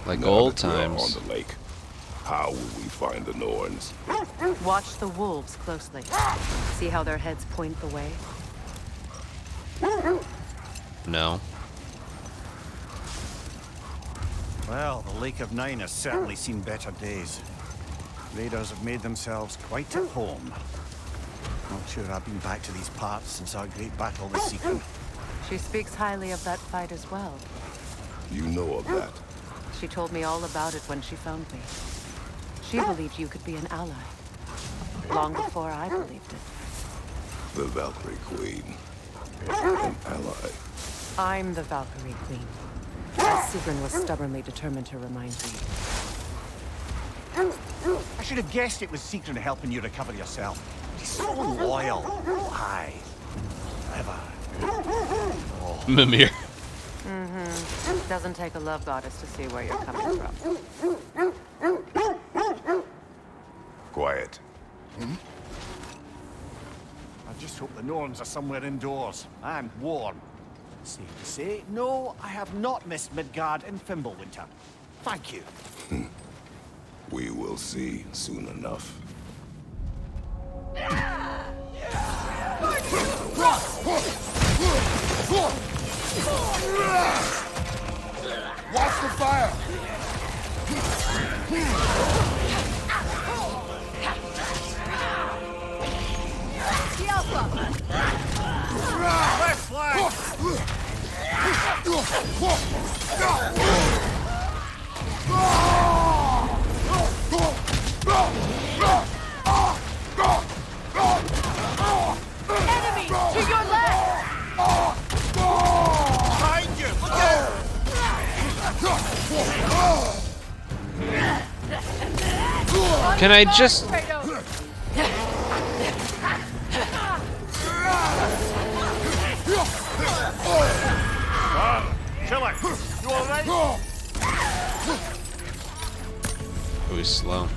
Like Now old that we are times. on the lake, how will we find the Norns? Watch the wolves closely. See how their heads point the way? No. Well, the Lake of Nine has certainly seen better days. Raiders have made themselves quite at home. Not sure I've been back to these parts since our great battle this season. She speaks highly of that fight as well. You know of that? She told me all about it when she found me. She believed you could be an ally. Long before I believed it. The Valkyrie Queen. An ally. I'm the Valkyrie Queen. As Sigrun was stubbornly determined to remind me. I should have guessed it was Sigrun helping you recover yourself. She's so loyal. Aye. Ever. Mimir. Mm-hmm. Doesn't take a love goddess to see where you're coming from. Quiet. I just hope the Norns are somewhere indoors and warm. Safe to say, no, I have not missed Midgard and Fimbulwinter. Thank you. We will see soon enough. Watch the fire! Left flank! Enemy to your left! Behind you! Look out! Can I just... Kill it! You alright? Oh, he's slow.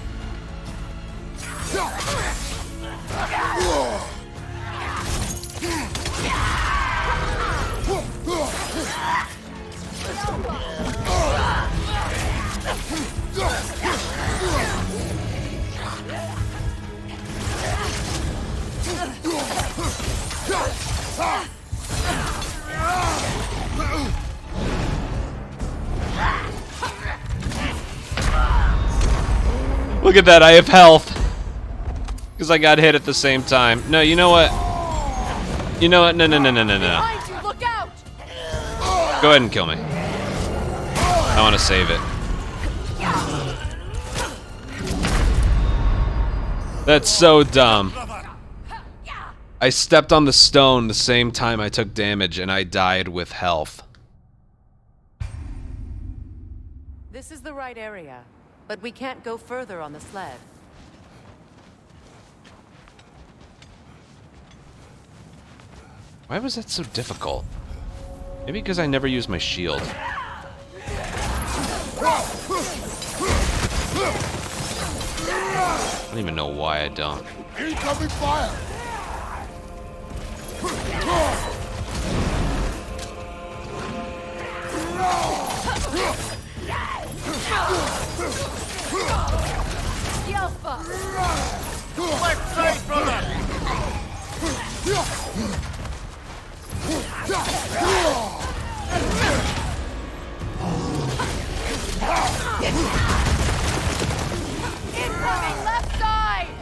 Look at that, I have health. Because I got hit at the same time. No, you know what? You know what? No. Behind you, look out! Go ahead and kill me. I want to save it. That's so dumb. I stepped on the stone the same time I took damage and I died with health. This is the right area, but we can't go further on the sled. Why was that so difficult? Maybe because I never used my shield. I don't even know why I don't. Incoming fire! Left side, brother! Incoming left side!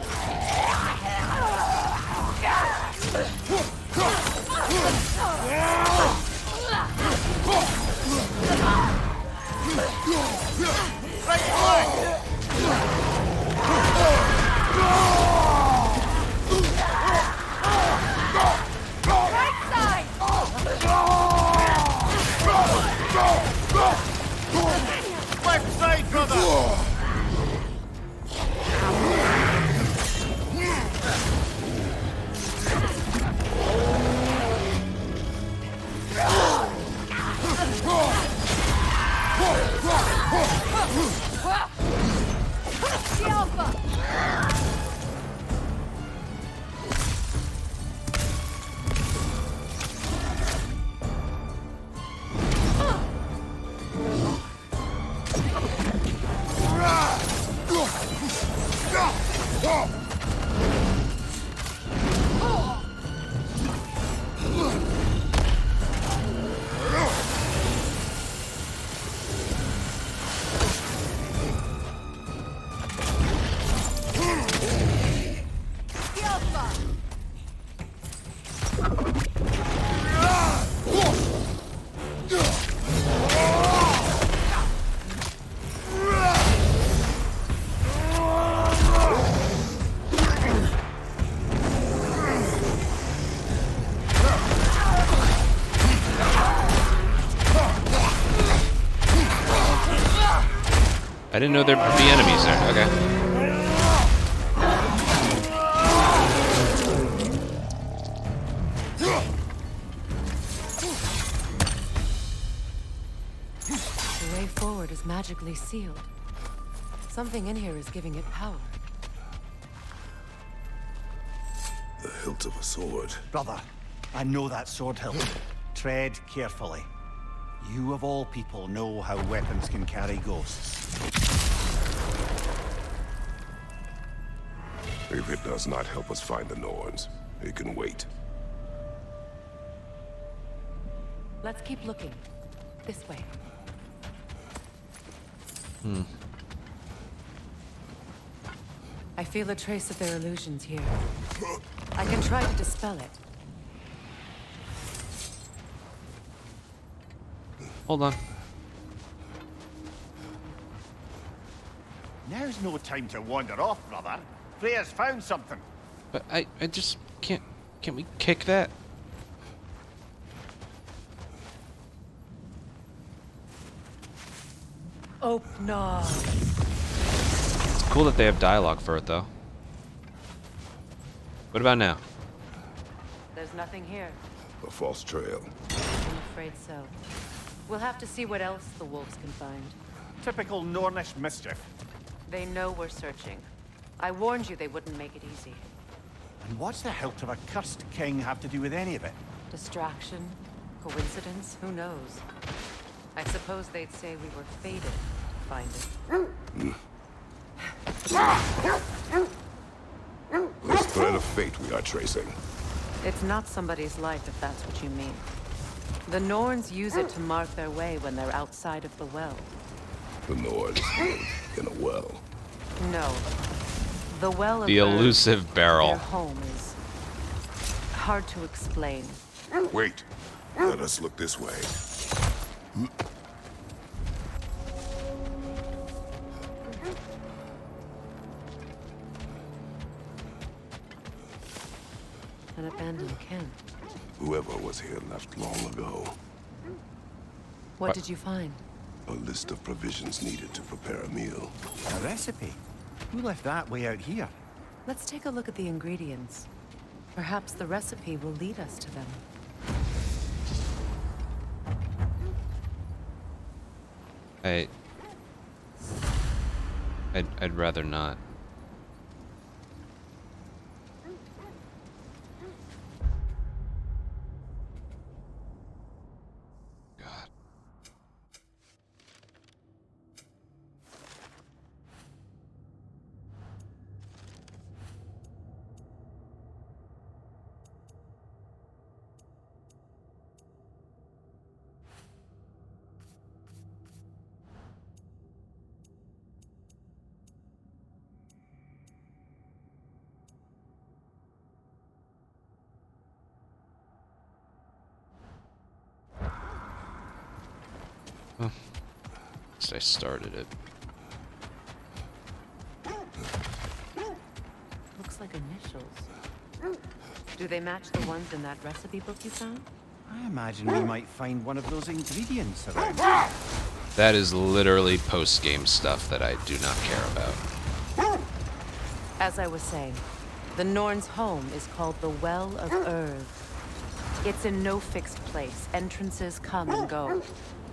Right flank! Right side! I didn't know there'd be enemies there. Okay. The way forward is magically sealed. Something in here is giving it power. The hilt of a sword. Brother, I know that sword hilt. Tread carefully. You of all people know how weapons can carry ghosts. If it does not help us find the Norns, it can wait. Let's keep looking. This way. I feel a trace of their illusions here. I can try to dispel it. Hold on. Now's no time to wander off, brother. Freya's found something. But I just can't we kick that? Open. It's cool that they have dialogue for it though. What about now? There's nothing here. A false trail. I'm afraid so. We'll have to see what else the wolves can find. Typical Nornish mischief. They know we're searching. I warned you they wouldn't make it easy. And what's the hilt of a cursed king have to do with any of it? Distraction? Coincidence? Who knows? I suppose they'd say we were fated to find it. This thread of fate we are tracing. It's not somebody's life, if that's what you mean. The Norns use it to mark their way when they're outside of the well. The Norns live in a well. No. The well of The elusive barrel. their home is hard to explain. Wait. Let us look this way. An abandoned camp. Whoever was here left long ago. What did you find? A list of provisions needed to prepare a meal. A recipe? Who left that way out here? Let's take a look at the ingredients. Perhaps the recipe will lead us to them. I'd rather not. Well, at least I started it. Looks like initials. Do they match the ones in that recipe book you found? I imagine we might find one of those ingredients around. That is literally post-game stuff that I do not care about. As I was saying, the Norn's home is called the Well of Earth. It's in no fixed place. Entrances come and go.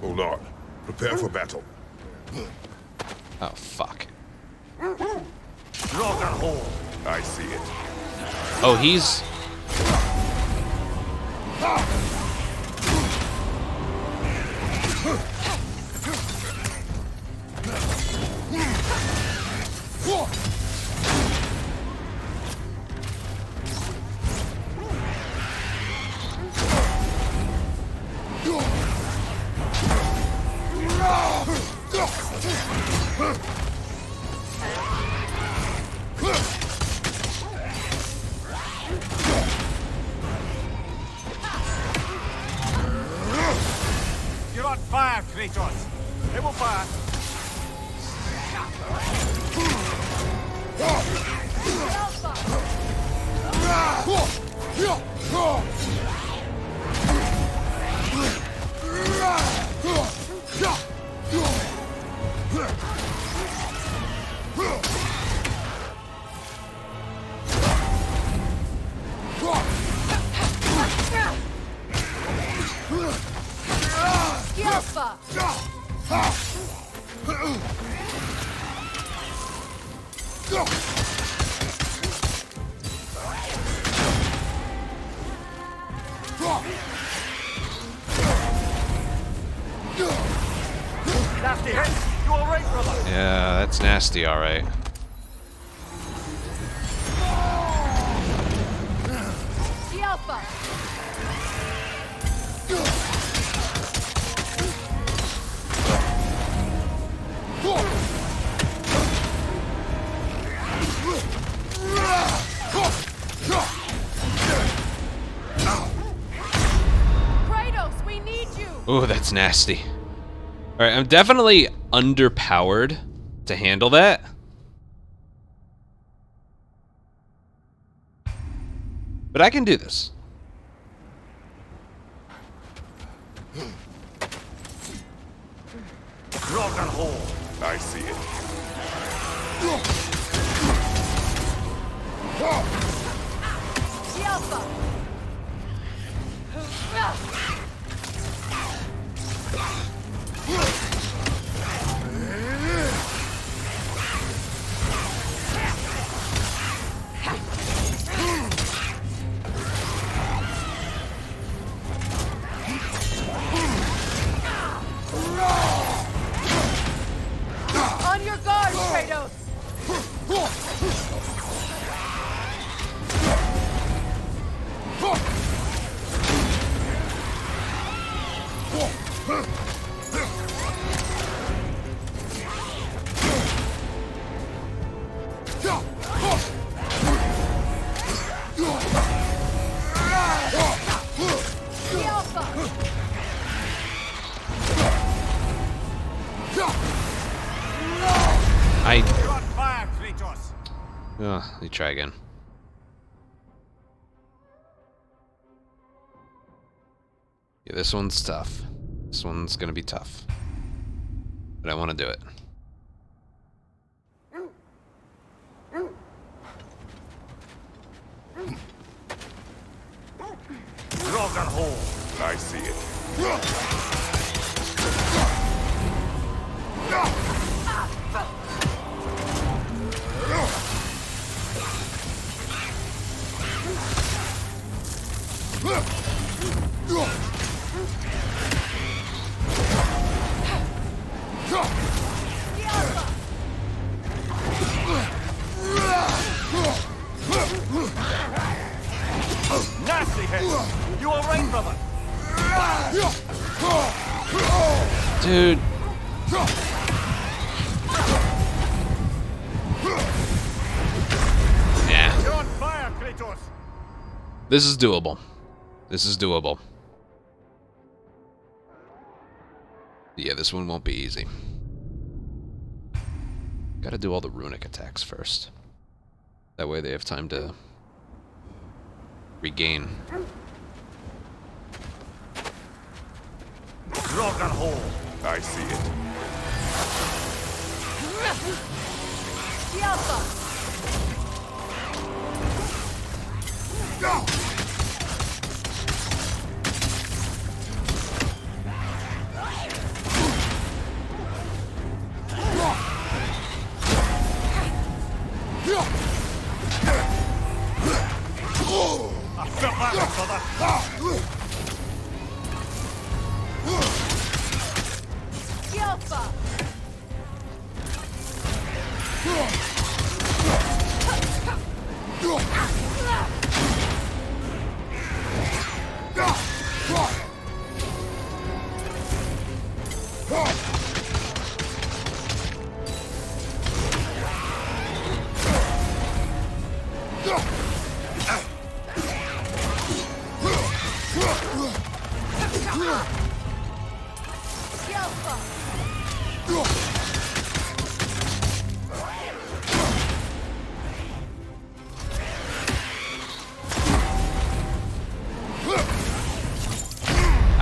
Hold on. Prepare for battle. Oh, fuck. Draw that hole. I see it. Oh, he's... You're on fire, Kratos. They will fire. Alpha! Nasty hit. You all right, brother? Yeah, that's nasty, alright. Alpha! Kratos, we need you! Ooh, that's nasty. Alright, I'm definitely underpowered to handle that. But I can do this. Rock and hole. I see it. Alpha! On your guard, Kratos! You're on fire, Kratos. Let me try again. Yeah, this one's tough. This one's gonna be tough. But I want to do it. Rock and hole. I see it. Nasty hit. You all right, brother? Dude. Yeah. You're on fire, Kratos. This is doable. This is doable. Yeah, this one won't be easy. Gotta do all the runic attacks first. That way they have time to regain. Rock and hole. I see it. Alpha! I felt that, brother. Alpha!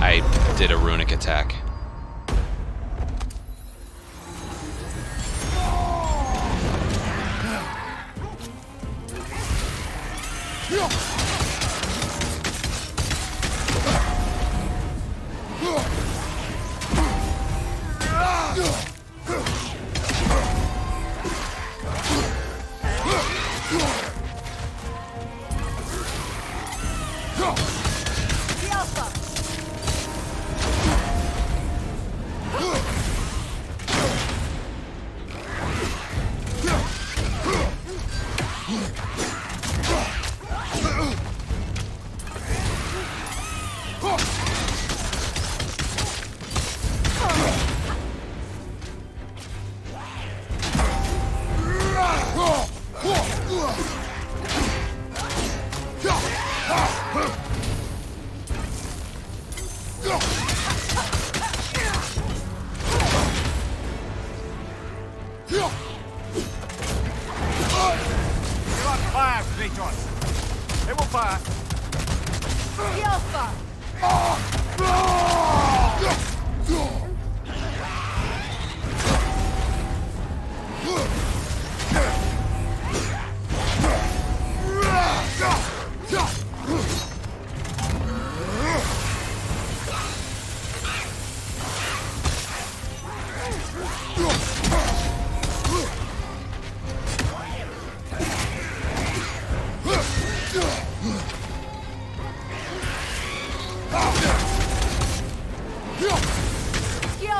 I did a runic attack.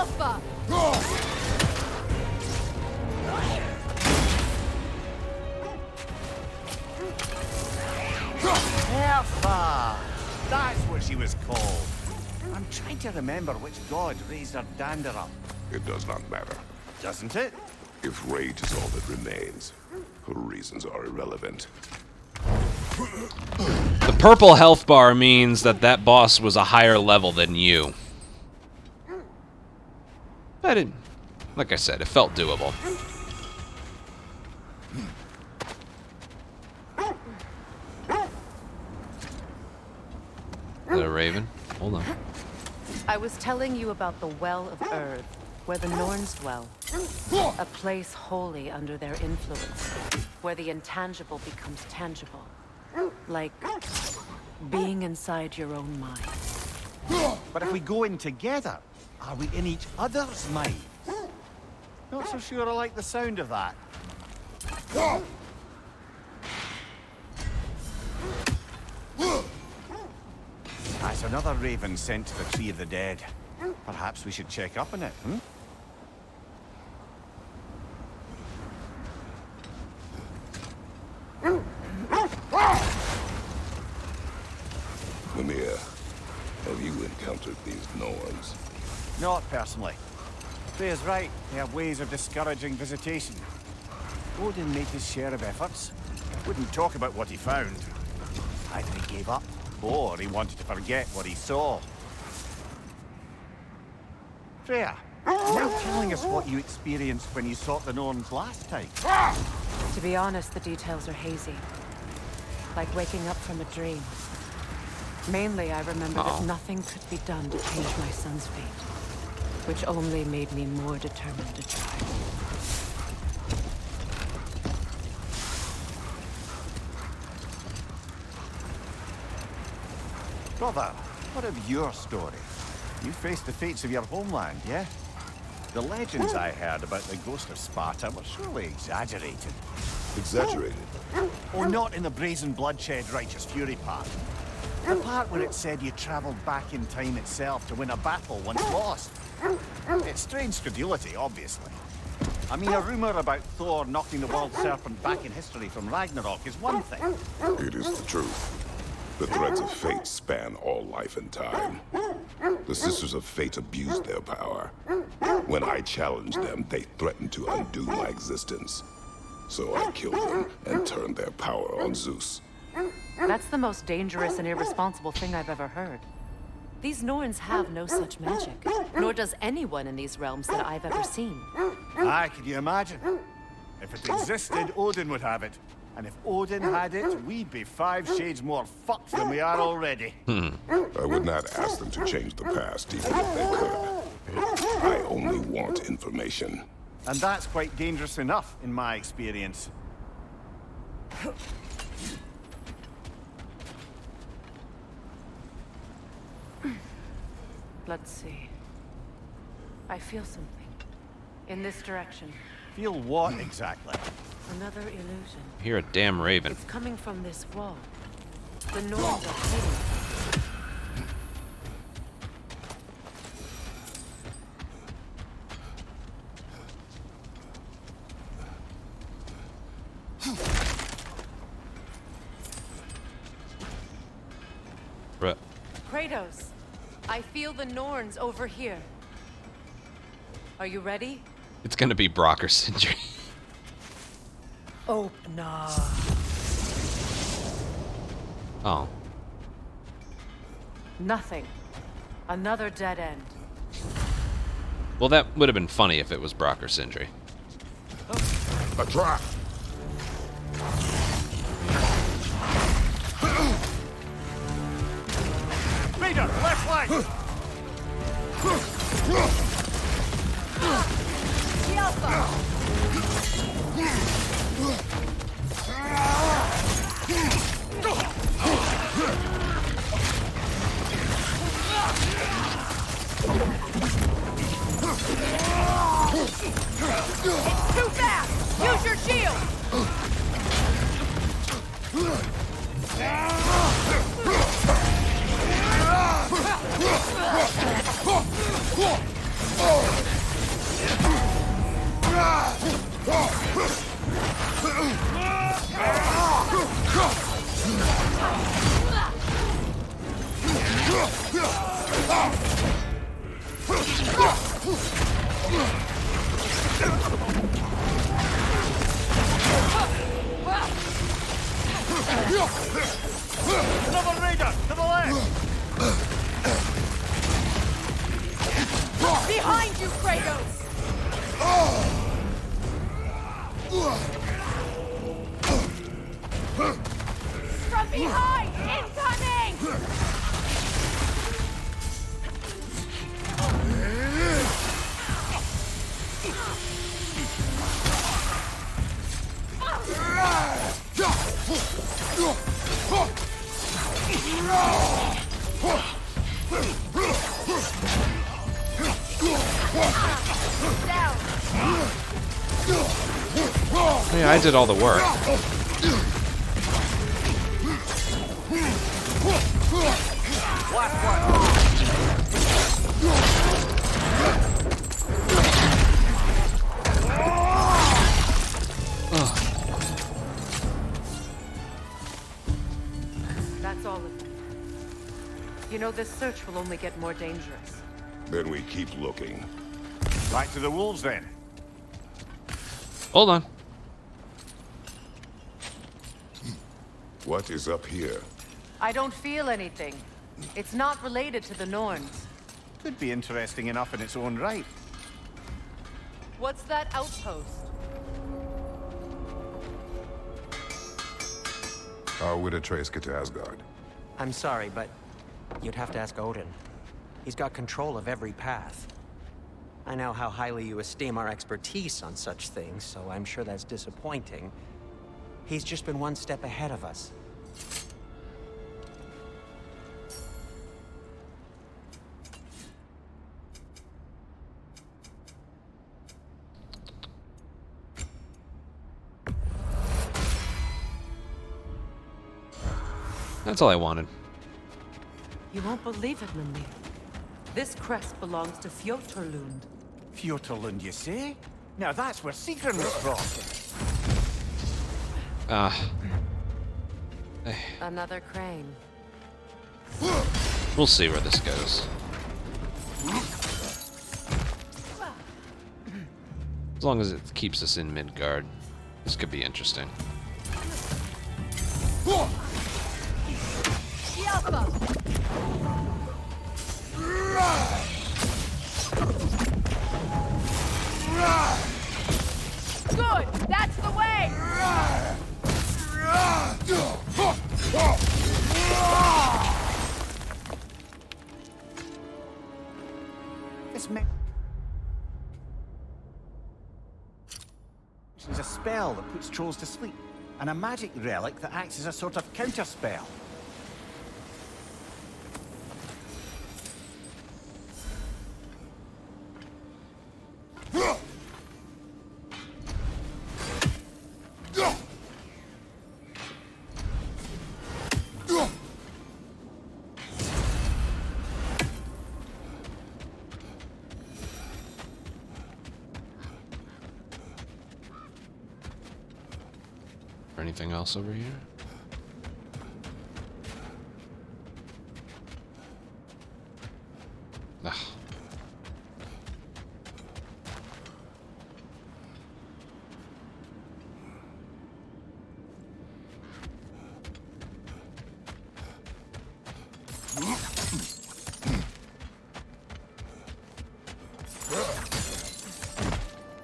Alpha! Alpha! That's what she was called. I'm trying to remember which god raised her dander up. It does not matter. Doesn't it? If rage is all that remains, her reasons are irrelevant. The purple health bar means that that boss was a higher level than you. But it, like I said, it felt doable. Is that a raven? Hold on. I was telling you about the Well of Earth, where the Norns dwell. A place wholly under their influence, where the intangible becomes tangible. Like being inside your own mind. But if we go in together, are we in each other's minds? Not so sure I like the sound of that. That's another raven sent to the Tree of the Dead. Perhaps we should check up on it, hmm? Mimir, have you encountered these Norns? Not personally. Freya's right. They have ways of discouraging visitation. Odin made his share of efforts. Wouldn't talk about what he found. Either he gave up, or he wanted to forget what he saw. Freya, now telling us what you experienced when you sought the Norns last time. To be honest, the details are hazy. Like waking up from a dream. Mainly, I remember that nothing could be done to change my son's fate. Which only made me more determined to try. Brother, what of your story? You faced the fates of your homeland, yeah? The legends I heard about the ghost of Sparta were surely exaggerated. Exaggerated? Oh, not in the brazen bloodshed righteous fury part. The part where it said you traveled back in time itself to win a battle once lost. It's strange credulity, obviously. I mean, a rumor about Thor knocking the world serpent back in history from Ragnarok is one thing. It is the truth. The threads of fate span all life and time. The Sisters of Fate abused their power. When I challenged them, they threatened to undo my existence. So I killed them and turned their power on Zeus. That's the most dangerous and irresponsible thing I've ever heard. These Norns have no such magic, nor does anyone in these realms that I've ever seen. Aye, can you imagine? If it existed, Odin would have it. And if Odin had it, we'd be 5 shades more fucked than we are already. I would not ask them to change the past, even if they could. I only want information. And that's quite dangerous enough, in my experience. Let's see. I feel something. In this direction. Feel what, exactly? Another illusion. I hear a damn raven. It's coming from this wall. The Norns are hiding. Bruh. Kratos, I feel the Norns over here. Are you ready? It's gonna be Brock or Sindri. Oh, nah. Oh. Nothing. Another dead end. Well, that would have been funny if it was Brock or Sindri. A trap! Vader, left flank! The Alpha! It's too fast! Use your shield! Another raider to the left! Behind you, Kratos! From behind! Incoming! Yeah, I did all the work. That's all of them. You know, this search will only get more dangerous. Then we keep looking. Back to the wolves, then. Hold on. What is up here? I don't feel anything. It's not related to the Norns. Could be interesting enough in its own right. What's that outpost? How would Atreus get to Asgard? I'm sorry, but you'd have to ask Odin. He's got control of every path. I know how highly you esteem our expertise on such things, so I'm sure that's disappointing. He's just been one step ahead of us. That's all I wanted. You won't believe it, Mimir. This crest belongs to Fjoturlund. Fjoturlund, you say? Now that's where Sigrun was from. Another crane. We'll see where this goes. As long as it keeps us in Midgard, this could be interesting. Good! That's the way! This is a spell that puts trolls to sleep, and a magic relic that acts as a sort of counterspell. Anything else over here? Ugh.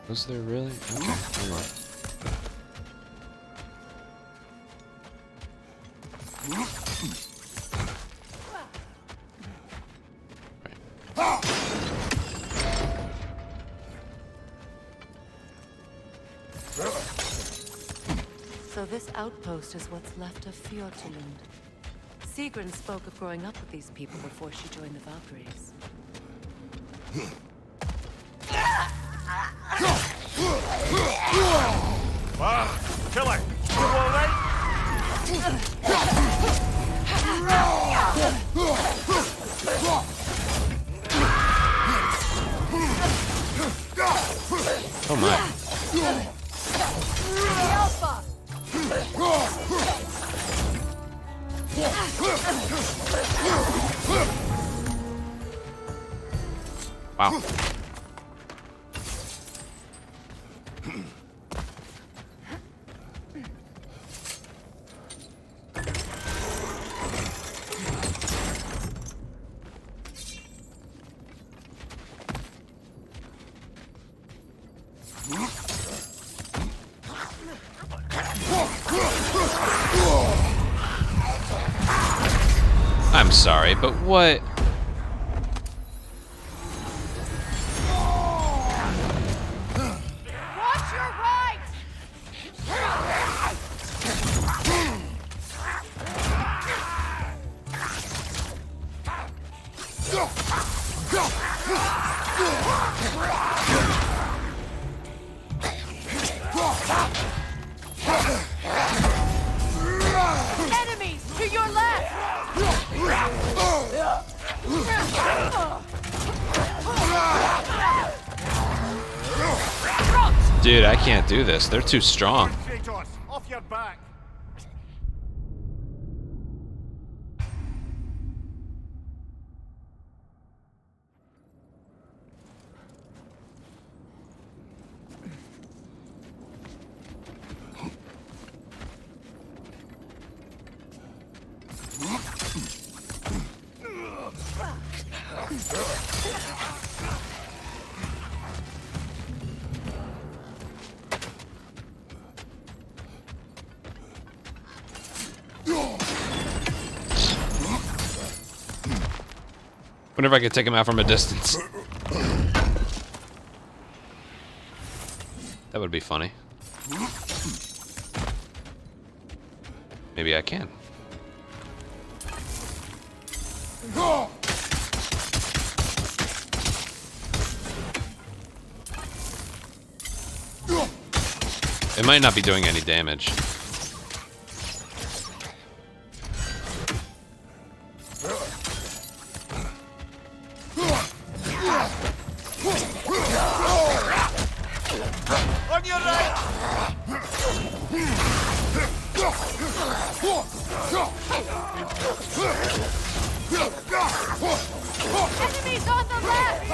Was there really? Okay, hold on. So this outpost is what's left of Fjoturlund. Sigrun spoke of growing up with these people before she joined the Valkyries. Killer! You alright? my. Alpha! Wow. I'm sorry, but what? Watch your right! Enemies to your left! Dude, I can't do this. They're too strong. Kratos, off your back. Whenever I could take him out from a distance. That would be funny. Maybe I can. It might not be doing any damage. On your right! Enemies on the left!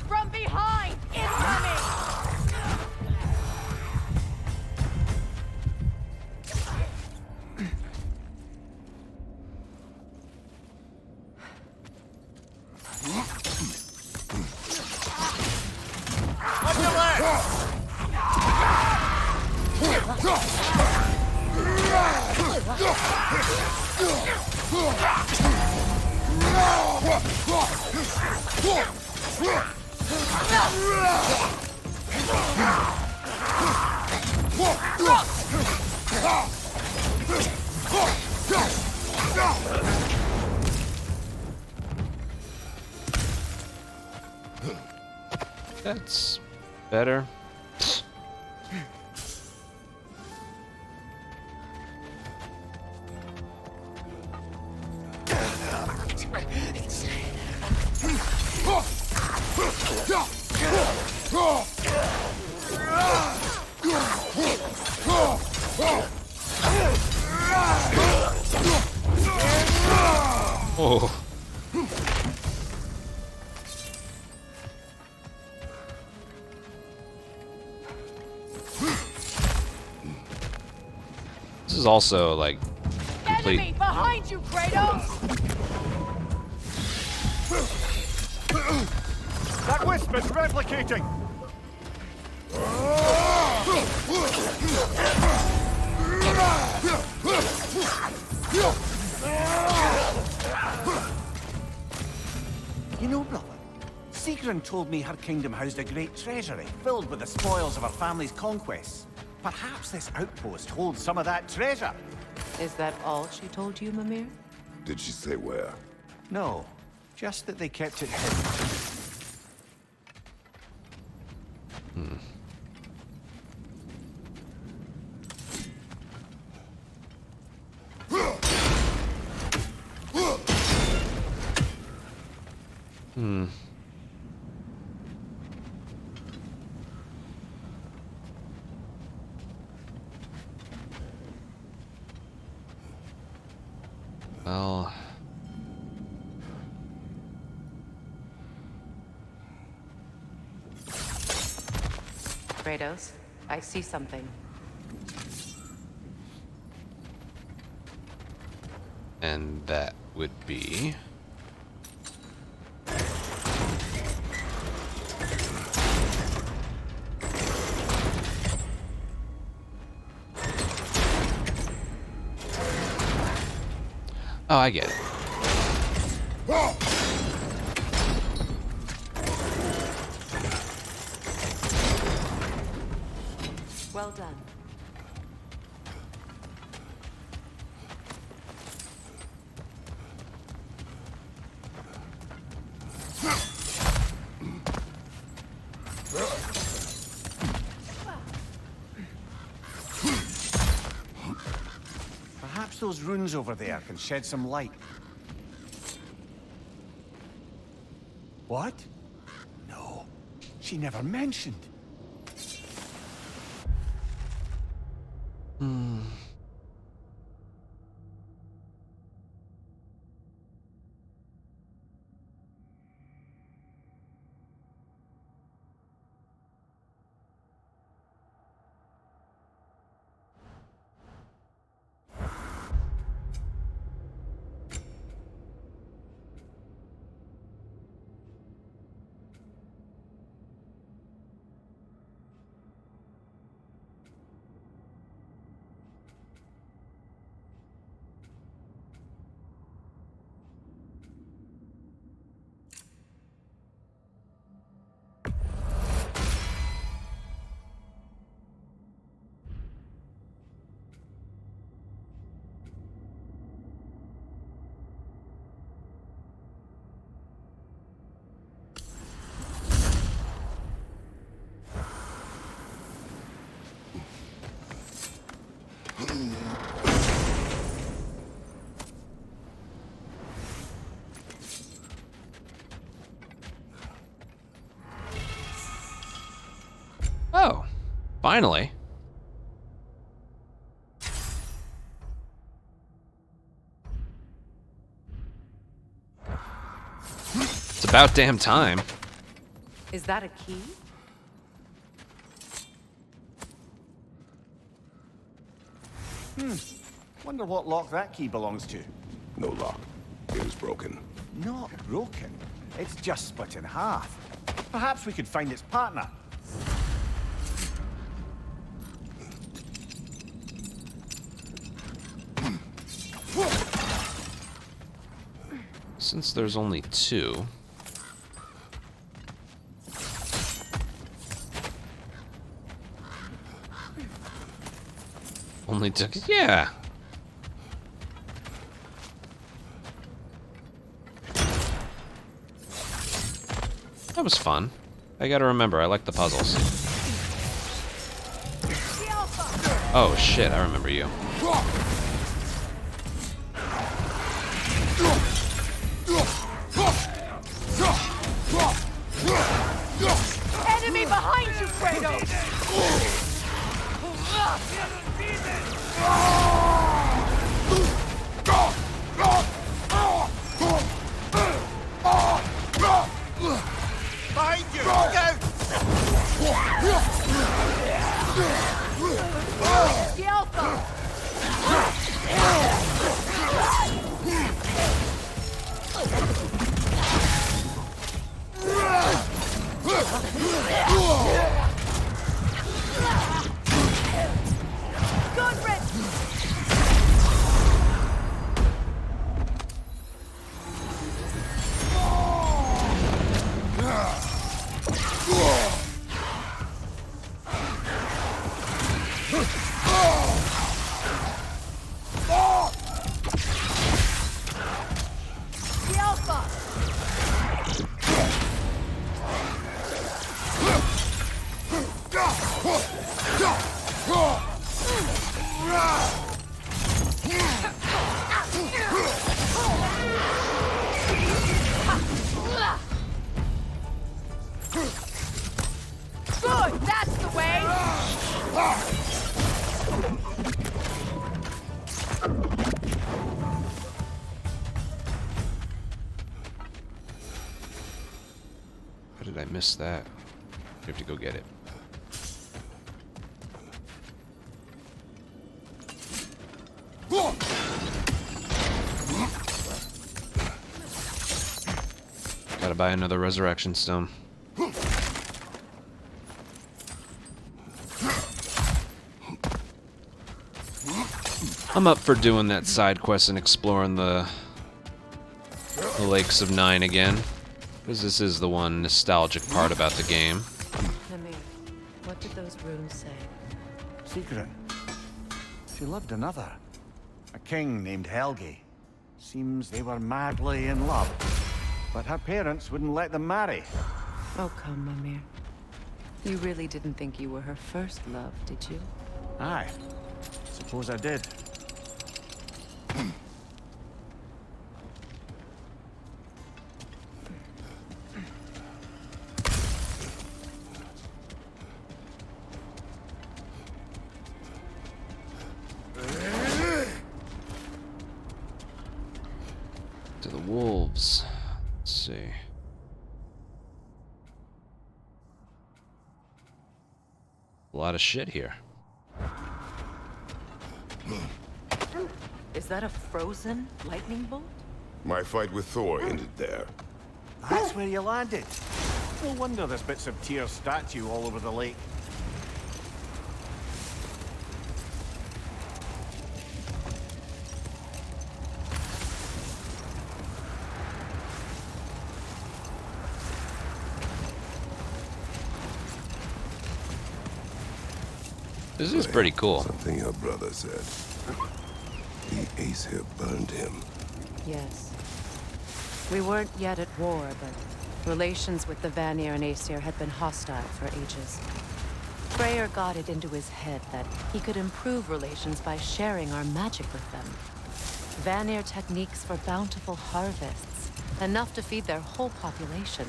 From behind! Incoming! On your left! That's better. Oh. This is also like complete. Enemy behind you, Kratos! That wisp is replicating. You know, brother, Sigrun told me her kingdom housed a great treasury filled with the spoils of her family's conquests. Perhaps this outpost holds some of that treasure. Is that all she told you, Mimir? Did she say where? No, just that they kept it hidden. Well... Kratos, I see something. And that would be... Oh, I get it. Well done. Perhaps those runes over there can shed some light. What? No, she never mentioned. Oh, finally. It's about damn time. Is that a key? Wonder what lock that key belongs to. No lock. It is broken. Not broken. It's just split in half. Perhaps we could find its partner. Since there's only two... Only took... Yeah. That was fun. I gotta remember, I like the puzzles. Oh shit, I remember you. Enemy behind you, Kratos! Behind you! Look out! The Alpha! did I miss that? We have to go get it. Gotta buy another resurrection stone. I'm up for doing that side quest and exploring the Lakes of Nine again, because this is the one nostalgic part about the game. Namir, what did those runes say? Secret. She loved another. A king named Helgi. Seems they were madly in love. But her parents wouldn't let them marry. Oh, come, Mimir. You really didn't think you were her first love, did you? Aye. Suppose I did. To the wolves. Let's see. A lot of shit here. Is that a frozen lightning bolt? My fight with Thor ended there. That's where you landed. No wonder there's bits of Tyr's statue all over the lake. This is pretty cool. Something your brother said. The Aesir burned him. Yes. We weren't yet at war, but relations with the Vanir and Aesir had been hostile for ages. Freyr got it into his head that he could improve relations by sharing our magic with them. Vanir techniques for bountiful harvests, enough to feed their whole population.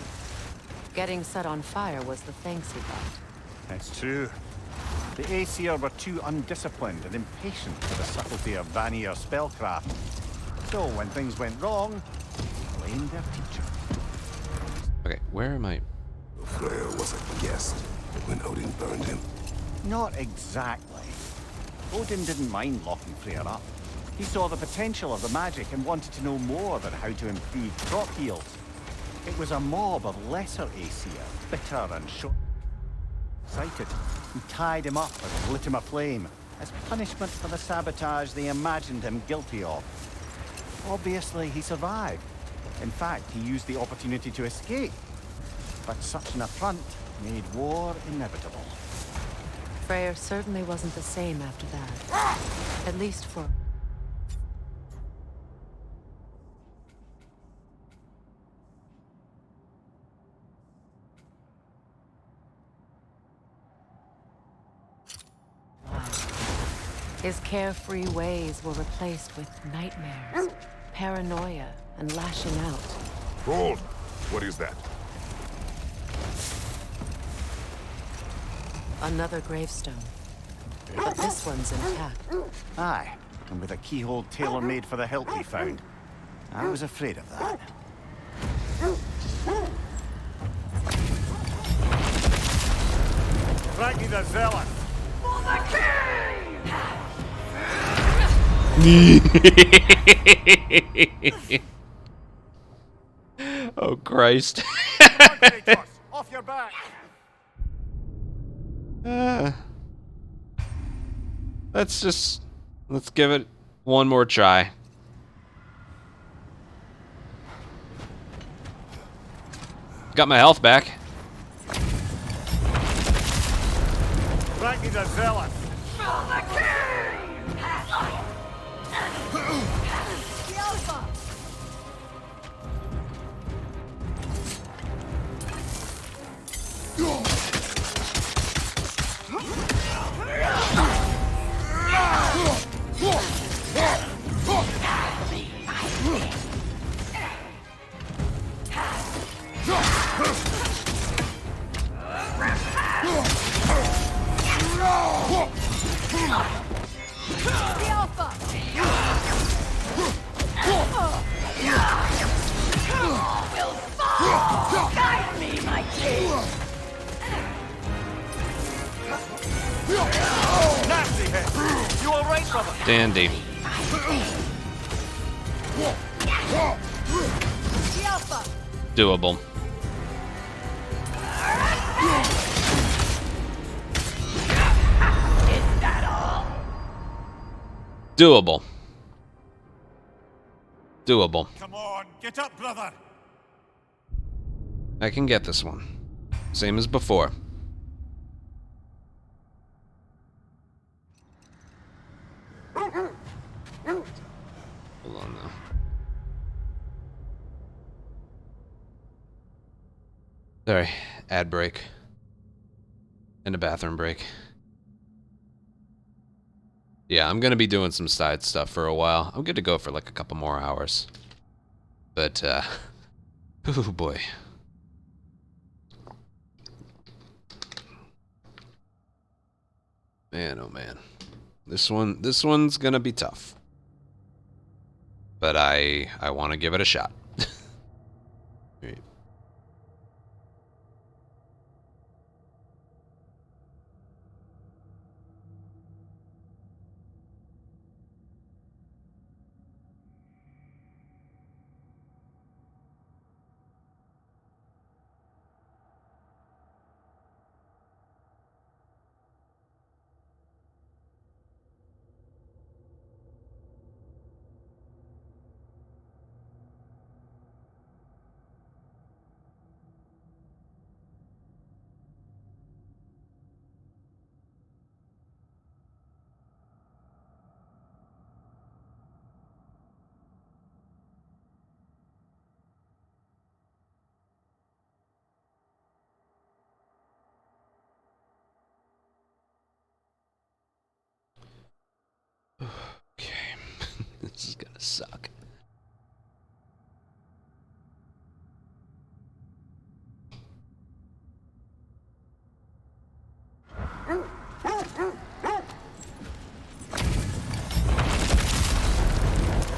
Getting set on fire was the thanks he got. That's true. The Aesir were too undisciplined and impatient for the subtlety of Vanir spellcraft. So when things went wrong, they blamed their teacher. Okay, where am I? Freyr was a guest when Odin burned him. Not exactly. Odin didn't mind locking Freyr up. He saw the potential of the magic and wanted to know more about how to improve crop yields. It was a mob of lesser Aesir, bitter and short-sighted, who tied him up and lit him aflame as punishment for the sabotage they imagined him guilty of. Obviously, he survived. In fact, he used the opportunity to escape. But such an affront made war inevitable. Freyr certainly wasn't the same after that. At least for... His carefree ways were replaced with nightmares, paranoia, and lashing out. Hold! What is that? Another gravestone. But this one's intact. Aye, and with a keyhole tailor-made for the hilt we found. I was afraid of that. Ragnar the Zealot! For the king! Oh Christ. Off your back. Let's give it one more try. Got my health back. Ragnar the Zealot! For the king! The Alpha! The Alpha! Dandy. Doable. Doable. Doable. Come on, get up, brother. I can get this one. Same as before. Hold on though. Sorry, ad break. And a bathroom break. Yeah, I'm gonna be doing some side stuff for a while. I'm good to go for like a couple more hours. But, oh boy. Man, oh man. This one's gonna be tough. But I want to give it a shot. Right. Okay. This is gonna suck.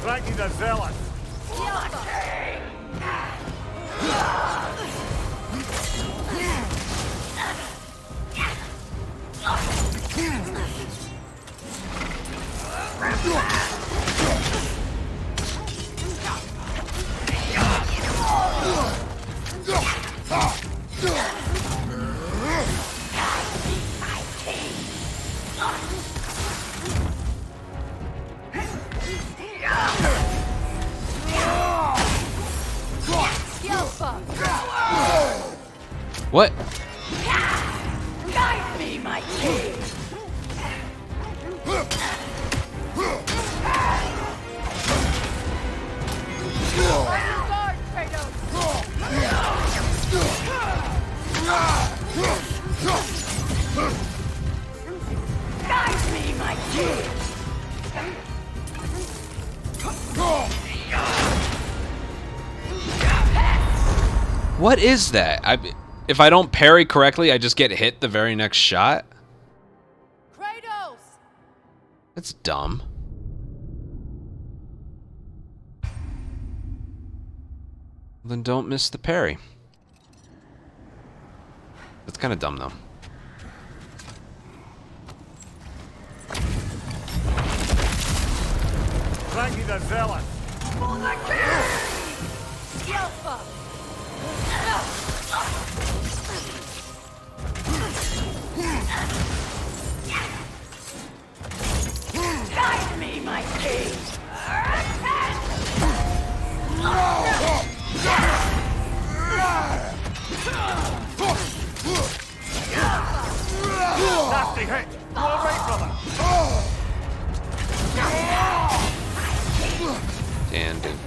Raggy the Zealot. What? Guide me, my king! Guide me, my king! What is that? If I don't parry correctly, I just get hit the very next shot? Kratos! That's dumb. Then don't miss the parry. That's kind of dumb, though. Raggy the Zealot. Guide me, my king! Nasty hit. You all right, brother? Damn, dude.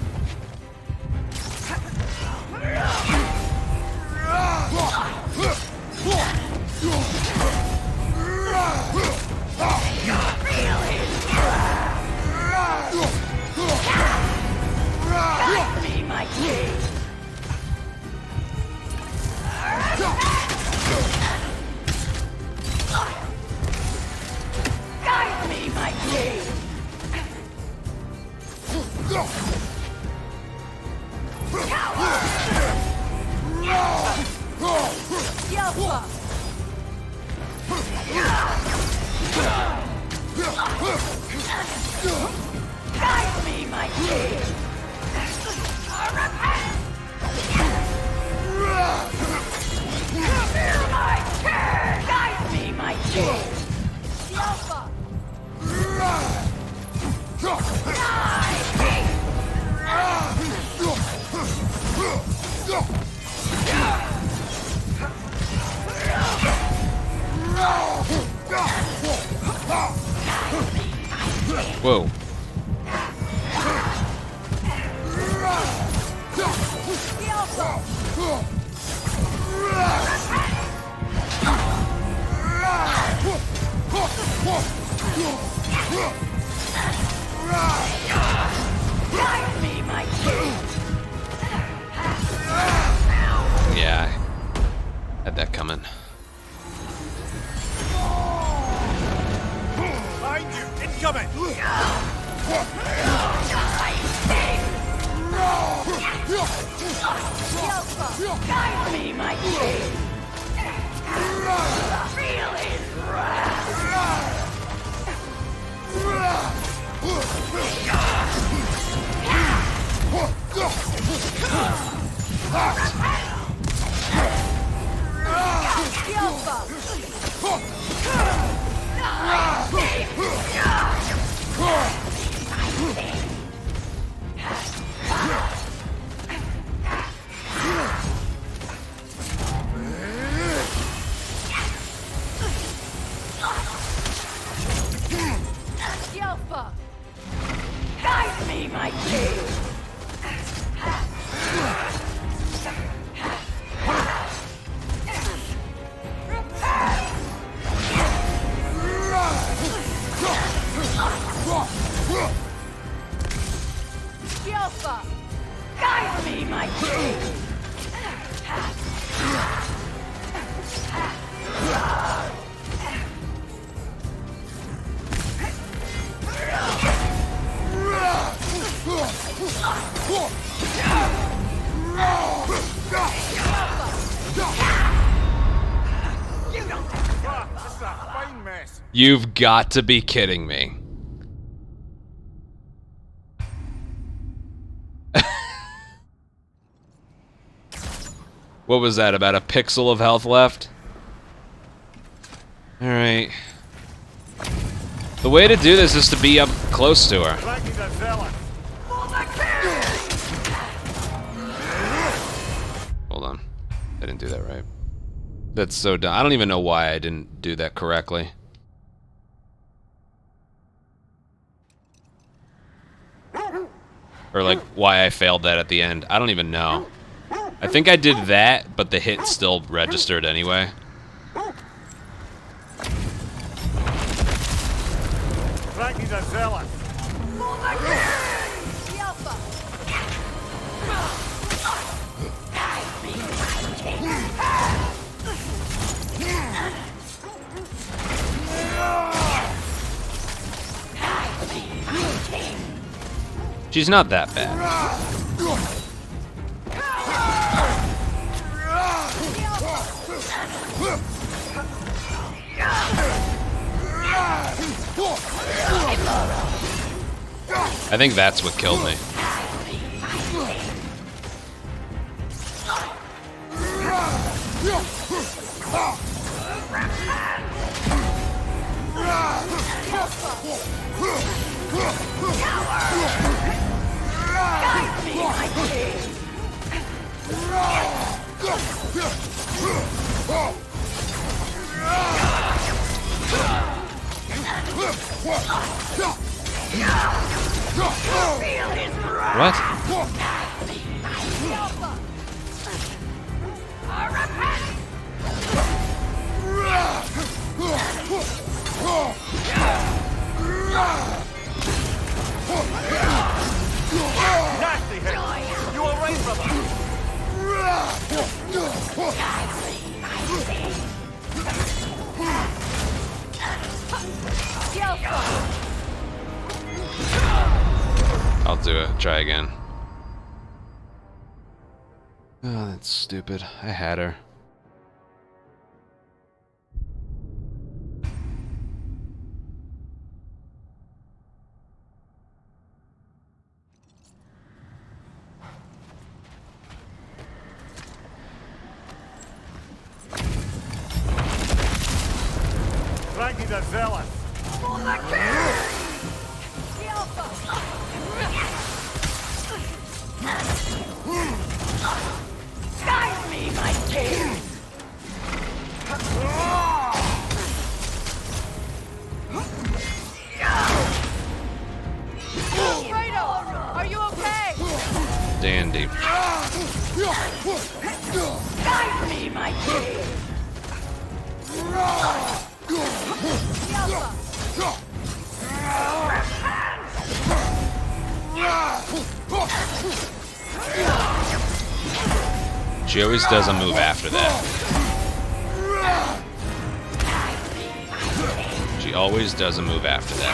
Guide me, my king! Guide me, my king! Guide me, my king! Fear my king! Guide me, my king! The Alpha! Whoa. Yeah, had that coming. Behind you! Incoming! Guide me, my king! Feel his Alpha! Guide me, my king! Alpha! Guide me, my king! You've got to be kidding me. What was that, about a pixel of health left? Alright. The way to do this is to be up close to her. Hold on. I didn't do that right. That's so dumb. I don't even know why I didn't do that correctly. Or like why I failed that at the end. I don't even know. I think I did that, but the hit still registered anyway. Frankie's a zealot. She's not that bad. I think that's what killed me. What? Nasty hit. You all right, brother? I'll do it. Try again. Oh, that's stupid. I had her. are zealous. For the king! The Alpha! Guide me, my king! Fredo, are you okay? Dandy. Guide me, my king! She always does a move after that. She always does a move after that.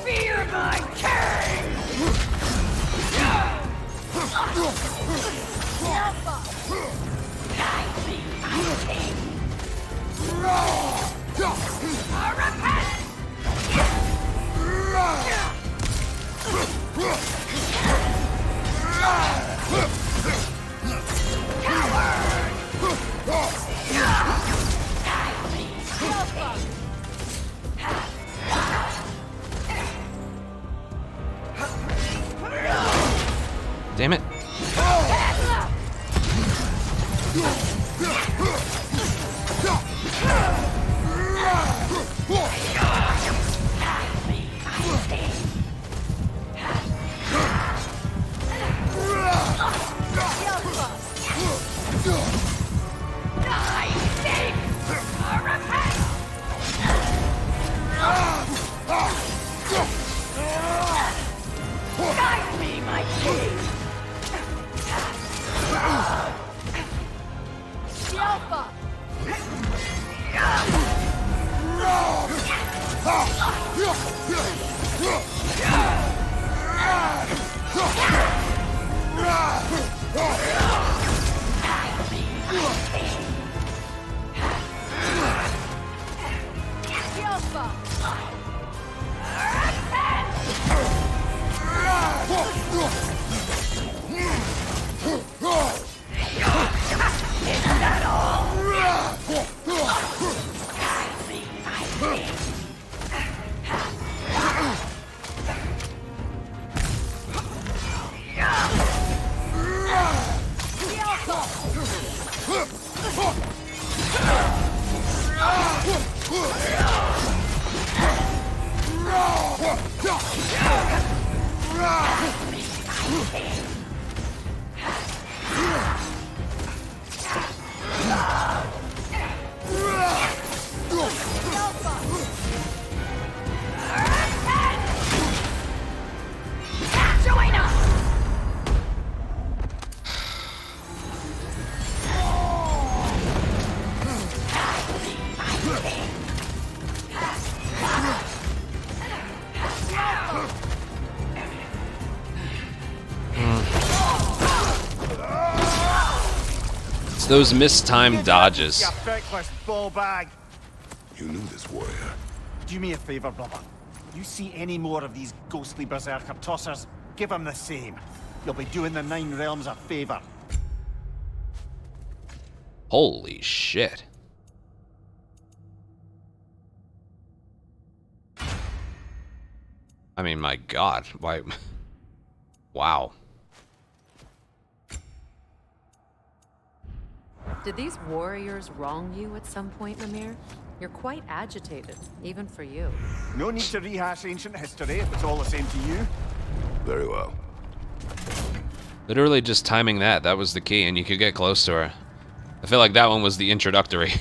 Fear my king! Guide me, my king! Damn it. Guide me, my king! The Alpha! The Alpha! Is that all? Guide me, my king! The Join us! It's those mistimed dodges. You feckless ball bag. You knew this warrior. Do me a favor, brother. You see any more of these ghostly berserker tossers, give them the same. You'll be doing the Nine Realms a favor. Holy shit. I mean, my god. Why? Wow. Did these warriors wrong you at some point, Mimir? You're quite agitated, even for you. No need to rehash ancient history if it's all the same to you. Very well. Literally just timing that. That was the key, and you could get close to her. I feel like that one was the introductory.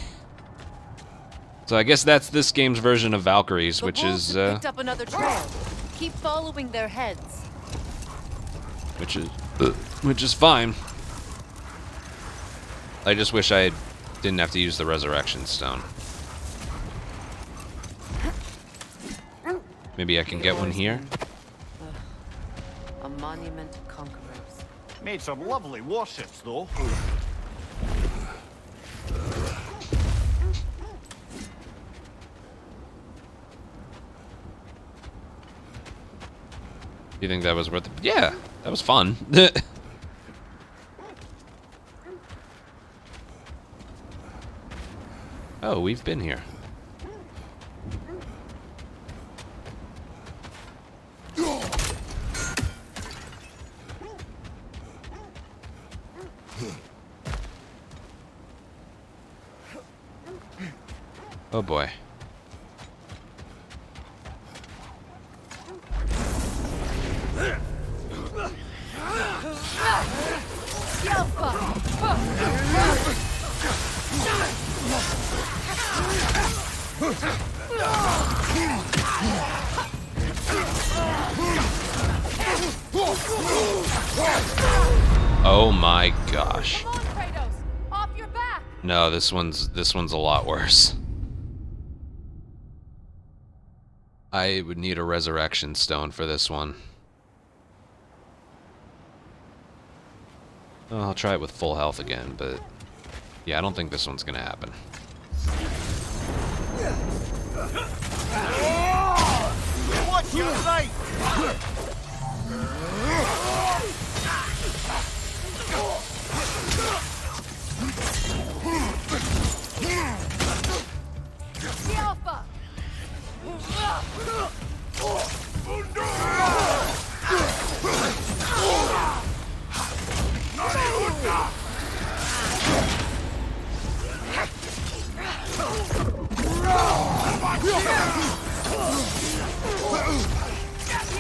So I guess that's this game's version of Valkyries, which is picked up another trail. Keep following their heads. which is fine. I just wish I didn't have to use the resurrection stone. Maybe I can get one here. A monument to conquerors. Made some lovely warships, though. you think that was worth it? Yeah, that was fun. Oh, we've been here. Oh boy. Oh my gosh. Come on, Kratos! Off your back! No, this one's a lot worse. I would need a resurrection stone for this one. Well, I'll try it with full health again, but yeah, I don't think this one's gonna happen. Watch your sight! The Alpha! The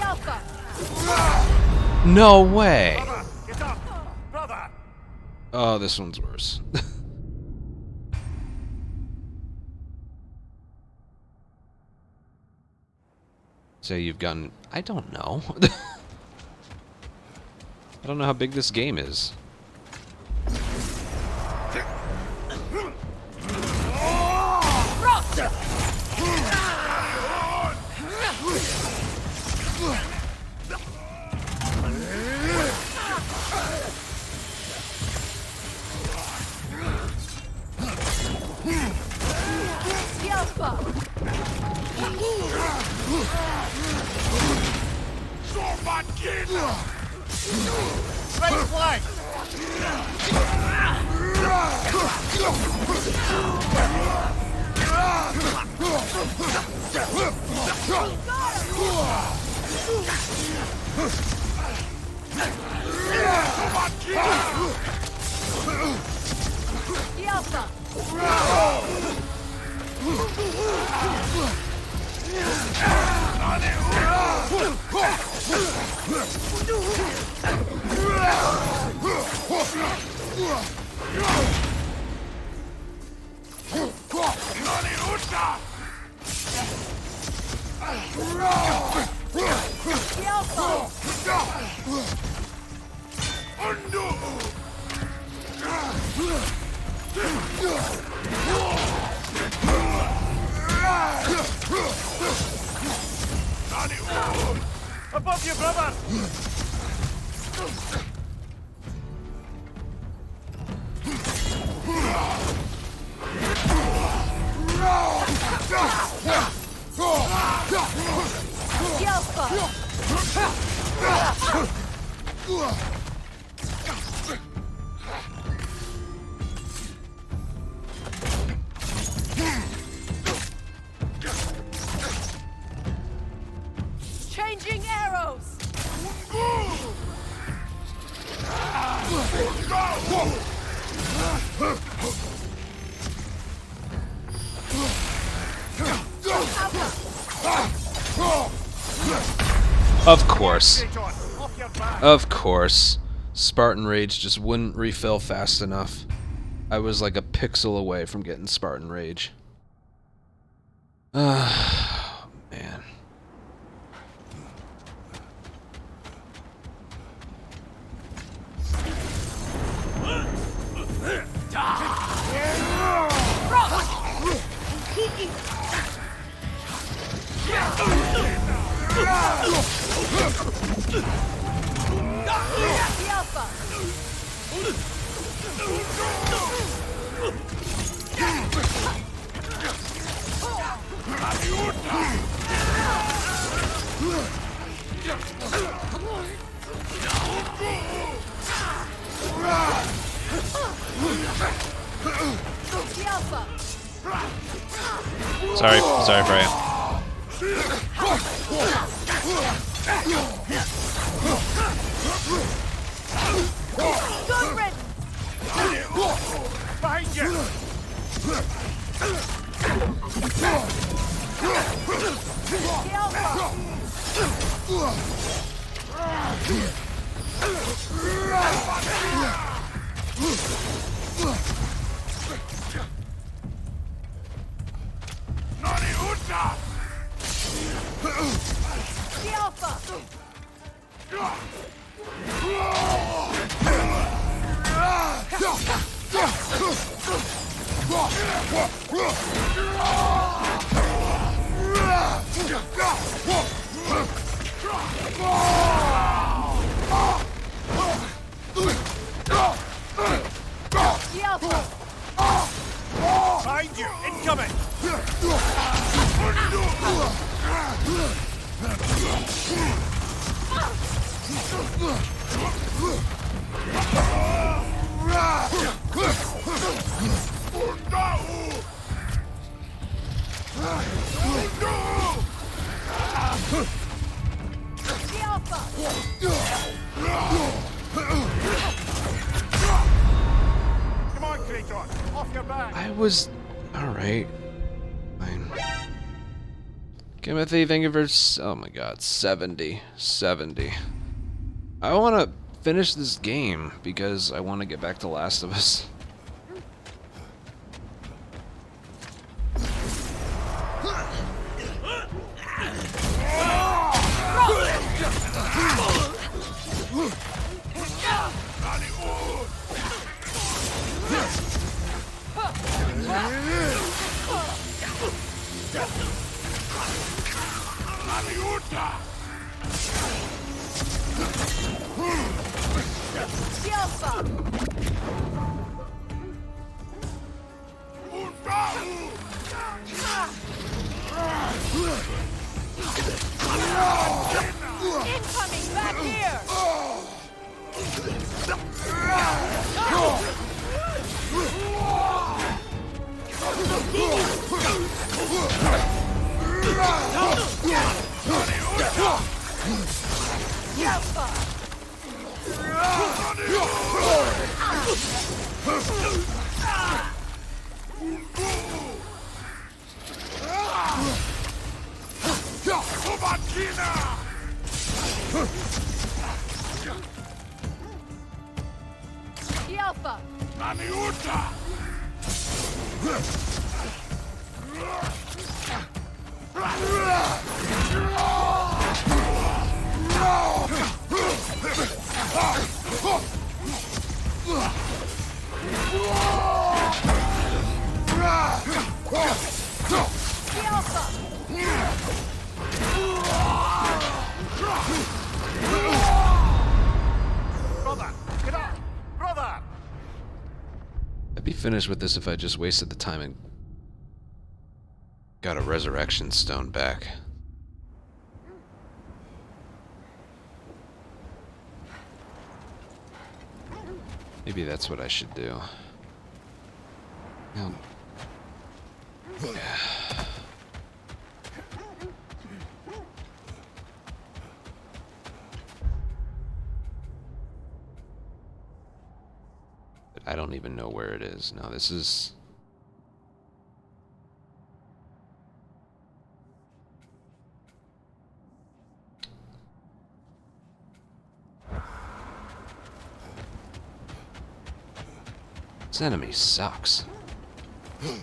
Alpha! No way! Get up, brother! Oh, this one's worse. So you've gotten... I don't know. I don't know how big this game is. The Alpha! Ready flag! The Alpha! The Alpha! Above you, brother! The Alpha! Changing arrows! Of course. Of course. Spartan Rage just wouldn't refill fast enough. I was like a pixel away from getting Spartan Rage. Ah, man. The Alpha! Sorry, Freya. Good riddance! Behind you! The Alpha! The Alpha! Behind you! Incoming! The Alpha! Come on, Kratos! Off your back! I was... Alright. Fine. Timothy, thank you for... Oh my god, 70. 70. I want to finish this game because I want to get back to Last of Us. The Alpha! Incoming back here! The Alpha! The Alpha! Brother! Get up! Brother! I'd be finished with this if I just wasted the time and got a resurrection stone back. Maybe that's what I should do. Now, I don't even know where it is. No, this is... This enemy sucks. The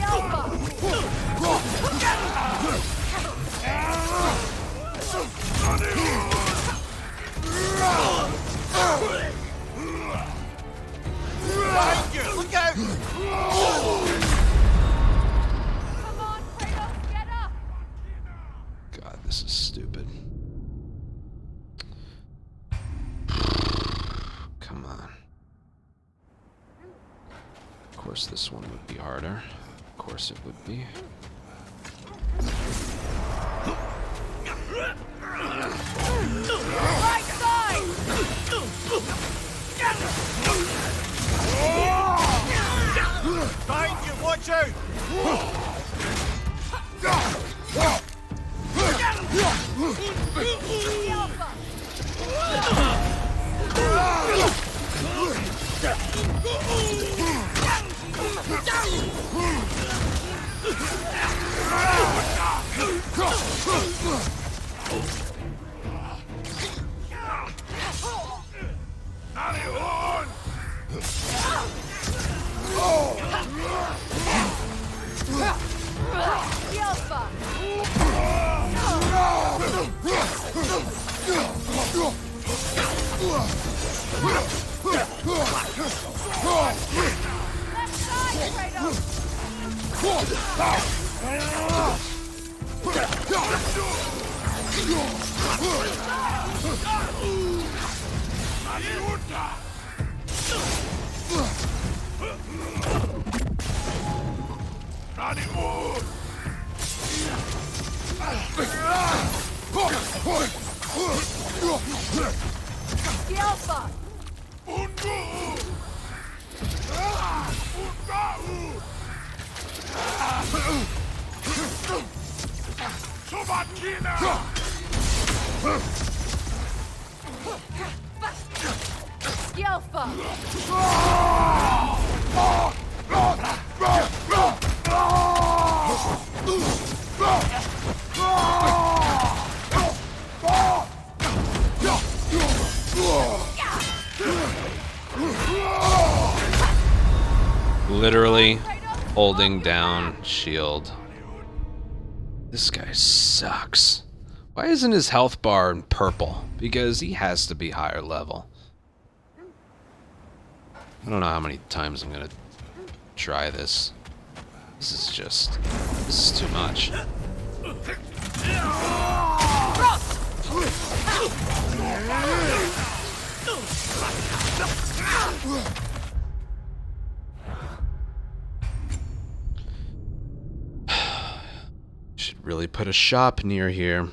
Alpha! course this one would be harder. Of course it would be. Right side! Behind you, watch out! Literally holding down shield. This guy sucks. Why isn't his health bar in purple? Because he has to be higher level. I don't know how many times I'm gonna try this. This is too much. Should really put a shop near here.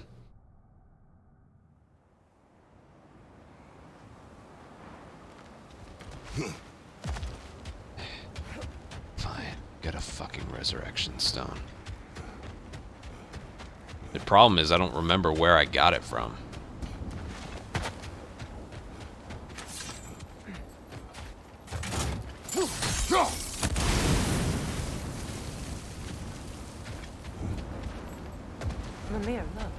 Fine, get a fucking resurrection stone. The problem is I don't remember where I got it from. Mimir, look.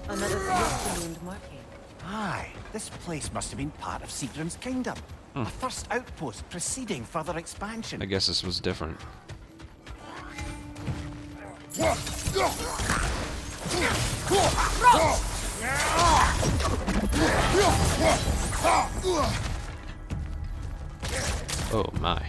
Another ballooned marking. Aye, this place must have been part of Seagram's kingdom. A first outpost preceding further expansion. I guess this was different. Oh my.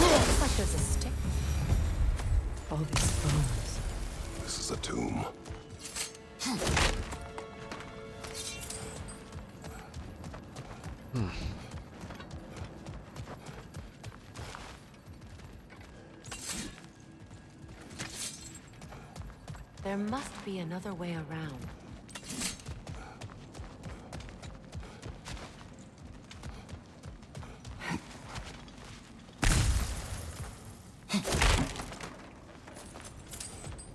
Looks like there's a stick. All these bones. This is a tomb. There must be another way around.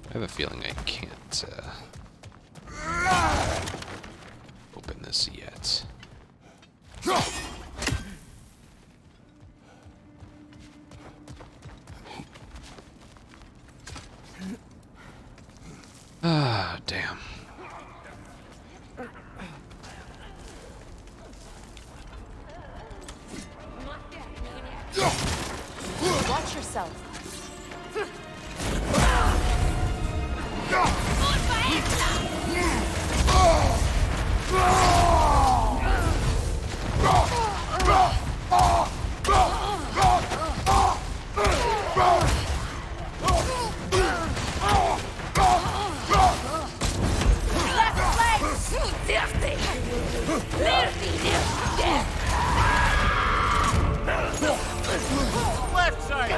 I have a feeling I can't open this yet. damn. Watch yourself. Left side!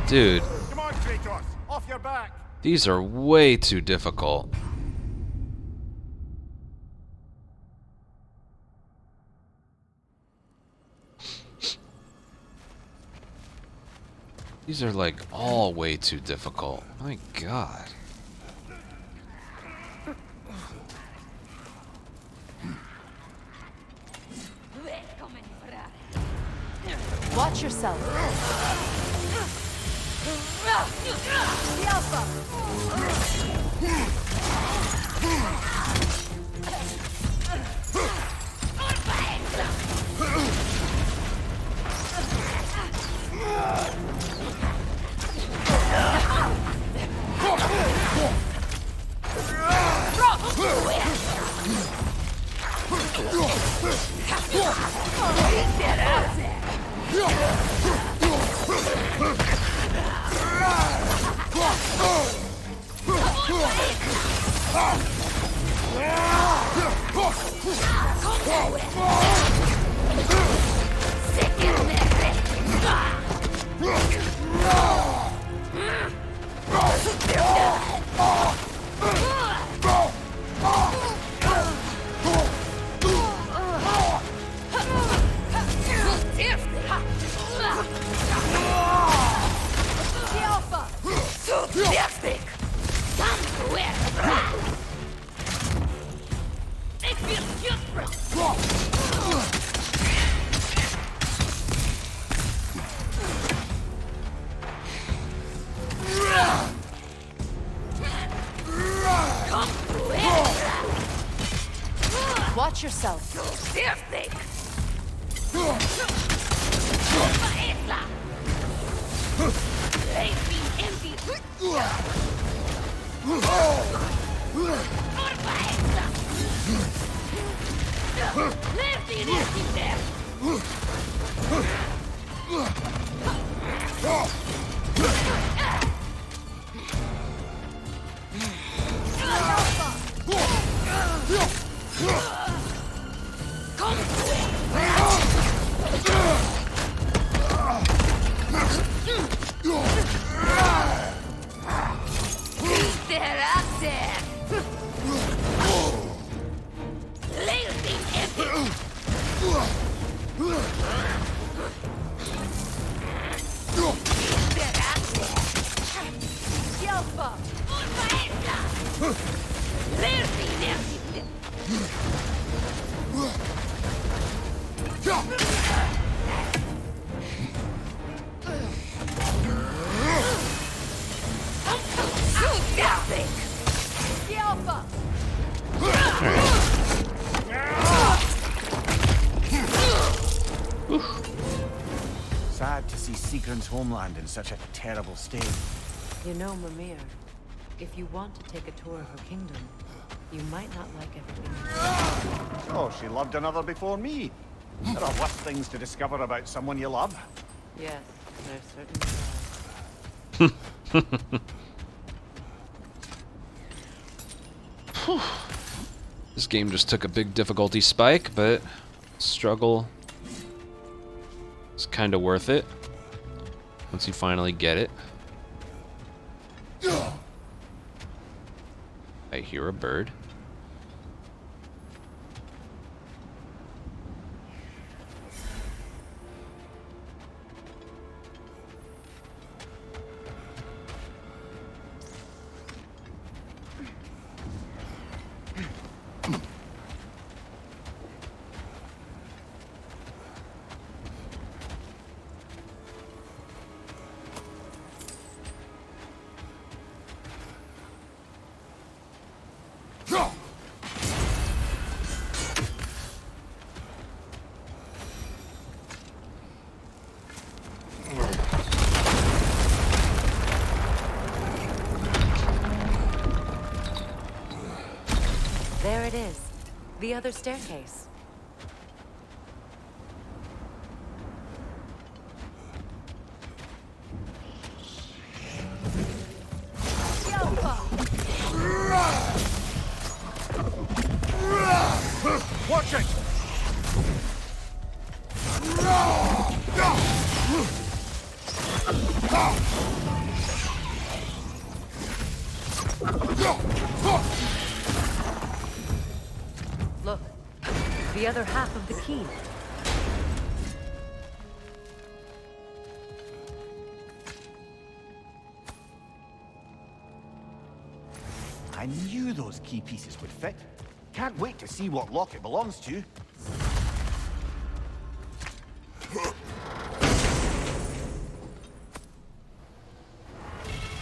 Dude, Come on, Kratos! Off your back! these are way too difficult. These are like all way too difficult. My god. Watch yourself. The Alpha. Watch yourself. Sad to see Sigrun's homeland in such a terrible state. You know, Mimir, if you want to take a tour of her kingdom, you might not like everything. Oh, she loved another before me. There are worse things to discover about someone you love. Yes, there certainly are. This game just took a big difficulty spike, but struggle is kind of worth it once you finally get it. I hear a bird. There it is. The other staircase. Watch it! Look, the other half of the key. I knew those key pieces would fit. Can't wait to see what lock it belongs to.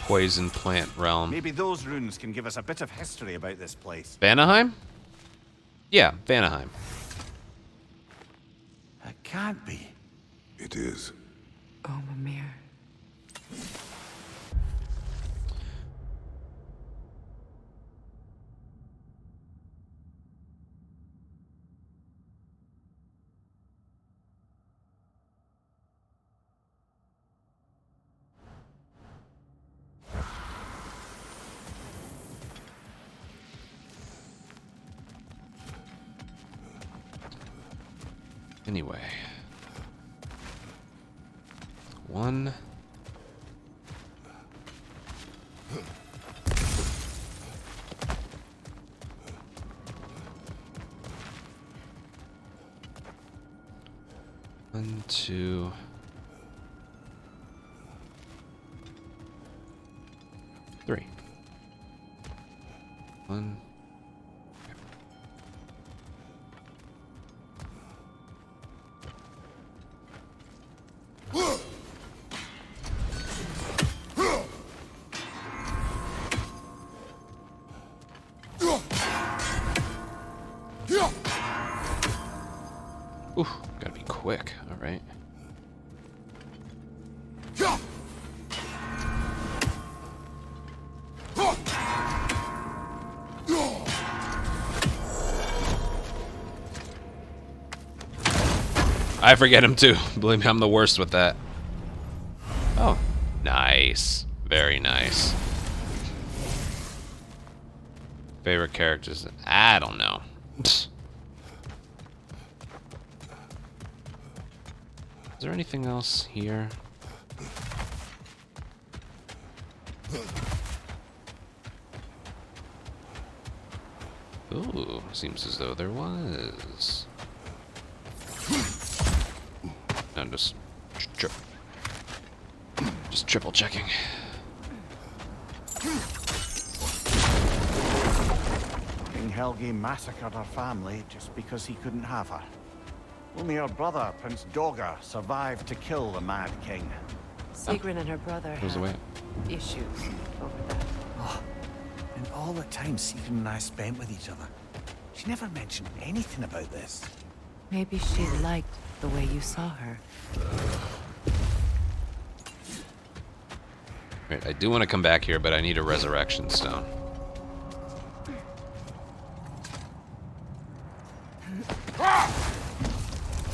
Poison plant realm. Maybe those runes can give us a bit of history about this place. Vanaheim? Yeah, Vanaheim. It can't be. It is. Oh, Mimir. Anyway. 1. One, 2. 3. 1. Oof, gotta be quick, alright. I forget him too. Believe me, I'm the worst with that. Oh, nice. Very nice. Favorite characters? I don't know. Is there anything else here? Ooh, seems as though there was. No, just triple checking. King Helgi massacred her family just because he couldn't have her. Only her brother, Prince Dogger, survived to kill the Mad King. Sigrun and her brother had issues over that. Oh, and all the time Sigrun and I spent with each other, she never mentioned anything about this. Maybe she liked the way you saw her. Right, I do want to come back here, but I need a resurrection stone.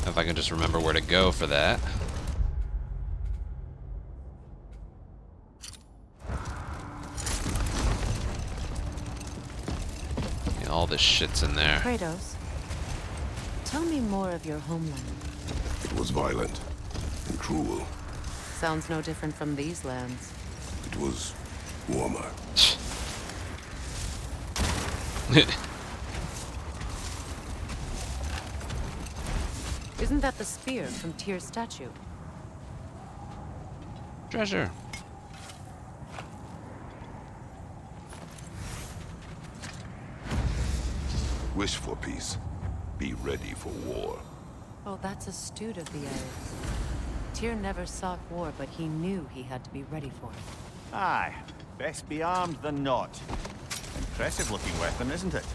If I can just remember where to go for that. Yeah, all this shit's in there. Kratos, tell me more of your homeland. It was violent and cruel. Sounds no different from these lands. It was warmer. Isn't that the spear from Tyr's statue? Treasure. Wish for peace. Be ready for war. Oh, that's astute of the elves. Tyr never sought war, but he knew he had to be ready for it. Aye, best be armed than not. Impressive looking weapon, isn't it?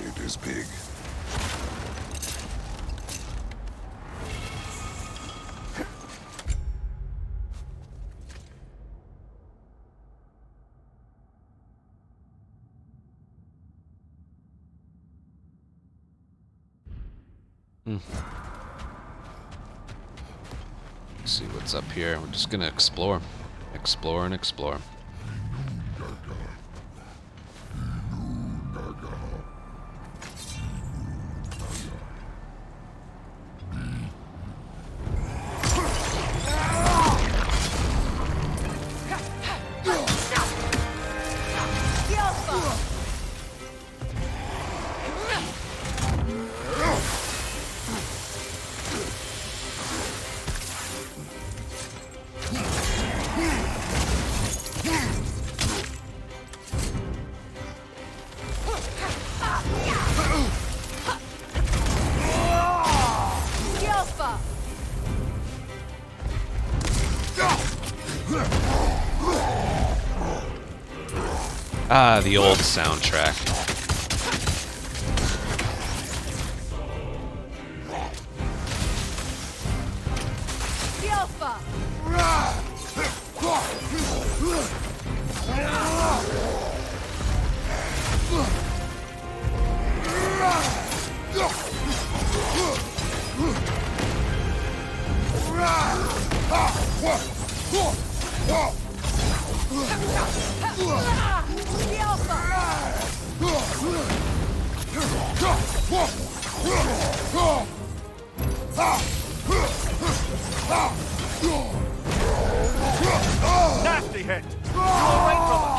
It is big. Let's see what's up here. We're just gonna explore. Explore and explore. Ah, the old soundtrack. Nasty hit! You away from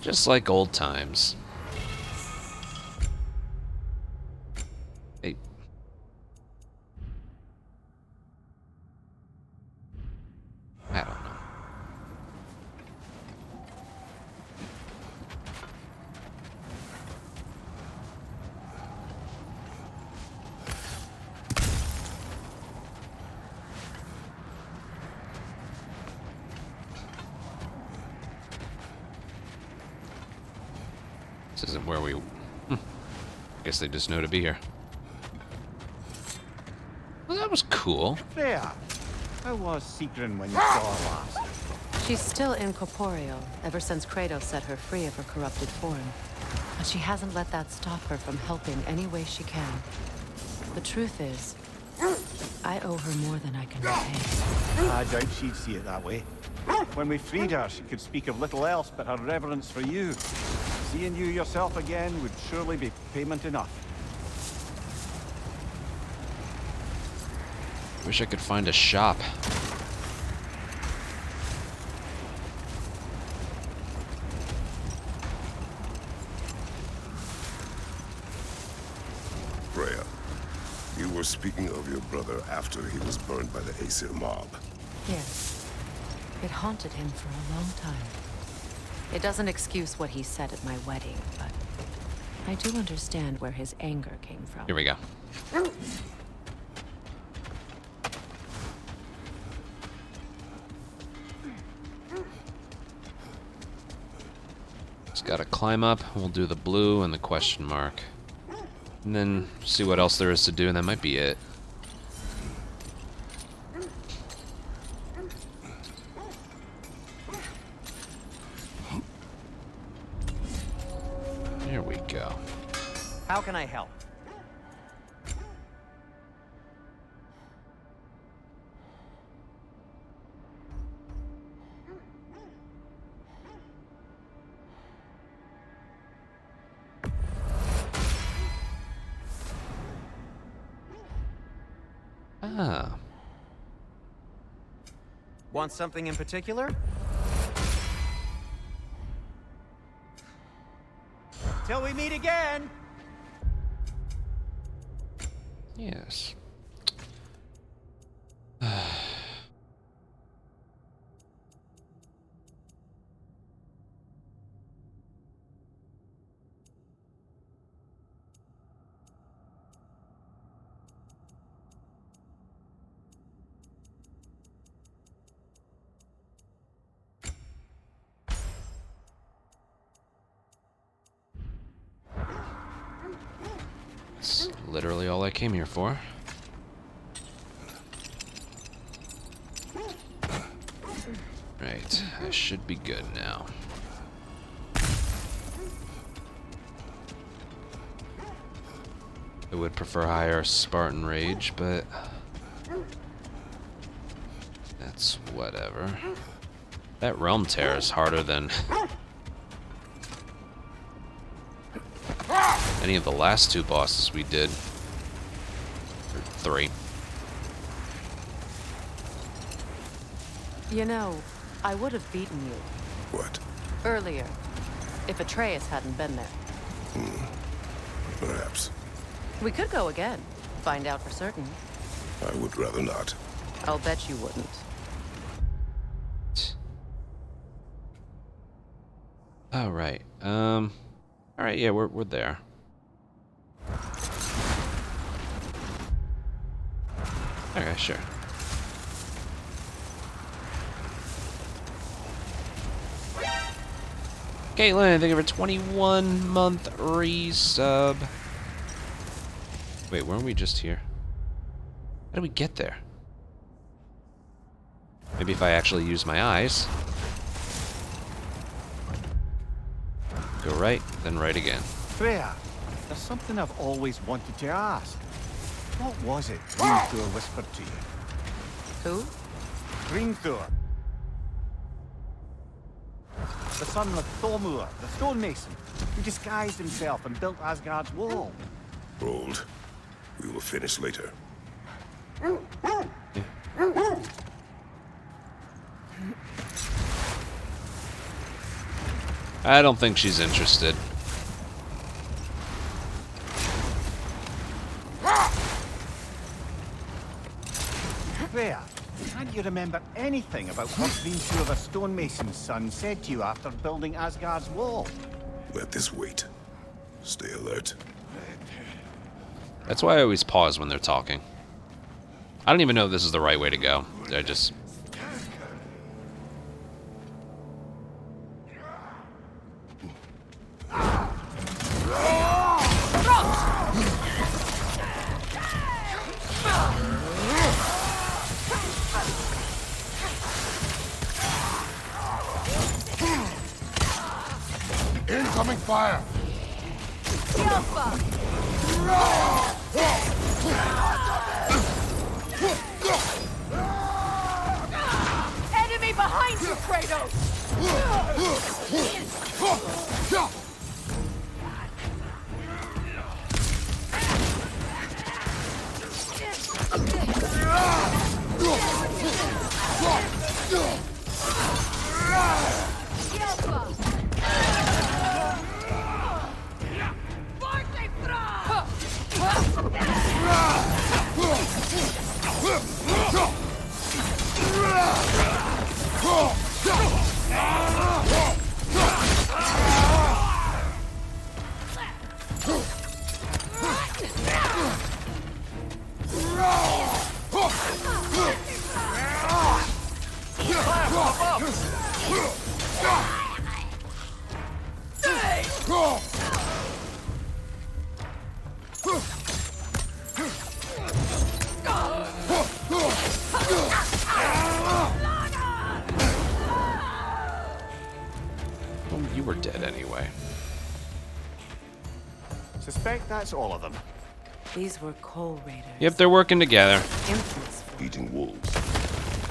Just like old times. Hey. I don't know. This isn't where we... Guess they just know to be here. Well, that was cool. There. How was Sigrun when you saw her last? She's still incorporeal, ever since Kratos set her free of her corrupted form. But she hasn't let that stop her from helping any way she can. The truth is, I owe her more than I can repay. I doubt she'd see it that way. When we freed her, she could speak of little else but her reverence for you. Seeing you yourself again would surely be payment enough. Wish I could find a shop. Freya, you were speaking of your brother after he was burned by the Aesir mob. Yes. It haunted him for a long time. It doesn't excuse what he said at my wedding, but I do understand where his anger came from. Here we go. Just gotta climb up. We'll do the blue and the question mark. And then see what else there is to do, and that might be it. There we go. How can I help? Ah. Want something in particular? Till we meet again! Yes. literally all I came here for. Right, I should be good now. I would prefer higher Spartan Rage, but that's whatever. That Realm Tear is harder than any of the last two bosses we did. Or 3. You know, I would have beaten you. What? Earlier, if Atreus hadn't been there. Perhaps. We could go again, find out for certain. I would rather not. I'll bet you wouldn't. Oh, right. Alright, yeah, we're there. Okay, sure. Caitlin, thank you for 21-month resub. Wait, weren't we just here? How did we get there? Maybe if I actually use my eyes. Go right, then right again. Freya, there's something I've always wanted to ask. What was it Hrimthur whispered to you? Who? Hrimthur. The son of Thormur, the stonemason, who disguised himself and built Asgard's wall. Hold. We will finish later. I don't think she's interested. Freya, can't you remember anything about what Hrimthur the stonemason's son said to you after building Asgard's wall? Let this wait. Stay alert. That's why I always pause when they're talking. I don't even know if this is the right way to go. I just... Incoming fire! Enemy behind you, Kratos! Well, you were dead anyway. Suspect that's all of them. These were Coal Raiders. Yep, they're working together. Eating wolves.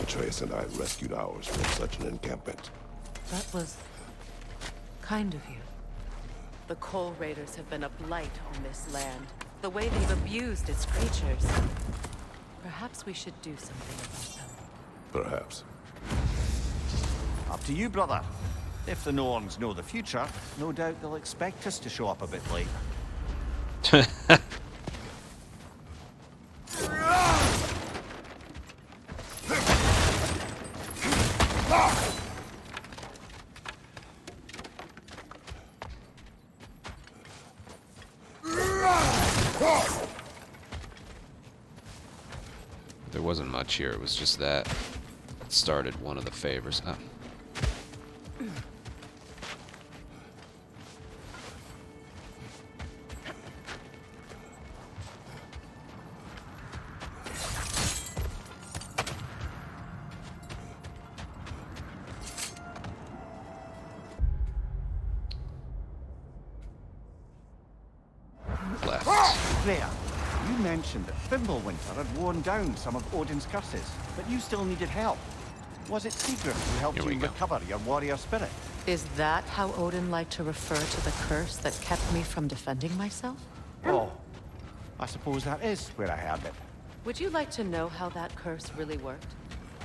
Atreus and I rescued ours from such an encampment. That was kind of you. The Coal Raiders have been a blight on this land. The way they've abused its creatures. Perhaps we should do something about them. Perhaps. Up to you, brother. If the Norns know the future, no doubt they'll expect us to show up a bit late. There wasn't much here, it was just that. It started one of the favors. Oh. Freya, you mentioned that Fimbulwinter had worn down some of Odin's curses, but you still needed help. Was it Sigrid who helped you recover your warrior spirit? Is that how Odin liked to refer to the curse that kept me from defending myself? Oh, I suppose that is where I heard it. Would you like to know how that curse really worked?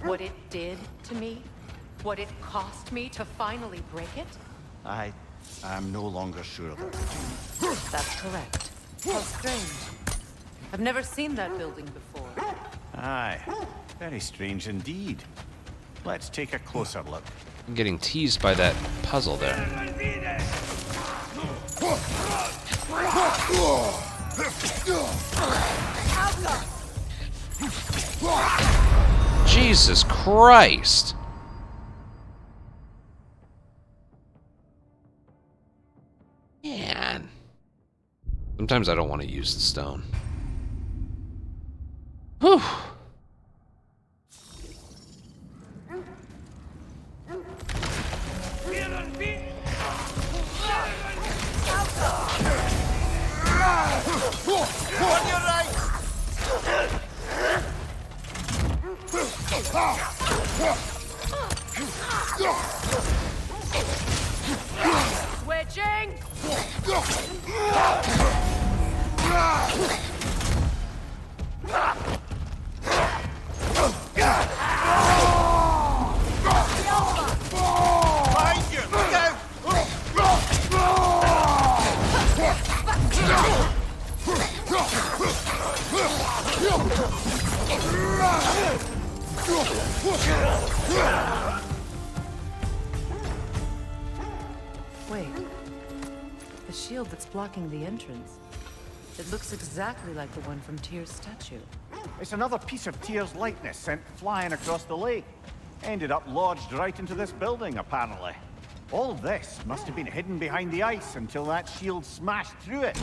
What it did to me? What it cost me to finally break it? I am no longer sure of it. That's correct. How strange. I've never seen that building before. Aye, very strange indeed. Let's take a closer look. I'm getting teased by that puzzle there. Jesus Christ! Man. Sometimes I don't want to use the stone. Whew. On your right! Switching! Behind you! Look out! Wait. The shield that's blocking the entrance. It looks exactly like the one from Tyr's statue. It's another piece of Tyr's likeness sent flying across the lake. Ended up lodged right into this building, apparently. All this must have been hidden behind the ice until that shield smashed through it.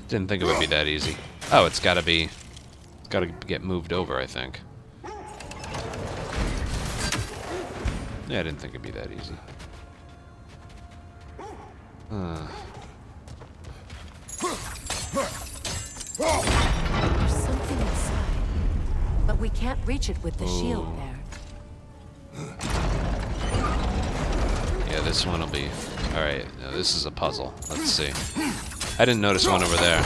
Didn't think it would be that easy. Oh, it's gotta get moved over, I think. Yeah, I didn't think it'd be that easy. There's something inside, but we can't reach it with the shield there. Yeah, this one will be... Alright, now this is a puzzle. Let's see. I didn't notice one over there.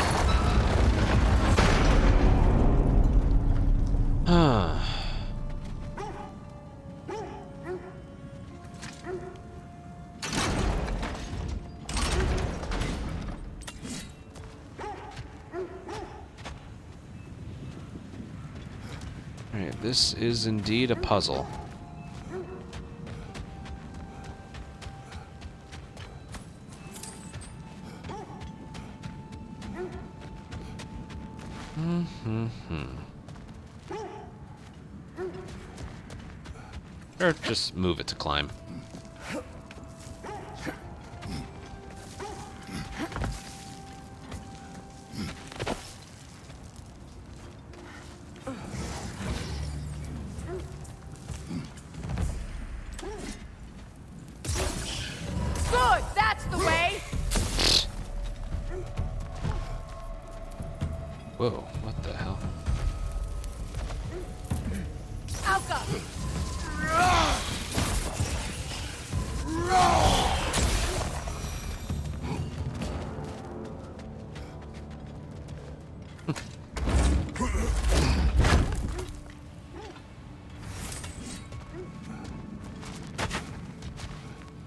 Alright, this is indeed a puzzle. Or just move it to climb. Good, that's the way! Whoa, what the hell? Alka!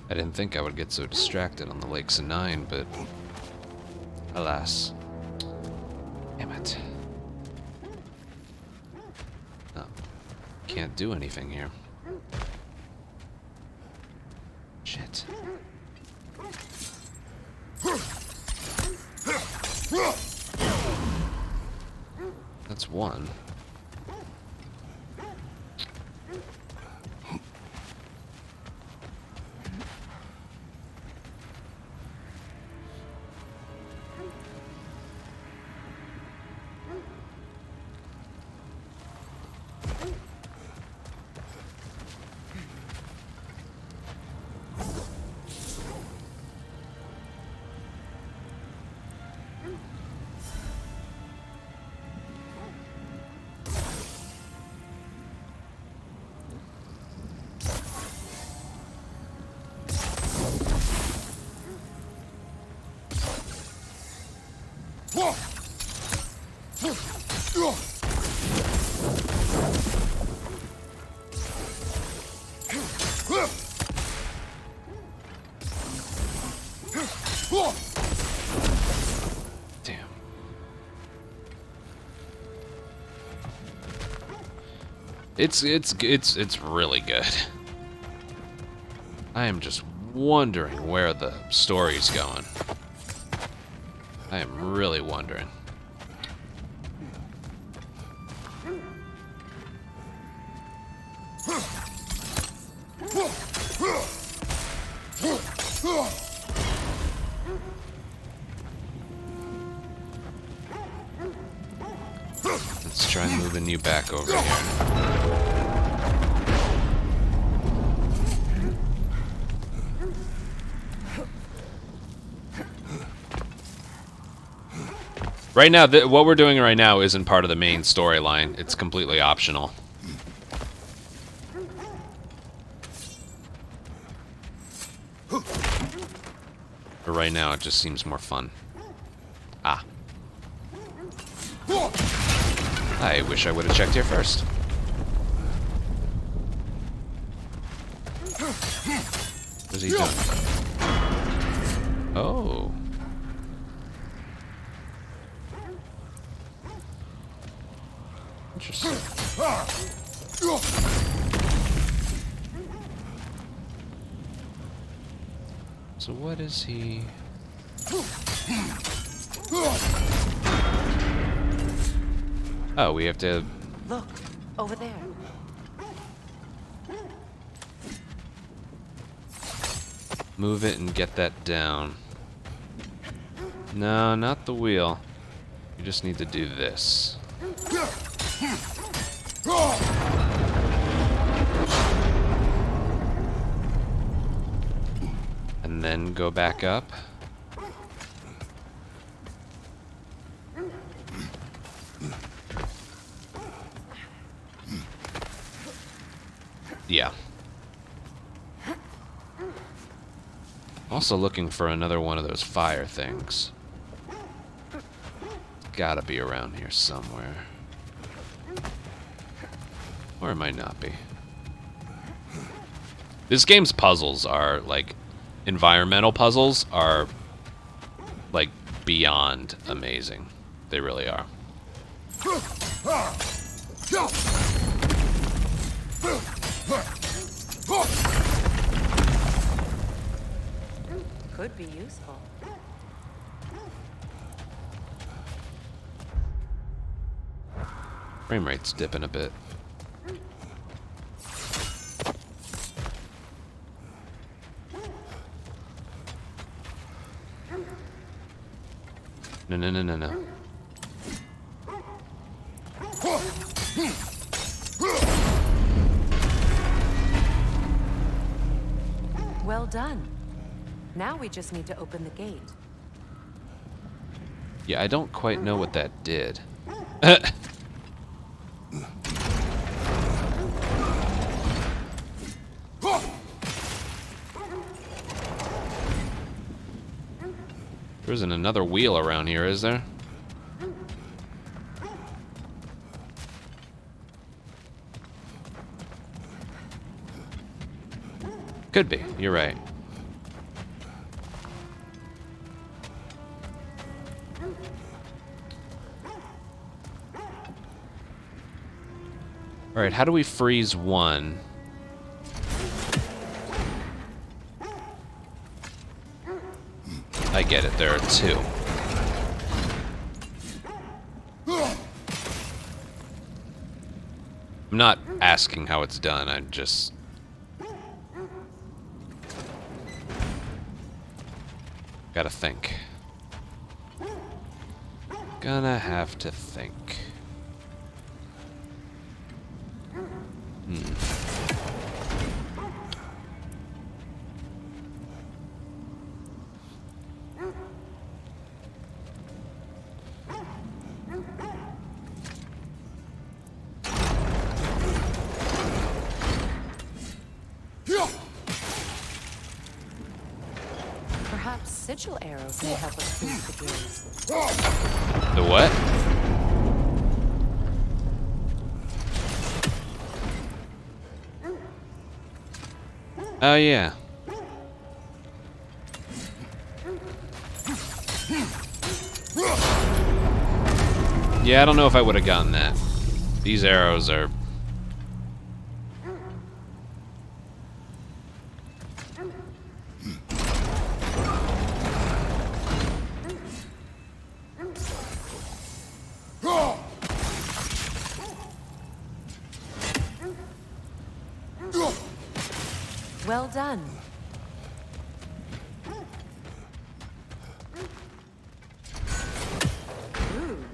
I didn't think I would get so distracted on the Lakes of Nine, but alas. Damn it. No, can't do anything here. Shit. That's one. It's really good. I am just wondering where the story's going. I am really wondering. Let's try moving you back over here. Right now, what we're doing right now isn't part of the main storyline. It's completely optional. But right now, it just seems more fun. Ah. I wish I would have checked here first. What is he doing? Oh. Interesting. So what is he? Oh, we have to... Look, over there. Move it and get that down. No, not the wheel. You just need to do this. And then go back up. Yeah. Also looking for another one of those fire things. Gotta be around here somewhere. Or it might not be. This game's puzzles are, like, environmental puzzles are, like, beyond amazing. They really are. Could be useful. Frame rate's dipping a bit. No, no, no, no, no. Well done. Now we just need to open the gate. Yeah, I don't quite know what that did. There isn't another wheel around here, is there? Could be, you're right. Alright, how do we freeze one? I get it, there are two. I'm not asking how it's done, I'm just... gotta think. Gonna have to think. Perhaps sigil arrows may help us freeze the gates. The what? Oh, yeah. Yeah, I don't know if I would have gotten that. These arrows are Well done. Rude.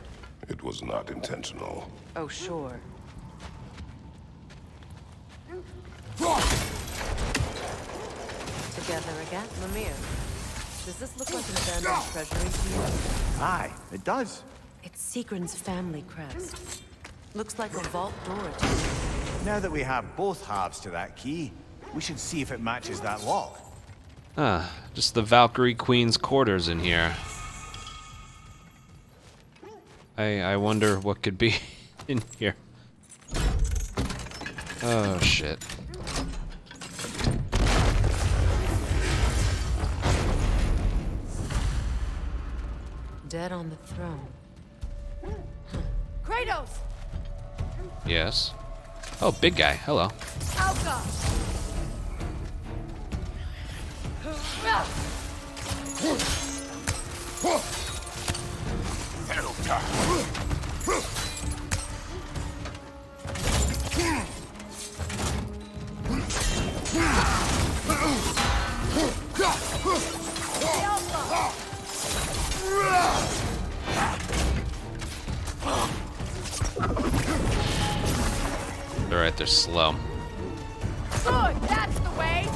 It was not intentional. Oh, sure. Together again? Mimir, does this look like an abandoned treasury to you? Aye, it does. It's Sigrun's family crest. Looks like a vault door, too. Now that we have both halves to that key, we should see if it matches that lock. Ah, just the Valkyrie Queen's quarters in here. I wonder what could be in here. Oh, shit. Dead on the throne. Kratos! Yes. Oh, big guy. Hello. Alka! They're right, they're slow. Good, that's the way!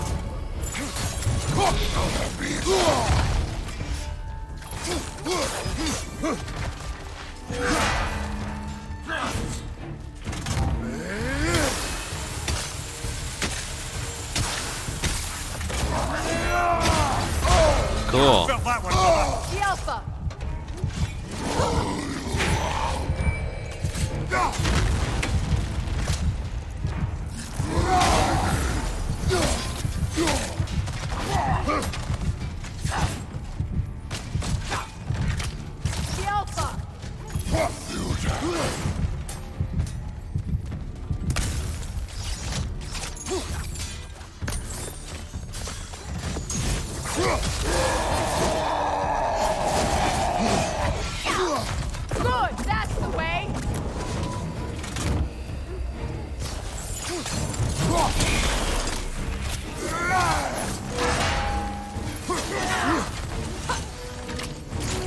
Cool. The Alpha! The Alpha! Good, that's the way!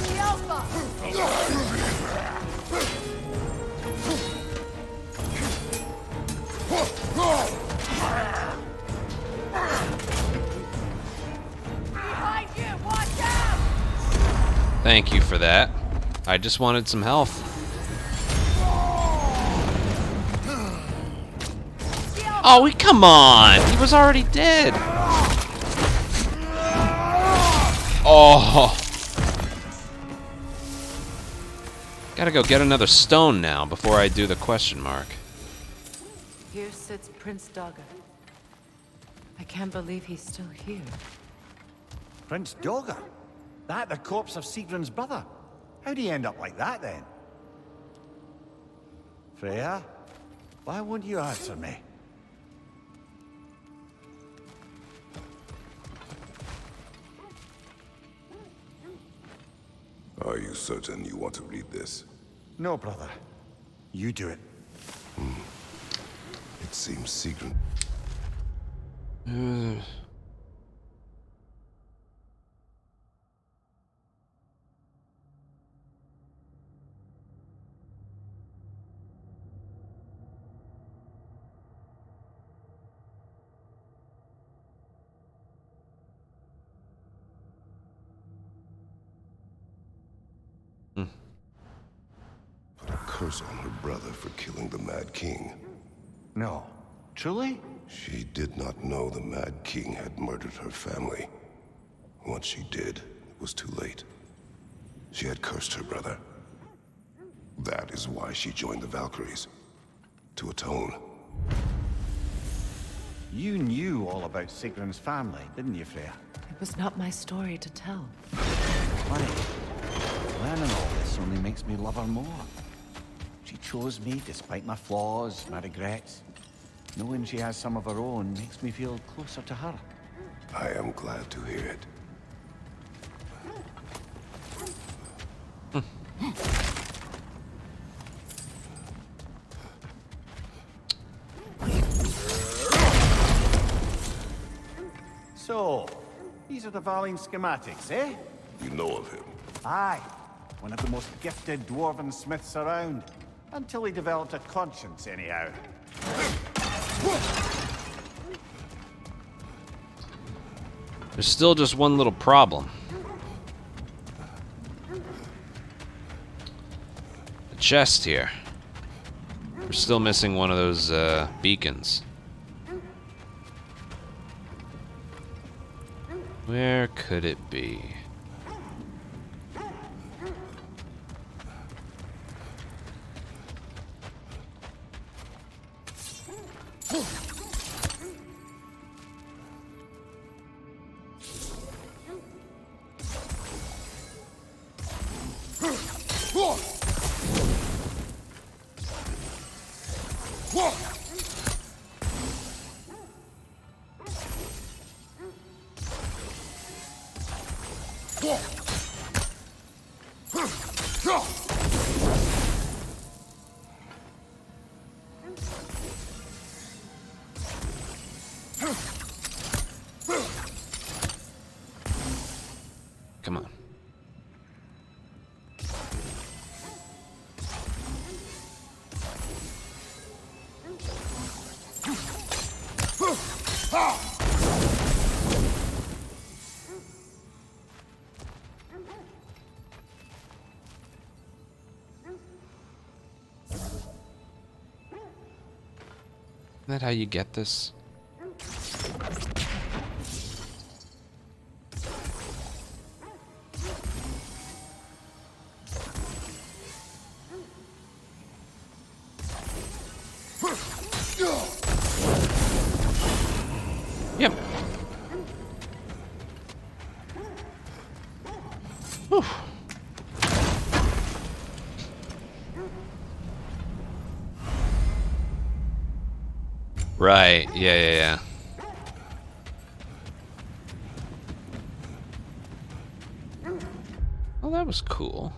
The Alpha! Behind you, watch out! Thank you for that. I just wanted some health. Oh, come on! He was already dead! Oh! Gotta go get another stone now before I do the question mark. Here sits Prince Dagger. I can't believe he's still here. Prince Dagger? That the corpse of Sigrun's brother? How'd he end up like that, then? Freya? Why won't you answer me? Are you certain you want to read this? No, brother. You do it. It seems Sigrun... Put a curse on her brother for killing the Mad King. No. Truly? She did not know the Mad King had murdered her family. Once she did, it was too late. She had cursed her brother. That is why she joined the Valkyries. To atone. You knew all about Sigrun's family, didn't you, Freya? It was not my story to tell. Funny. Learning all this only makes me love her more. She chose me despite my flaws, my regrets. Knowing she has some of her own makes me feel closer to her. I am glad to hear it. of the Valine schematics, eh? You know of him? Aye. One of the most gifted dwarven smiths around. Until he developed a conscience, anyhow. There's still just one little problem. The chest here. We're still missing one of those beacons. Where could it be? Come on. Isn't that how you get this? Yep. Whew. Right. Yeah. Well, that was cool.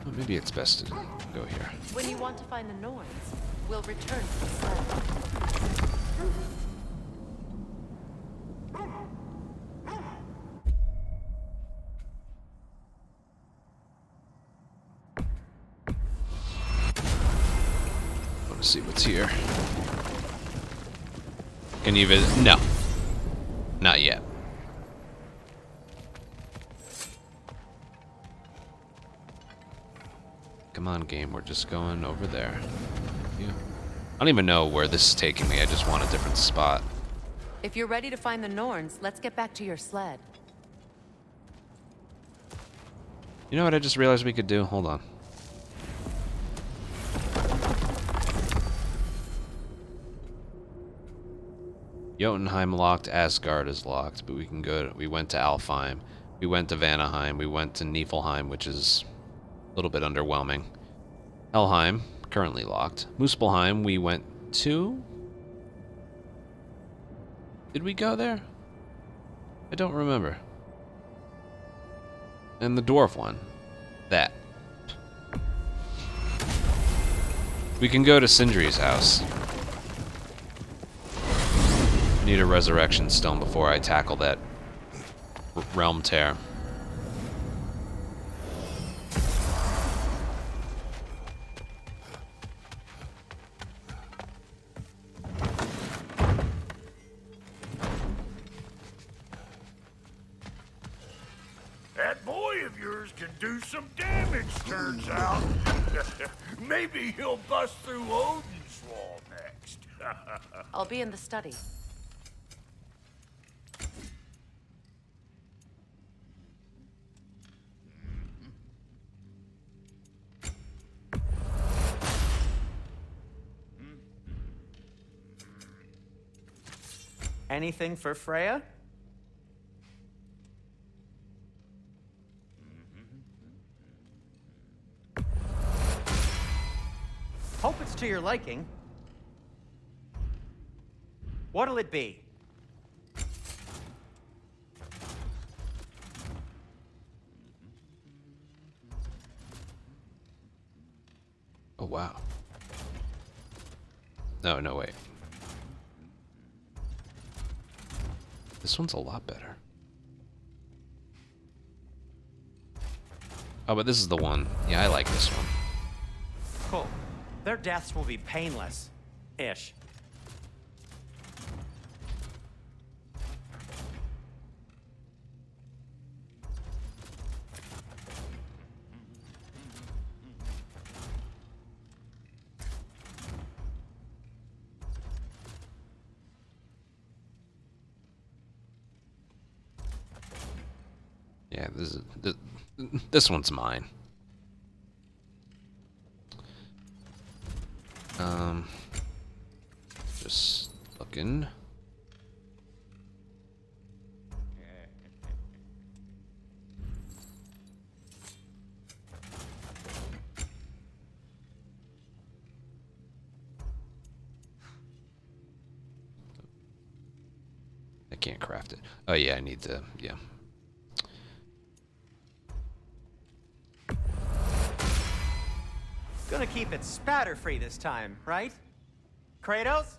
Well, maybe it's best to go here. When you want to find the Norns, we'll return to the sled. Want to see what's here. Can you visit? No. Not yet. Come on, game. We're just going over there. Yeah. I don't even know where this is taking me. I just want a different spot. If you're ready to find the Norns, let's get back to your sled. You know what I just realized we could do? Hold on. Jotunheim locked, Asgard is locked, but we can go. We went to Alfheim, we went to Vanaheim, we went to Niflheim, which is a little bit underwhelming. Helheim, currently locked. Muspelheim, we went to. Did we go there? I don't remember. And the dwarf one. That. We can go to Sindri's house. I need a resurrection stone before I tackle that realm tear. That boy of yours can do some damage, turns out. Maybe he'll bust through Odin's wall next. I'll be in the study. Anything for Freya? Hope it's to your liking. What'll it be? Oh, wow. No, no, wait. This one's a lot better. Oh, but this is the one. Yeah, I like this one. Cool. Their deaths will be painless. Ish. Yeah, this one's mine. Just looking. I can't craft it. Oh yeah, I need to, yeah. Gonna keep it spatter-free this time, right? Kratos?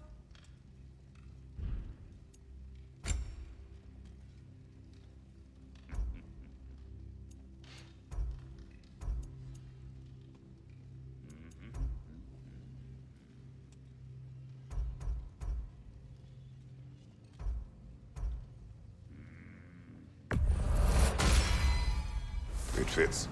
It fits.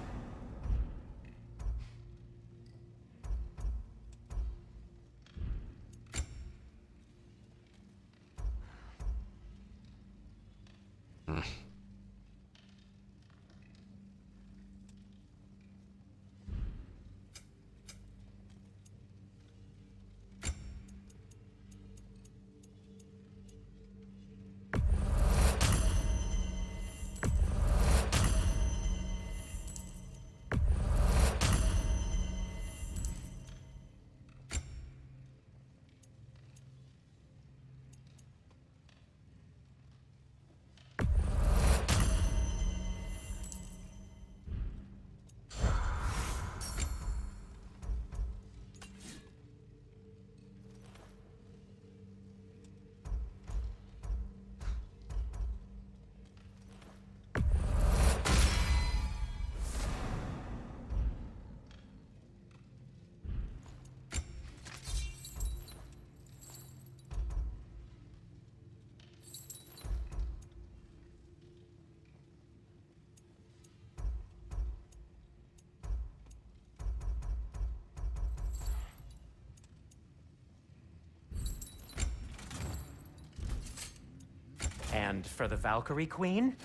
And for the Valkyrie Queen?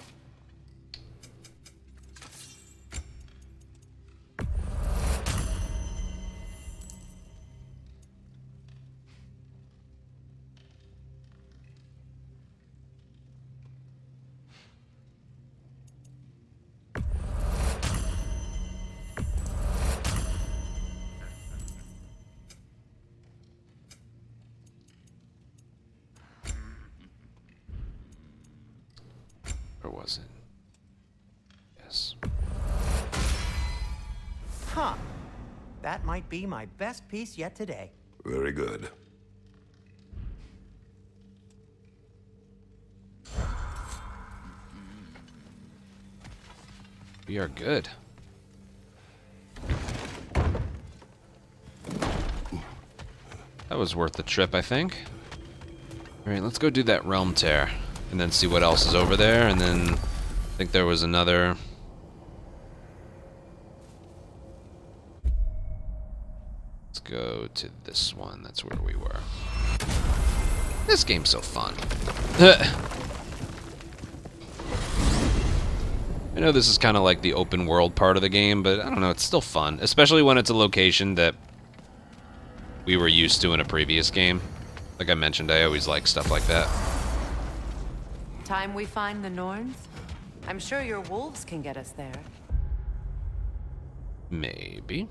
Or was it? Yes. Huh. That might be my best piece yet today. Very good. We are good. That was worth the trip, I think. Alright, let's go do that realm tear. And then see what else is over there. And then I think there was another... Let's go to this one. That's where we were. This game's so fun. I know this is kind of like the open world part of the game, but I don't know, it's still fun. Especially when it's a location that we were used to in a previous game. Like I mentioned, I always like stuff like that. Time we find the Norns? I'm sure your wolves can get us there. Maybe.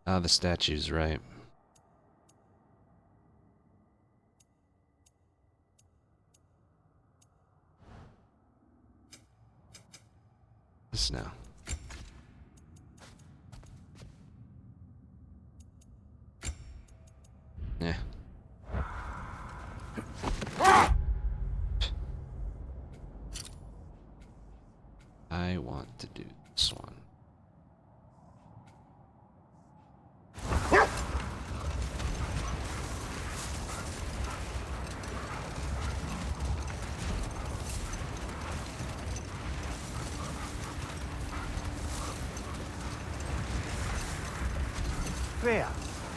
Ah, the statues, right. This now. Yeah. I want to do this one. Freya,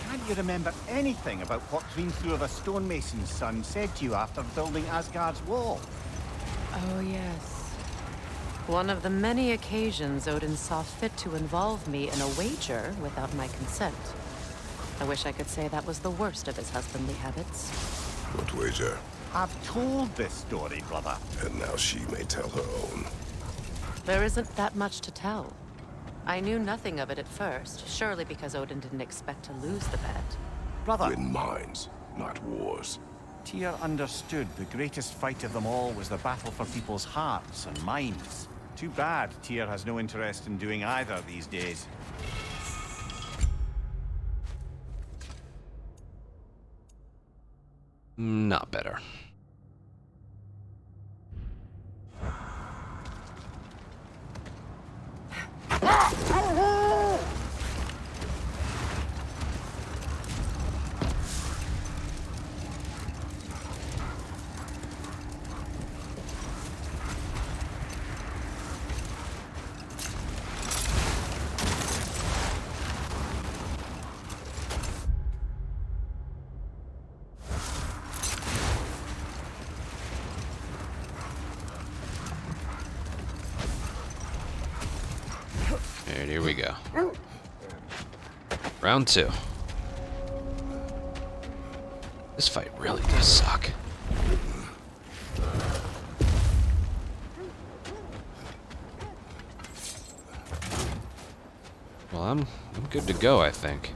can't you remember anything about what Hrimthur the stonemason's son said to you after building Asgard's wall? Oh, yes. One of the many occasions Odin saw fit to involve me in a wager without my consent. I wish I could say that was the worst of his husbandly habits. What wager? I've told this story, brother. And now she may tell her own. There isn't that much to tell. I knew nothing of it at first, surely because Odin didn't expect to lose the bet. Brother. Win minds, not wars. Tyr understood the greatest fight of them all was the battle for people's hearts and minds. Too bad Tyr has no interest in doing either these days. Not better. Alright, here we go. Round 2. This fight really does suck. Well, I'm good to go, I think.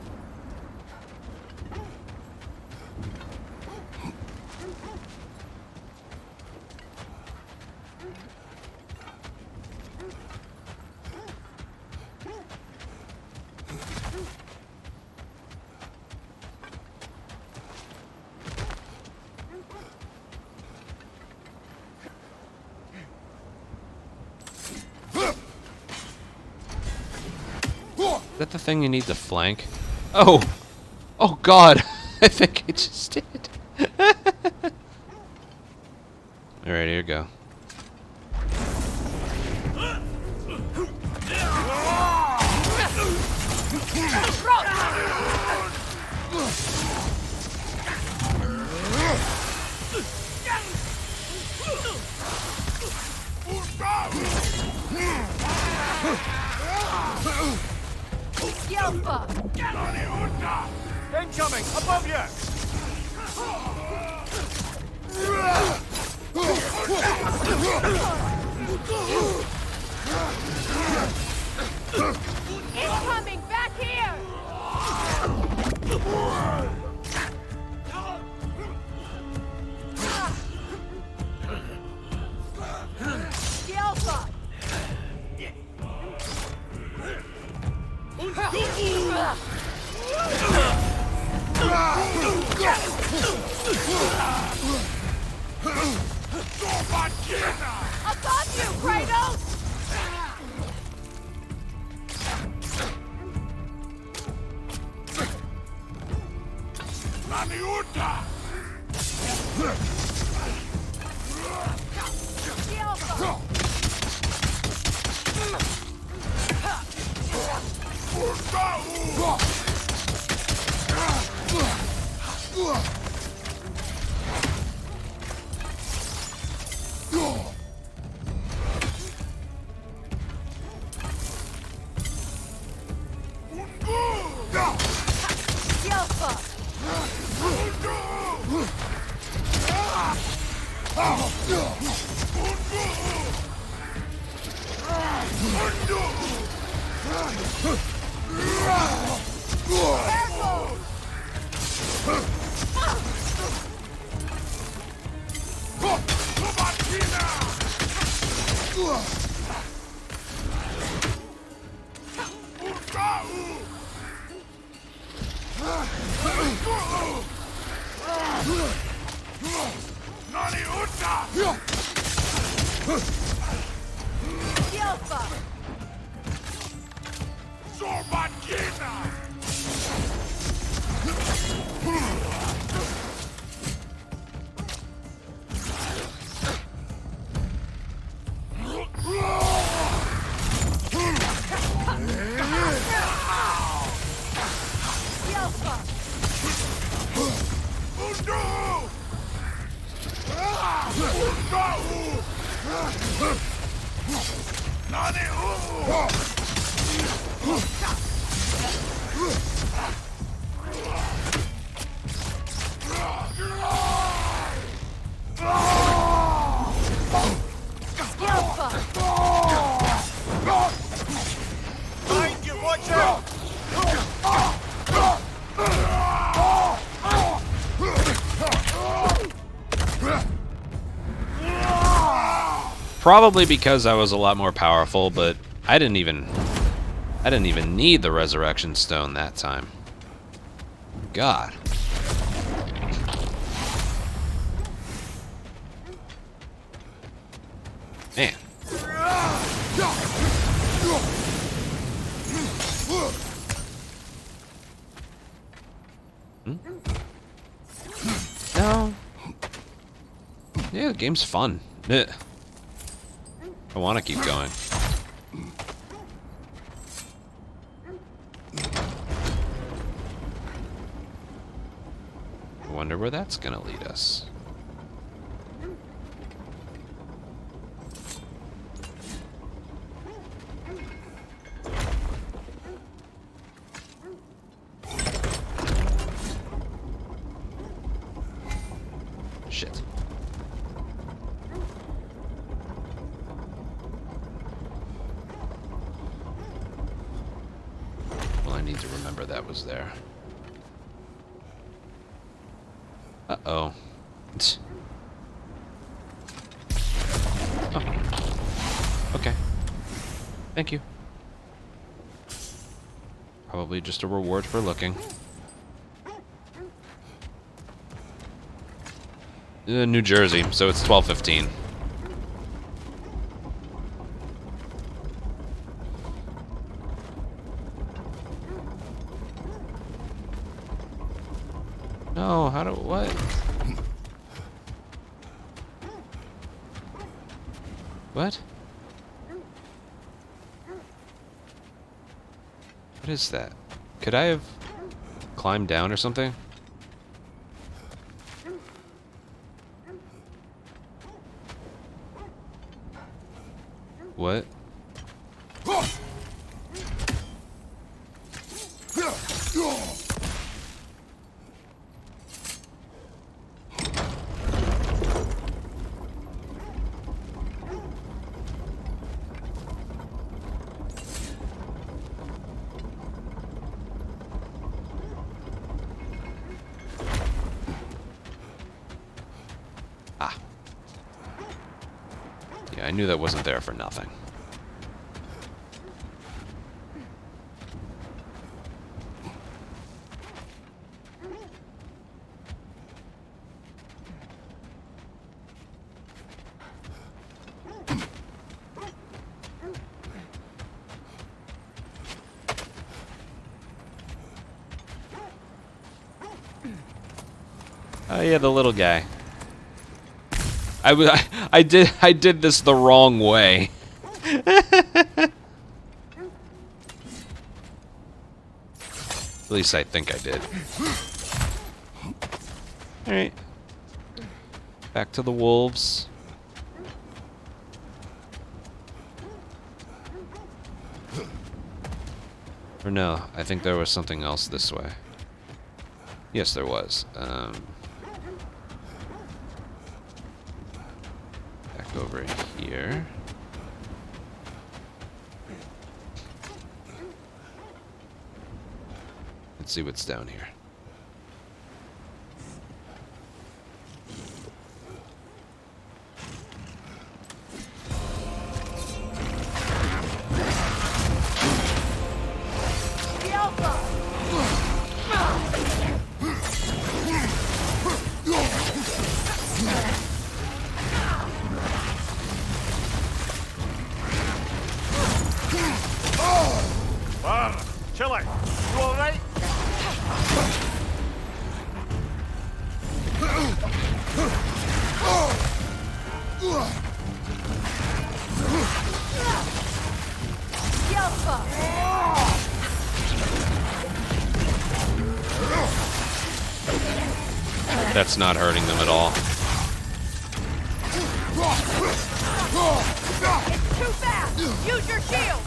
Is that the thing you need to flank? Oh! Oh god! I think I just did. Alright, here we go. Incoming! Above you! Incoming! Back here! Alpha! Above you, Kratos! Probably because I was a lot more powerful, but I didn't even need the resurrection stone that time. God. Man. Hmm? No. Yeah, the game's fun. I want to keep going. I wonder where that's gonna lead us. Shit. Well, I need to remember that was there. Uh-oh. Oh. Okay. Thank you. Probably just a reward for looking. New Jersey, so it's 12:15. No, how do what? What? What is that? Could I have climbed down or something? What? Ah. Yeah, I knew that wasn't there for nothing. Oh yeah, the little guy. I did this the wrong way. At least I think I did. Alright. Back to the wolves. Or no, I think there was something else this way. Yes, there was. Back over here. Let's see what's down here. Chiller, you all right? That's not hurting them at all. It's too fast! Use your shield!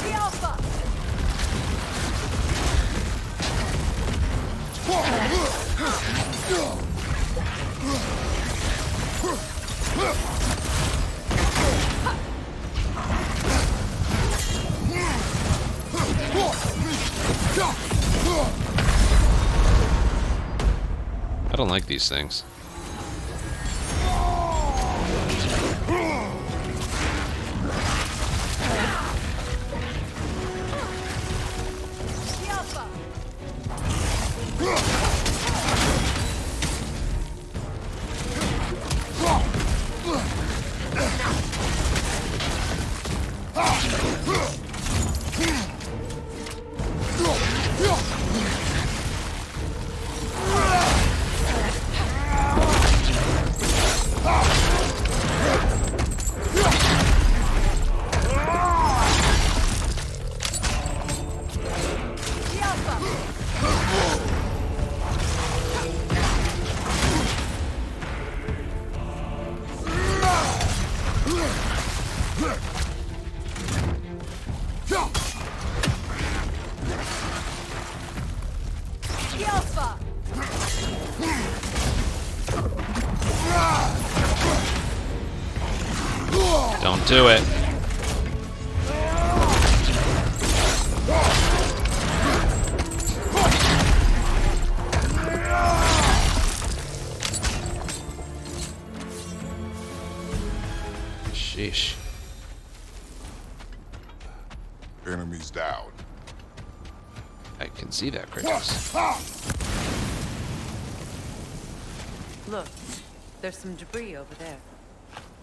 The Alpha! I don't like these things. The Alpha! The Alpha! Don't do it. Sheesh. Enemies down. I can see that, Kratos. Look, there's some debris over there.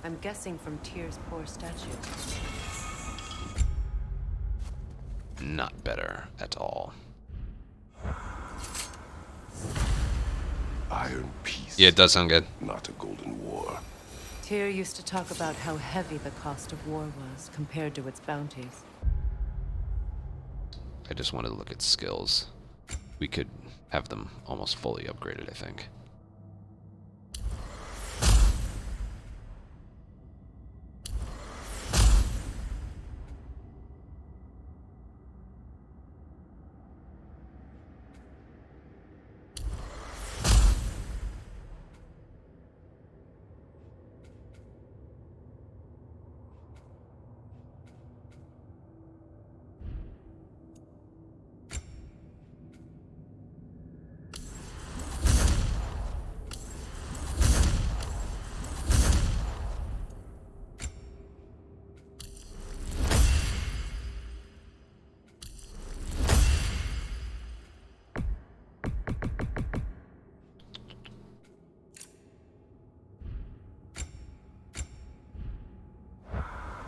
I'm guessing from Tyr's poor statue. Not better at all. Iron peace. Yeah, it does sound good. Not a golden war. Tyr used to talk about how heavy the cost of war was compared to its bounties. I just wanted to look at skills. We could have them almost fully upgraded, I think.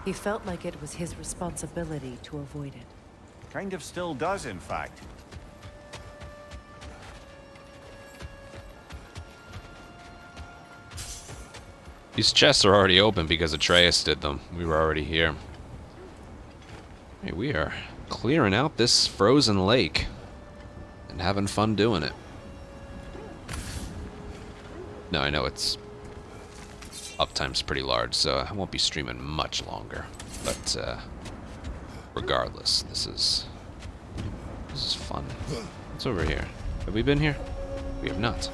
He felt like it was his responsibility to avoid it. Kind of still does, in fact. These chests are already open because Atreus did them. We were already here. Hey, we are clearing out this frozen lake and having fun doing it. No, I know it's uptime's pretty large, so I won't be streaming much longer. But regardless, this is fun. What's over here? Have we been here? We have not.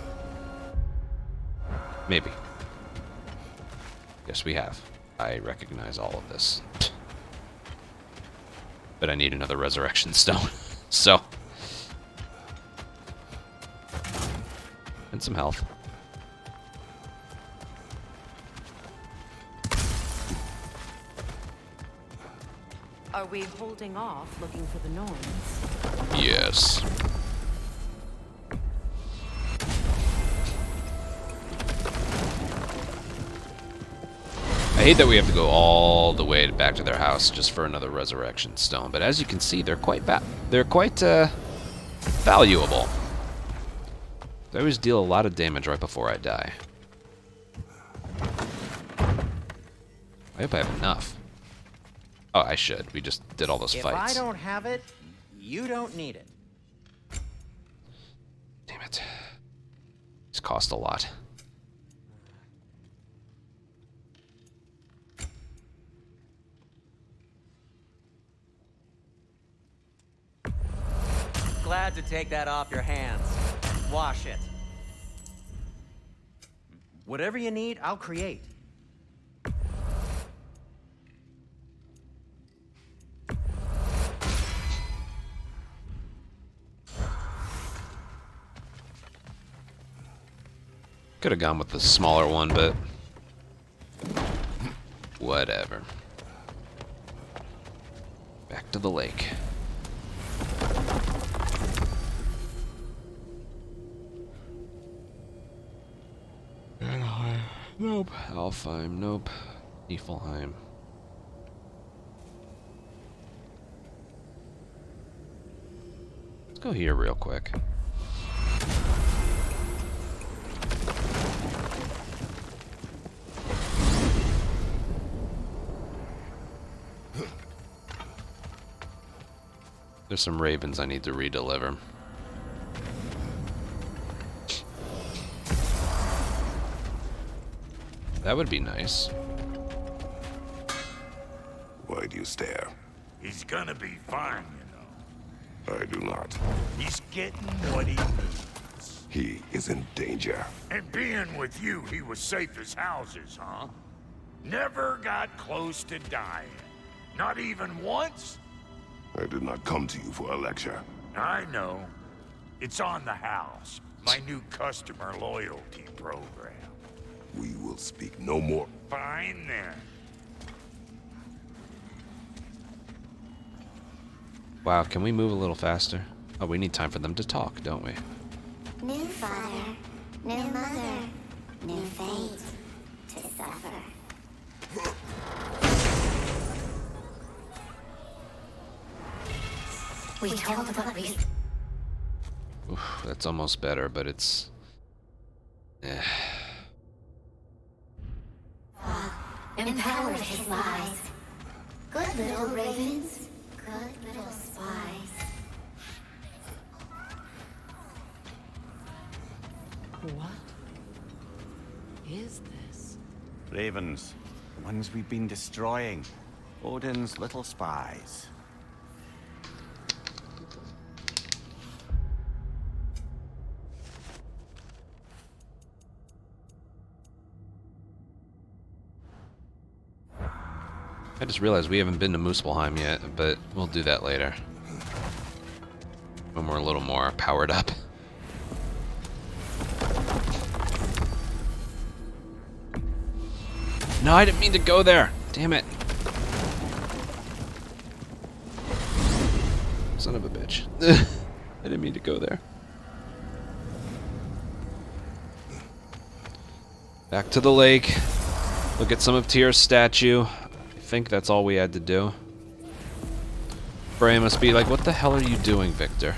Maybe. Yes, we have. I recognize all of this. But I need another resurrection stone. So. And some health. Are we holding off looking for the Norns? Yes. I hate that we have to go all the way back to their house just for another resurrection stone, but as you can see, they're quite valuable. They always deal a lot of damage right before I die. I hope I have enough. Oh, I should. We just did all those fights. If I don't have it, you don't need it. Damn it. These cost a lot. Glad to take that off your hands. Wash it. Whatever you need, I'll create. Could have gone with the smaller one, but whatever. Back to the lake. Anaheim. Nope. Alfheim. Nope. Niflheim. Let's go here real quick. There's some ravens I need to redeliver. That would be nice. Why do you stare? He's gonna be fine, you know. I do not. He's getting what he needs. He is in danger. And being with you, he was safe as houses, huh? Never got close to dying. Not even once? I did not come to you for a lecture. I know. It's on the house. My new customer loyalty program. We will speak no more. Fine then. Wow, can we move a little faster? Oh, we need time for them to talk, don't we? New father, new mother, new fate to suffer. We told what we... Oof, that's almost better, but it's... Empowered his lies. Good little ravens, good little spies. What is this? Ravens. The ones we've been destroying. Odin's little spies. I just realized we haven't been to Muspelheim yet, but we'll do that later. When we're a little more powered up. No, I didn't mean to go there. Damn it. Son of a bitch. I didn't mean to go there. Back to the lake. Look at some of Tyr's statue. I think that's all we had to do. Bray must be like, what the hell are you doing, Victor?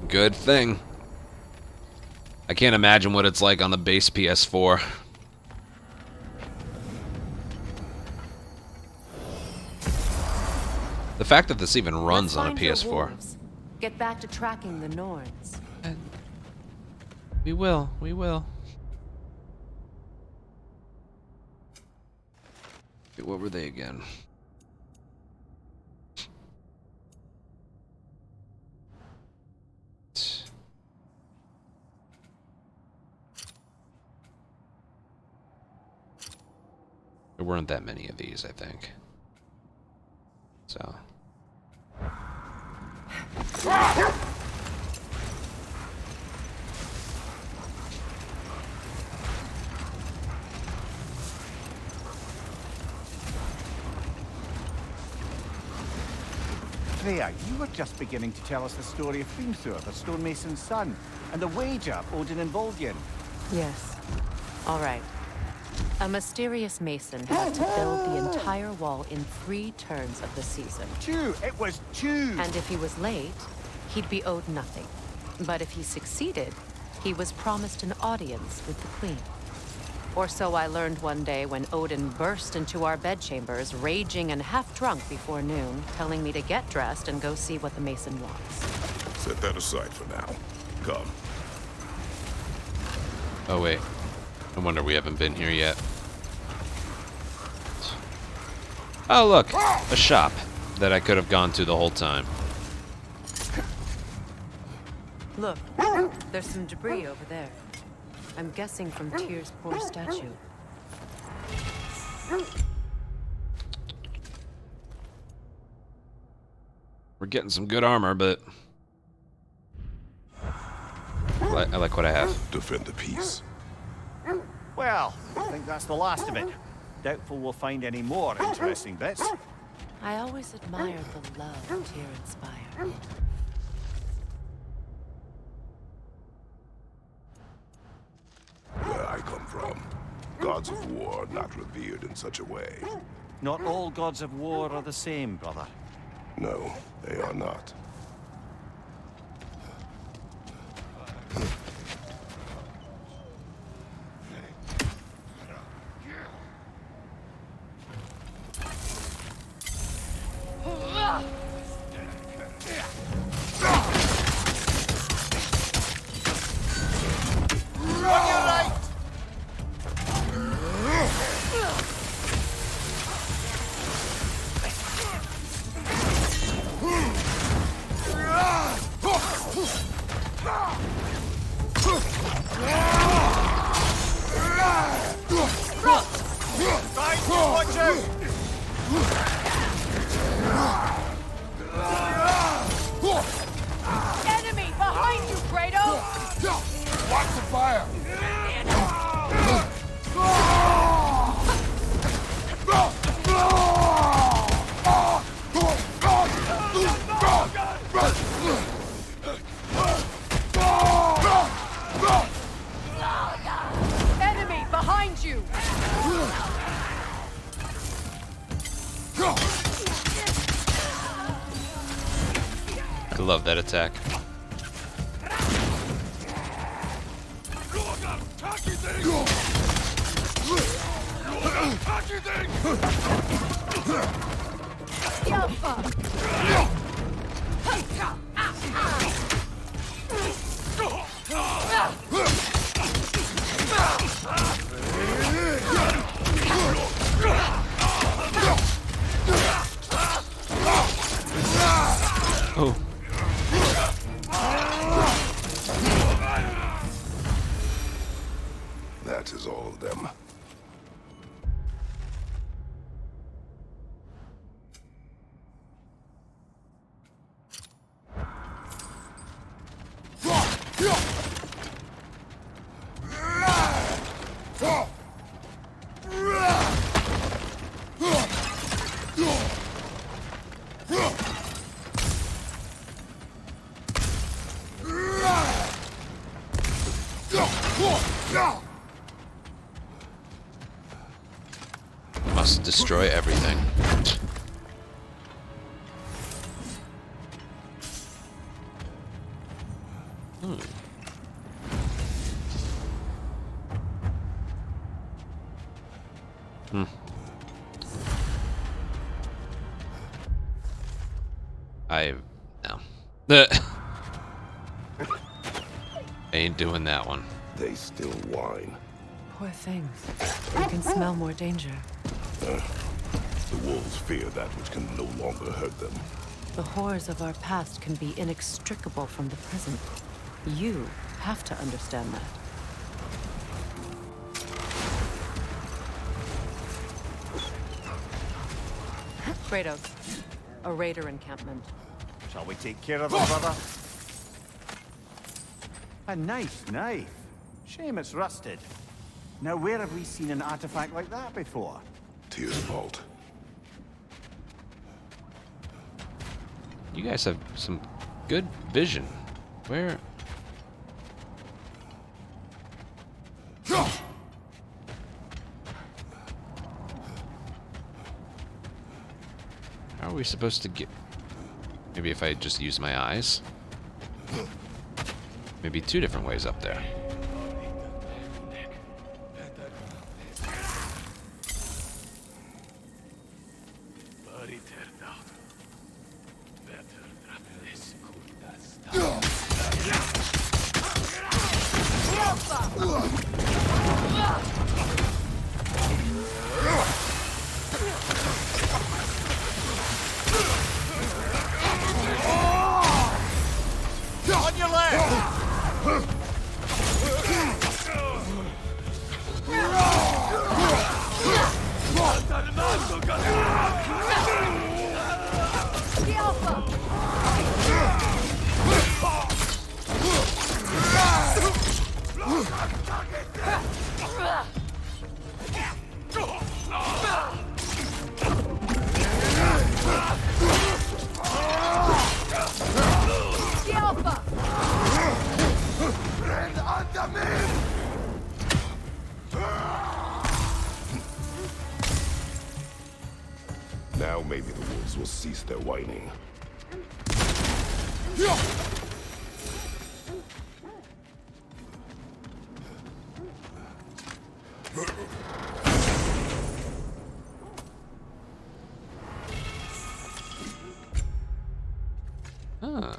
Good thing. I can't imagine what it's like on the base PS4. The fact that this even runs on a Find your PS4. wolves. Get back to tracking the Norns. We will. We will. Wait, what were they again? There weren't that many of these, I think. So. Freya, you were just beginning to tell us the story of Hrimthur, the stonemason's son, and the wager Odin involved you in. Yes. All right. A mysterious mason had to build the entire wall in 3 turns of the season. 2! It was 2! And if he was late, he'd be owed nothing. But if he succeeded, he was promised an audience with the queen. Or so I learned one day when Odin burst into our bedchambers, raging and half-drunk before noon, telling me to get dressed and go see what the mason wants. Set that aside for now. Come. Oh, wait. No wonder we haven't been here yet. Oh, look! A shop that I could have gone to the whole time. Look, there's some debris over there. I'm guessing from Tyr's poor statue. We're getting some good armor, but I like what I have. Defend the peace. Well, I think that's the last of it. Doubtful we'll find any more interesting bits. I always admired the love Tyr inspired. Where I come from, gods of war are not revered in such a way. Not all gods of war are the same, brother. No, they are not. Enemy behind you, Kratos! Watch the fire! Enemy behind you! I love that attack. Oh. That is all of them. Must destroy everything. No. I ain't doing that one. They still whine. Poor things. I can smell more danger. The wolves fear that which can no longer hurt them. The horrors of our past can be inextricable from the present. You have to understand that. Kratos, a raider encampment. Shall we take care of them, brother? A nice knife. Shame it's rusted. Now, where have we seen an artifact like that before? Tyr's vault. You guys have some good vision. Where? How are we supposed to get... Maybe if I just use my eyes? Maybe 2 different ways up there. On your left! Now maybe the wolves will cease their whining. Huh.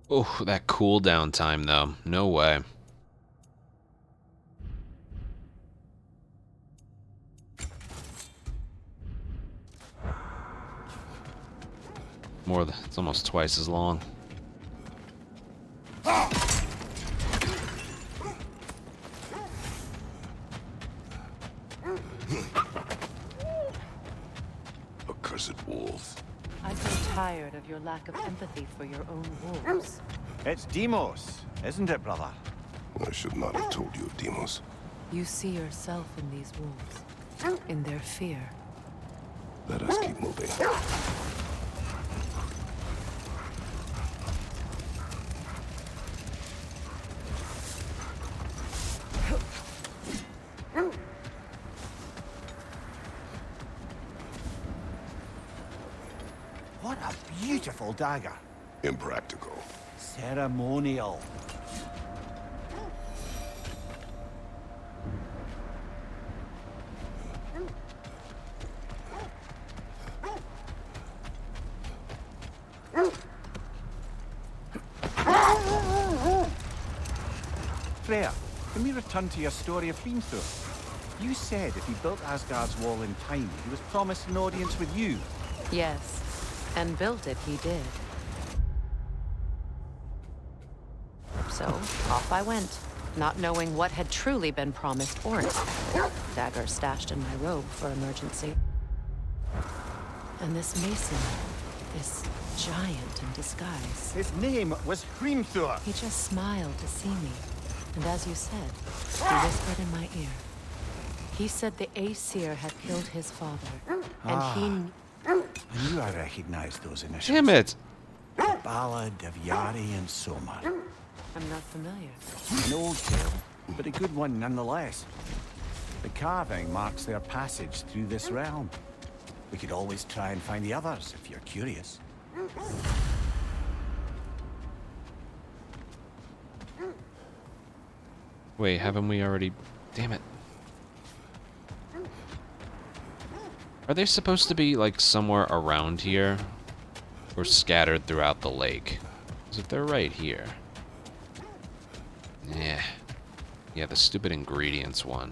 Oh, that cooldown time, though. No way. It's almost twice as long. Accursed wolves. I grow tired of your lack of empathy for your own wolves. It's Deimos, isn't it, brother? I should not have told you of Deimos. You see yourself in these wolves, in their fear. Let us keep moving. What a beautiful dagger. Impractical. Ceremonial. Freya, can we return to your story of Hrimthur? You said if he built Asgard's wall in time, he was promised an audience with you. Yes, and built it he did. So, off I went, not knowing what had truly been promised or expected. Dagger stashed in my robe for emergency. And this mason, this giant in disguise. His name was Hrimthur. He just smiled to see me. And as you said, he whispered in my ear. He said the Aesir had killed his father, and I knew I recognized those initials. Damn it! The Ballad of Yari and Somar. I'm not familiar. An old tale, but a good one nonetheless. The carving marks their passage through this realm. We could always try and find the others if you're curious. Wait, haven't we already... Damn it. Are they supposed to be, like, somewhere around here? Or scattered throughout the lake? Because if they're right here... Yeah. Yeah, the stupid ingredients one.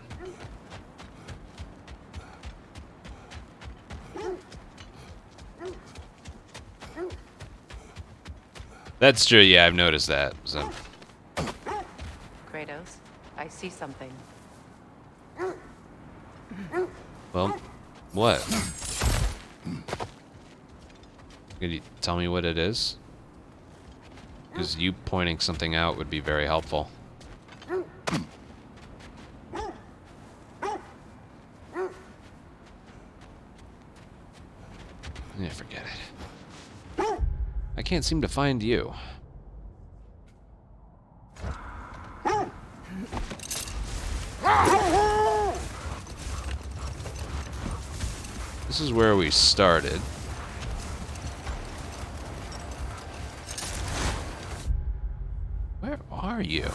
That's true, yeah, I've noticed that. So. Kratos, I see something. Well, what? Could you tell me what it is? Because you pointing something out would be very helpful. Yeah, forget it. I can't seem to find you. This is where we started. Where are you?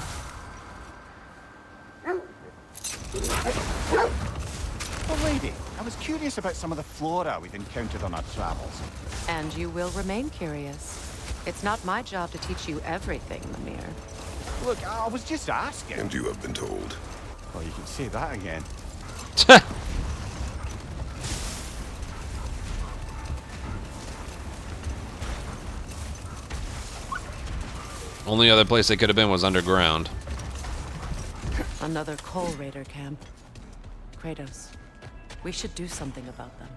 Oh, lady, I was curious about some of the flora we've encountered on our travels. And you will remain curious. It's not my job to teach you everything, Mimir. Look, I was just asking. And you have been told. Well, you can say that again. Only other place they could have been was underground. Another coal raider camp. Kratos, we should do something about them.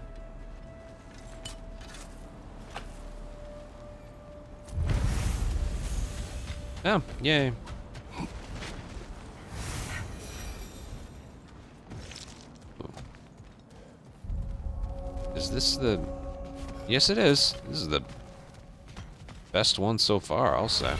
Oh, yay. Is this the... Yes, it is. This is the best one so far, I'll say.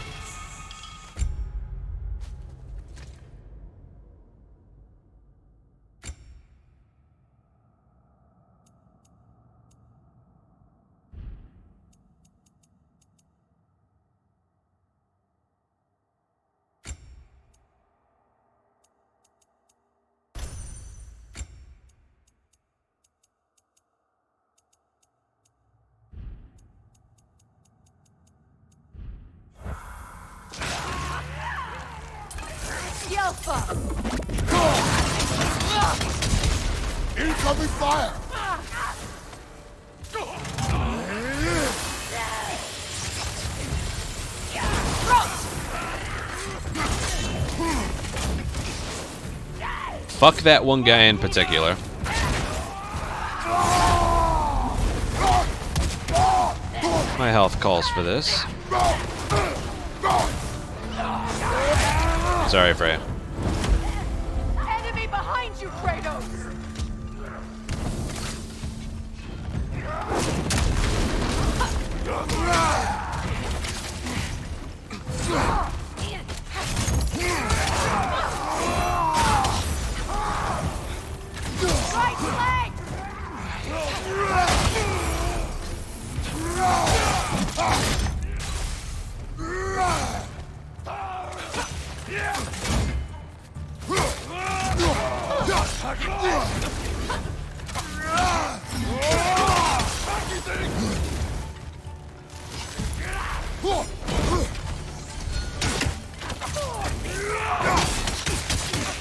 Incoming fire! Fuck that one guy in particular. My health calls for this. Sorry, Freya. Enemy behind you, Kratos! Right leg!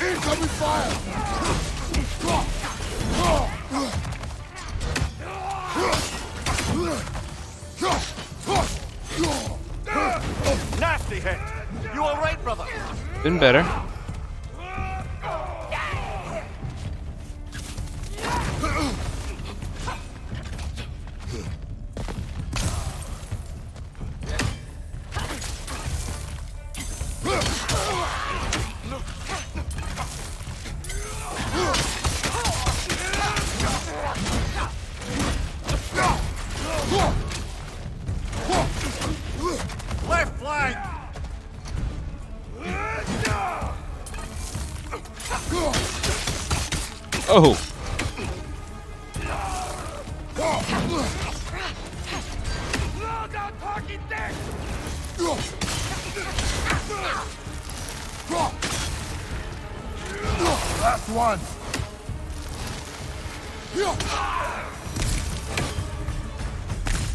Incoming fire! Nasty hit! You alright, brother? Been better. Left flank! Oh! last one.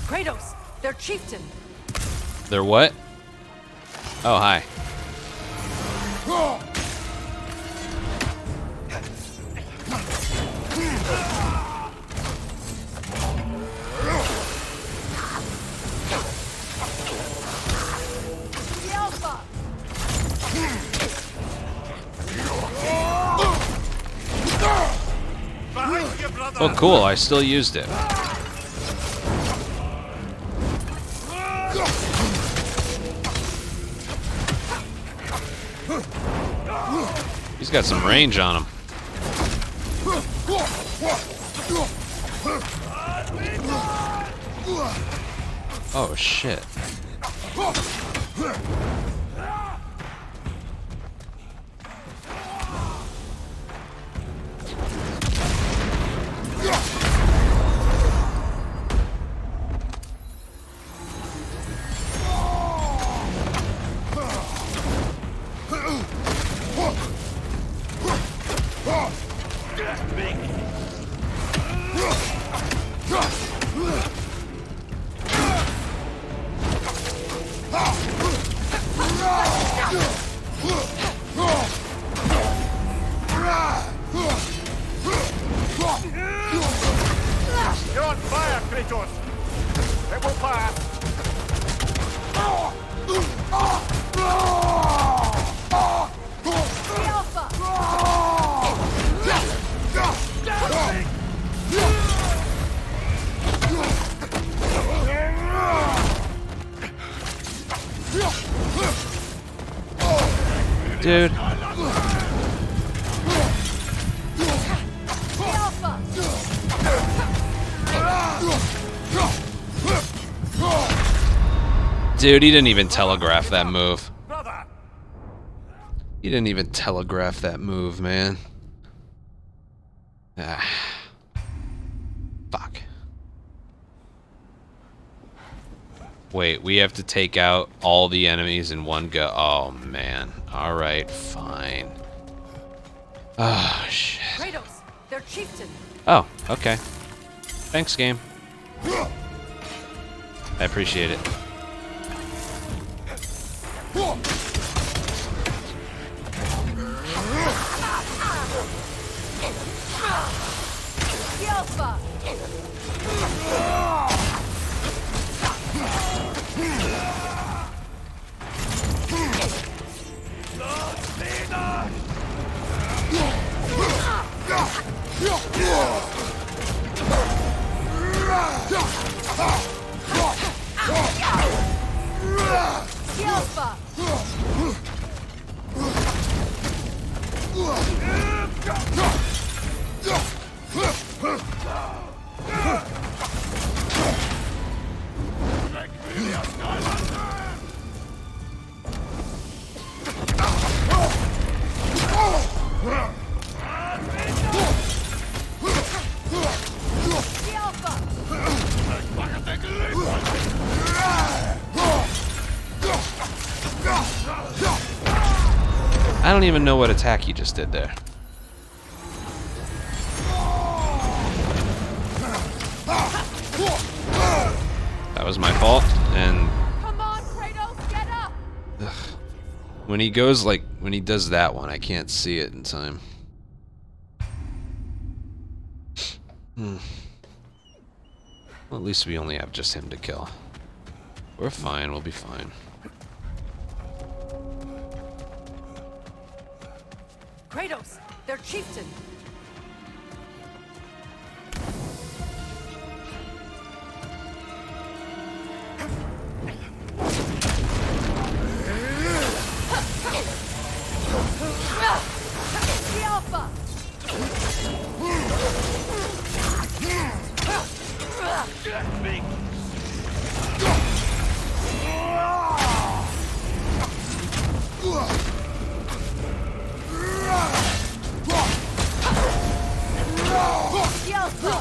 Kratos, their chieftain. They're what? Oh, hi. The Alpha! Oh, cool. I still used it. He's got some range on him. Oh, shit. You're on fire, Kratos! It will pass! The Alpha! Dude. The Alpha! Dude, he didn't even telegraph that move. He didn't even telegraph that move, man. Ah. Fuck. Wait, we have to take out all the enemies in one go. Oh, man. Alright, fine. Oh, shit. Kratos, their chieftain. Oh, okay. Thanks, game. I appreciate it. The Alpha! The Alpha! The I don't even know what attack he just did there. That was my fault, and Come on, Kratos, get up! when he goes like, when he does that one, I can't see it in time. Well, at least we only have just him to kill. We're fine, we'll be fine. Kratos, their chieftain. The Alpha! The Alpha!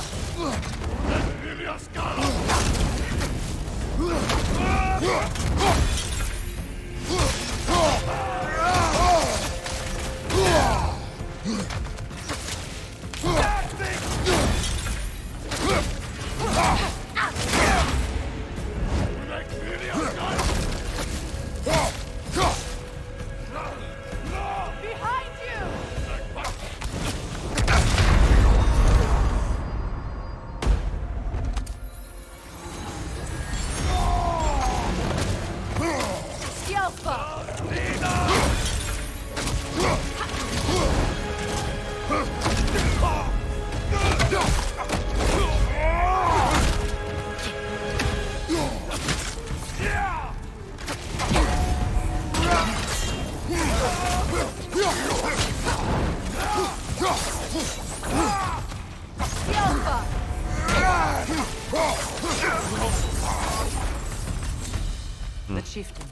The chieftain.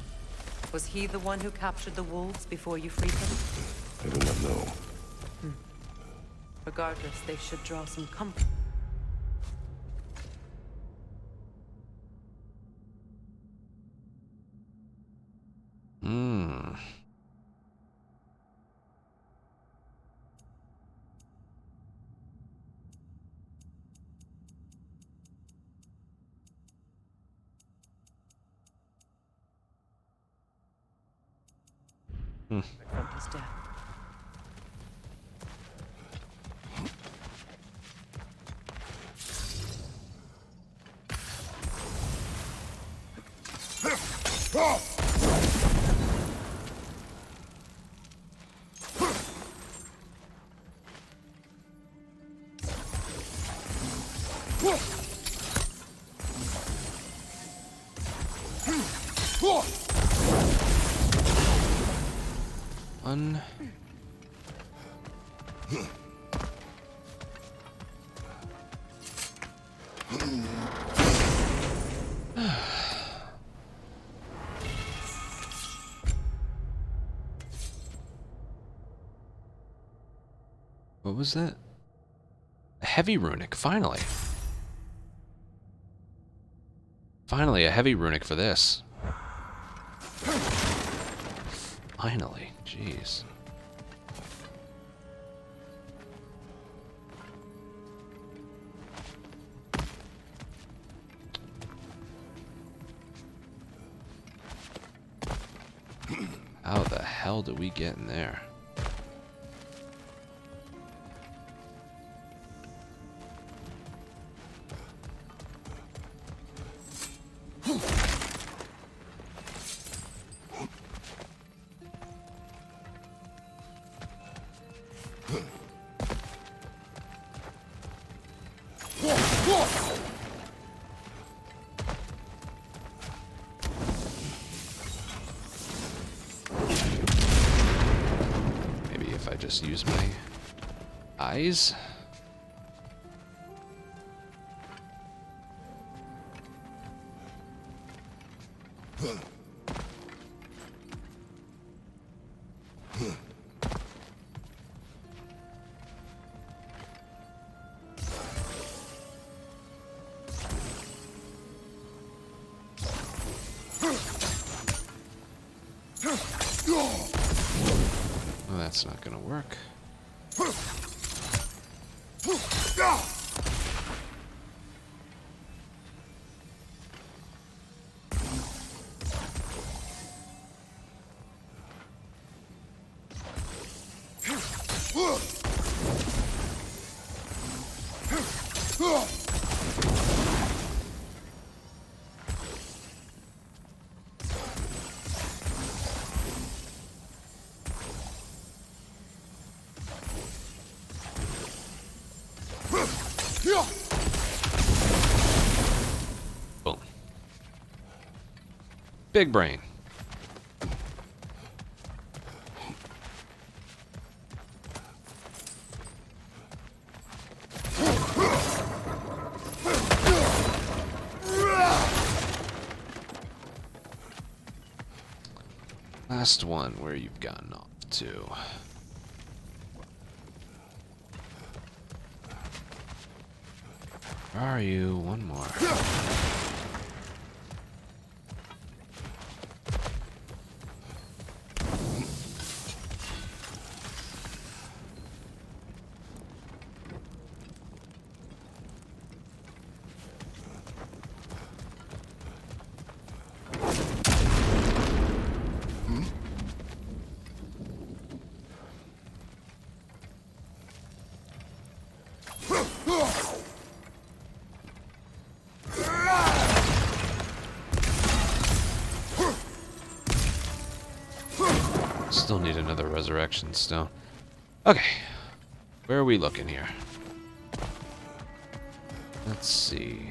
Was he the one who captured the wolves before you freed them? I do not know. Regardless, they should draw some comfort. Hmm. From his death. One. What was that? A heavy runic, finally. Finally, a heavy runic for this. Finally, jeez. How the hell did we get in there? Maybe if I just use my eyes. Well, that's not gonna work. Boom. Big brain. Last one where you've gotten off to. Where are you? One more. Still need another resurrection stone. Okay. Where are we looking here? Let's see.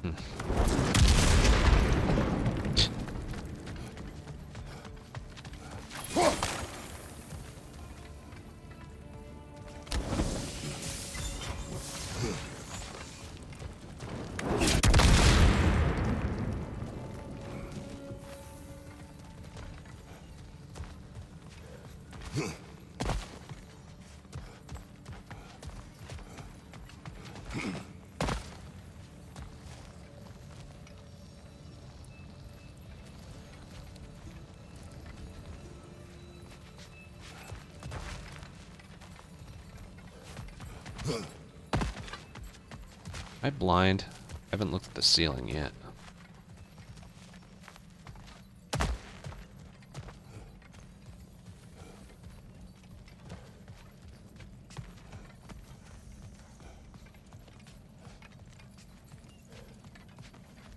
Am I blind? I haven't looked at the ceiling yet.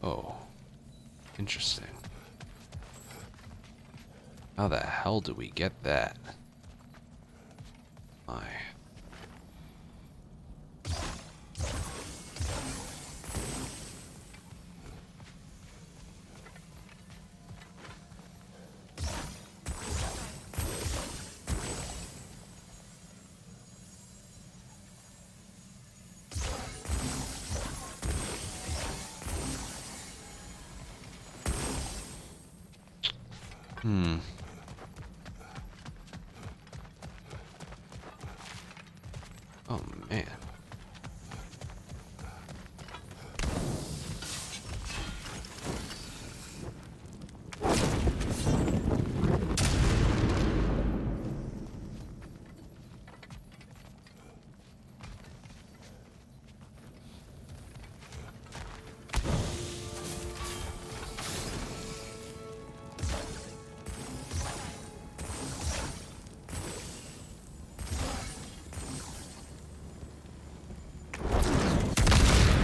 Oh, interesting. How the hell do we get that? My. Oh, man.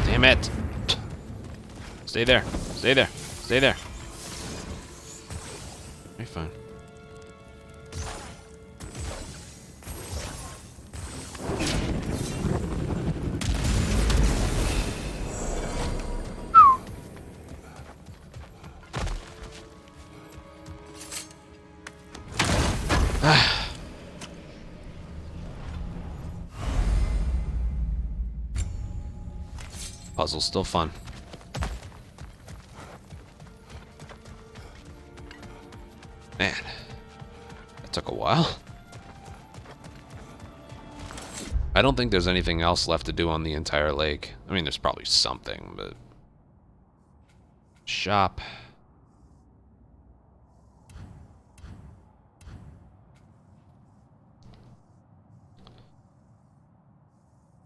Damn it. Stay there. Stay there. Stay there. You're fine. Puzzle's still fun. Man, that took a while. I don't think there's anything else left to do on the entire lake. I mean, there's probably something, but... Shop.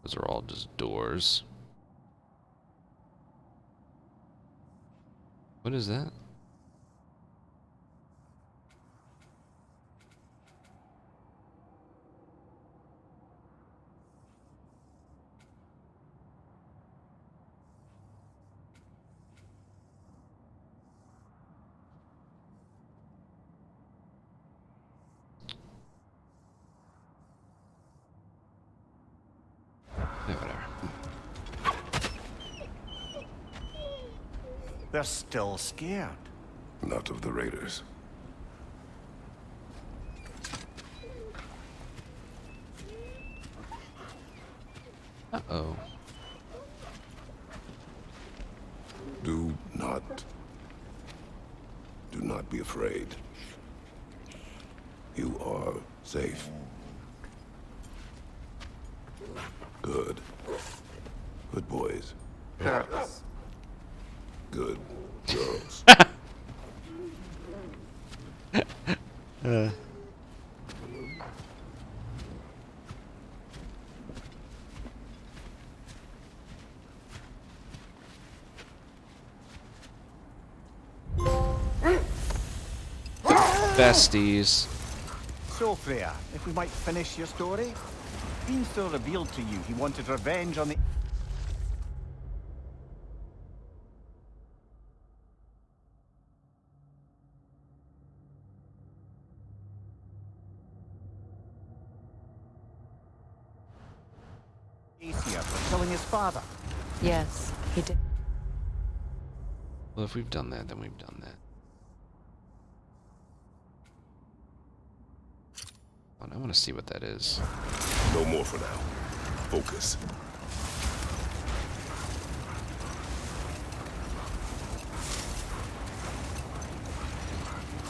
Those are all just doors. What is that? Yeah, whatever. They're still scared. Not of the raiders. Uh-oh. Do not be afraid. You are safe. Good. Good boys. Girls. Good girls. Besties. So, Freya, if we might finish your story? Gunther revealed to you he wanted revenge on the... Aesir for killing his father. Yes, he did. Well, if we've done that, then we've done that. I want to see what that is. No more for now. Focus.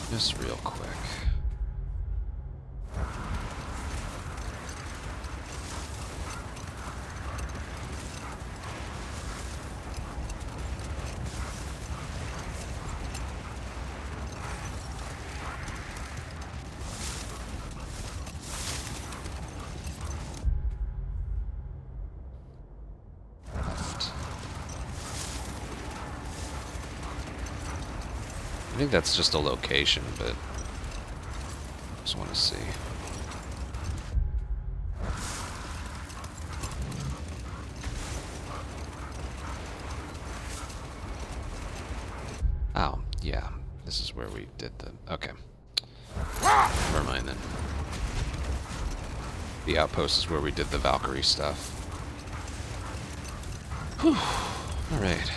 Just real quick. I think that's just a location, but just want to see. Oh, yeah. This is where we did the... Okay. Never mind then. The outpost is where we did the Valkyrie stuff. Whew. Alright.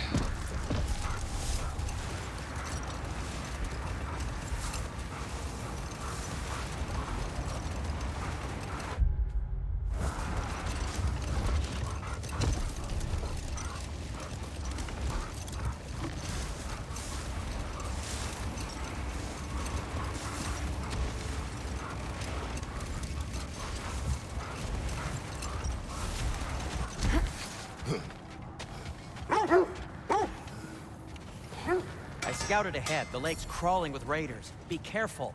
I scouted ahead. The lake's crawling with raiders. Be careful.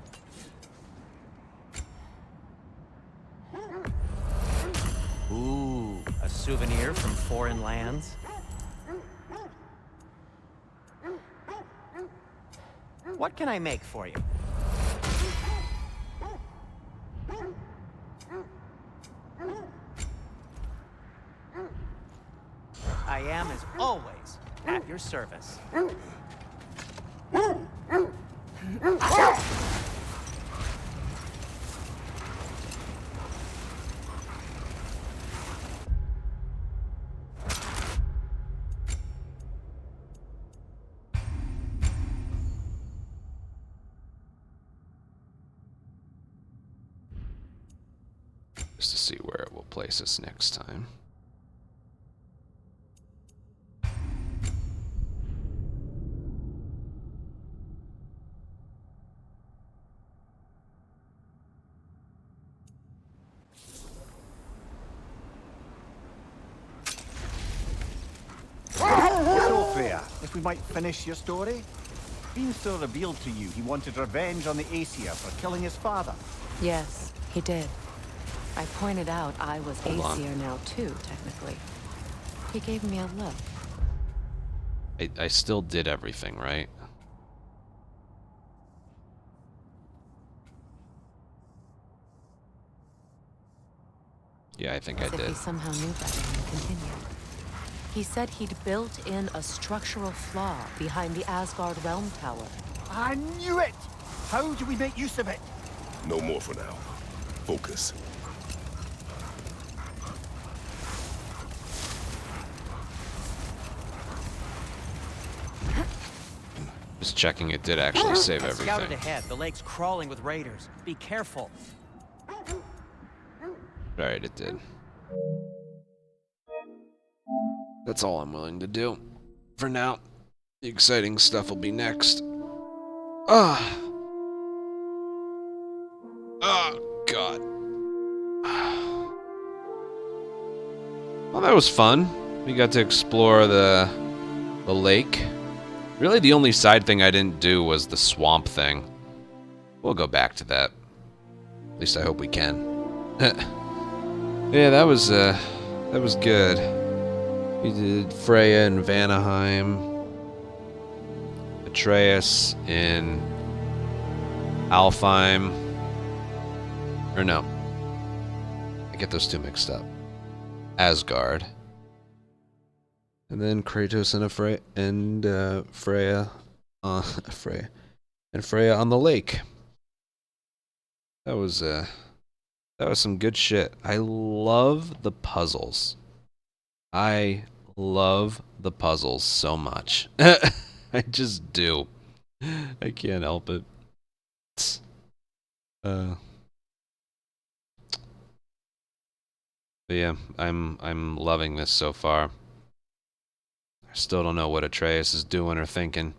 Ooh, a souvenir from foreign lands. What can I make for you? I am, as always, at your service. Just to see where it will place us next time. So, Freya, if we might finish your story? Beanstar revealed to you he wanted revenge on the Aesir for killing his father. Yes, he did. I pointed out I was Hold on. Aesir now too, technically. He gave me a look. I still did everything, right? Yeah, I think I As if did. he somehow knew better and continued. He said he'd built in a structural flaw behind the Asgard Realm Tower. I knew it! How do we make use of it? No more for now. Focus. Just checking it did actually save I scouted everything. ahead. The lake's crawling with raiders. Be careful. Alright, it did. That's all I'm willing to do. For now. The exciting stuff will be next. Ah! Oh, God. Well, that was fun. We got to explore the lake. Really, the only side thing I didn't do was the swamp thing. We'll go back to that. At least I hope we can. Yeah, that was good. We did Freya in Vanaheim, Atreus in Alfheim. Or no, I get those two mixed up. Asgard, and then Kratos and Freya, Freya on the lake. That was some good shit. I love the puzzles. I love the puzzles so much. I just do. I can't help it. But yeah, I'm loving this so far. I still don't know what Atreus is doing or thinking.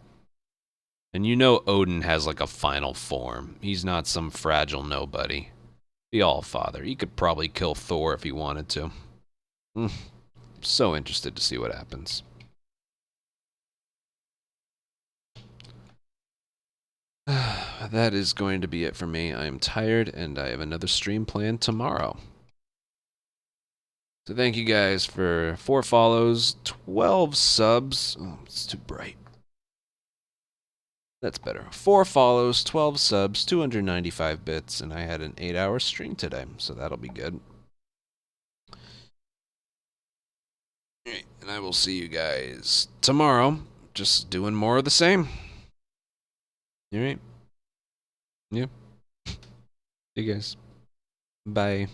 And you know Odin has like a final form. He's not some fragile nobody. The All-Father. He could probably kill Thor if he wanted to. So interested to see what happens. That is going to be it for me. I am tired and I have another stream planned tomorrow. So thank you guys for 4 follows, 12 subs. Oh, it's too bright. That's better. 4 follows, 12 subs, 295 bits, and I had an 8-hour stream today, so that'll be good. Alright, and I will see you guys tomorrow, just doing more of the same. Alright? Yeah. See you guys. Bye.